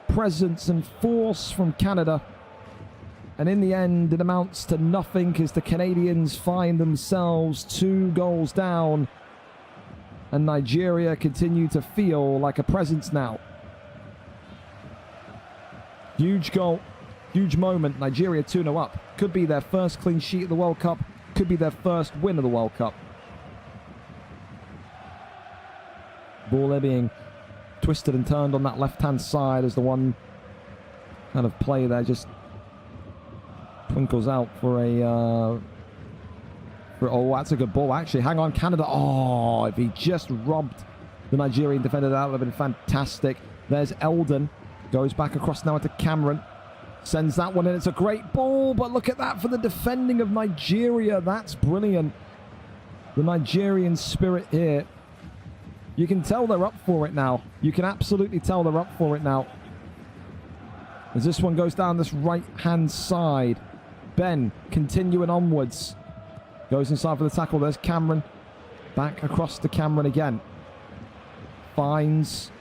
presence and force from Canada. And in the end, it amounts to nothing as the Canadians find themselves 2 goals down. And Nigeria continue to feel like a presence now. Huge goal Huge moment. Nigeria 2-0 up. Could be their first clean sheet of the World Cup. Could be their first win of the World Cup. Ball there being twisted and turned on that left-hand side as the one kind of play there just twinkles out for a... oh, that's a good ball, actually. Hang on, Canada. Oh, if he just robbed the Nigerian defender, that would have been fantastic. There's Eldon. Goes back across now to Cameron. Sends that one in. It's a great ball, but look at that for the defending of Nigeria. That's brilliant. The Nigerian spirit here. You can tell they're up for it now. You can absolutely tell they're up for it now. As this one goes down this right-hand side. Ben continuing onwards. Goes inside for the tackle. There's Cameron. Back across to Cameron again. Finds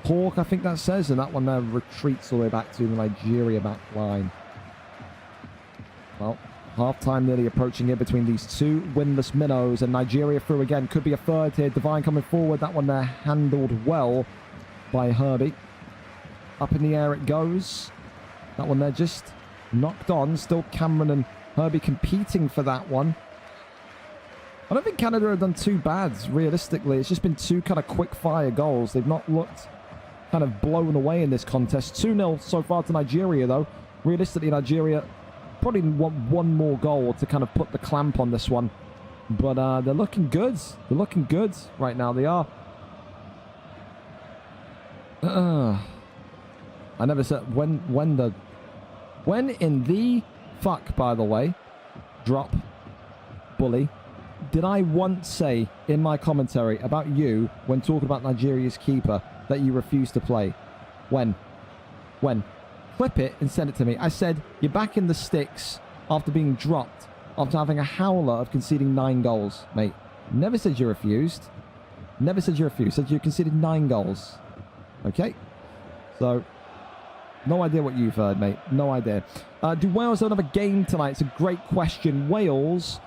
Hawk, I think that says. And that one there retreats all the way back to the Nigeria back line. Well, half-time nearly approaching here between these two winless minnows. And Nigeria through again. Could be a third here. Divine coming forward. That one there handled well by Herbie. Up in the air it goes. That one there just knocked on. Still Cameron and Herbie competing for that one. I don't think Canada have done too bad, realistically. It's just been two kind of quick-fire goals. They've not looked kind of blown away in this contest. 2-0 so far to Nigeria, though. Realistically, Nigeria probably want one more goal to kind of put the clamp on this one. But they're looking good. They're looking good right now. They are. I never said when in the fuck, by the way, drop bully, did I once say in my commentary about you when talking about Nigeria's keeper that you refuse to play? When? Clip it and send it to me. I said you're back in the sticks after being dropped, after having a howler of conceding 9 goals, mate. Never said you refused. Never said you refused. Said you conceded 9 goals. Okay? So, no idea what you've heard, mate. No idea. Do Wales have another game tonight? It's a great question. Wales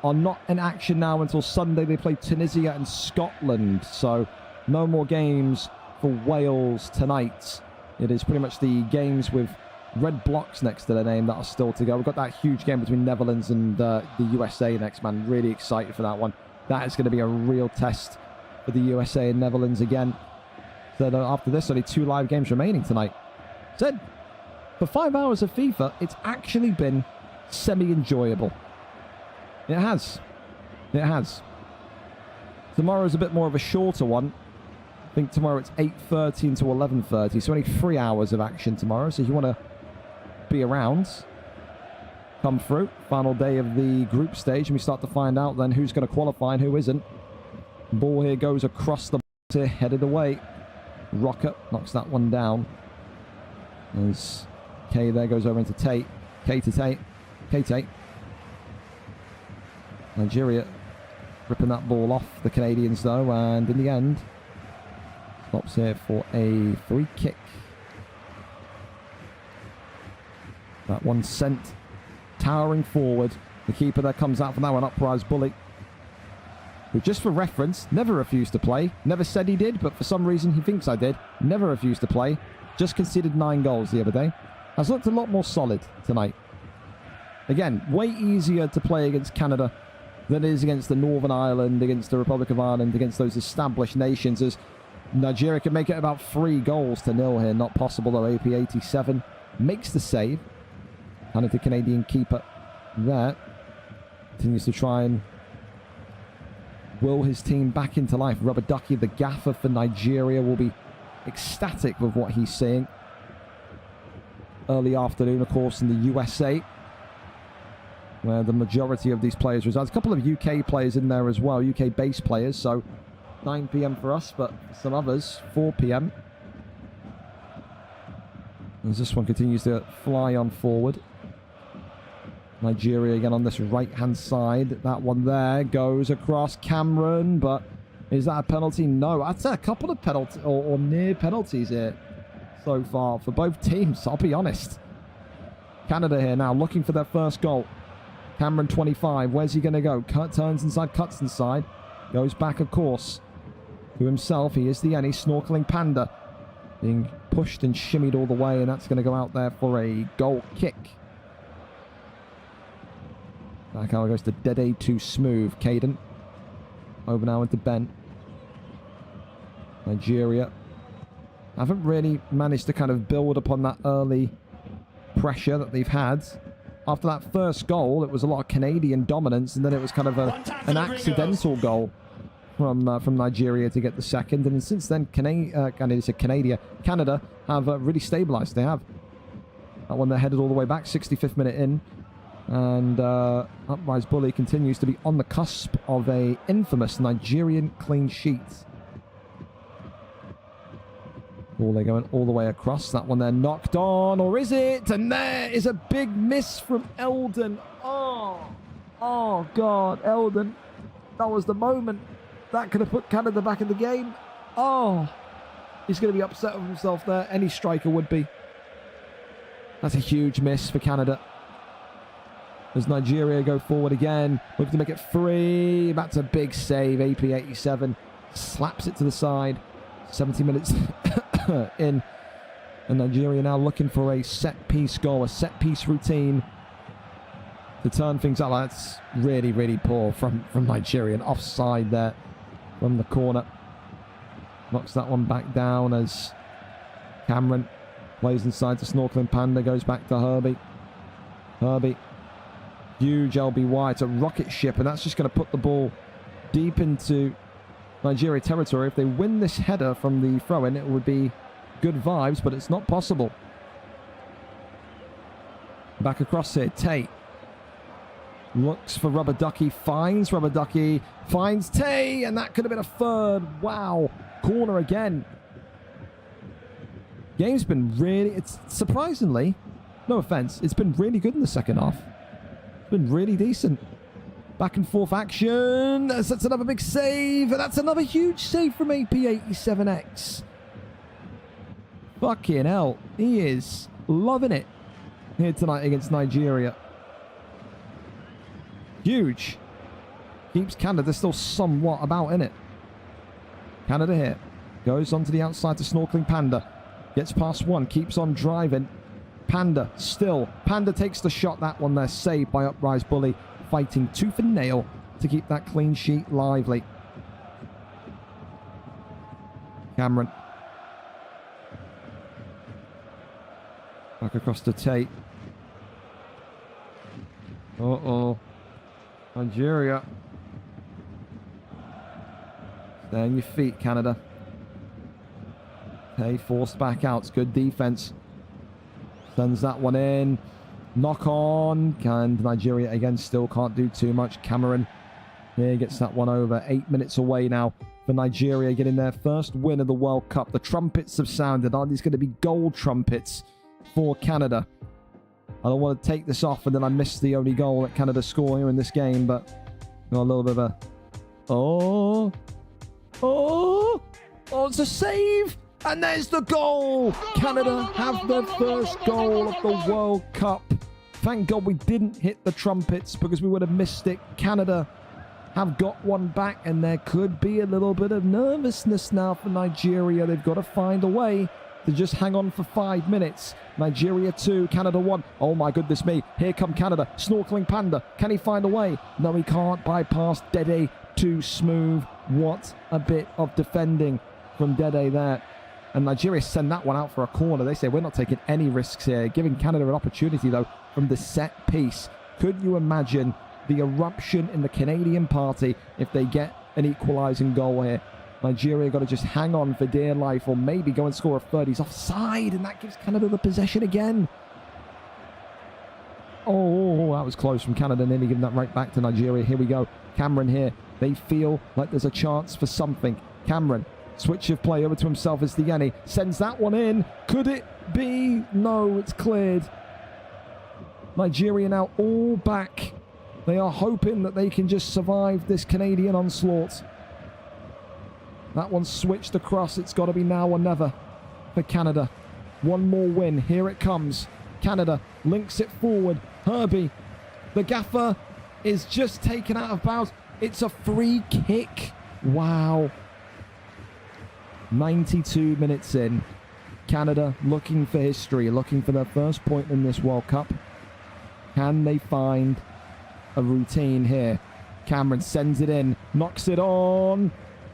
are not in action now until Sunday. They play Tunisia and Scotland. So, no more games for Wales tonight. It is pretty much the games with red blocks next to their name that are still to go. We've got that huge game between Netherlands and the USA next, man. Really excited for that one. That is going to be a real test for the USA and Netherlands again. So after this, only 2 live games remaining tonight. Said, for 5 hours of FIFA, it's actually been semi-enjoyable. It has. It has. Tomorrow's a bit more of a shorter one. I think tomorrow it's 8:30 to 11:30, so only 3 hours of action tomorrow. So if you want to be around, come through. Final day of the group stage, and we start to find out then who's going to qualify and who isn't. Ball here goes across the box here, headed away. Rocket knocks that one down. As K there goes over into Tate. K to Tate. K Tate. Nigeria ripping that ball off the Canadians though, and in the end stops here for a free kick. That one sent towering forward. The keeper there comes out from that one, Uprise Bully, who, just for reference, never refused to play. Never said he did, but for some reason he thinks I did. Never refused to play. Just conceded 9 goals the other day. Has looked a lot more solid tonight. Again, way easier to play against Canada than it is against the Northern Ireland, against the Republic of Ireland, against those established nations, as Nigeria can make it about 3 goals to 0 here. Not possible though. AP 87 makes the save. And the Canadian keeper there continues to try and will his team back into life. Rubber Ducky, the gaffer for Nigeria, will be ecstatic with what he's seeing. Early afternoon, of course, in the USA, where the majority of these players reside. There's a couple of UK players in there as well, UK-based players, so 9 p.m. for us, but some others, 4 p.m. As this one continues to fly on forward. Nigeria again on this right-hand side. That one there goes across Cameron, but is that a penalty? No. I'd say a couple of penalties or near penalties here so far for both teams, I'll be honest. Canada here now looking for their first goal. Cameron 25. Where's he going to go? Turns inside, cuts inside. Goes back, of course, to himself. He is the Snorkeling Panda. Being pushed and shimmied all the way, and that's going to go out there for a goal kick. Back out goes to Dede to Smooth. Caden. Over now into Ben. Nigeria haven't really managed to kind of build upon that early pressure that they've had. After that first goal, it was a lot of Canadian dominance, and then it was kind of an accidental goal from Nigeria to get the second. And since then, Canada have really stabilised. They have. That one, they're headed all the way back, 65th minute in. And Uprise Bully continues to be on the cusp of a infamous Nigerian clean sheet. Oh, they're going all the way across. That one they're knocked on, or is it? And there is a big miss from Eldon. Oh God, Eldon. That was the moment that could have put Canada back in the game. Oh, he's going to be upset with himself there. Any striker would be. That's a huge miss for Canada. As Nigeria go forward again, looking to make it 3. That's a big save. AP87 slaps it to the side. 70 minutes in. And Nigeria now looking for a set-piece goal, a set-piece routine to turn things up. That's really, really poor from Nigeria. An offside there from the corner. Knocks that one back down as Cameron plays inside to Snorkeling Panda. Goes back to Herbie. Herbie. Huge LBY. It's a rocket ship, and that's just going to put the ball deep into Nigeria territory. If they win this header from the throw-in, it would be good vibes, but it's not possible. Back across here. Tate looks for Rubber Ducky. Finds Rubber Ducky. Finds Tay, and that could have been a third. Wow. Corner again. Game's been really... It's surprisingly, no offense, it's been really good in the second half. It's been really decent. Back and forth action. That's another big save. And that's another huge save from AP87X. Fucking hell. He is loving it here tonight against Nigeria. Huge. Keeps Canada still somewhat about in it. Canada here. Goes onto the outside to Snorkeling Panda. Gets past one. Keeps on driving. Panda still. Panda takes the shot. That one there saved by Uprise Bully. Fighting tooth and nail to keep that clean sheet lively. Cameron. Back across to Tate. Uh-oh. Nigeria. Stay on your feet, Canada. Okay, forced back out. It's good defense. Sends that one in. Knock on. And Nigeria again still can't do too much. Cameron here gets that one over. 8 minutes away now for Nigeria getting their first win of the World Cup. The trumpets have sounded. Are these going to be gold trumpets for Canada? I don't want to take this off and then I miss the only goal that Canada score here in this game, but got a little bit of a... Oh, it's a save! And there's the goal! Canada have their first goal of the World Cup. Thank God we didn't hit the trumpets because we would have missed it. Canada have got one back, and there could be a little bit of nervousness now for Nigeria. They've got to find a way to just hang on for 5 minutes. Nigeria 2, Canada 1. Oh my goodness me. Here come Canada. Snorkeling Panda. Can he find a way? No, he can't. Bypass Dede too smooth. What a bit of defending from Dede there. And Nigeria send that one out for a corner. They say, we're not taking any risks here. Giving Canada an opportunity, though, from the set piece. Could you imagine the eruption in the Canadian party if they get an equalising goal here? Nigeria got to just hang on for dear life, or maybe go and score a third. He's offside, and that gives Canada the possession again. Oh, that was close from Canada, nearly giving that right back to Nigeria. Here we go. Cameron here. They feel like there's a chance for something. Cameron. Switch of play over to himself as Diani sends that one in. Could it be? No, it's cleared. Nigeria now all back. They are hoping that they can just survive this Canadian onslaught. That one switched across. It's got to be now or never for Canada. One more win. Here it comes. Canada links it forward. Herbie. The gaffer is just taken out of bounds. It's a free kick. Wow. 92 minutes in. Canada looking for history, looking for their first point in this World Cup. Can they find a routine here? Cameron sends it in, knocks it on,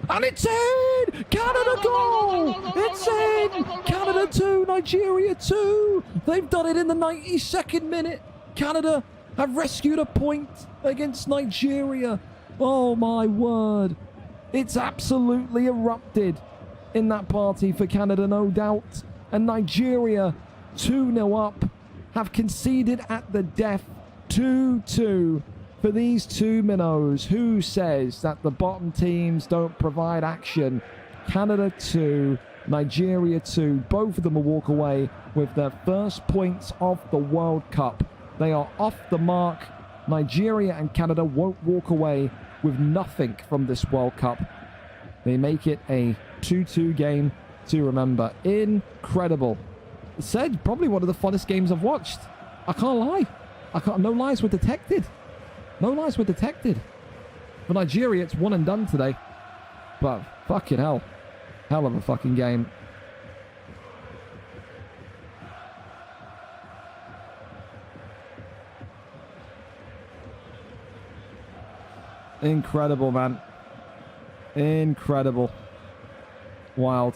and it's in! Canada goal! It's in! Canada 2, Nigeria 2! They've done it in the 92nd minute. Canada have rescued a point against Nigeria. Oh my word. It's absolutely erupted in that party for Canada, no doubt. And Nigeria, 2-0 up, have conceded at the death 2-2 for these two minnows. Who says that the bottom teams don't provide action? Canada 2, Nigeria 2. Both of them will walk away with their first points of the World Cup. They are off the mark. Nigeria and Canada won't walk away with nothing from this World Cup. They make it a 2-2 game to remember. Incredible. Said probably one of the funnest games I've watched. I can't lie. No lies were detected. No lies were detected. For Nigeria, it's one and done today. But fucking hell. Hell of a fucking game. Incredible, man. Incredible. Wild.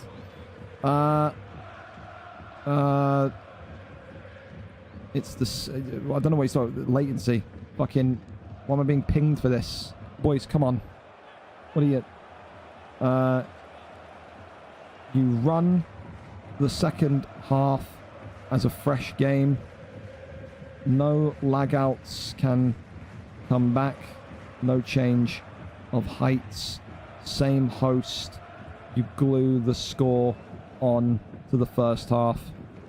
It's this. I don't know what you saw. Latency. Fucking. Why am I being pinged for this? Boys, come on. What are you? You run the second half as a fresh game. No lag outs can come back. No change of heights. Same host. You glue the score on to the first half.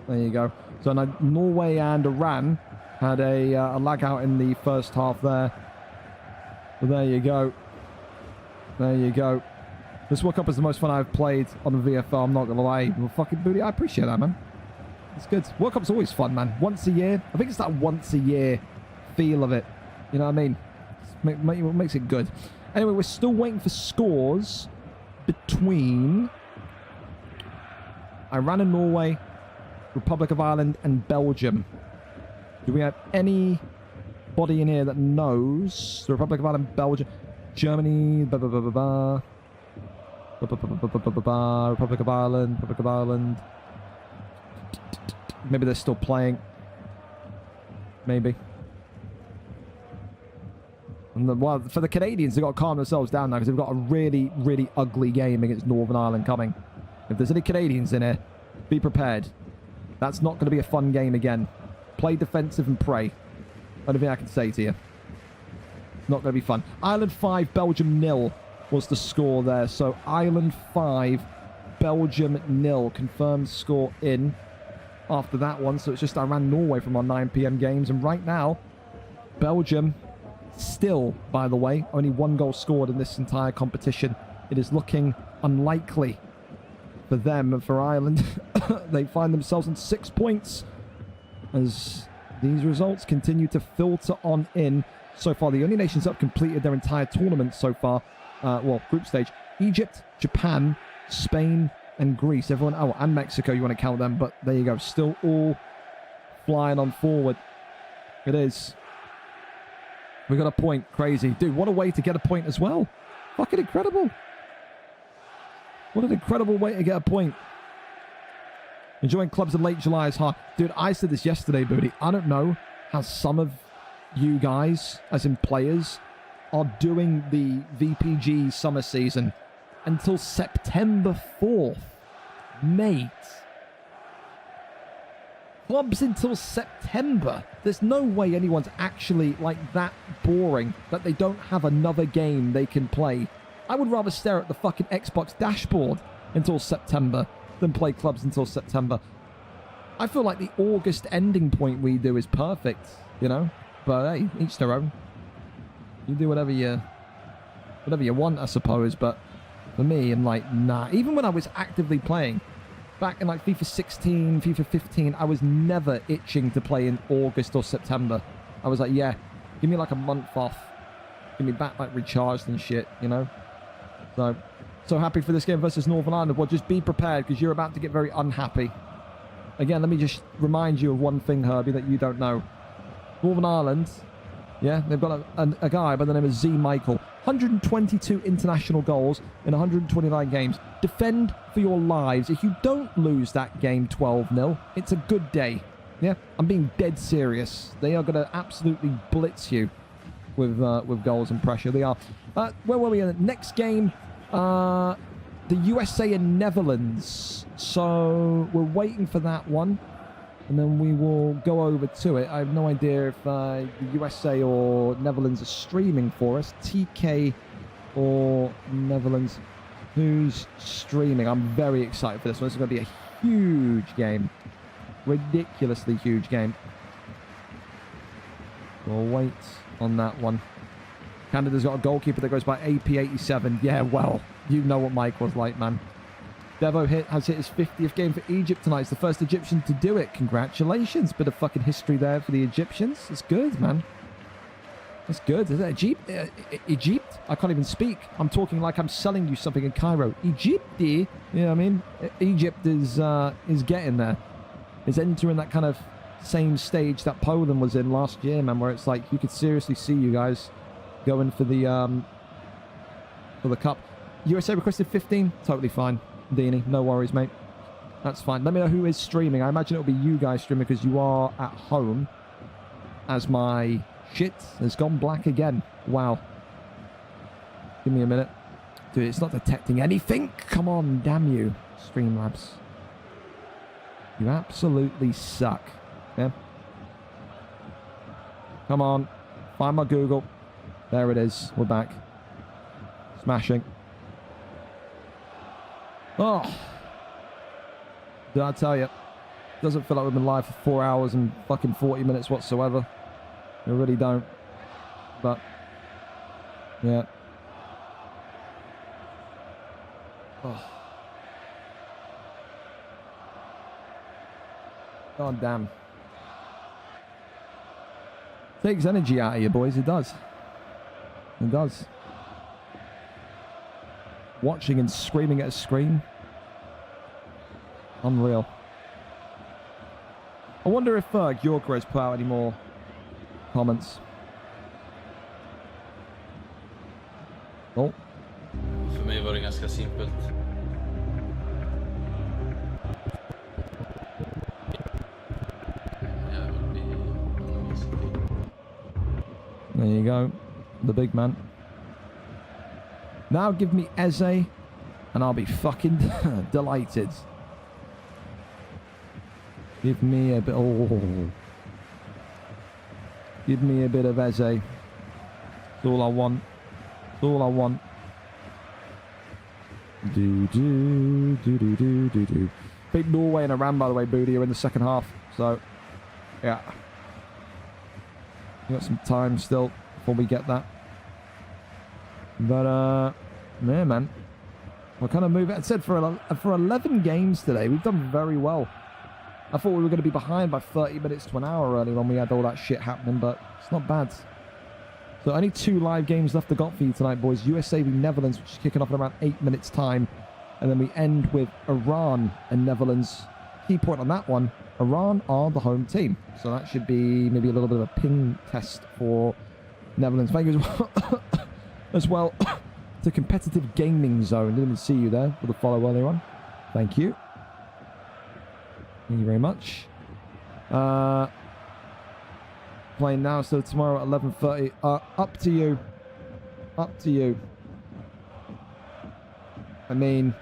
There you go. So Norway and Iran had a lag out in the first half there. But there you go. There you go. This World Cup is the most fun I've played on the VFL. I'm not going to lie. Well, fucking booty. I appreciate that, man. It's good. World Cup's always fun, man. Once a year. I think it's that once a year feel of it. You know what I mean? Makes it good. Anyway, we're still waiting for scores between Iran and Norway, Republic of Ireland and Belgium. Do we have anybody in here that knows the Republic of Ireland, Belgium, Germany, Republic of Ireland. Maybe they're still playing. Maybe. And well, for the Canadians, they've got to calm themselves down now because they've got a really, really ugly game against Northern Ireland coming. If there's any Canadians in here, be prepared. That's not going to be a fun game again. Play defensive and pray. Only thing I can say to you. Not going to be fun. Ireland 5, Belgium 0 was the score there. So Ireland 5, Belgium 0. Confirmed score in after that one. So it's just Iran-Norway from our 9 p.m. games. And right now, Belgium still, by the way, only 1 goal scored in this entire competition. It is looking unlikely for them and for Ireland. They find themselves on 6 points as these results continue to filter on in. So far, the only nations that have completed their entire tournament so far, well, group stage, Egypt, Japan, Spain, and Greece. Everyone, oh, and Mexico, you want to count them, but there you go. Still all flying on forward. It is. We got a point. Crazy. Dude, what a way to get a point as well. Fucking incredible. What an incredible way to get a point. Enjoying clubs in late July is hard. Dude, I said this yesterday, Booty. I don't know how some of you guys, as in players, are doing the VPG summer season until September 4th. Mate. Clubs until September. There's no way anyone's actually like that boring that they don't have another game they can play. I would rather stare at the fucking Xbox dashboard until September than play clubs until September. I feel like the August ending point we do is perfect, you know? But hey, each their own. You do whatever you want, I suppose. But for me, I'm like, nah. Even when I was actively playing, back in like FIFA 16, FIFA 15, I was never itching to play in August or September. I was like, yeah, give me like a month off. Give me back like recharged and shit, you know? So happy for this game versus Northern Ireland. Well, just be prepared because you're about to get very unhappy. again, let me just remind you of one thing, Herbie, that you don't know. Northern Ireland, yeah, they've got a guy by the name of Z. Michael. 122 international goals in 129 games. Defend for your lives. If you don't lose that game 12-0, it's a good day. Yeah, I'm being dead serious. They are going to absolutely blitz you with goals and pressure. They are. Where were we in the next game? The USA and Netherlands. So we're waiting for that one. And then we will go over to it. I have no idea if the USA or Netherlands are streaming for us. TK or Netherlands. Who's streaming? I'm very excited for this one. This is going to be a huge game. Ridiculously huge game. We'll wait on that one. Canada's got a goalkeeper that goes by AP87. Yeah, well, you know what Mike was like, man. Devo has hit his 50th game for Egypt tonight. He's the first Egyptian to do it. Congratulations. Bit of fucking history there for the Egyptians. It's good, man. It's good. Is it Egypt? I can't even speak. I'm talking like I'm selling you something in Cairo. Egypt? You know what I mean? Egypt is getting there. Is entering that kind of same stage that Poland was in last year, man, where it's like you could seriously see you guys going for the cup. USA requested 15. Totally fine. Deanie, no worries, mate. That's fine. Let me know who is streaming. I imagine it'll be you guys streaming because you are at home. As my shit has gone black again. Wow. Give me a minute. Dude, it's not detecting anything. Come on, damn you, Streamlabs. You absolutely suck. Yeah. Come on. Find my Google. There it is. We're back. Smashing. Oh, did I tell you? Doesn't feel like we've been live for 4 hours and fucking 40 minutes whatsoever. I really don't. But, yeah. Oh. God damn. Takes energy out of you, boys. It does. It does. Watching and screaming at a screen. Unreal. I wonder if Gjorka has put out any more comments. Oh. För mig var det ganska simpelt. There you go. The big man. Now give me Eze, and I'll be fucking delighted. Give me a bit. Oh, give me a bit of Eze. That's all I want. That's all I want. Do do do do do do do. Beat Norway and Iran, by the way, Booty, are in the second half. So, yeah, we got some time still before we get that. But, yeah, man. We're kind of moving. I said for 11 games today, we've done very well. I thought we were going to be behind by 30 minutes to an hour earlier when we had all that shit happening, but it's not bad. So only 2 live games left to got for you tonight, boys. USA v Netherlands, which is kicking off in around 8 minutes' time. And then we end with Iran and Netherlands. Key point on that one, Iran are the home team. So that should be maybe a little bit of a ping test for Netherlands. Thank you as well to Competitive Gaming Zone. Didn't even see you there for the follow earlier on. Thank you. Thank you very much. Playing now, so tomorrow at 11:30. Up to you. Up to you. I mean,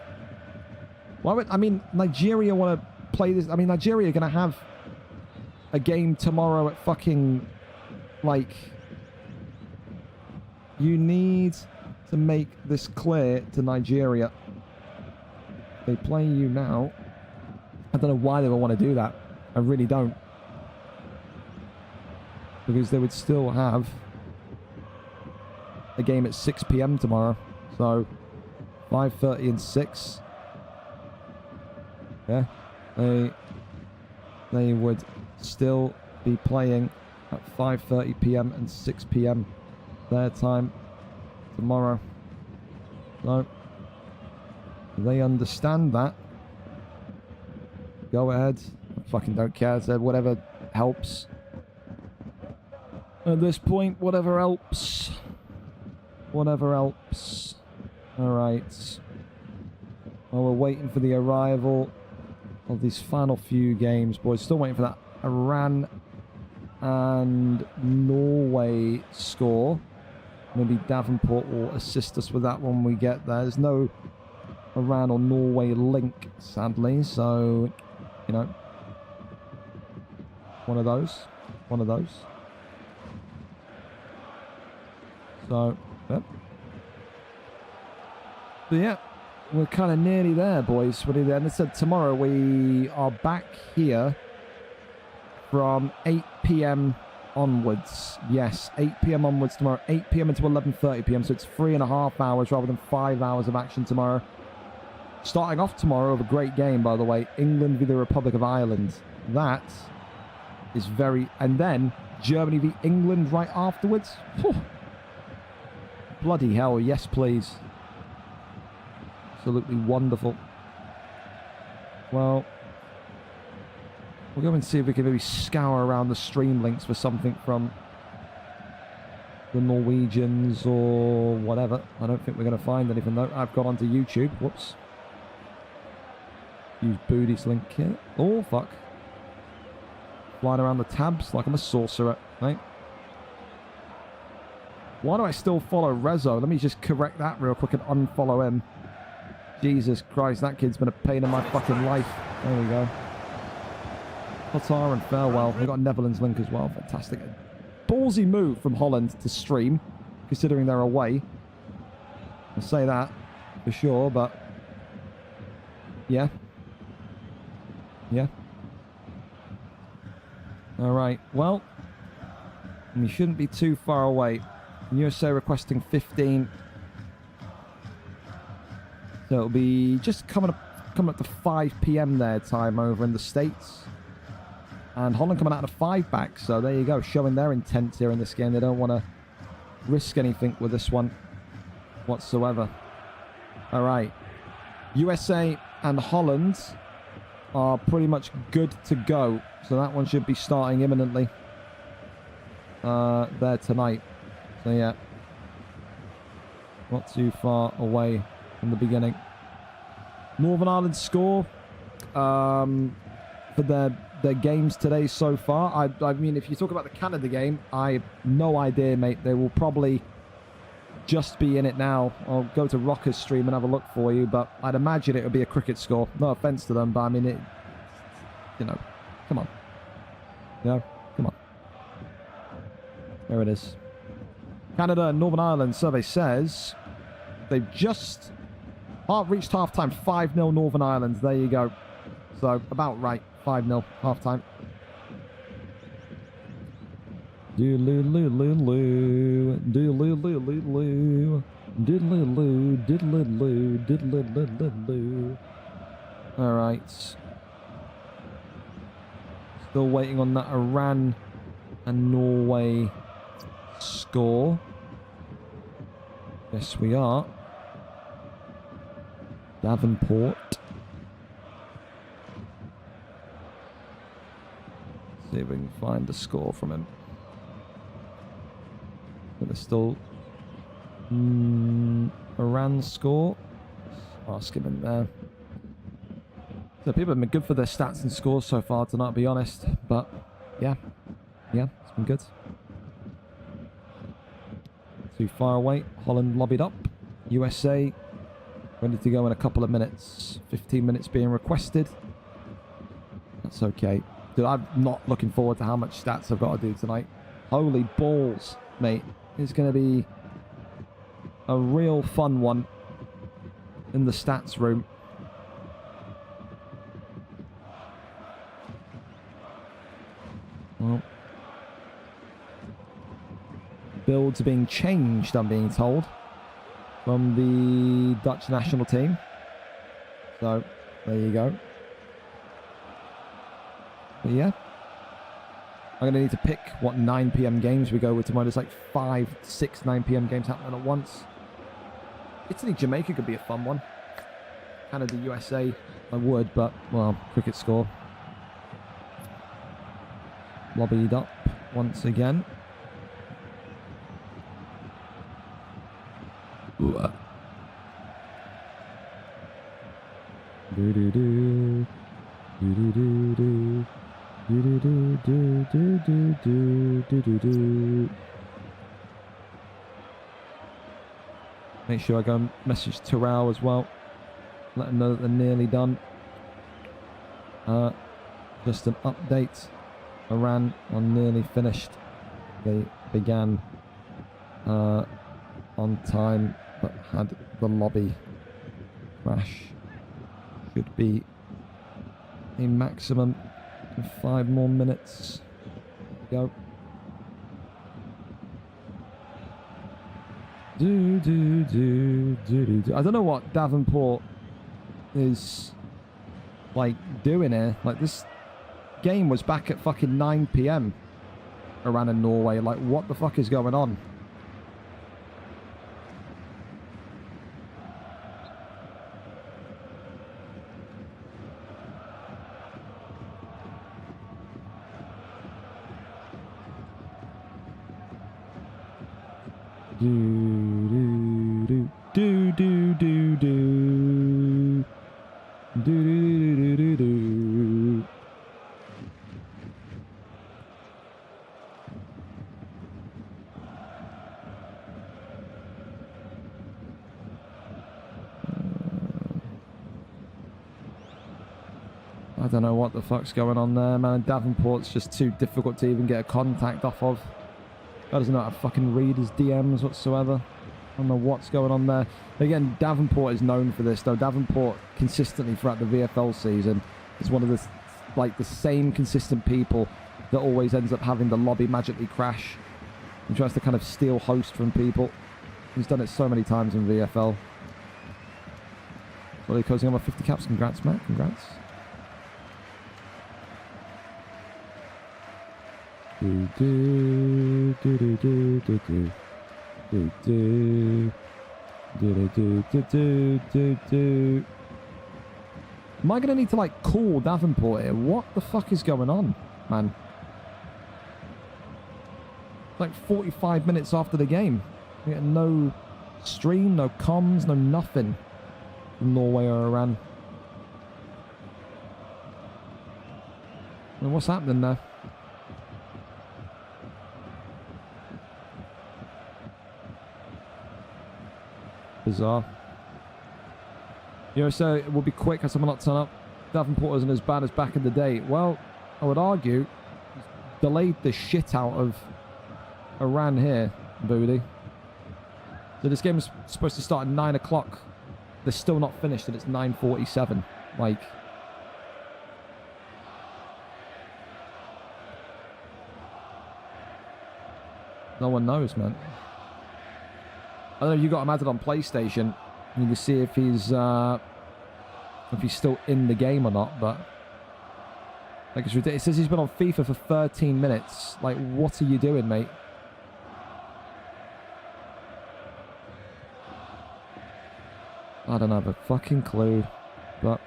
why would Nigeria want to play this? I mean, Nigeria are going to have a game tomorrow at fucking, like, you need to make this clear to Nigeria. They play you now. I don't know why they would want to do that. I really don't. Because they would still have a game at 6 p.m. tomorrow. So 5:30 and 6. Yeah. They would still be playing at 5:30 p.m. and 6 p.m. their time tomorrow. So they understand that. Go ahead, fucking don't care. So whatever helps. At this point, whatever helps. Whatever helps. Alright. Well, we're waiting for the arrival of these final few games, boys. Still waiting for that Iran and Norway score. Maybe Davenport will assist us with that when we get there. There's no Iran or Norway link, sadly. So, you know, one of those. One of those. So, yep. But yeah, we're kind of nearly there, boys. We're nearly there. And they said tomorrow we are back here from 8 p.m. onwards. Yes, 8 p.m. onwards tomorrow. 8 p.m. until 11:30 p.m. So it's 3.5 hours rather than 5 hours of action tomorrow. Starting off tomorrow with a great game, by the way. England v the Republic of Ireland. That is very... And then Germany v England right afterwards. Whew. Bloody hell, yes please. Absolutely wonderful. Well, we'll go and see if we can maybe scour around the stream links for something from the Norwegians or whatever. I don't think we're going to find anything though. I've gone onto YouTube. Whoops. Use Booty's link here. Oh, fuck. Flying around the tabs like I'm a sorcerer, right? Why do I still follow Rezo? Let me just correct that real quick and unfollow him. Jesus Christ, that kid's been a pain in my fucking life. There we go. Qatar and farewell. We've got a Netherlands link as well. Fantastic. A ballsy move from Holland to stream, considering they're away. I'll say that for sure, but yeah. Yeah. Alright, well, we shouldn't be too far away. USA requesting 15. So it'll be just coming up to 5 p.m. their time over in the States. And Holland coming out of 5 back. So there you go, showing their intent here in this game. They don't want to risk anything with this one whatsoever. All right. USA and Holland are pretty much good to go. So that one should be starting imminently there tonight. So yeah, not too far away from the beginning. Northern Ireland score for their games today so far. I mean, if you talk about the Canada game, I have no idea, mate. They will probably just be in it now. I'll go to Rocker's stream and have a look for you, but I'd imagine it would be a cricket score. No offense to them, but I mean, it, you know, come on. You know, come on. There it is. Canada and Northern Ireland survey says they've just reached half-time. 5-0 Northern Ireland. There you go. So, about right. 5-0 half-time. Doodle-loo-loo-loo. Doodle-loo-loo-loo. Doodle-loo. Doodle-loo. Doodle-loo-loo. All right. Still waiting on that Iran and Norway score. Yes, we are. Davenport. See if we can find the score from him. But there's still Iran's score. Ask him in there. So people have been good for their stats and scores so far tonight, to be honest. But yeah, it's been good. Too far away. Holland lobbied up. USA ready to go in a couple of minutes. 15 minutes being requested. That's okay. Dude, I'm not looking forward to how much stats I've got to do tonight. Holy balls, mate. It's going to be a real fun one in the stats room. Well, builds are being changed, I'm being told, from the Dutch national team. So, there you go. But yeah, I'm going to need to pick what 9 p.m. games we go with tomorrow. There's like 5, 6, 9 p.m. games happening at once. Italy, Jamaica could be a fun one. Canada, USA, I would, but, well, cricket score. lobbied up once again. Ooh. Do-do-do. Do-do-do-do. Do-do-do-do-do-do-do-do-do. Make sure I go and message Terrell as well. Let them know that they're nearly done. Just an update. Iran are nearly finished. They began on time, but had the lobby crash. Should be a maximum of 5 more minutes. Go. Do, do, do, do, do, do. I don't know what Davenport is like doing here. Like, this game was back at fucking 9 PM around in Norway. Like, what the fuck is going on? Do do do do do do do do do do do do. I don't know what the fuck's going on there, man. Davenport's just too difficult to even get a contact off of. Guy doesn't know how to fucking read his DMs whatsoever. I don't know what's going on there. Again, Davenport is known for this, though. Davenport consistently throughout the VFL season is one of the, like, the same consistent people that always ends up having the lobby magically crash and tries to kind of steal host from people. He's done it so many times in VFL. Well, he's closing on my 50 caps. Congrats, Matt. Congrats. Do do do do do do do do do do do do do do do. Am I gonna need to like call Davenport here? What the fuck is going on, man? Like 45 minutes after the game, we get no stream, no comms, no nothing from Norway or Iran. And what's happening there? Bizarre. You know, so it will be quick as someone not turn up. Davenport isn't as bad as back in the day. Well, I would argue he's delayed the shit out of Iran here, Booty. So this game is supposed to start at 9 o'clock. They're still not finished and it's 9:47. Like, no one knows, man. I don't know if you got him added on PlayStation. You can see if he's still in the game or not, but like, it's ridiculous. It says he's been on FIFA for 13 minutes. Like, what are you doing, mate? I don't have a fucking clue, but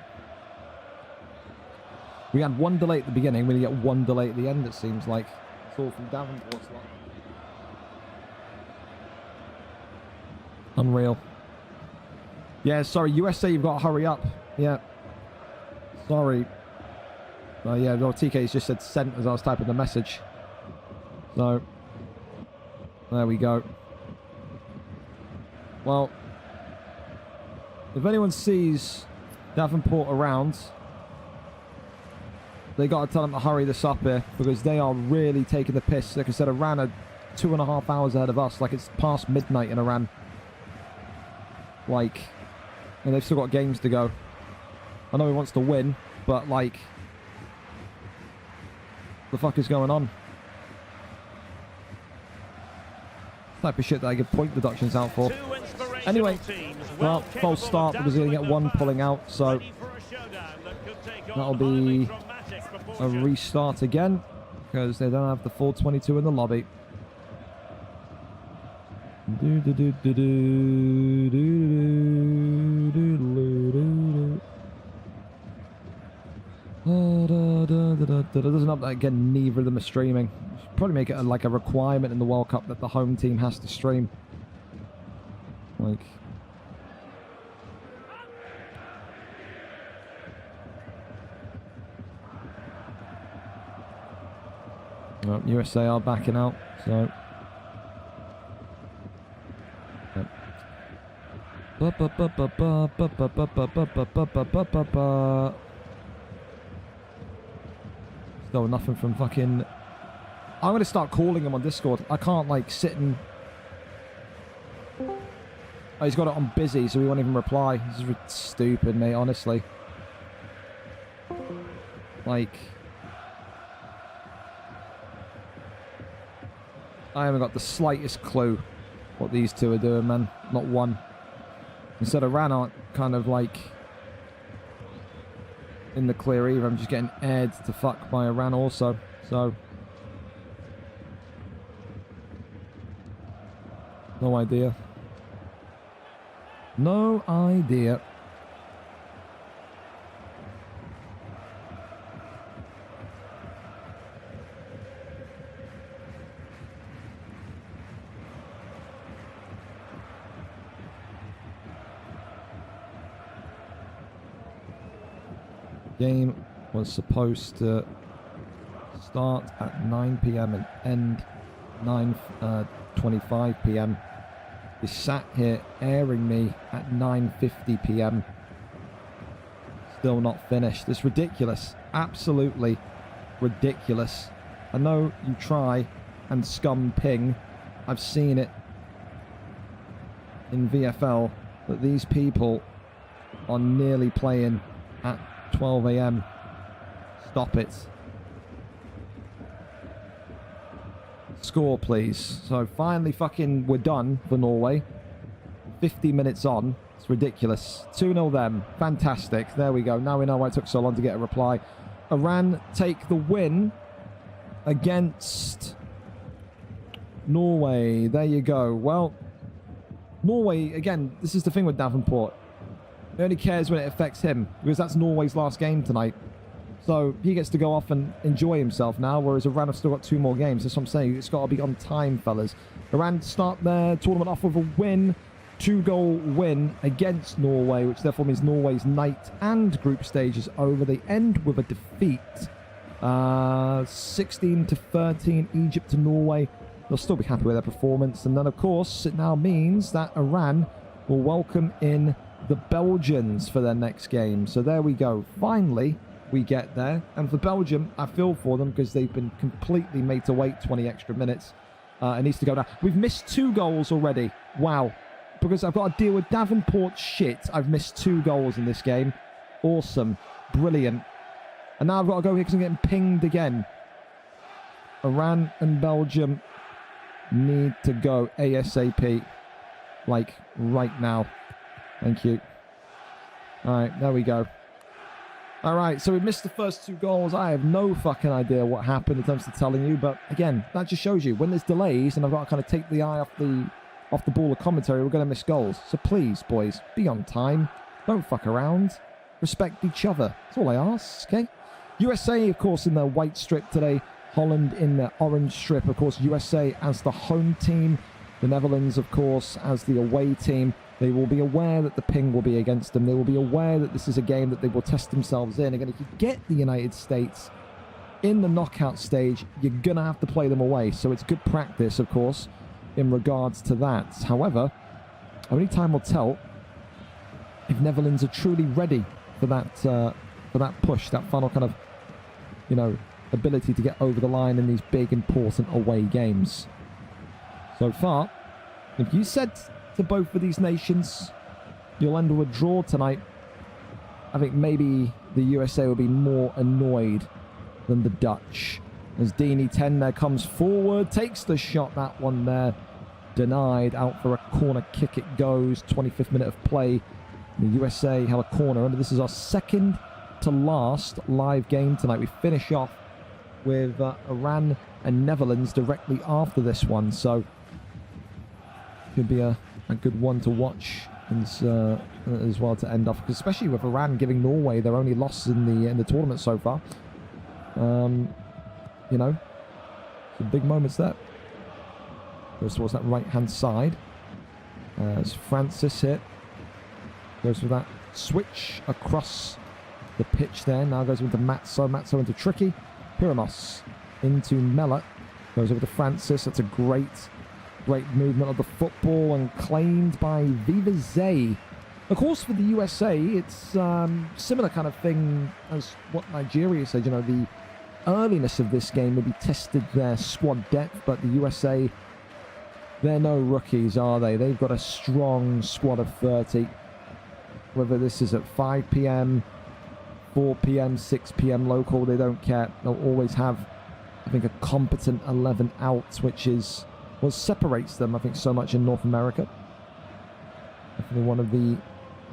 we had one delay at the beginning. We get one delay at the end, it seems like. It's all from Davenport's lot. Unreal. Yeah, sorry, USA, you've got to hurry up. Yeah. Sorry. Yeah, well, TK's just said sent as I was typing the message. So, there we go. Well, if anyone sees Davenport around, they got to tell them to hurry this up here, because they are really taking the piss. Like I said, Iran are 2.5 hours ahead of us. Like, it's past midnight in Iran. Like, and they've still got games to go. I know he wants to win, but like, the fuck is going on? Type of shit that I give point deductions out for. Anyway, well, false start because he's going to get one pulling out, so that'll be a restart again because they don't have the full 22 in the lobby. Do do do do do do do do do. Doesn't help that again. Neither of them are streaming. Should probably make it like a requirement in the World Cup that the home team has to stream. Like. Well, USA are backing out, so. Still nothing from fucking. I'm gonna start calling him on Discord. I can't like sit and. Oh, he's got it on busy, so he won't even reply. This is stupid, mate. Honestly, like. I haven't got the slightest clue what these two are doing, man. Not one. Instead of Ran aren't kind of like in the clear either. I'm just getting aired to fuck by Iran also. So no idea. No idea. Game was supposed to start at 9 p.m. and end 9:25 p.m. He sat here airing me at 9:50 p.m. Still not finished. It's ridiculous. Absolutely ridiculous. I know you try and scum ping. I've seen it in VFL that these people are nearly playing at 12 a.m. Stop it. Score, please. So finally fucking we're done for Norway. 50 minutes on. It's ridiculous. 2-0 them. Fantastic. There we go. Now we know why it took so long to get a reply. Iran take the win against Norway. There you go. Well, Norway, again, this is the thing with Davenport. He only cares when it affects him, because that's Norway's last game tonight. So he gets to go off and enjoy himself now, whereas Iran have still got 2 more games. That's what I'm saying. It's got to be on time, fellas. Iran start their tournament off with a win. 2-goal win against Norway, which therefore means Norway's night and group stage is over. They end with a defeat. 16-13, Egypt to Norway. They'll still be happy with their performance. And then, of course, it now means that Iran will welcome in the Belgians for their next game. So there we go. Finally, we get there. And for Belgium, I feel for them because they've been completely made to wait 20 extra minutes. It needs to go now. We've missed 2 goals already. Wow. Because I've got to deal with Davenport shit. I've missed 2 goals in this game. Awesome. Brilliant. And now I've got to go here because I'm getting pinged again. Iran and Belgium need to go ASAP. Like, right now. Thank you. Alright, there we go. Alright, so we missed the first 2 goals. I have no fucking idea what happened in terms of telling you, but again, that just shows you when there's delays and I've got to kind of take the eye off the ball of commentary, we're going to miss goals. So please, boys, be on time. Don't fuck around. Respect each other. That's all I ask, okay? USA, of course, in their white strip today. Holland in their orange strip. Of course, USA as the home team. The Netherlands, of course, as the away team. They will be aware that the ping will be against them. They will be aware that this is a game that they will test themselves in. Again, if you get the United States in the knockout stage, you're going to have to play them away. So it's good practice, of course, in regards to that. However, only time will tell if Netherlands are truly ready for that push, that final kind of, you know, ability to get over the line in these big, important away games. So far, if you said to both of these nations you'll end with a draw tonight, I think maybe the USA will be more annoyed than the Dutch. As Deeney 10 there comes forward, takes the shot, that one there denied, out for a corner kick it goes. 25th minute of play. The USA have a corner, and this is our second to last live game tonight. We finish off with Iran and Netherlands directly after this one, so could be a good one to watch as well to end off, especially with Iran giving Norway their only loss in the tournament so far. You know, some big moments there. Goes towards that right-hand side. As Francis here. Goes for that switch across the pitch there. Now goes into Matzo. Matzo into Tricky. Pyrimos into Mella. Goes over to Francis. That's a great movement of the football and claimed by Viva Zay. Of course, for the USA, it's similar kind of thing as what Nigeria said. You know, the earliness of this game maybe tested their squad depth, but the USA, they're no rookies, are they? They've got a strong squad of 30. Whether this is at 5 p.m., 4 p.m., 6 p.m. local, they don't care. They'll always have, I think, a competent 11 out, which is what separates them, I think, so much in North America. Definitely one of the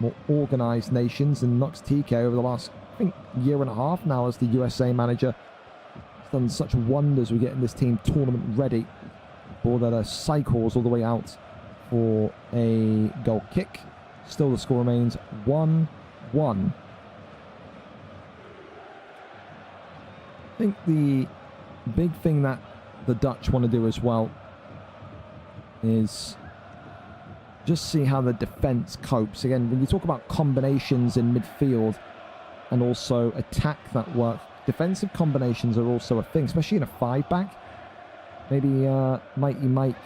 more organised nations, and Nox TK over the last, I think, year and a half now as the USA manager has done such wonders with getting this team tournament ready. Ball that cycles all the way out for a goal kick. Still the score remains 1-1. I think the big thing that the Dutch want to do as well is just see how the defence copes. Again, when you talk about combinations in midfield and also attack that work, defensive combinations are also a thing, especially in a 5-back. Maybe Mighty Mike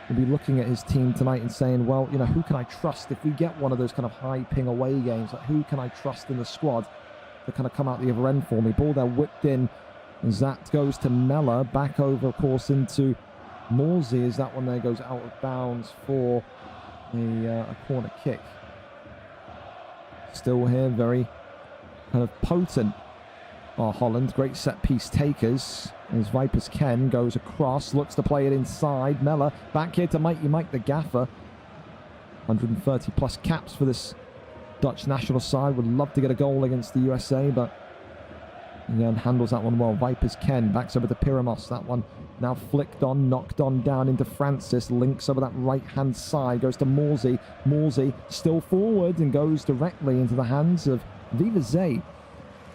will be looking at his team tonight and saying, well, you know, who can I trust if we get one of those kind of high ping away games? Like, who can I trust in the squad to kind of come out the other end for me? Ball there whipped in, as that goes to Mella, back over, of course, into Morsey, as that one there goes out of bounds for a corner kick. Still here, very kind of potent. Holland, great set piece takers. As Vipers Ken goes across, looks to play it inside. Mella back here to Mighty Mike the Gaffer. 130 plus caps for this Dutch national side. Would love to get a goal against the USA, but again, handles that one well. Vipers Ken backs over to Pyrimos. That one now flicked on, knocked on down into Francis. Links over that right-hand side. Goes to Morsey. Morsey still forward and goes directly into the hands of Viva Zay.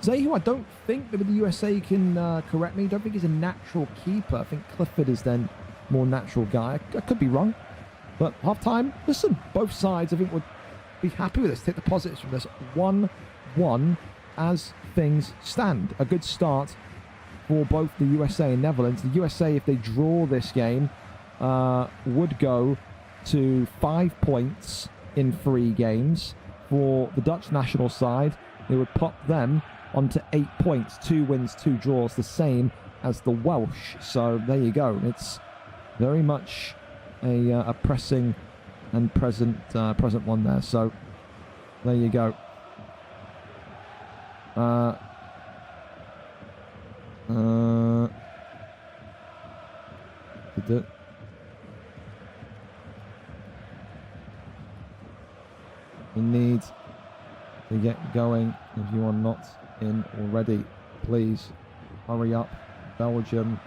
Zay, who I don't think maybe the USA can correct me, don't think he's a natural keeper. I think Clifford is then more natural guy. I could be wrong. But half-time, listen, both sides I think would be happy with this. Take the positives from this. 1-1 as things stand. A good start for both the USA and Netherlands. The USA, if they draw this game, would go to 5 points in 3 games. For the Dutch national side, it would pop them onto 8 points, 2 wins, 2 draws, the same as the Welsh. So there you go. It's very much a pressing and present one there. So there you go. We need to get going. If you are not in already, please hurry up. Belgium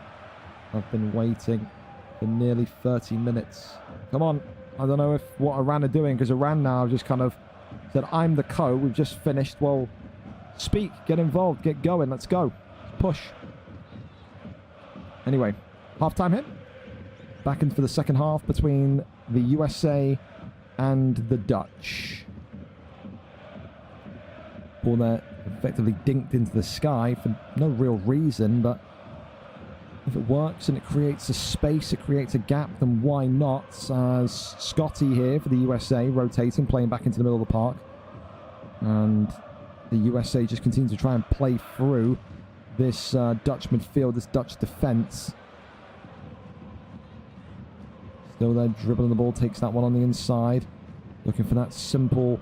have been waiting for nearly 30 minutes. Come on. I don't know if what Iran are doing, because Iran now just kind of said, I'm the co. We've just finished. Well, speak, get involved, get going. Let's go. Push. Anyway, half-time hit. Back into the second half between the USA and the Dutch. Ball there effectively dinked into the sky for no real reason, but if it works and it creates a space, it creates a gap, then why not? As Scotty here for the USA, rotating, playing back into the middle of the park. And the USA just continue to try and play through this Dutch midfield, this Dutch defence. Still there, dribbling the ball, takes that one on the inside. Looking for that simple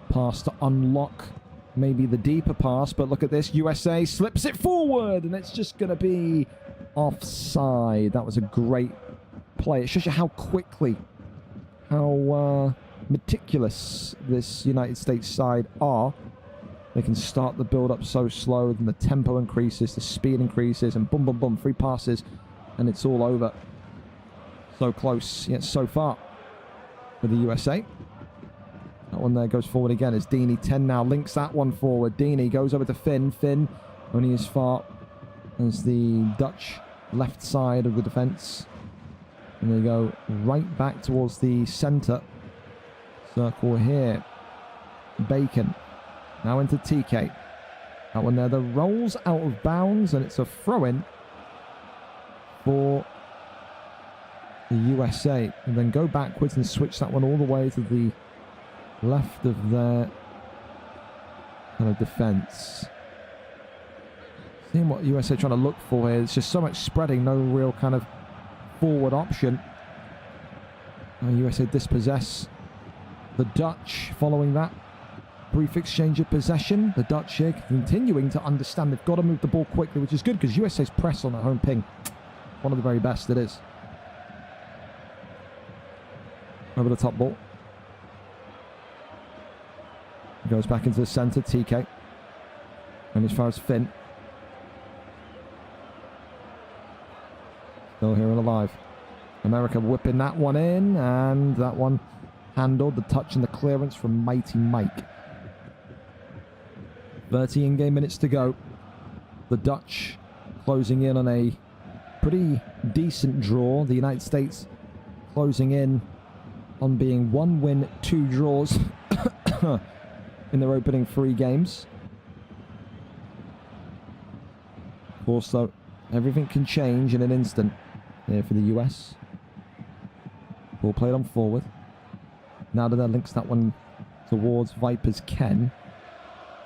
pass to unlock maybe the deeper pass, but look at this. USA slips it forward, and it's just going to be offside. That was a great play. It shows you how quickly, how meticulous this United States side are. They can start the build-up so slow, then the tempo increases, the speed increases, and boom, boom, boom, 3 passes, and it's all over. So close, yet so far for the USA. That one there goes forward again as Deeney, 10 now, links that one forward. Deeney goes over to Finn. Finn only as far as the Dutch left side of the defence. And they go right back towards the centre. Circle here. Bacon. Now into TK. That one there. The rolls out of bounds, and it's a throw-in for the USA. And then go backwards and switch that one all the way to the left of their kind of defence. Seeing what USA trying to look for here. It's just so much spreading, no real kind of forward option. USA dispossess the Dutch following that brief exchange of possession. The Dutch here continuing to understand they've got to move the ball quickly, which is good because USA's press on their home ping, one of the very best it is. Over the top ball. Goes back into the centre, TK. And as far as Finn. Still here and alive. America whipping that one in, and that one handled. The touch and the clearance from Mighty Mike. 30 in-game minutes to go. The Dutch closing in on a pretty decent draw. The United States closing in on being 1 win, 2 draws in their opening 3 games. Of course, though, everything can change in an instant here for the US. Ball played on forward. Now that links that one towards Vipers Ken.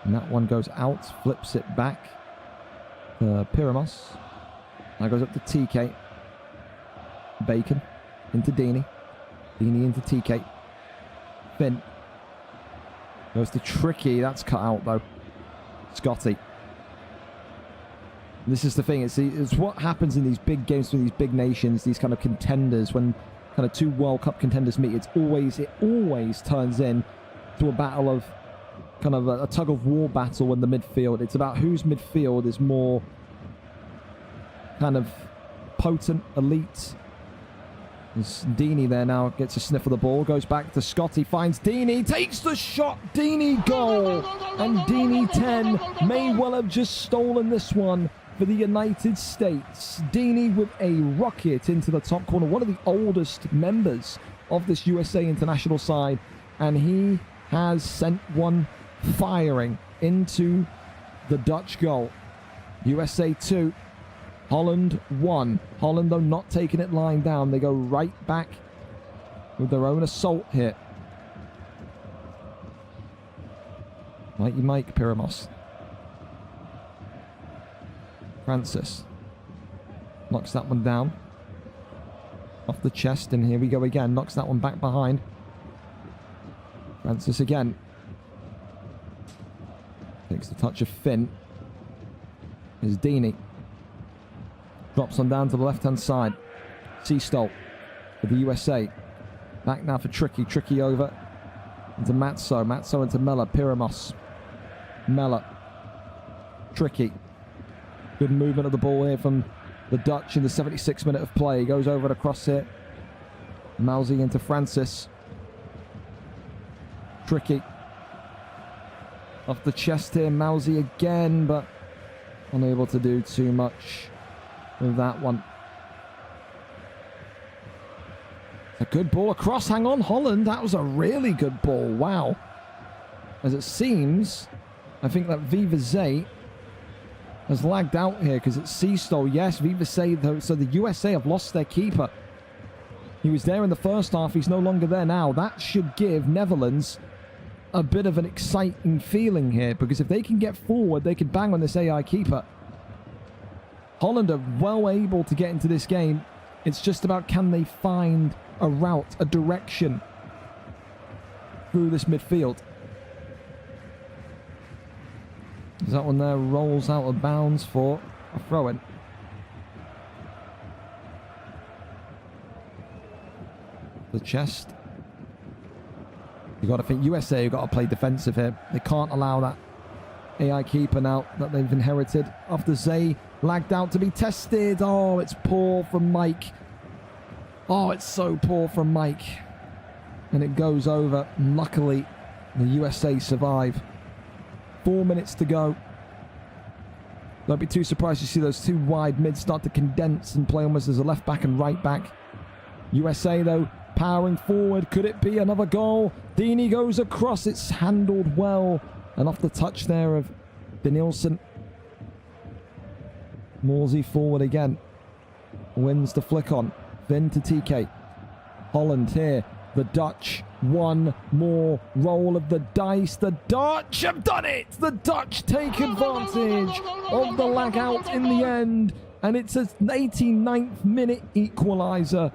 And that one goes out, flips it back to Pyramos. Now goes up to TK. Bacon into Deeney. Deeney into TK. Finn. Goes to Tricky. That's cut out though. Scotty. This is the thing. It's what happens in these big games for these big nations, these kind of contenders, when kind of 2 World Cup contenders meet. It always turns in to a battle of kind of a tug of war battle in the midfield. It's about whose midfield is more kind of potent, elite. As Deeney there now gets a sniff of the ball, goes back to Scotty, finds Deeney, takes the shot, Deeney goal, and Deeney 10 may well have just stolen this one for the United States. Deeney with a rocket into the top corner, one of the oldest members of this USA international side, and he has sent one firing into the Dutch goal. USA 2, Holland 1. Holland, though, not taking it lying down. They go right back with their own assault here. Mighty Mike Pyramos. Francis knocks that one down off the chest, and here we go again. Knocks that one back behind. Francis again. Takes the touch of Finn. Is Deeney. Drops on down to the left-hand side. Seastolt for the USA. Back now for Tricky. Tricky over into Matzo. Matzo into Mella. Pyramos. Mella. Tricky. Good movement of the ball here from the Dutch in the 76th minute of play. Goes over and across here. Mousy into Francis. Tricky. Off the chest here. Mousy again, but unable to do too much with that one. A good ball across. Hang on, Holland. That was a really good ball. Wow. As it seems, I think that Viva Zay has lagged out here because it's Seastoll. Yes, Viva Zay, though. So the USA have lost their keeper. He was there in the first half. He's no longer there now. That should give Netherlands a bit of an exciting feeling here, because if they can get forward, they can bang on this AI keeper. Holland are well able to get into this game. It's just about, can they find a route, a direction through this midfield. That one there rolls out of bounds for a throw-in. The chest. You got to think USA have got to play defensive here. They can't allow that AI keeper now that they've inherited after Zay lagged out to be tested. Oh, it's poor from Mike. Oh, it's so poor from Mike. And it goes over. Luckily, the USA survive. 4 minutes to go. Don't be too surprised to see those two wide mids start to condense and play almost as a left back and right back. USA, though, powering forward. Could it be another goal? Deeney goes across. It's handled well. And off the touch there of Denilson. Morsey forward again. Wins the flick on. Then to TK. Holland here. The Dutch. One more roll of the dice. The Dutch have done it! The Dutch take advantage of the lag out in the end. And it's an 89th minute equaliser.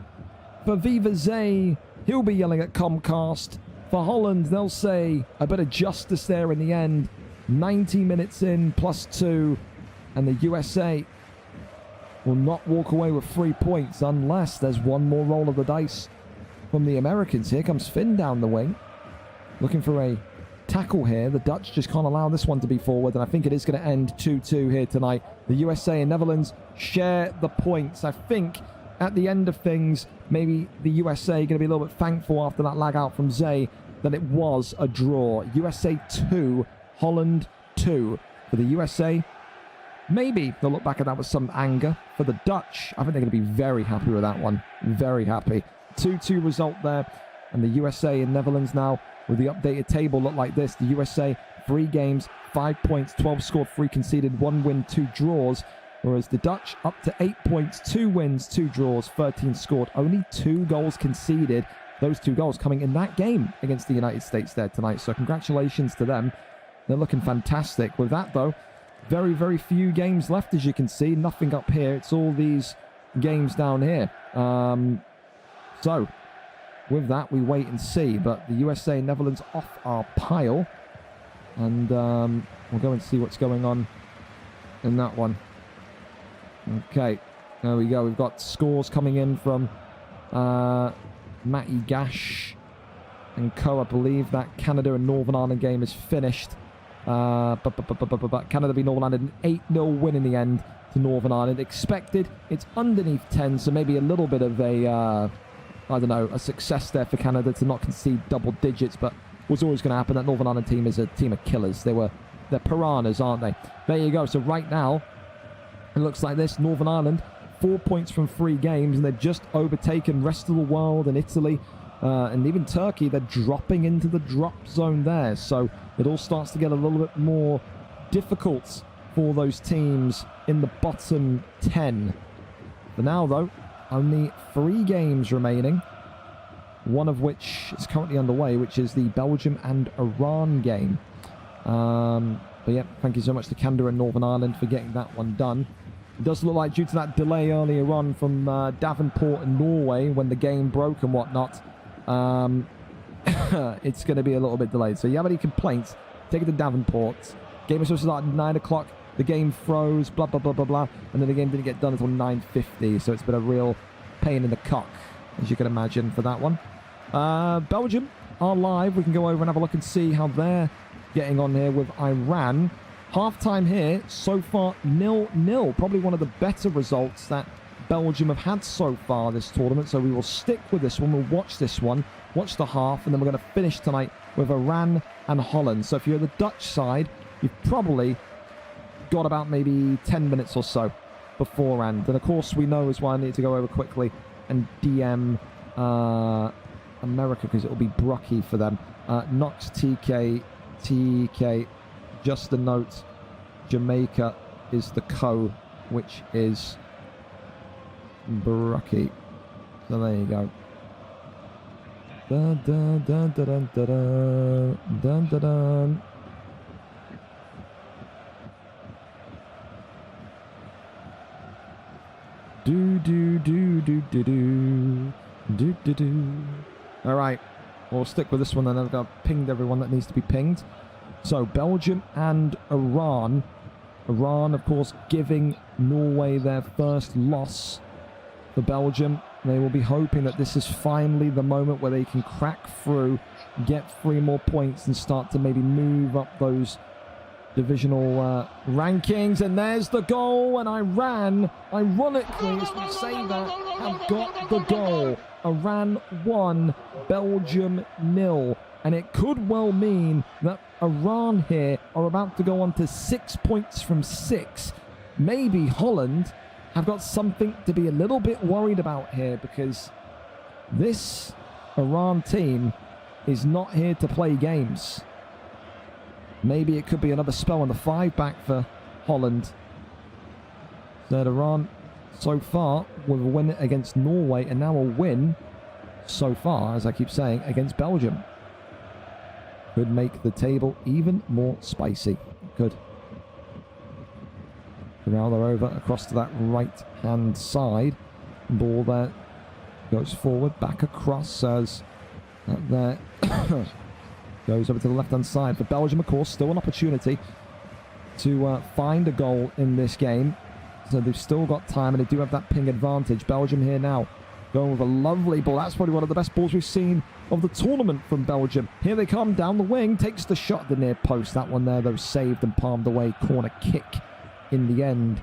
For Viva Zay, he'll be yelling at Comcast. For Holland, they'll say a bit of justice there in the end. 90 minutes in, +2. And the USA will not walk away with 3 points unless there's one more roll of the dice from the Americans. Here comes Finn down the wing. Looking for a tackle here. The Dutch just can't allow this one to be forward. And I think it is going to end 2-2 here tonight. The USA and Netherlands share the points. I think at the end of things, maybe the USA going to be a little bit thankful after that lag out from Zay that it was a draw. USA 2, Holland 2. For the USA, maybe they'll look back at that with some anger. For the Dutch, I think they're going to be very happy with that one. Very happy. 2-2 result there. And the USA and Netherlands now, with the updated table, look like this. The USA, 3 games, 5 points, 12 scored, 3 conceded, 1 win, 2 draws. Whereas the Dutch up to 8 points, 2 wins, 2 draws, 13 scored, only 2 goals conceded. Those 2 goals coming in that game against the United States there tonight. So congratulations to them. They're looking fantastic. With that, though, very, very few games left, as you can see. Nothing up here. It's all these games down here. So, with that, we wait and see. But the USA and Netherlands off our pile. And we'll go and see what's going on in that one. Okay, there we go. We've got scores coming in from Matty Gash and co. I believe that Canada and Northern Ireland game is finished. But Canada beat Northern Ireland an 8-0 win in the end to Northern Ireland. Expected, it's underneath 10, so maybe a little bit of a, I don't know, a success there for Canada to not concede double digits, but was always going to happen. That Northern Ireland team is a team of killers. They're piranhas, aren't they? There you go. So right now, it looks like this. Northern Ireland, 4 points from 3 games, and they've just overtaken rest of the world and Italy and even Turkey. They're dropping into the drop zone there. So it all starts to get a little bit more difficult for those teams in the bottom 10. For now, though, only 3 games remaining, one of which is currently underway, which is the Belgium and Iran game. But yeah, thank you so much to Canada and Northern Ireland for getting that one done. It does look like due to that delay earlier on from Davenport and Norway when the game broke and whatnot, it's going to be a little bit delayed. So you have any complaints, take it to Davenport. Game was supposed to start at 9 o'clock. The game froze, blah, blah, blah, blah, blah. And then the game didn't get done until 9:50. So it's been a real pain in the cock, as you can imagine, for that one. Belgium are live. We can go over and have a look and see how they're getting on here with Iran. Half-time here, so far 0-0. Probably one of the better results that Belgium have had so far this tournament. So we will stick with this one. We'll watch this one, watch the half, and then we're going to finish tonight with Iran and Holland. So if you're the Dutch side, you've probably got about maybe 10 minutes or so beforehand. And of course, we know as well, I need to go over quickly and DM America, because it will be Brocky for them. Knox, TK, just a note, Jamaica is the co, which is Brocky. So there you go. Dun, dun, dun, dun, dun, dun, dun, dun, dun. All right, we'll stick with this one then. I've pinged everyone that needs to be pinged. So Belgium and Iran. Iran, of course, giving Norway their first loss. For Belgium, they will be hoping that this is finally the moment where they can crack through, get 3 more points, and start to maybe move up those divisional rankings. And there's the goal, and Iran, ironically, as we say that, have got the goal. Iran 1, Belgium 0. And it could well mean that Iran here are about to go on to 6 points from 6 maybe Holland have got something to be a little bit worried about here, because this Iran team is not here to play games. Maybe it could be another spell on the 5-back for Holland. That Iran so far with a win against Norway, and now a win so far, as I keep saying, against Belgium. Could make the table even more spicy. Good. Now they're over across to that right-hand side. Ball there goes forward, back across as that there goes over to the left-hand side. For Belgium, of course, still an opportunity to find a goal in this game. So they've still got time, and they do have that ping advantage. Belgium here now going with a lovely ball. That's probably one of the best balls we've seen of the tournament from Belgium. Here they come down the wing, takes the shot at the near post. That one there, though, saved and palmed away. Corner kick in the end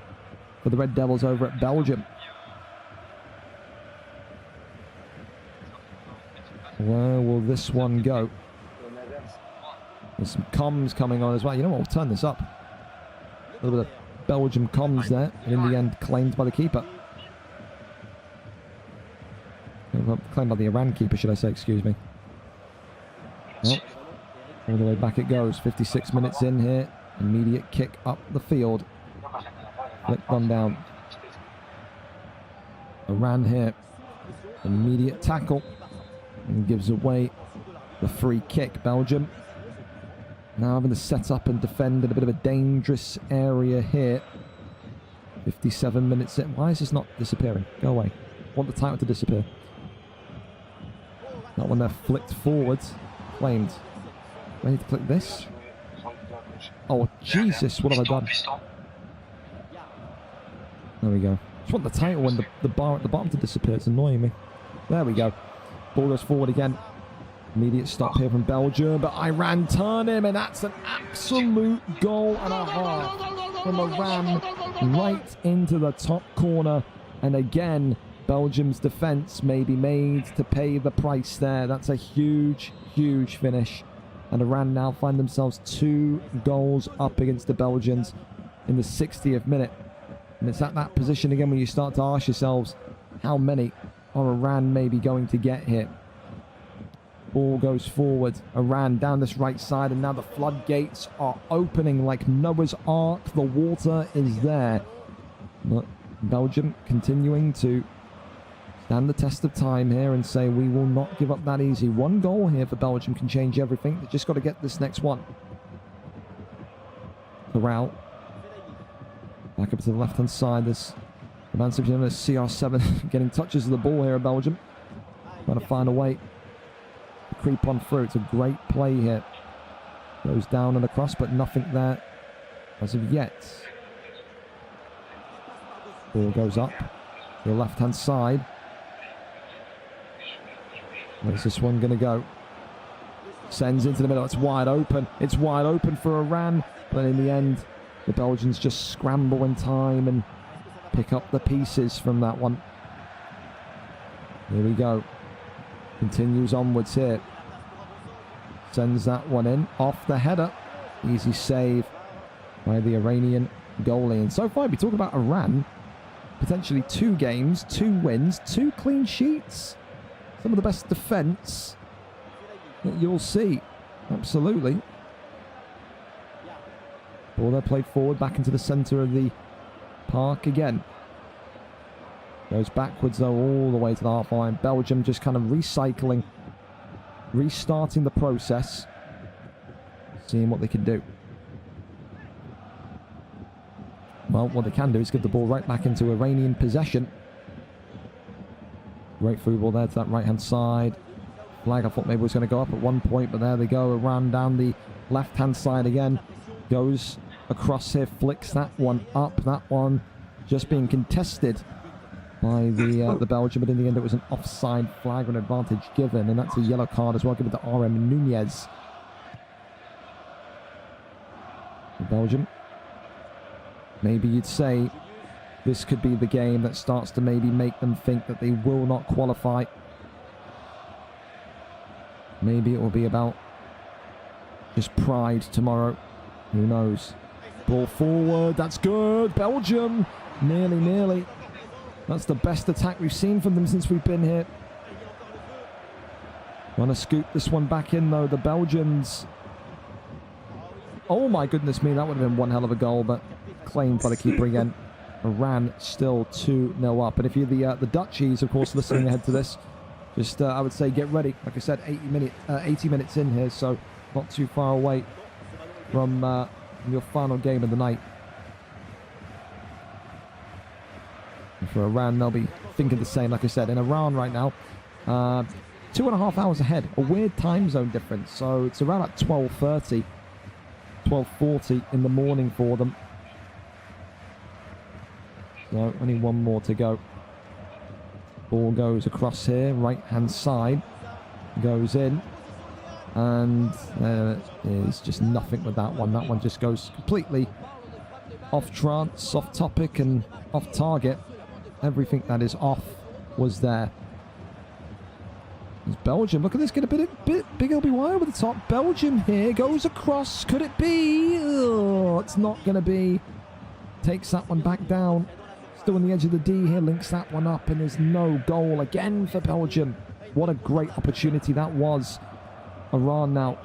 for the Red Devils over at Belgium. Where will this one go? There's some comms coming on as well. You know what? We'll turn this up. A little bit of Belgium comms there, and in the end claimed by the keeper. Claimed by the Iran keeper, should I say, excuse me. Well, all the way back it goes. 56 minutes in here. Immediate kick up the field. Flicked on down. Iran here. Immediate tackle. And gives away the free kick. Belgium now having to set up and defend in a bit of a dangerous area here. 57 minutes in. Why is this not disappearing? Go away. I want the title to disappear. That one there flicked forwards. Claimed. Do I need to click this? Oh, Jesus, what have I done? There we go. Just want the title and the bar at the bottom to disappear. It's annoying me. There we go. Ball goes forward again. Immediate stop here from Belgium, but Iran turn him, and that's an absolute goal and a half from Iran right into the top corner. And again, Belgium's defence may be made to pay the price there. That's a huge, huge finish. And Iran now find themselves 2 goals up against the Belgians in the 60th minute. And it's at that position again when you start to ask yourselves, how many are Iran maybe going to get here? Ball goes forward. Iran down this right side, and now the floodgates are opening like Noah's Ark. The water is there. But Belgium continuing to stand the test of time here and say, we will not give up that easy. 1 goal here for Belgium can change everything. They've just got to get this next one. Corral. Back up to the left-hand side. There's the man substitute CR7 getting touches of the ball here at Belgium. Trying to find a way to creep on through. It's a great play here. Goes down and across, but nothing there as of yet. Ball goes up to the left-hand side. Where's this one going to go? Sends into the middle. It's wide open. It's wide open for Iran. But in the end, the Belgians just scramble in time and pick up the pieces from that one. Here we go. Continues onwards here. Sends that one in. Off the header. Easy save by the Iranian goalie. And so far, we talk about Iran. Potentially 2 games, 2 wins, 2 clean sheets. Some of the best defence that you'll see. Absolutely. Ball there played forward back into the centre of the park again. Goes backwards though all the way to the half line. Belgium just kind of recycling, restarting the process, seeing what they can do. Well, what they can do is give the ball right back into Iranian possession. Great through ball there to that right-hand side. Flag I thought maybe was going to go up at one point, but there they go. Iran down the left-hand side again. Goes across here, flicks that one up. That one just being contested by the Belgium, but in the end it was an offside flag, an advantage given, and that's a yellow card as well, given to RM Nunez. The Belgium. Maybe you'd say this could be the game that starts to maybe make them think that they will not qualify. Maybe it will be about just pride tomorrow. Who knows? Ball forward. That's good. Belgium. Nearly, nearly. That's the best attack we've seen from them since we've been here. Want to scoop this one back in, though. The Belgians. Oh, my goodness me. That would have been one hell of a goal, but claimed by the keeper again. Iran still 2-0 up. And if you're the Dutchies, of course, listening ahead to this, just, I would say, get ready. Like I said, 80 minutes in here, so not too far away from your final game of the night. And for Iran, they'll be thinking the same. Like I said, in Iran right now, 2.5 hours ahead. A weird time zone difference. So it's around like 12:30, 12:40 in the morning for them. So only one more to go. Ball goes across here, right-hand side. Goes in. And there is just nothing with that one. That one just goes completely off trance, off topic, and off target. Everything that is off was there. It's Belgium. Look at this. Get a bit big LBY over the top. Belgium here goes across. Could it be? Oh, it's not going to be. Takes that one back down. Still on the edge of the D here. Links that one up. And there's no goal again for Belgium. What a great opportunity that was. Iran now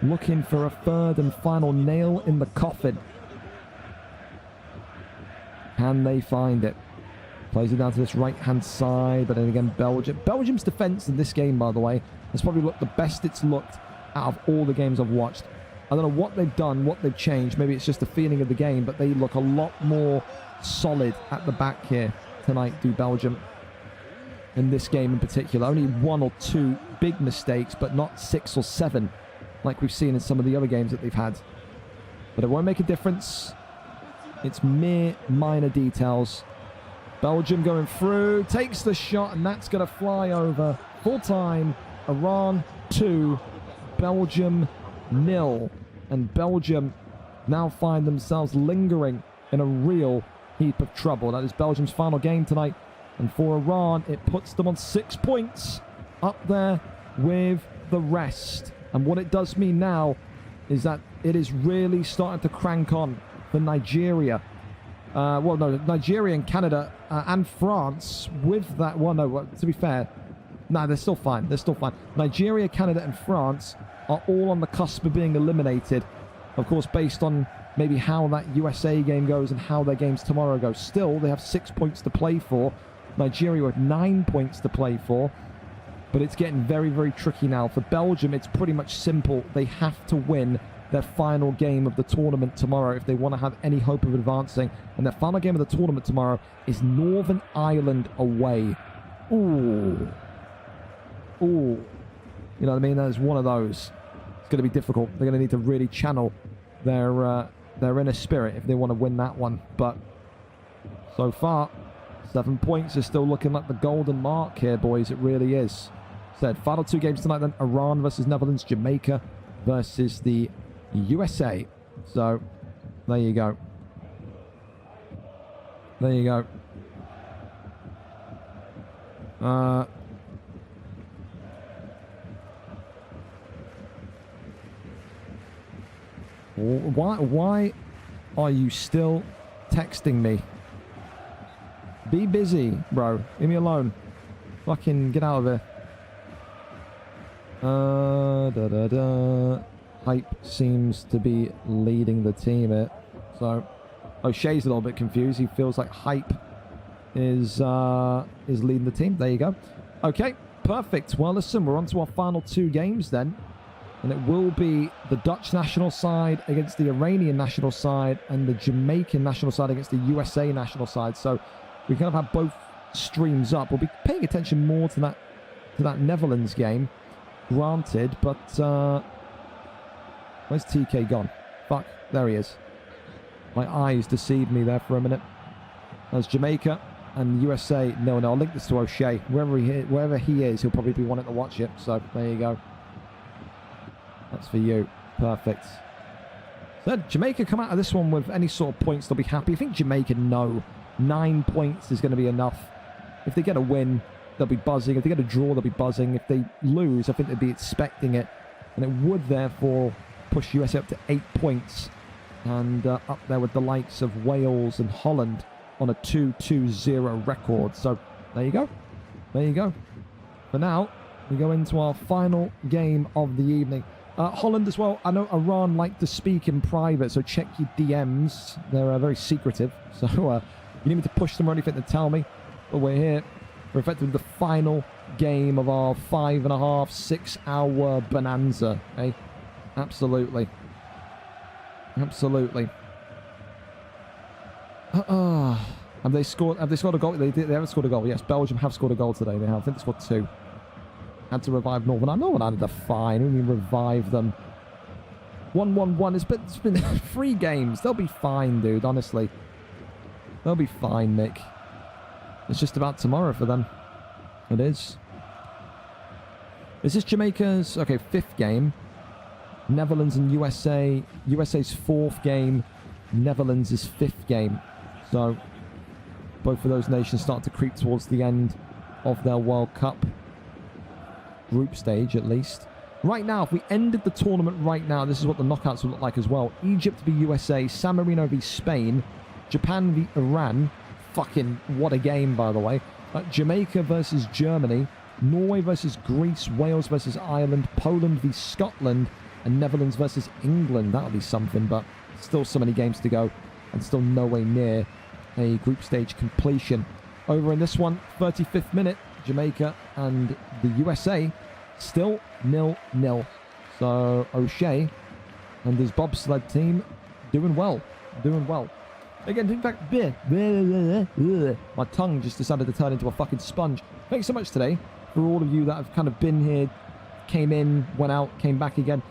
looking for a third and final nail in the coffin. Can they find it? Plays it down to this right-hand side, but then again, Belgium's defence in this game, by the way, has probably looked the best it's looked out of all the games I've watched. I don't know what they've done, what they've changed. Maybe it's just the feeling of the game, but they look a lot more solid at the back here tonight, do Belgium. In this game in particular, only 1 or 2 big mistakes, but not 6 or 7 like we've seen in some of the other games that they've had. But it won't make a difference. It's mere minor details. Belgium going through, takes the shot, and that's going to fly over. Full time, Iran 2, Belgium 0. And Belgium now find themselves lingering in a real heap of trouble. That is Belgium's final game tonight. And for Iran, it puts them on 6 points, up there with the rest. And what it does mean now is that it is really starting to crank on for Nigeria. Well, no, Nigeria and Canada and France with that. Well, no, to be fair, no, they're still fine. They're still fine. Nigeria, Canada, and France are all on the cusp of being eliminated. Of course, based on maybe how that USA game goes and how their games tomorrow go. Still, they have 6 points to play for. Nigeria with 9 points to play for. But it's getting very, very tricky now. For Belgium, it's pretty much simple. They have to win their final game of the tournament tomorrow if they want to have any hope of advancing. And their final game of the tournament tomorrow is Northern Ireland away. Ooh. Ooh. You know what I mean? That is one of those. It's going to be difficult. They're going to need to really channel their inner spirit if they want to win that one. But so far, 7 points is still looking like the golden mark here, boys. It really is. Said final 2 games tonight then. Iran versus Netherlands, Jamaica versus the USA. So there you go. There you go. Why are you still texting me? Be busy, bro. Leave me alone. Fucking get out of here. Hype seems to be leading the team here. So, O'Shea's a little bit confused. He feels like Hype is leading the team. There you go. Okay, perfect. Well, listen, we're on to our final 2 games then. And it will be the Dutch national side against the Iranian national side and the Jamaican national side against the USA national side. So we kind of have both streams up. We'll be paying attention more to that Netherlands game, granted. But where's TK gone? Fuck, there he is. My eyes deceived me there for a minute. There's Jamaica and USA. No, I'll link this to O'Shea. Wherever he is, he'll probably be wanting to watch it. So there you go. That's for you. Perfect. So Jamaica come out of this one with any sort of points, they'll be happy. I think Jamaica know 9 points is going to be enough. If they get a win, they'll be buzzing. If they get a draw, they'll be buzzing. If they lose, I think they'd be expecting it. And it would therefore push USA up to 8 points and up there with the likes of Wales and Holland on a 2-2-0 record. So there you go. There you go. For now, we go into our final game of the evening. Holland as well. I know Iran like to speak in private, so check your DMs. They're very secretive. So you need me to push them or anything to tell me. But we're here for effectively the final game of our 5.5, 6 hour bonanza. Okay? Absolutely. Absolutely. Have they scored a goal? They haven't scored a goal. Yes, Belgium have scored a goal today. They have. I think they scored 2. Had to revive Northern Ireland. Northern Ireland are fine. We revive them. 1-1-1. It's been 3 games. They'll be fine, dude. Honestly. They'll be fine, Nick. It's just about tomorrow for them. It is. Is this Jamaica's... Okay, 5th game. Netherlands and USA. USA's 4th game. Netherlands' 5th game. So, both of those nations start to creep towards the end of their World Cup group stage, at least. Right now, if we ended the tournament right now, this is what the knockouts would look like as well. Egypt v USA, San Marino v Spain, Japan v Iran. Fucking what a game, by the way. Jamaica versus Germany, Norway versus Greece, Wales versus Ireland, Poland v Scotland, and Netherlands versus England. That'll be something, but still so many games to go, and still nowhere near a group stage completion. Over in this one, 35th minute, Jamaica and the USA still 0-0. So O'Shea and his bobsled team doing well. Doing well. Again, in fact, my tongue just decided to turn into a fucking sponge. Thanks so much today for all of you that have kind of been here, came in, went out, came back again.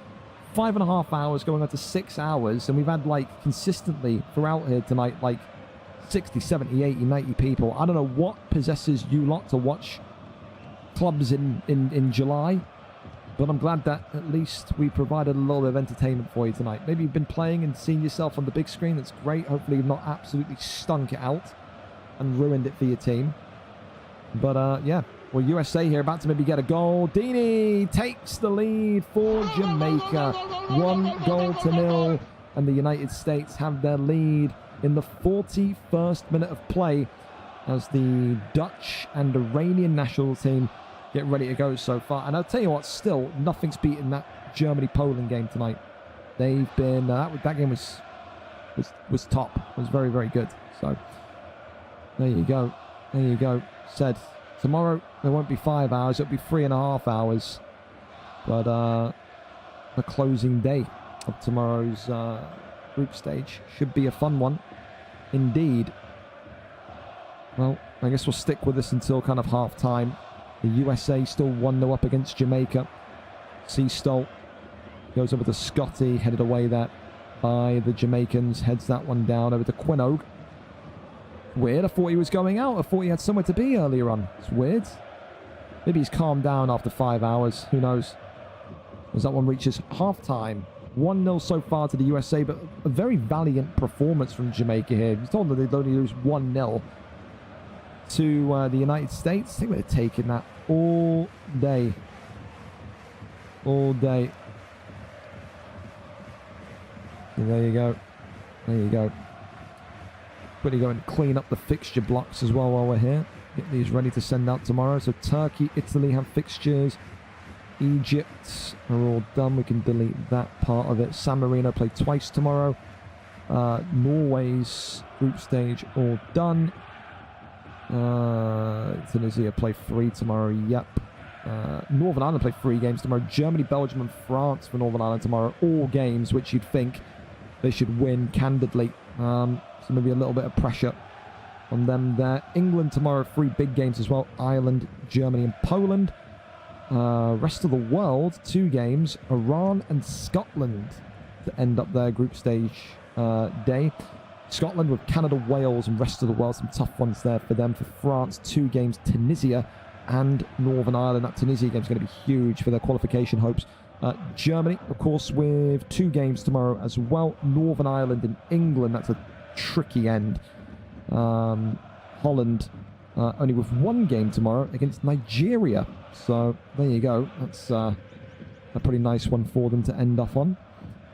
5.5 hours going on to 6 hours, and we've had like consistently throughout here tonight like 60, 70, 80, 90 people. I don't know what possesses you lot to watch clubs in July, but I'm glad that at least we provided a little bit of entertainment for you tonight. Maybe you've been playing and seen yourself on the big screen. That's great. Hopefully you've not absolutely stunk it out and ruined it for your team. But yeah, well, USA here about to maybe get a goal. Deeney takes the lead for Jamaica. 1-0, and the United States have their lead in the 41st minute of play as the Dutch and Iranian national team get ready to go so far. And I'll tell you what, still, nothing's beaten that Germany-Poland game tonight. They've been... that game was top. It was very, very good. So, there you go. There you go. Said, tomorrow, there won't be 5 hours. It'll be 3.5 hours. But, the closing day of tomorrow's group stage should be a fun one. Indeed. Well, I guess we'll stick with this until kind of half-time. The USA still 1-0 up against Jamaica. Seastolt goes over to Scotty, headed away there by the Jamaicans. Heads that one down over to Quinogue. Weird, I thought he was going out. I thought he had somewhere to be earlier on. It's weird. Maybe he's calmed down after 5 hours. Who knows? As that one reaches half-time. 1-0 so far to the USA, but a very valiant performance from Jamaica here. He's told that they'd only lose 1-0 to the United States. I think they're taking that all day. All day. So there you go. There you go. Quickly go and clean up the fixture blocks as well while we're here. Get these ready to send out tomorrow. So Turkey, Italy have fixtures. Egypt are all done. We can delete that part of it. San Marino play twice tomorrow. Norway's group stage all done. Tunisia play 3 tomorrow. Yep. Northern Ireland play 3 games tomorrow. Germany, Belgium, and France for Northern Ireland tomorrow. All games which you'd think they should win candidly. So maybe a little bit of pressure on them there. England tomorrow, 3 big games as well. Ireland, Germany, and Poland. Rest of the world, 2 games. Iran and Scotland to end up their group stage day. Scotland with Canada, Wales, and rest of the world. Some tough ones there for them. For France, 2 games. Tunisia and Northern Ireland. That Tunisia game is going to be huge for their qualification hopes. Germany, of course, with 2 games tomorrow as well. Northern Ireland and England. That's a tricky end. Holland only with 1 game tomorrow against Nigeria. So there you go. That's a pretty nice one for them to end off on.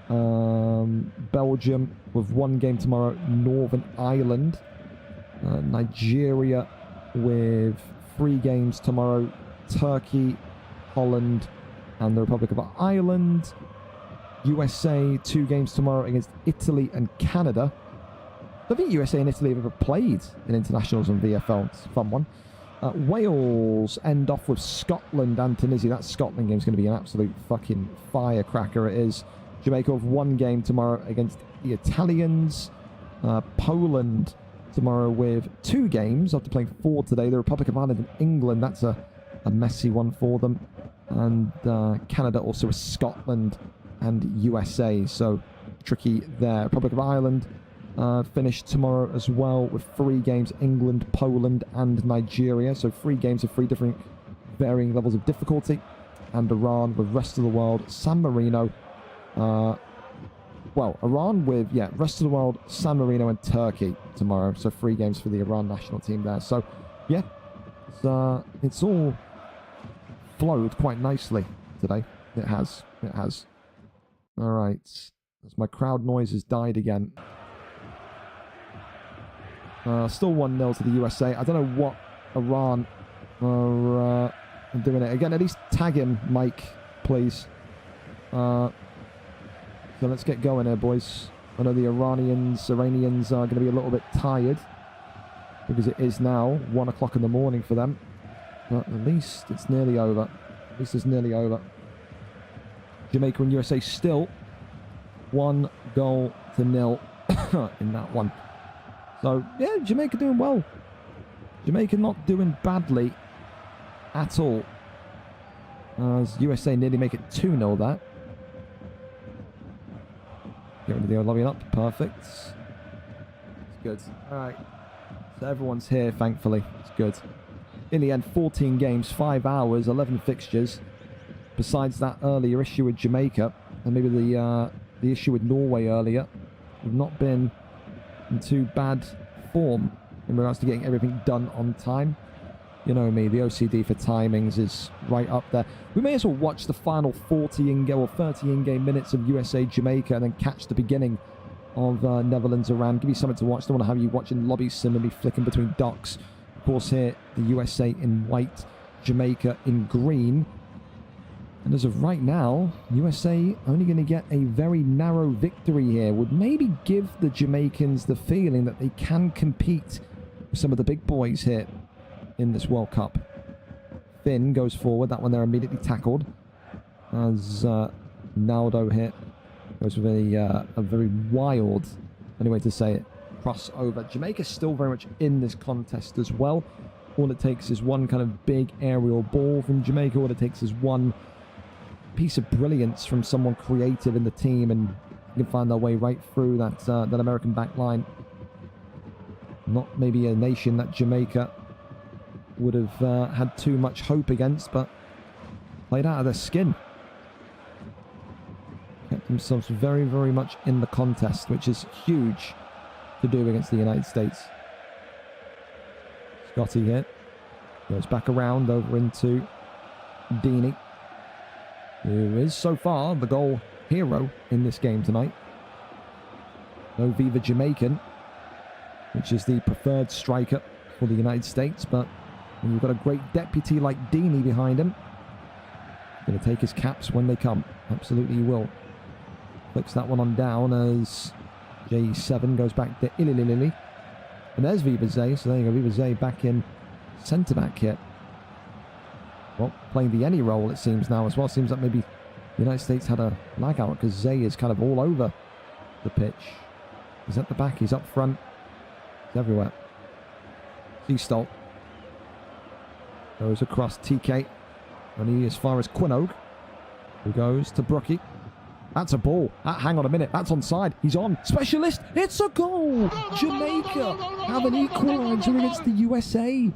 Belgium with 1 game tomorrow. Northern Ireland. Nigeria with 3 games tomorrow. Turkey, Holland, and the Republic of Ireland. USA, 2 games tomorrow against Italy and Canada. I think USA and Italy have ever played in internationals on VFL. It's a fun one. Wales end off with Scotland and Tunisia. That Scotland game is going to be an absolute fucking firecracker. It is. Jamaica with 1 game tomorrow against the Italians. Poland tomorrow with 2 games after playing 4 today. The Republic of Ireland and England. That's a messy one for them. And Canada also with Scotland and USA. So tricky there. Republic of Ireland finished tomorrow as well with 3 games. England, Poland and Nigeria. So 3 games of 3 different varying levels of difficulty. And Iran with rest of the world. San Marino. Well, Iran with, rest of the world, San Marino and Turkey tomorrow. So 3 games for the Iran national team there. So, yeah, it's all flowed quite nicely today. It has. It has. All right. As my crowd noise has died again. Still 1-0 to the USA. I don't know what Iran are doing it. Again, at least tag him, Mike, please. So let's get going here, boys. I know the Iranians are going to be a little bit tired because it is now 1 o'clock in the morning for them. But at least it's nearly over. At least it's nearly over. Jamaica and USA still 1-0 in that one. So, yeah, Jamaica doing well. Jamaica not doing badly at all. As USA nearly make it 2-0 there. Get rid of the old lobbying up. Perfect. It's good. Alright. So everyone's here, thankfully. It's good. In the end, 14 games, 5 hours, 11 fixtures. Besides that earlier issue with Jamaica, and maybe the issue with Norway earlier, we've not been in too bad form in regards to getting everything done on time. You know me, the OCD for timings is right up there. We may as well watch the final 40 in-game or 30 in-game minutes of USA-Jamaica and then catch the beginning of Netherlands-Iran. Give you something to watch. Don't want to have you watching lobby sim and me flicking between docks. Of course here, the USA in white, Jamaica in green. And as of right now, USA only going to get a very narrow victory here. Would maybe give the Jamaicans the feeling that they can compete with some of the big boys here in this World Cup. Finn goes forward. That one there immediately tackled. As Naldo here goes with a very wild, anyway to say it, crossover. Jamaica's still very much in this contest as well. All it takes is one kind of big aerial ball from Jamaica. All it takes is one piece of brilliance from someone creative in the team, and you can find their way right through that American back line. Not maybe a nation that Jamaica would have had too much hope against, but played out of their skin. Kept themselves very, very much in the contest, which is huge to do against the United States. Scotty here goes back around over into Deeney, who is so far the goal hero in this game tonight. No Viva Jamaican, which is the preferred striker for the United States, but when you've got a great deputy like Deeney behind him, he's going to take his caps when they come. Absolutely he will. Flicks that one on down as J7 goes back to Ilililili. And there's Viva Zay, so there you go, Viva Zay back in centre-back here. Well, playing the any role it seems now as well. Seems like maybe the United States had a lag out because Zay is kind of all over the pitch. He's at the back, he's up front, he's everywhere. Seastolt goes across TK, only as far as Quinogue, who goes to Brookie. That's a ball. Hang on a minute, that's onside. He's on. Specialist, it's a goal! Jamaica have an equaliser against the USA.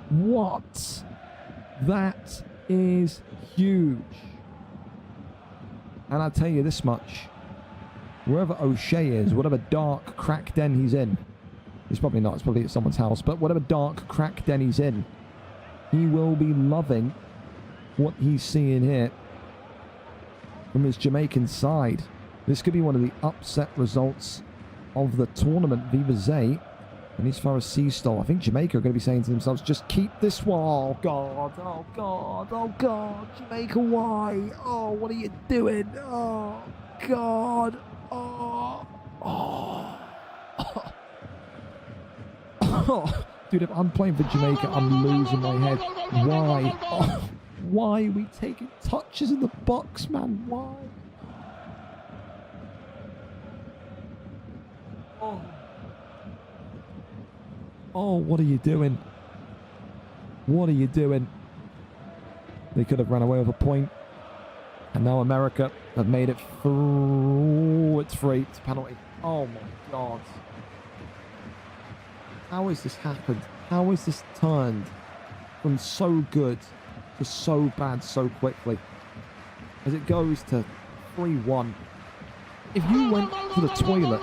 What? That is huge. And I'll tell you this much. Wherever O'Shea is, whatever dark crack den he's in, it's probably not, it's probably at someone's house, but whatever dark crack den he's in, he will be loving what he's seeing here from his Jamaican side. This could be one of the upset results of the tournament. Viva Zay. And as far as Seastall, I think Jamaica are going to be saying to themselves, just keep this one. Oh, God. Oh, God. Oh, God. Jamaica, why? Oh, what are you doing? Oh, God. Oh. Oh. Oh. Dude, if I'm playing for Jamaica, I'm losing my head. Why? Oh. Why are we taking touches in the box, man? Why? Oh. Oh, what are you doing? What are you doing? They could have run away with a point. And now America have made it through. It's free. It's a penalty. Oh, my God. How has this happened? How has this turned from so good to so bad so quickly? As it goes to 3-1. If you went to the toilet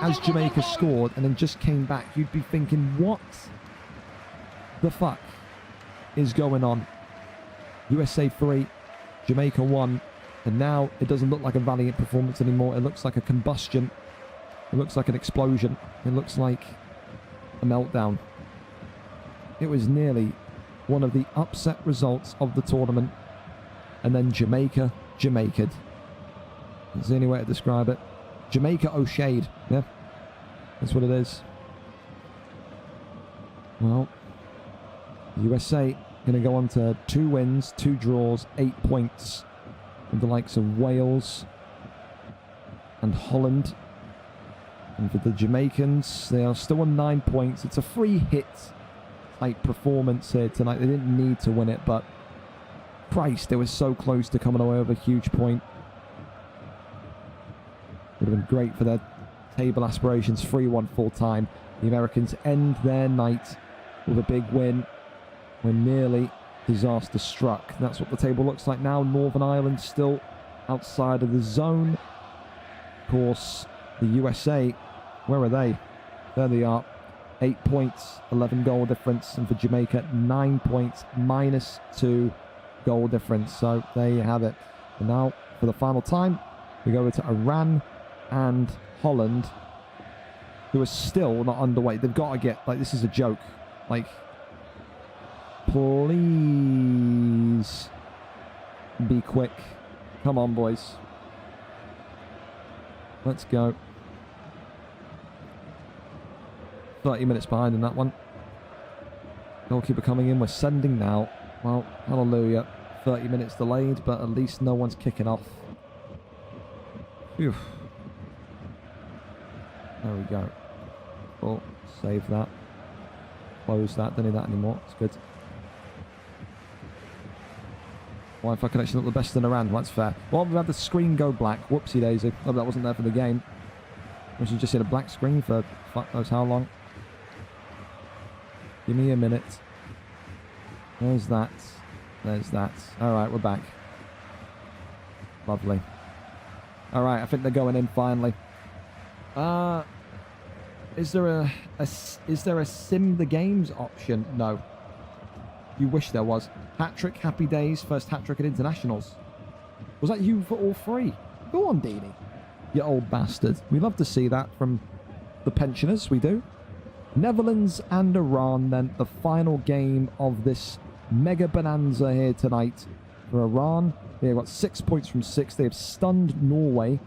as Jamaica scored and then just came back, you'd be thinking, what the fuck is going on? USA 3, Jamaica 1, and now it doesn't look like a valiant performance anymore. It looks like a combustion. It looks like an explosion. It looks like a meltdown. It was nearly one of the upset results of the tournament, and then Jamaica Jamaica'd. That's the only way to describe it. Jamaica O'Shade. Yeah, that's what it is. Well, USA going to go on to 2 wins, 2 draws, 8 points, with the likes of Wales and Holland. And for the Jamaicans, they are still on 9 points. It's a free hit type performance here tonight. They didn't need to win it, but Christ, they were so close to coming away with a huge point. Would have been great for their table aspirations. 3-1 full time. The Americans end their night with a big win when nearly disaster struck. That's what the table looks like now. Northern Ireland still outside of the zone. Of course, the USA, where are they? There they are. 8 points, 11 goal difference. And for Jamaica, 9 points, -2 goal difference. So there you have it. And now, for the final time, we go over to Iran and Holland, who are still not underway. They've got to get, like, this is a joke. Like, please be quick. Come on, boys. Let's go. 30 minutes behind in that one. Goalkeeper coming in. We're sending now. Well, hallelujah. 30 minutes delayed, but at least no one's kicking off. Phew. There we go. Oh, save that. Close that. Don't need that anymore. It's good. Wi-Fi connection not the best in Iran. That's fair. Well, we've had the screen go black. Whoopsie daisy. Oh, that wasn't there for the game. We should just hit a black screen for fuck knows how long. Give me a minute. There's that. There's that. Alright, we're back. Lovely. Alright, I think they're going in finally. Is there a sim the games option? No. You wish there was. Hat-trick, happy days, first hat-trick at internationals. Was that you for all 3? Go on, Deanie. You old bastard. We love to see that from the pensioners, we do. Netherlands and Iran, then the final game of this mega bonanza here tonight. For Iran, they've got 6 points from 6. They have stunned Norway.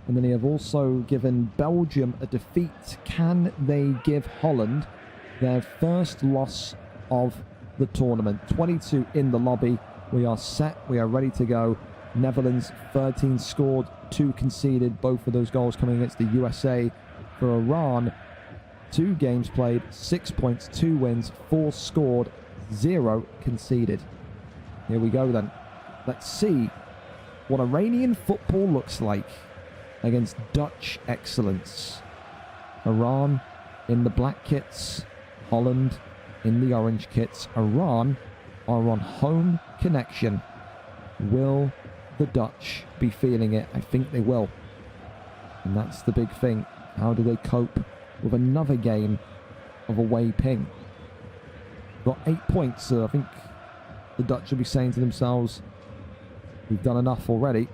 And then they have also given Belgium a defeat. Can they give Holland their first loss of the tournament? 22 in the lobby. We are set. We are ready to go. Netherlands, 13 scored, 2 conceded. Both of those goals coming against the USA. For Iran, 2 games played, 6 points, 2 wins, 4 scored, 0 conceded. Here we go then. Let's see what Iranian football looks like against Dutch excellence. Iran in the black kits, Holland in the orange kits. Iran are on home connection. Will the Dutch be feeling it? I think they will. And that's the big thing. How do they cope with another game of away ping? Got 8 points, so I think the Dutch will be saying to themselves, we've done enough already.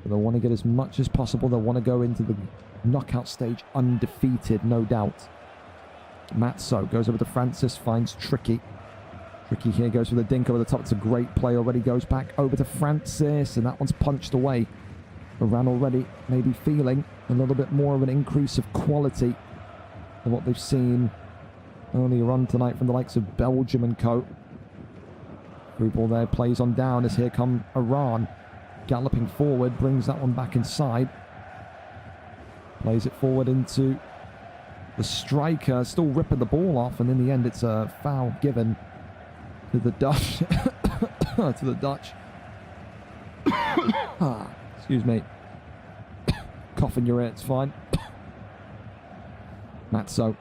But they want to get as much as possible. They want to go into the knockout stage undefeated, no doubt. Matzo goes over to Francis, finds Tricky. Tricky here goes for the dink over the top. It's a great play already. Goes back over to Francis, and that one's punched away. Iran already maybe feeling a little bit more of an increase of quality than what they've seen earlier on tonight from the likes of Belgium and co. Through ball there, plays on down as here come Iran. Galloping forward, brings that one back inside. Plays it forward into the striker, still ripping the ball off, and in the end it's a foul given to the Dutch. To the Dutch. Excuse me. Cough in your ear, it's fine. Matzo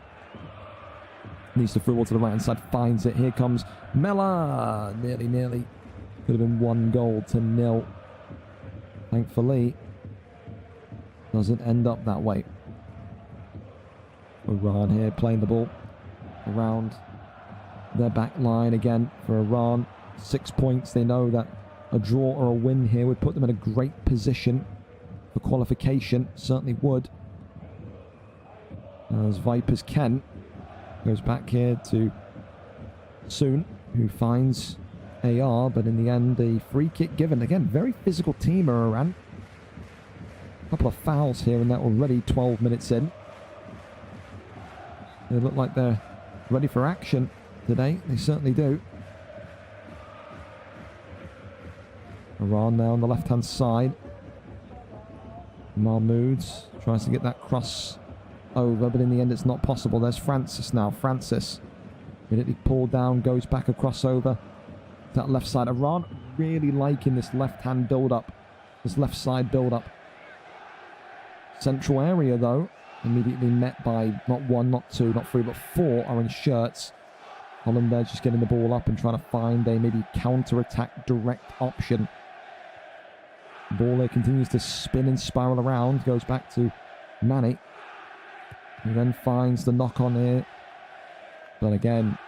needs to through ball to the right hand side, finds it. Here comes Mella. Nearly. Could have been 1-0. Thankfully, doesn't end up that way. Iran here playing the ball around their back line again for Iran. 6 points. They know that a draw or a win here would put them in a great position for qualification. Certainly would. As Vipers Ken goes back here to Soon, who finds AR, but in the end a free kick given. Again, very physical team, Iran. A couple of fouls here and that already 12 minutes in. They look like they're ready for action today. They certainly do. Iran now on the left-hand side. Mahmoud tries to get that cross over, but in the end it's not possible. There's Francis now. Francis immediately pulled down, goes back across over that left side. Iran really liking this left-hand build-up, this left side build-up. Central area, though, immediately met by not 1, not 2, not 3, but 4 orange shirts. Holland there just getting the ball up and trying to find a maybe counter-attack direct option. Ball there continues to spin and spiral around, goes back to Manny. He then finds the knock-on here. But again,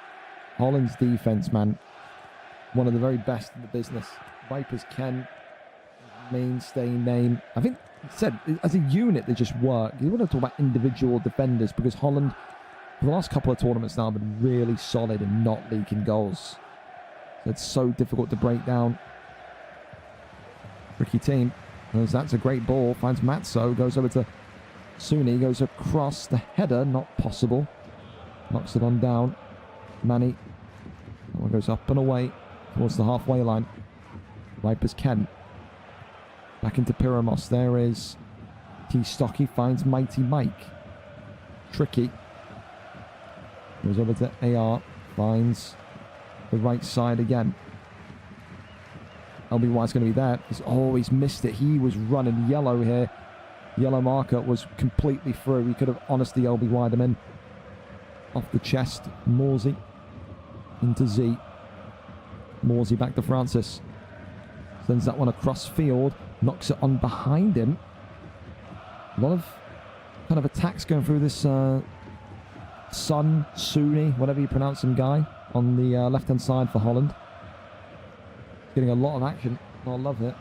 Holland's defense, man, one of the very best in the business. Vipers Ken, mainstay name. I think said as a unit they just work. You want to talk about individual defenders, because Holland for the last couple of tournaments now have been really solid and not leaking goals. So it's so difficult to break down. Tricky team. As that's a great ball. Finds Matzo, goes over to Suni, goes across the header, not possible. Knocks it on down. Manny. That one goes up and away towards the halfway line. Vipers Ken. Back into Pyramos. There is T. Stocky. Finds Mighty Mike. Tricky. Goes over to AR. Finds the right side again. LBY's going to be there. He's missed it. He was running yellow here. Yellow marker was completely through. He could have honestly LBY'd him in. Off the chest. Morsey into Z. Morsey back to Francis. Sends that one across field. Knocks it on behind him. A lot of kind of attacks going through this Sun, Suni, whatever you pronounce him, guy on the left-hand side for Holland. Getting a lot of action. I love it.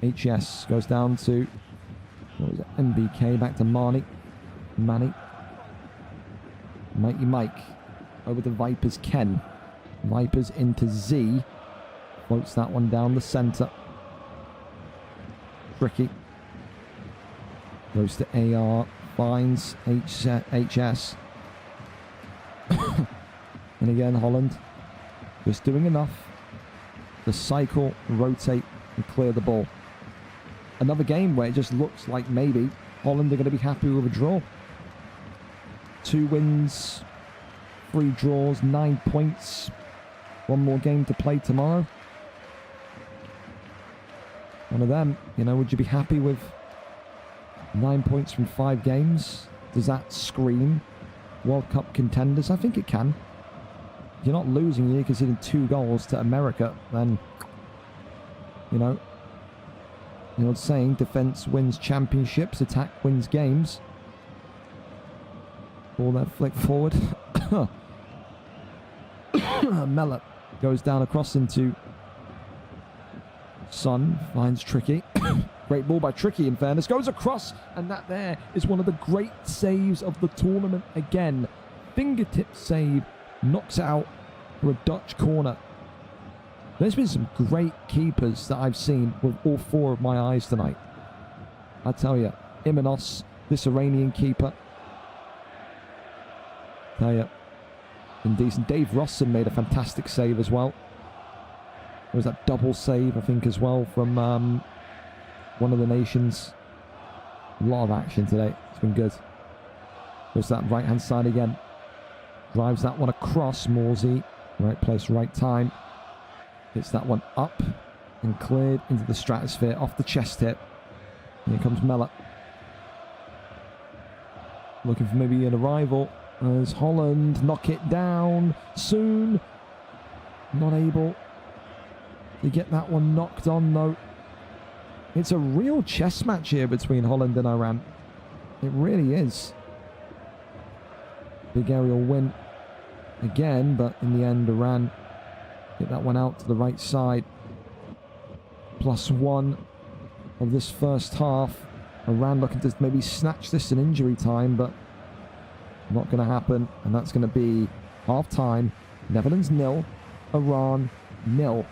HS goes down to what was it? MBK back to Manny. Mikey Mike over to Vipers Ken. Vipers into Z. Floats that one down the centre. Tricky. Goes to AR. Finds HS. And again, Holland just doing enough to cycle, rotate, and clear the ball. Another game where it just looks like maybe Holland are going to be happy with a draw. 2 wins, 3 draws, 9 points. 1 more game to play tomorrow. One of them, would you be happy with 9 points from 5 games? Does that scream World Cup contenders? I think it can. If you're not losing, you're conceding 2 goals to America, then, the old saying, defense wins championships, attack wins games. Ball that flick forward. Mella goes down across into Son finds Tricky. Great ball by Tricky, in fairness. Goes across, and that there is one of the great saves of the tournament again. Fingertip save, knocks it out for a Dutch corner. There's been some great keepers that I've seen with all four of my eyes tonight. I tell you, Imenos, this Iranian keeper. Tell you, been decent. Dave Rosson made a fantastic save as well. There was that double save, I think, as well from one of the nations. A lot of action today. It's been good. Goes to that right-hand side again. Drives that one across. Morsey, right place, right time. Hits that one up and cleared into the stratosphere off the chest hit. And here comes Mella. Looking for maybe an arrival. As Holland knock it down soon. Not able to get that one knocked on though. It's a real chess match here between Holland and Iran. It really is. Big aerial win again, but in the end Iran get that one out to the right side. +1 of this first half. Iran looking to maybe snatch this in injury time, but not going to happen. And that's going to be half time. Netherlands 0, Iran 0.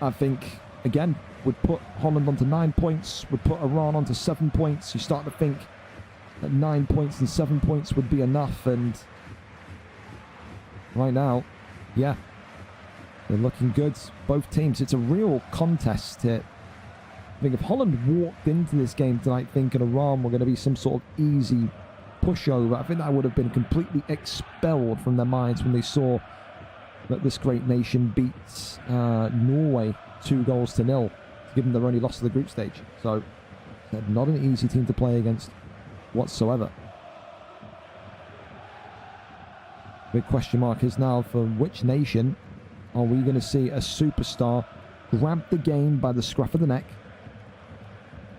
I think, again, would put Holland onto 9 points, would put Iran onto 7 points. You start to think that 9 points and 7 points would be enough, and right now, yeah, they're looking good. Both teams, it's a real contest here. I think if Holland walked into this game tonight thinking Iran were going to be some sort of easy pushover, I think that would have been completely expelled from their minds when they saw that this great nation beats Norway 2-0, given their only loss to the group stage. So, not an easy team to play against whatsoever. Big question mark is now for which nation are we going to see a superstar grab the game by the scruff of the neck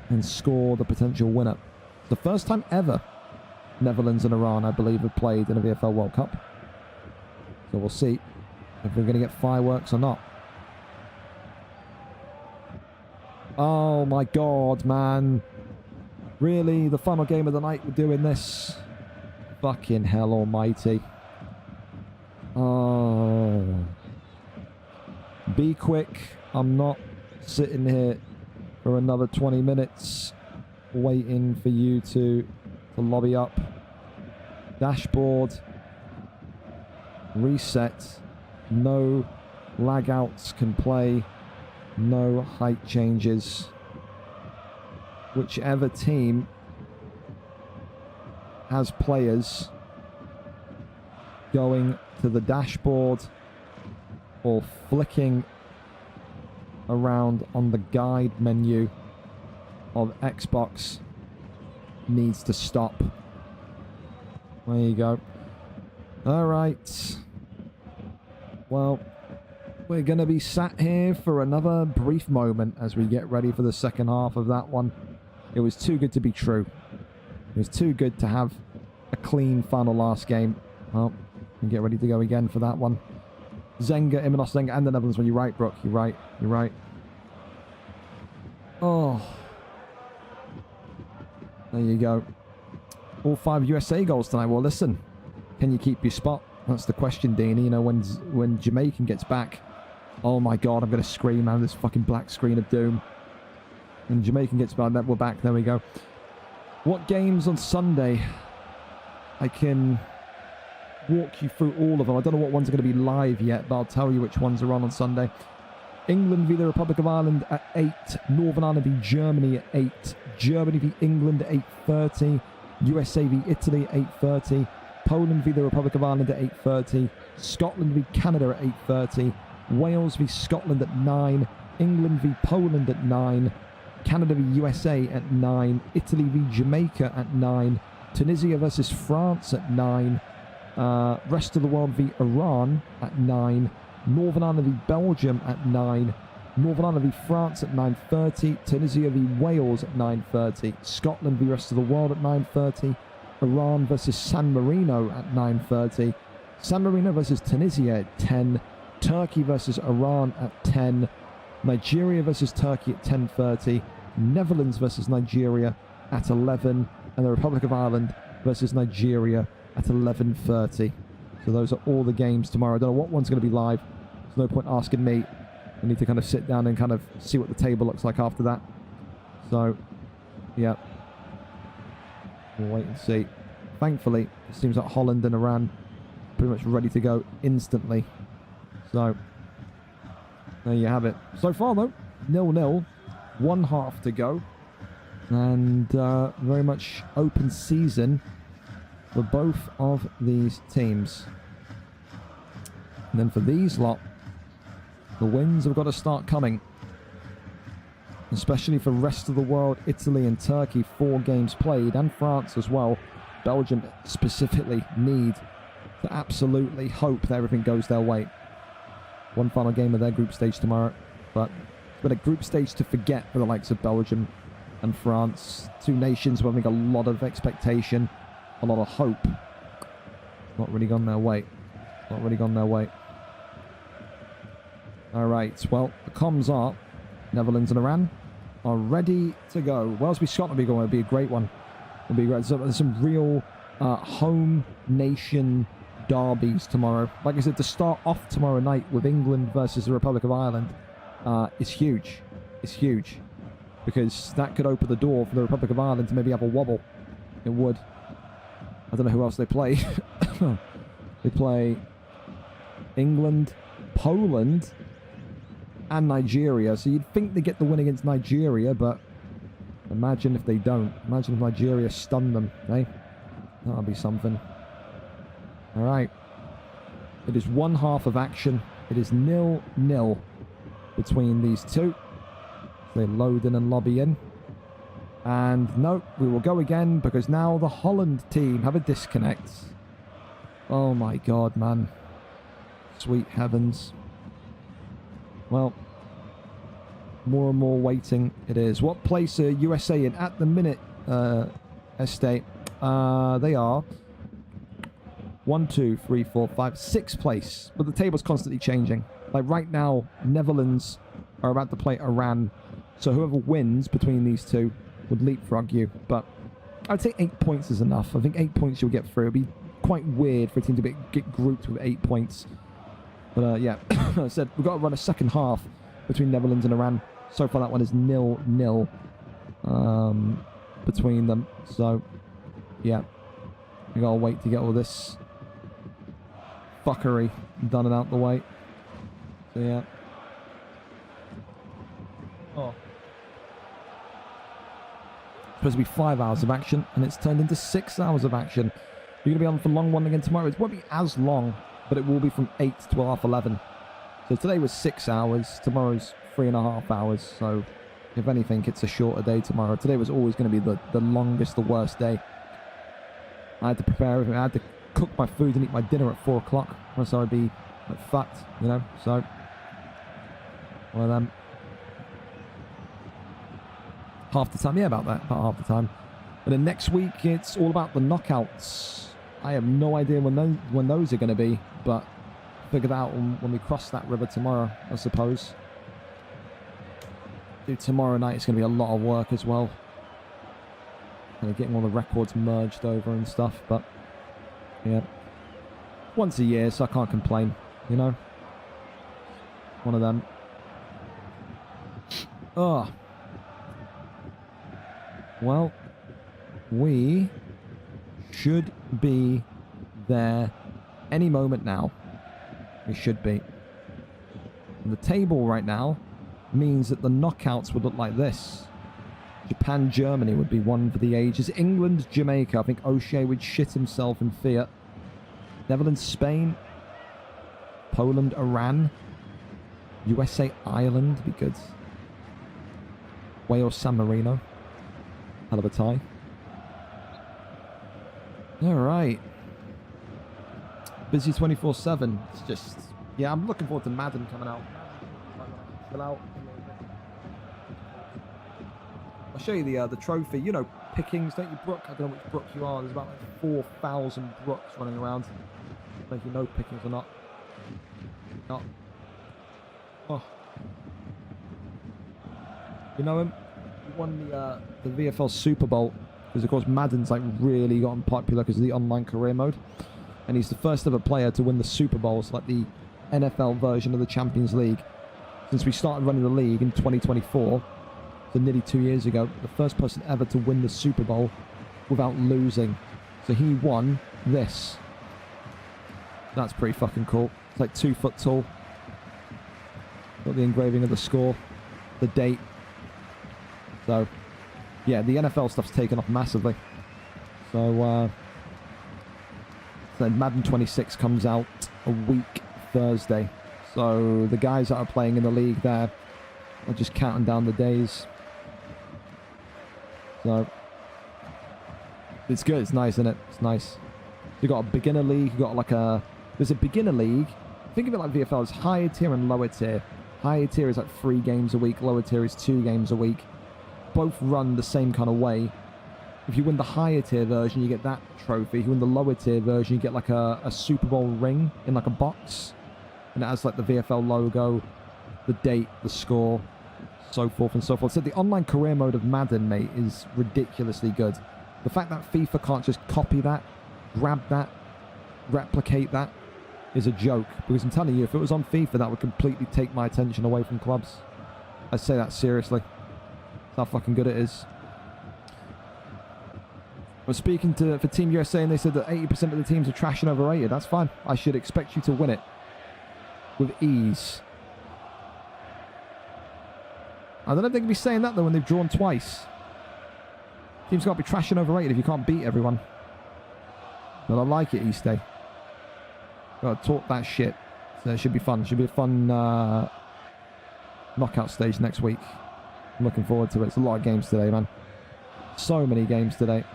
and score the potential winner. The first time ever Netherlands and Iran, I believe, have played in a VFL World Cup. So we'll see if we're going to get fireworks or not. Oh my god, man. Really? The final game of the night we're doing this? Fucking hell almighty. Oh. Be quick. I'm not sitting here for another 20 minutes waiting for you to lobby up. Dashboard. Reset. No lag outs can play. No height changes. Whichever team has players going to the dashboard or flicking around on the guide menu of Xbox needs to stop. There you go. All right. Well, we're going to be sat here for another brief moment as we get ready for the second half of that one. It was too good to be true. It was too good to have a clean final last game. Well, we get ready to go again for that one. Zenga, Imenos Zenga, and the Netherlands. Well, you're right, Brooke. You're right. You're right. Oh. There you go. All 5 USA goals tonight. Well, listen. Can you keep your spot? That's the question, Deanie. You know, when Jamaican gets back. Oh my god, I'm going to scream out of this fucking black screen of doom. When Jamaican gets back, we're back. There we go. What games on Sunday? I can walk you through all of them. I don't know what ones are going to be live yet, but I'll tell you which ones are on Sunday. England v the Republic of Ireland at 8. Northern Ireland v Germany at 8. Germany v England at 8:30. USA v Italy at 8:30. Poland v the Republic of Ireland at 8:30. Scotland v Canada at 8:30. Wales v Scotland at 9. England v Poland at 9. Canada v USA at 9. Italy v Jamaica at 9. Tunisia versus France at 9. Rest of the world v Iran at 9. Northern Ireland v Belgium at 9. Northern Ireland v France at 9:30. Tunisia v Wales at 9:30. Scotland v rest of the world at 9:30. Iran versus San Marino at 9:30. San Marino versus Tunisia at 10. Turkey versus Iran at 10. Nigeria versus Turkey at 10:30. Netherlands versus Nigeria at 11. And the Republic of Ireland versus Nigeria at 11:30. So those are all the games tomorrow. I don't know what one's going to be live. There's no point asking me. I need to kind of sit down and kind of see what the table looks like after that. So, yeah. We'll wait and see. Thankfully, it seems like Holland and Iran pretty much ready to go instantly. So, there you have it. So far, though, 0-0. 1 half to go. And very much open season for both of these teams. And then for these lot, the wins have got to start coming. Especially for rest of the world, Italy and Turkey, 4 games played, and France as well. Belgium specifically need to absolutely hope that everything goes their way. One final game of their group stage tomorrow, but it's been a group stage to forget for the likes of Belgium and France. 2 nations who having a lot of expectation, a lot of hope. Not really gone their way. Not really gone their way. Alright, well, the comms are Netherlands and Iran are ready to go. Wales v Scotland will be a great one. It'll be great. So there's some real home nation derbies tomorrow. Like I said, to start off tomorrow night with England versus the Republic of Ireland is huge. It's huge. Because that could open the door for the Republic of Ireland to maybe have a wobble. It would. I don't know who else they play. They play England, Poland, and Nigeria. So you'd think they get the win against Nigeria, but imagine if they don't. Imagine if Nigeria stun them, eh? That'll be something. All right. It is 1 half of action. It is 0-0 between these two. They load in and lobby in. And no, we will go again because now the Holland team have a disconnect. Oh my god, man. Sweet heavens. Well, more and more waiting it is. What place are USA in at the minute, Estate? They are 1, 2, 3, 4, 5, 6th place. But the table's constantly changing. Like right now, Netherlands are about to play Iran. So whoever wins between these two would leapfrog you. But I'd say 8 points is enough. I think 8 points you'll get through. It'd be quite weird for a team to get grouped with 8 points. But yeah, as I said, we've got to run a second half between Netherlands and Iran. So far that one is 0-0 between them. So yeah, we gotta wait to get all this fuckery done and out the way. So yeah. Oh. Supposed to be 5 hours of action, and it's turned into 6 hours of action. You're going to be on for a long one again tomorrow. It won't be as long, but it will be from 8 to 11. So today was 6 hours. Tomorrow's 3.5 hours. So if anything, it's a shorter day tomorrow. Today was always going to be the longest, the worst day. I had to prepare everything. I had to cook my food and eat my dinner at 4 o'clock. Else I'd be like, fucked, you know? So, well, half the time, yeah, about half the time. And then next week, it's all about the knockouts. I have no idea when those are going to be, but figure that out when we cross that river tomorrow, I suppose. Dude, tomorrow night it's going to be a lot of work as well. Kind of getting all the records merged over and stuff, but yeah. Once a year, so I can't complain, you know? One of them. Oh. Well, we should be there any moment now. We should be. And the table right now means that the knockouts would look like this. Japan, Germany would be one for the ages. England, Jamaica. I think O'Shea would shit himself in fear. Netherlands, Spain. Poland, Iran. USA, Ireland would be good. Wales, San Marino. Hell of a tie. Alright. Busy 24/7. It's just... yeah, I'm looking forward to Madden coming out. Chill out. I'll show you the trophy. You know, pickings, don't you, Brooke? I don't know which Brooke you are. There's about like 4,000 Brooks running around. I don't know if you know pickings or not. Not. Oh. You know him? He won the VFL Super Bowl because, of course, Madden's like really gotten popular because of the online career mode, and he's the first ever player to win the Super Bowl, so like the NFL version of the Champions League. Since we started running the league in 2024, so nearly 2 years ago, the first person ever to win the Super Bowl without losing. So he won this. That's pretty fucking cool. It's like 2 foot tall. Got the engraving of the score, the date. So, yeah, the NFL stuff's taken off massively. So Madden 26 comes out a week Thursday. So the guys that are playing in the league there are just counting down the days. So it's good. It's nice, isn't it? It's nice. You got a beginner league. You got like there's a beginner league. Think of it like VFL. It's higher tier and lower tier. Higher tier is like 3 games a week. Lower tier is 2 games a week. Both run the same kind of way. If you win the higher tier version, you get that trophy. If you win the lower tier version, you get like a Super Bowl ring in like a box. And it has like the VFL logo, the date, the score, so forth and so forth. So the online career mode of Madden, mate, is ridiculously good. The fact that FIFA can't just copy that, grab that, replicate that is a joke. Because I'm telling you, if it was on FIFA, that would completely take my attention away from clubs. I say that seriously. That's how fucking good it is. I was speaking for Team USA and they said that 80% of the teams are trash and overrated. That's fine. I should expect you to win it with ease. I don't know if they can be saying that though when they've drawn twice. Teams can't be trash and overrated if you can't beat everyone. But I like it, East Day. Gotta talk that shit. So it should be fun. Should be a fun knockout stage next week. I'm looking forward to it. It's a lot of games today, man. So many games today.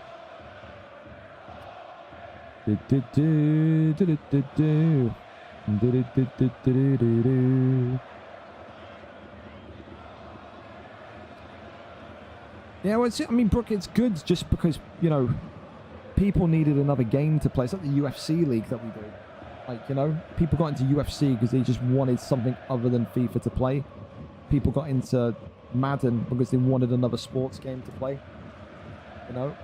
Yeah, well, I mean, Brooke, it's good just because, you know, people needed another game to play. It's like the UFC league that we do. Like, you know, people got into UFC because they just wanted something other than FIFA to play. People got into Madden because they wanted another sports game to play. You know,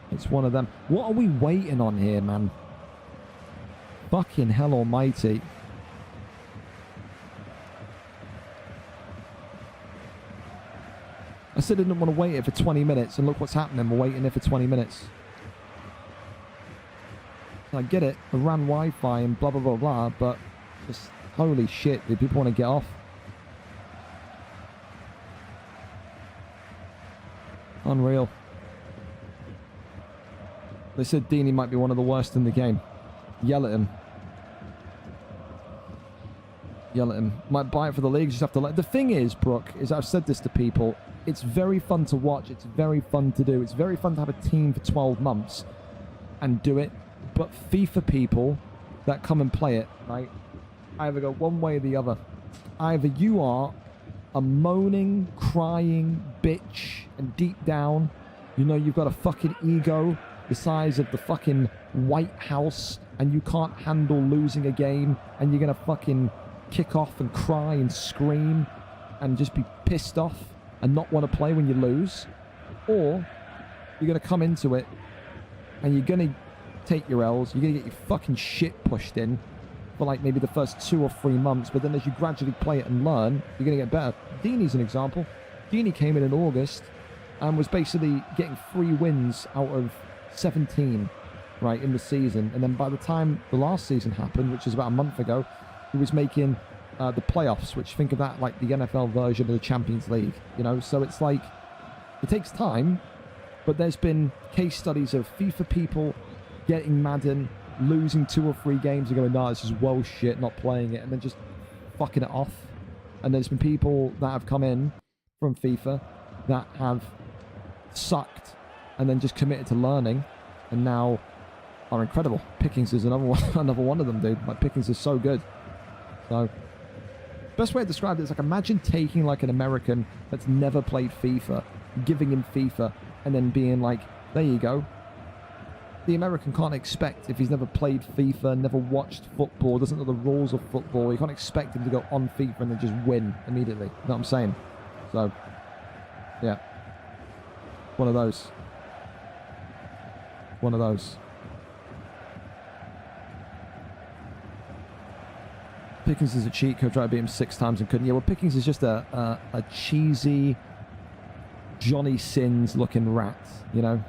it's one of them. What are we waiting on here, man? Fucking hell almighty. I said I didn't want to wait it for 20 minutes, and look what's happening. We're waiting here for 20 minutes. I get it. I ran Wi-Fi and blah, blah, blah, blah, but just, holy shit, do people want to get off? Unreal. They said Deeney might be one of the worst in the game. Yell at him. Yell at him. Might buy it for the league, just have to let... The thing is, Brooke, is I've said this to people, it's very fun to watch, it's very fun to do, it's very fun to have a team for 12 months and do it, but FIFA people that come and play it, right, either go one way or the other. Either you are a moaning, crying bitch, and deep down, you know you've got a fucking ego the size of the fucking White House, and you can't handle losing a game, and you're gonna fucking kick off and cry and scream and just be pissed off and not want to play when you lose, or you're gonna come into it and you're gonna take your L's, you're gonna get your fucking shit pushed in for like maybe the first 2 or 3 months, but then as you gradually play it and learn, you're gonna get better. Deeney's an example. Deeney came in August and was basically getting 3 wins out of 17, right, in the season, and then by the time the last season happened, which was about a month ago, he was making the playoffs, which, think of that like the NFL version of the Champions League, you know. So it's like, it takes time, but there's been case studies of FIFA people getting Madden, losing 2 or 3 games and going, nah, this is well shit, not playing it, and then just fucking it off. And there's been people that have come in from FIFA that have sucked and then just committed to learning and now are incredible. Pickings is another one, another one of them, dude. Like, Pickings is so good. So, best way to describe it is like, imagine taking like an American that's never played FIFA, giving him FIFA, and then being like, there you go. The American can't expect, if he's never played FIFA, never watched football, doesn't know the rules of football, you can't expect him to go on FIFA and then just win immediately. You know what I'm saying? So, yeah. One of those. One of those. Pickens is a cheat code. Tried to beat him 6 times and couldn't. Yeah, well, Pickens is just a cheesy Johnny Sins looking rat. You know,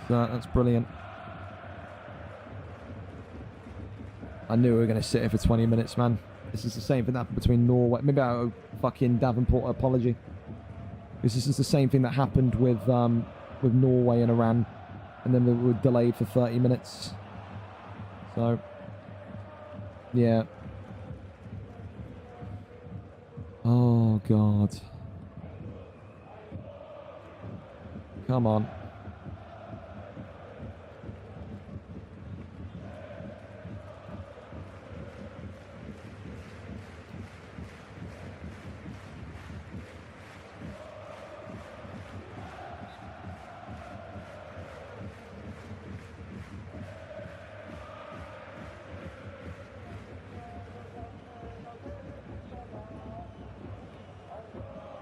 that's brilliant. I knew we were going to sit here for 20 minutes, man. This is the same thing that happened between Norway. Maybe I owe fucking Davenport apology. This is the same thing that happened with Norway and Iran, and then we were delayed for 30 minutes. So, yeah. Oh, God. Come on.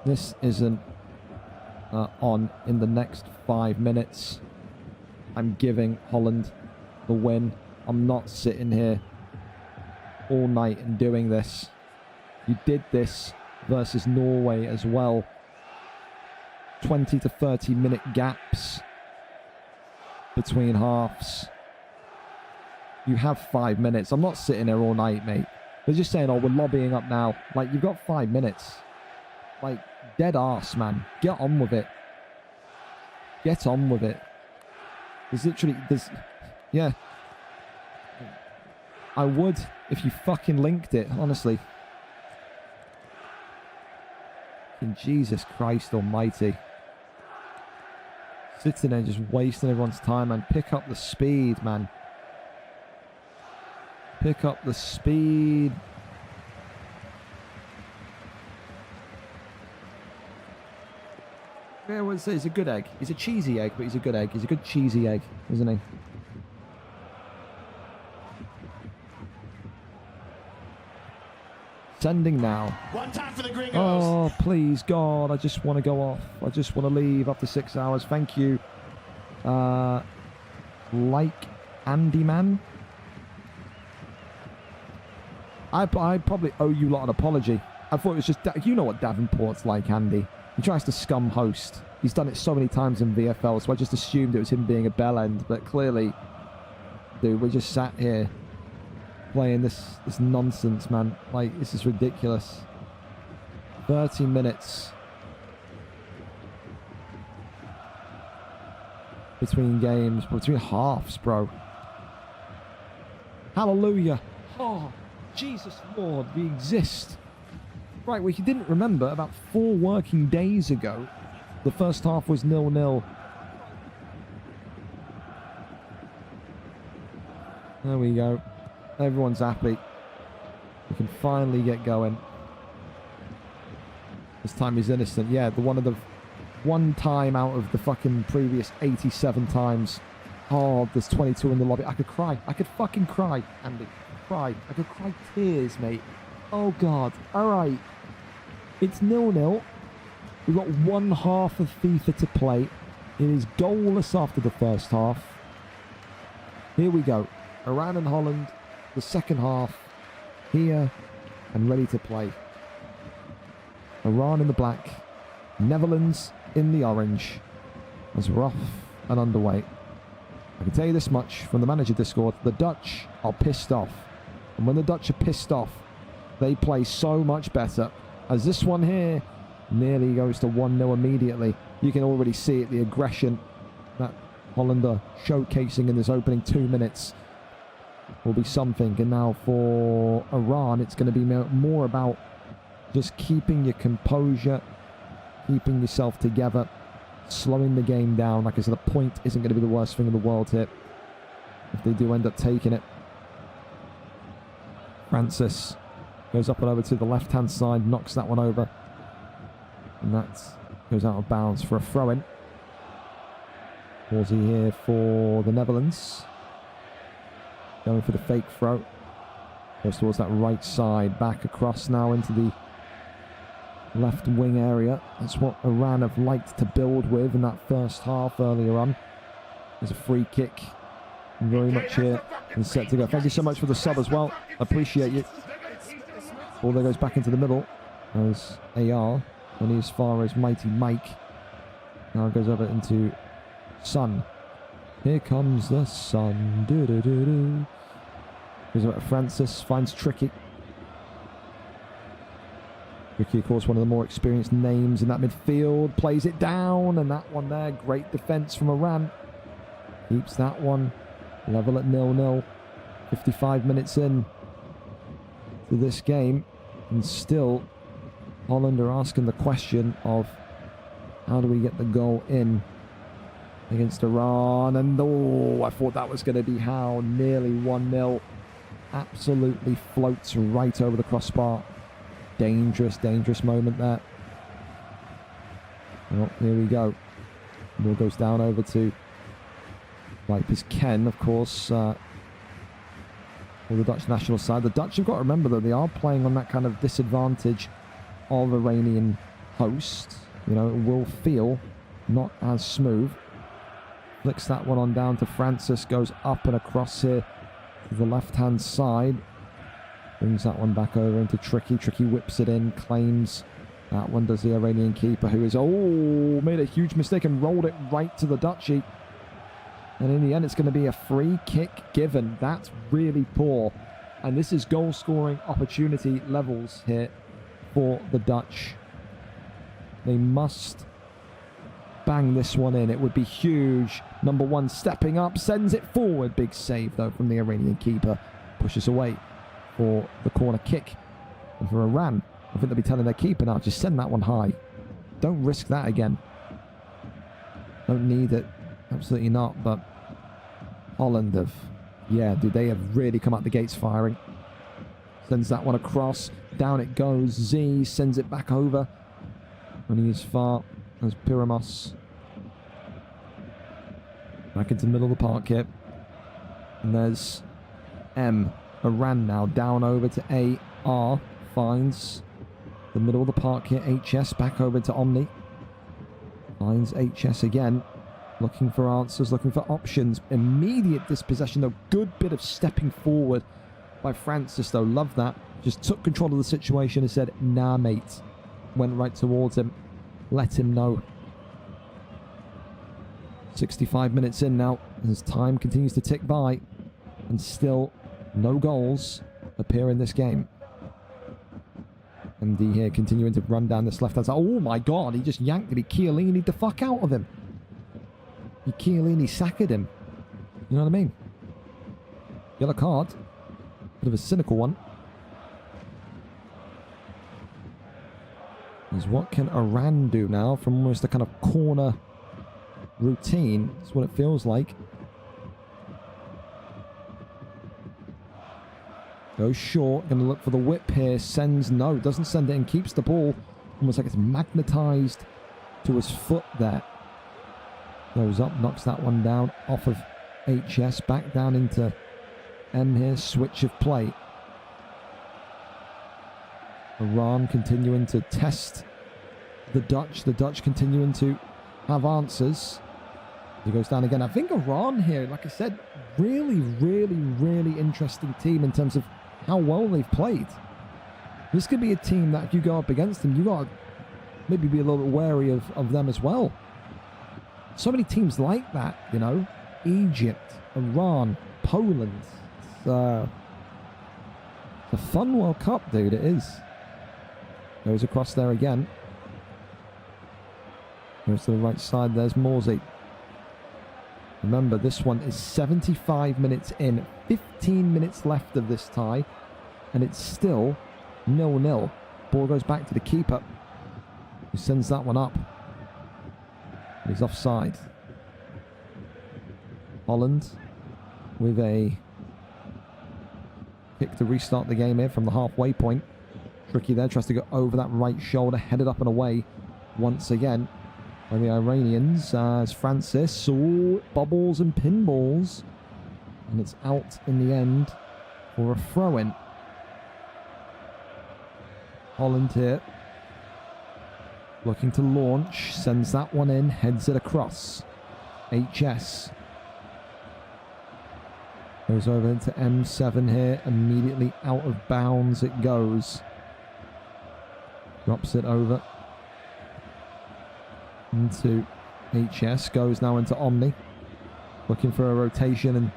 This isn't on in the next 5 minutes. I'm giving Holland the win. I'm not sitting here all night and doing this. You did this versus Norway as well. 20 to 30 minute gaps between halves. You have 5 minutes. I'm not sitting there all night, mate. They're just saying, oh, we're lobbying up now. Like, you've got 5 minutes. Like, dead arse, man. Get on with it. Get on with it. Yeah. I would if you fucking linked it, honestly. In Jesus Christ almighty. Sitting there just wasting everyone's time, man. Pick up the speed, man. Pick up the speed. Yeah, well, it's a good egg. He's a cheesy egg, but he's a good egg. He's a good cheesy egg, isn't he? Sending now. One time for the Gringos. Oh, please, God. I just want to go off. I just want to leave after 6 hours. Thank you. Like Andy Man. I probably owe you lot an apology. I thought it was just... You know what Davenport's like, Andy. He tries to scum host. He's done it so many times in VFL, so I just assumed it was him being a bell end. But clearly, dude, we just sat here playing this nonsense, man. Like, this is ridiculous. 30 minutes between games, between halves, bro. Hallelujah. Oh, Jesus Lord, we exist. Right, well, you didn't remember, about 4 working days ago, the first half was 0-0. There we go. Everyone's happy. We can finally get going. This time he's innocent. Yeah, one time out of the fucking previous 87 times. Oh, there's 22 in the lobby. I could cry. I could fucking cry, Andy. Cry. I could cry tears, mate. Oh, God. All right. It's 0-0. We've got one half of FIFA to play. It is goalless after the first half. Here we go. Iran and Holland, the second half, here and ready to play. Iran in the black, Netherlands in the orange, as we're off and underway. I can tell you this much from the manager Discord, the Dutch are pissed off. And when the Dutch are pissed off, they play so much better. As this one here nearly goes to 1-0 immediately. You can already see it, the aggression that Holland are showcasing in this opening 2 minutes will be something. And now for Iran, it's going to be more about just keeping your composure, keeping yourself together, slowing the game down. Like I said, the point isn't going to be the worst thing in the world here if they do end up taking it. Francis goes up and over to the left-hand side, knocks that one over. And that goes out of bounds for a throw-in. Horsey here for the Netherlands. Going for the fake throw. Goes towards that right side. Back across now into the left wing area. That's what Iran have liked to build with in that first half earlier on. There's a free kick. Very much here and set to go. Thank you so much for the sub as well. Appreciate you. Ball there goes back into the middle as AR. Only as far as Mighty Mike. Now it goes over into Sun. Here comes the sun. Do-do-do-do. Goes over to Francis. Finds Tricky. Tricky, of course, one of the more experienced names in that midfield. Plays it down. And that one there. Great defence from Iran. Keeps that one level at 0-0. 55 minutes in to this game. And still, Holland are asking the question of how do we get the goal in against Iran? And oh, I thought that was going to be how. Nearly 1-0. Absolutely floats right over the crossbar. Dangerous, dangerous moment there. Well, here we go. Ball goes down over to Vipers Ken, of course, for the Dutch national side. The Dutch, you've got to remember that they are playing on that kind of disadvantage of Iranian host. You know, it will feel not as smooth. Flicks that one on down to Francis, goes up and across here to the left-hand side. Brings that one back over into Tricky. Tricky whips it in, claims that one, does the Iranian keeper, who is, made a huge mistake and rolled it right to the Dutchie. And in the end, it's going to be a free kick given. That's really poor. And this is goal-scoring opportunity levels here for the Dutch. They must bang this one in. It would be huge. Number one stepping up, sends it forward. Big save, though, from the Iranian keeper. Pushes away for the corner kick. And for Iran, I think they'll be telling their keeper now, just send that one high. Don't risk that again. Don't need it. Absolutely not, but Holland have, they have really come out the gates firing. Sends that one across. Down it goes. Z sends it back over. Only as far as Pyramos. Back into the middle of the park here. And there's M. Iran now down over to A. R. Finds the middle of the park here. HS back over to Omni. Finds HS again. Looking for answers, looking for options. Immediate dispossession, though. Good bit of stepping forward by Francis, though. Love that. Just took control of the situation and said, nah, mate. Went right towards him. Let him know. 65 minutes in now, as time continues to tick by. And still, no goals appear in this game. MD here continuing to run down this left-hand side. Oh, my God. He just yanked it. He Chiellini'd the fuck out of him. He Chiellini sacked him. You know what I mean? Yellow card. Bit of a cynical one. Is what can Iran do now from almost a kind of corner routine? That's what it feels like. Goes short. Going to look for the whip here. Sends, no. Doesn't send it and keeps the ball. Almost like it's magnetized to his foot there. Goes up, knocks that one down off of HS. Back down into M here. Switch of play. Iran continuing to test the Dutch. The Dutch continuing to have answers. He goes down again. I think Iran here, like I said, really, really, really interesting team in terms of how well they've played. This could be a team that if you go up against them, you got to maybe be a little bit wary of them as well. So many teams like that, you know. Egypt, Iran, Poland. It's a fun World Cup, dude. It is. Goes across there again. Goes to the right side. There's Morsey. Remember, this one is 75 minutes in. 15 minutes left of this tie. And it's still 0-0. Ball goes back to the keeper, who sends that one up. He's offside. Holland with a kick to restart the game here from the halfway point. Tricky there, tries to go over that right shoulder, headed up and away once again by the Iranians as Francis bobbles and pinballs, and it's out in the end for a throw-in. Holland here. Looking to launch. Sends that one in. Heads it across. HS. Goes over into M7 here. Immediately out of bounds it goes. Drops it over. Into HS. Goes now into Omni. Looking for a rotation and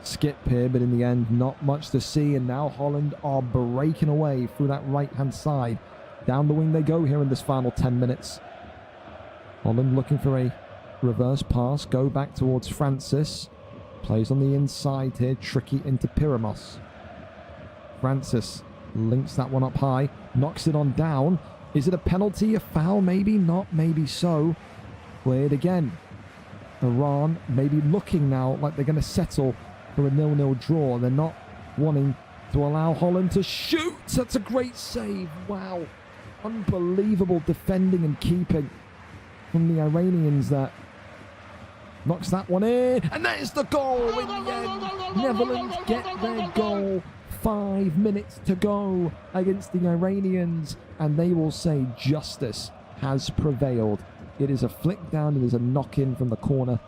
skip here, but in the end, not much to see. And now Holland are breaking away through that right-hand side. Down the wing they go here in this final 10 minutes. Holland looking for a reverse pass. Go back towards Francis. Plays on the inside here. Tricky into Pyramos. Francis links that one up high. Knocks it on down. Is it a penalty? A foul? Maybe not. Maybe so. Cleared again. Iran maybe looking now like they're going to settle for a 0-0 draw. They're not wanting to allow Holland to shoot. That's a great save. Wow. Unbelievable defending and keeping from the Iranians that knocks that one in. And that is the goal in the end. Netherlands get their goal. 5 minutes to go against the Iranians. And they will say justice has prevailed. It is a flick down. It is a knock-in from the corner.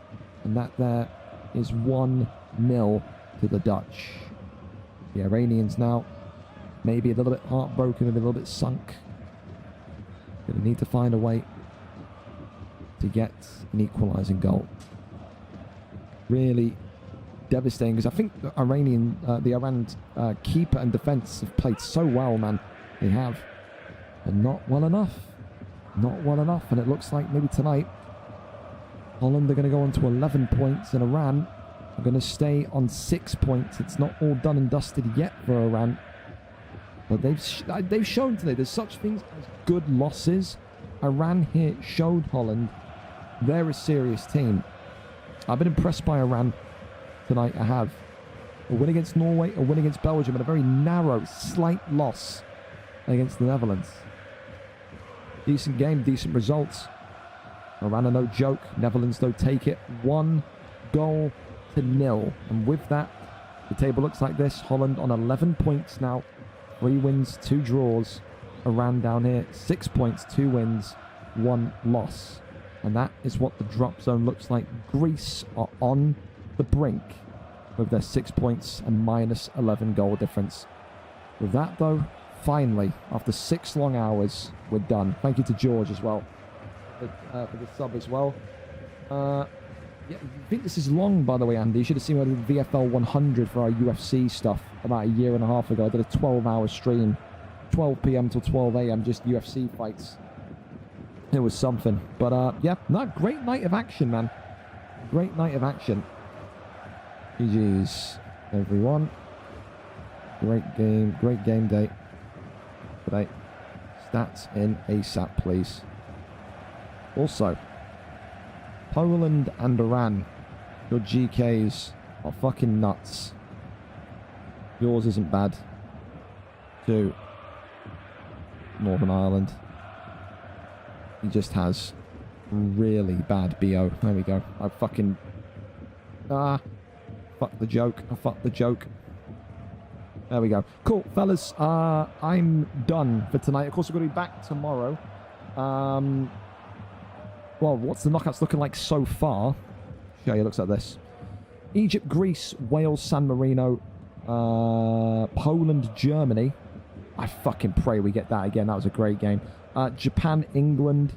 And that there is 1-0 to the Dutch. The Iranians now maybe a little bit heartbroken and a little bit sunk. Going to need to find a way to get an equalising goal. Really devastating, because I think the Iran keeper and defence have played so well, man. They have. But not well enough. Not well enough. And it looks like maybe tonight Holland are going to go on to 11 points, and Iran are going to stay on 6 points. It's not all done and dusted yet for Iran. But they've shown today there's such things as good losses. Iran here showed Holland they're a serious team. I've been impressed by Iran tonight. I have. A win against Norway, a win against Belgium, and a very narrow, slight loss against the Netherlands. Decent game, decent results. Iran are no joke. Netherlands don't take it. 1-0. And with that, the table looks like this. Holland on 11 points now. 3 wins, 2 draws. Iran down here, 6 points, 2 wins, 1 loss. And that is what the drop zone looks like. Greece are on the brink with their 6 points and minus 11 goal difference. With that, though, finally, after 6 long hours, we're done. Thank you to George as well for the sub as well. Yeah, I think this is long, by the way, Andy. You should have seen when I did VFL 100 for our UFC stuff about a year and a half ago. I did a 12-hour stream, 12 p.m. till 12 a.m., just UFC fights. It was something. But, yeah, no, great night of action, man. Great night of action. GG's, everyone. Great game day today. Stats in ASAP, please. Also, Poland and Iran, your GKs are fucking nuts. Yours isn't bad. 2, Northern Ireland. He just has really bad BO. There we go. I fucking... fuck the joke. I fucked the joke. There we go. Cool, fellas. I'm done for tonight. Of course, we're going to be back tomorrow. Well, what's the knockouts looking like so far? Yeah, it looks like this. Egypt, Greece, Wales, San Marino, Poland, Germany. I fucking pray we get that again. That was a great game. Japan, England.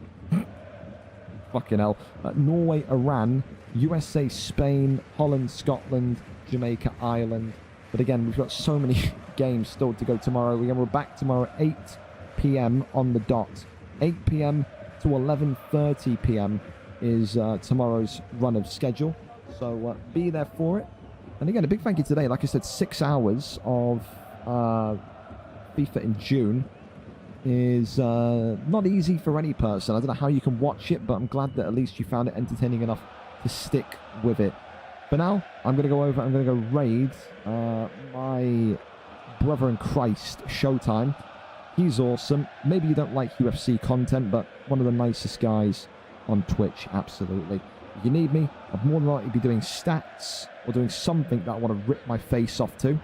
Fucking hell. Norway, Iran, USA, Spain, Holland, Scotland, Jamaica, Ireland. But again, we've got so many games still to go tomorrow. We're back tomorrow at 8 p.m. on the dot. 8 p.m. to 11:30 p.m. is tomorrow's run of schedule. So be there for it. And again, a big thank you today. Like I said, 6 hours of FIFA in June is not easy for any person. I don't know how you can watch it, but I'm glad that at least you found it entertaining enough to stick with it. For now, I'm going to go over, I'm going to go raid my brother in Christ, Showtime. He's awesome. Maybe you don't like UFC content, but one of the nicest guys on Twitch, absolutely. If you need me, I'd more than likely be doing stats or doing something that I want to rip my face off to.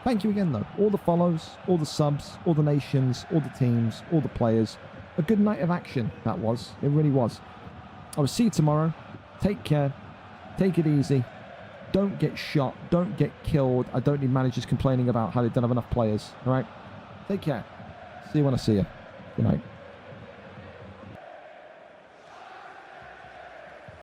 Thank you again, though. All the follows, all the subs, all the nations, all the teams, all the players. A good night of action, that was. It really was. I will see you tomorrow. Take care. Take it easy. Don't get shot. Don't get killed. I don't need managers complaining about how they don't have enough players. All right? Take care. See you when I see you. Good night.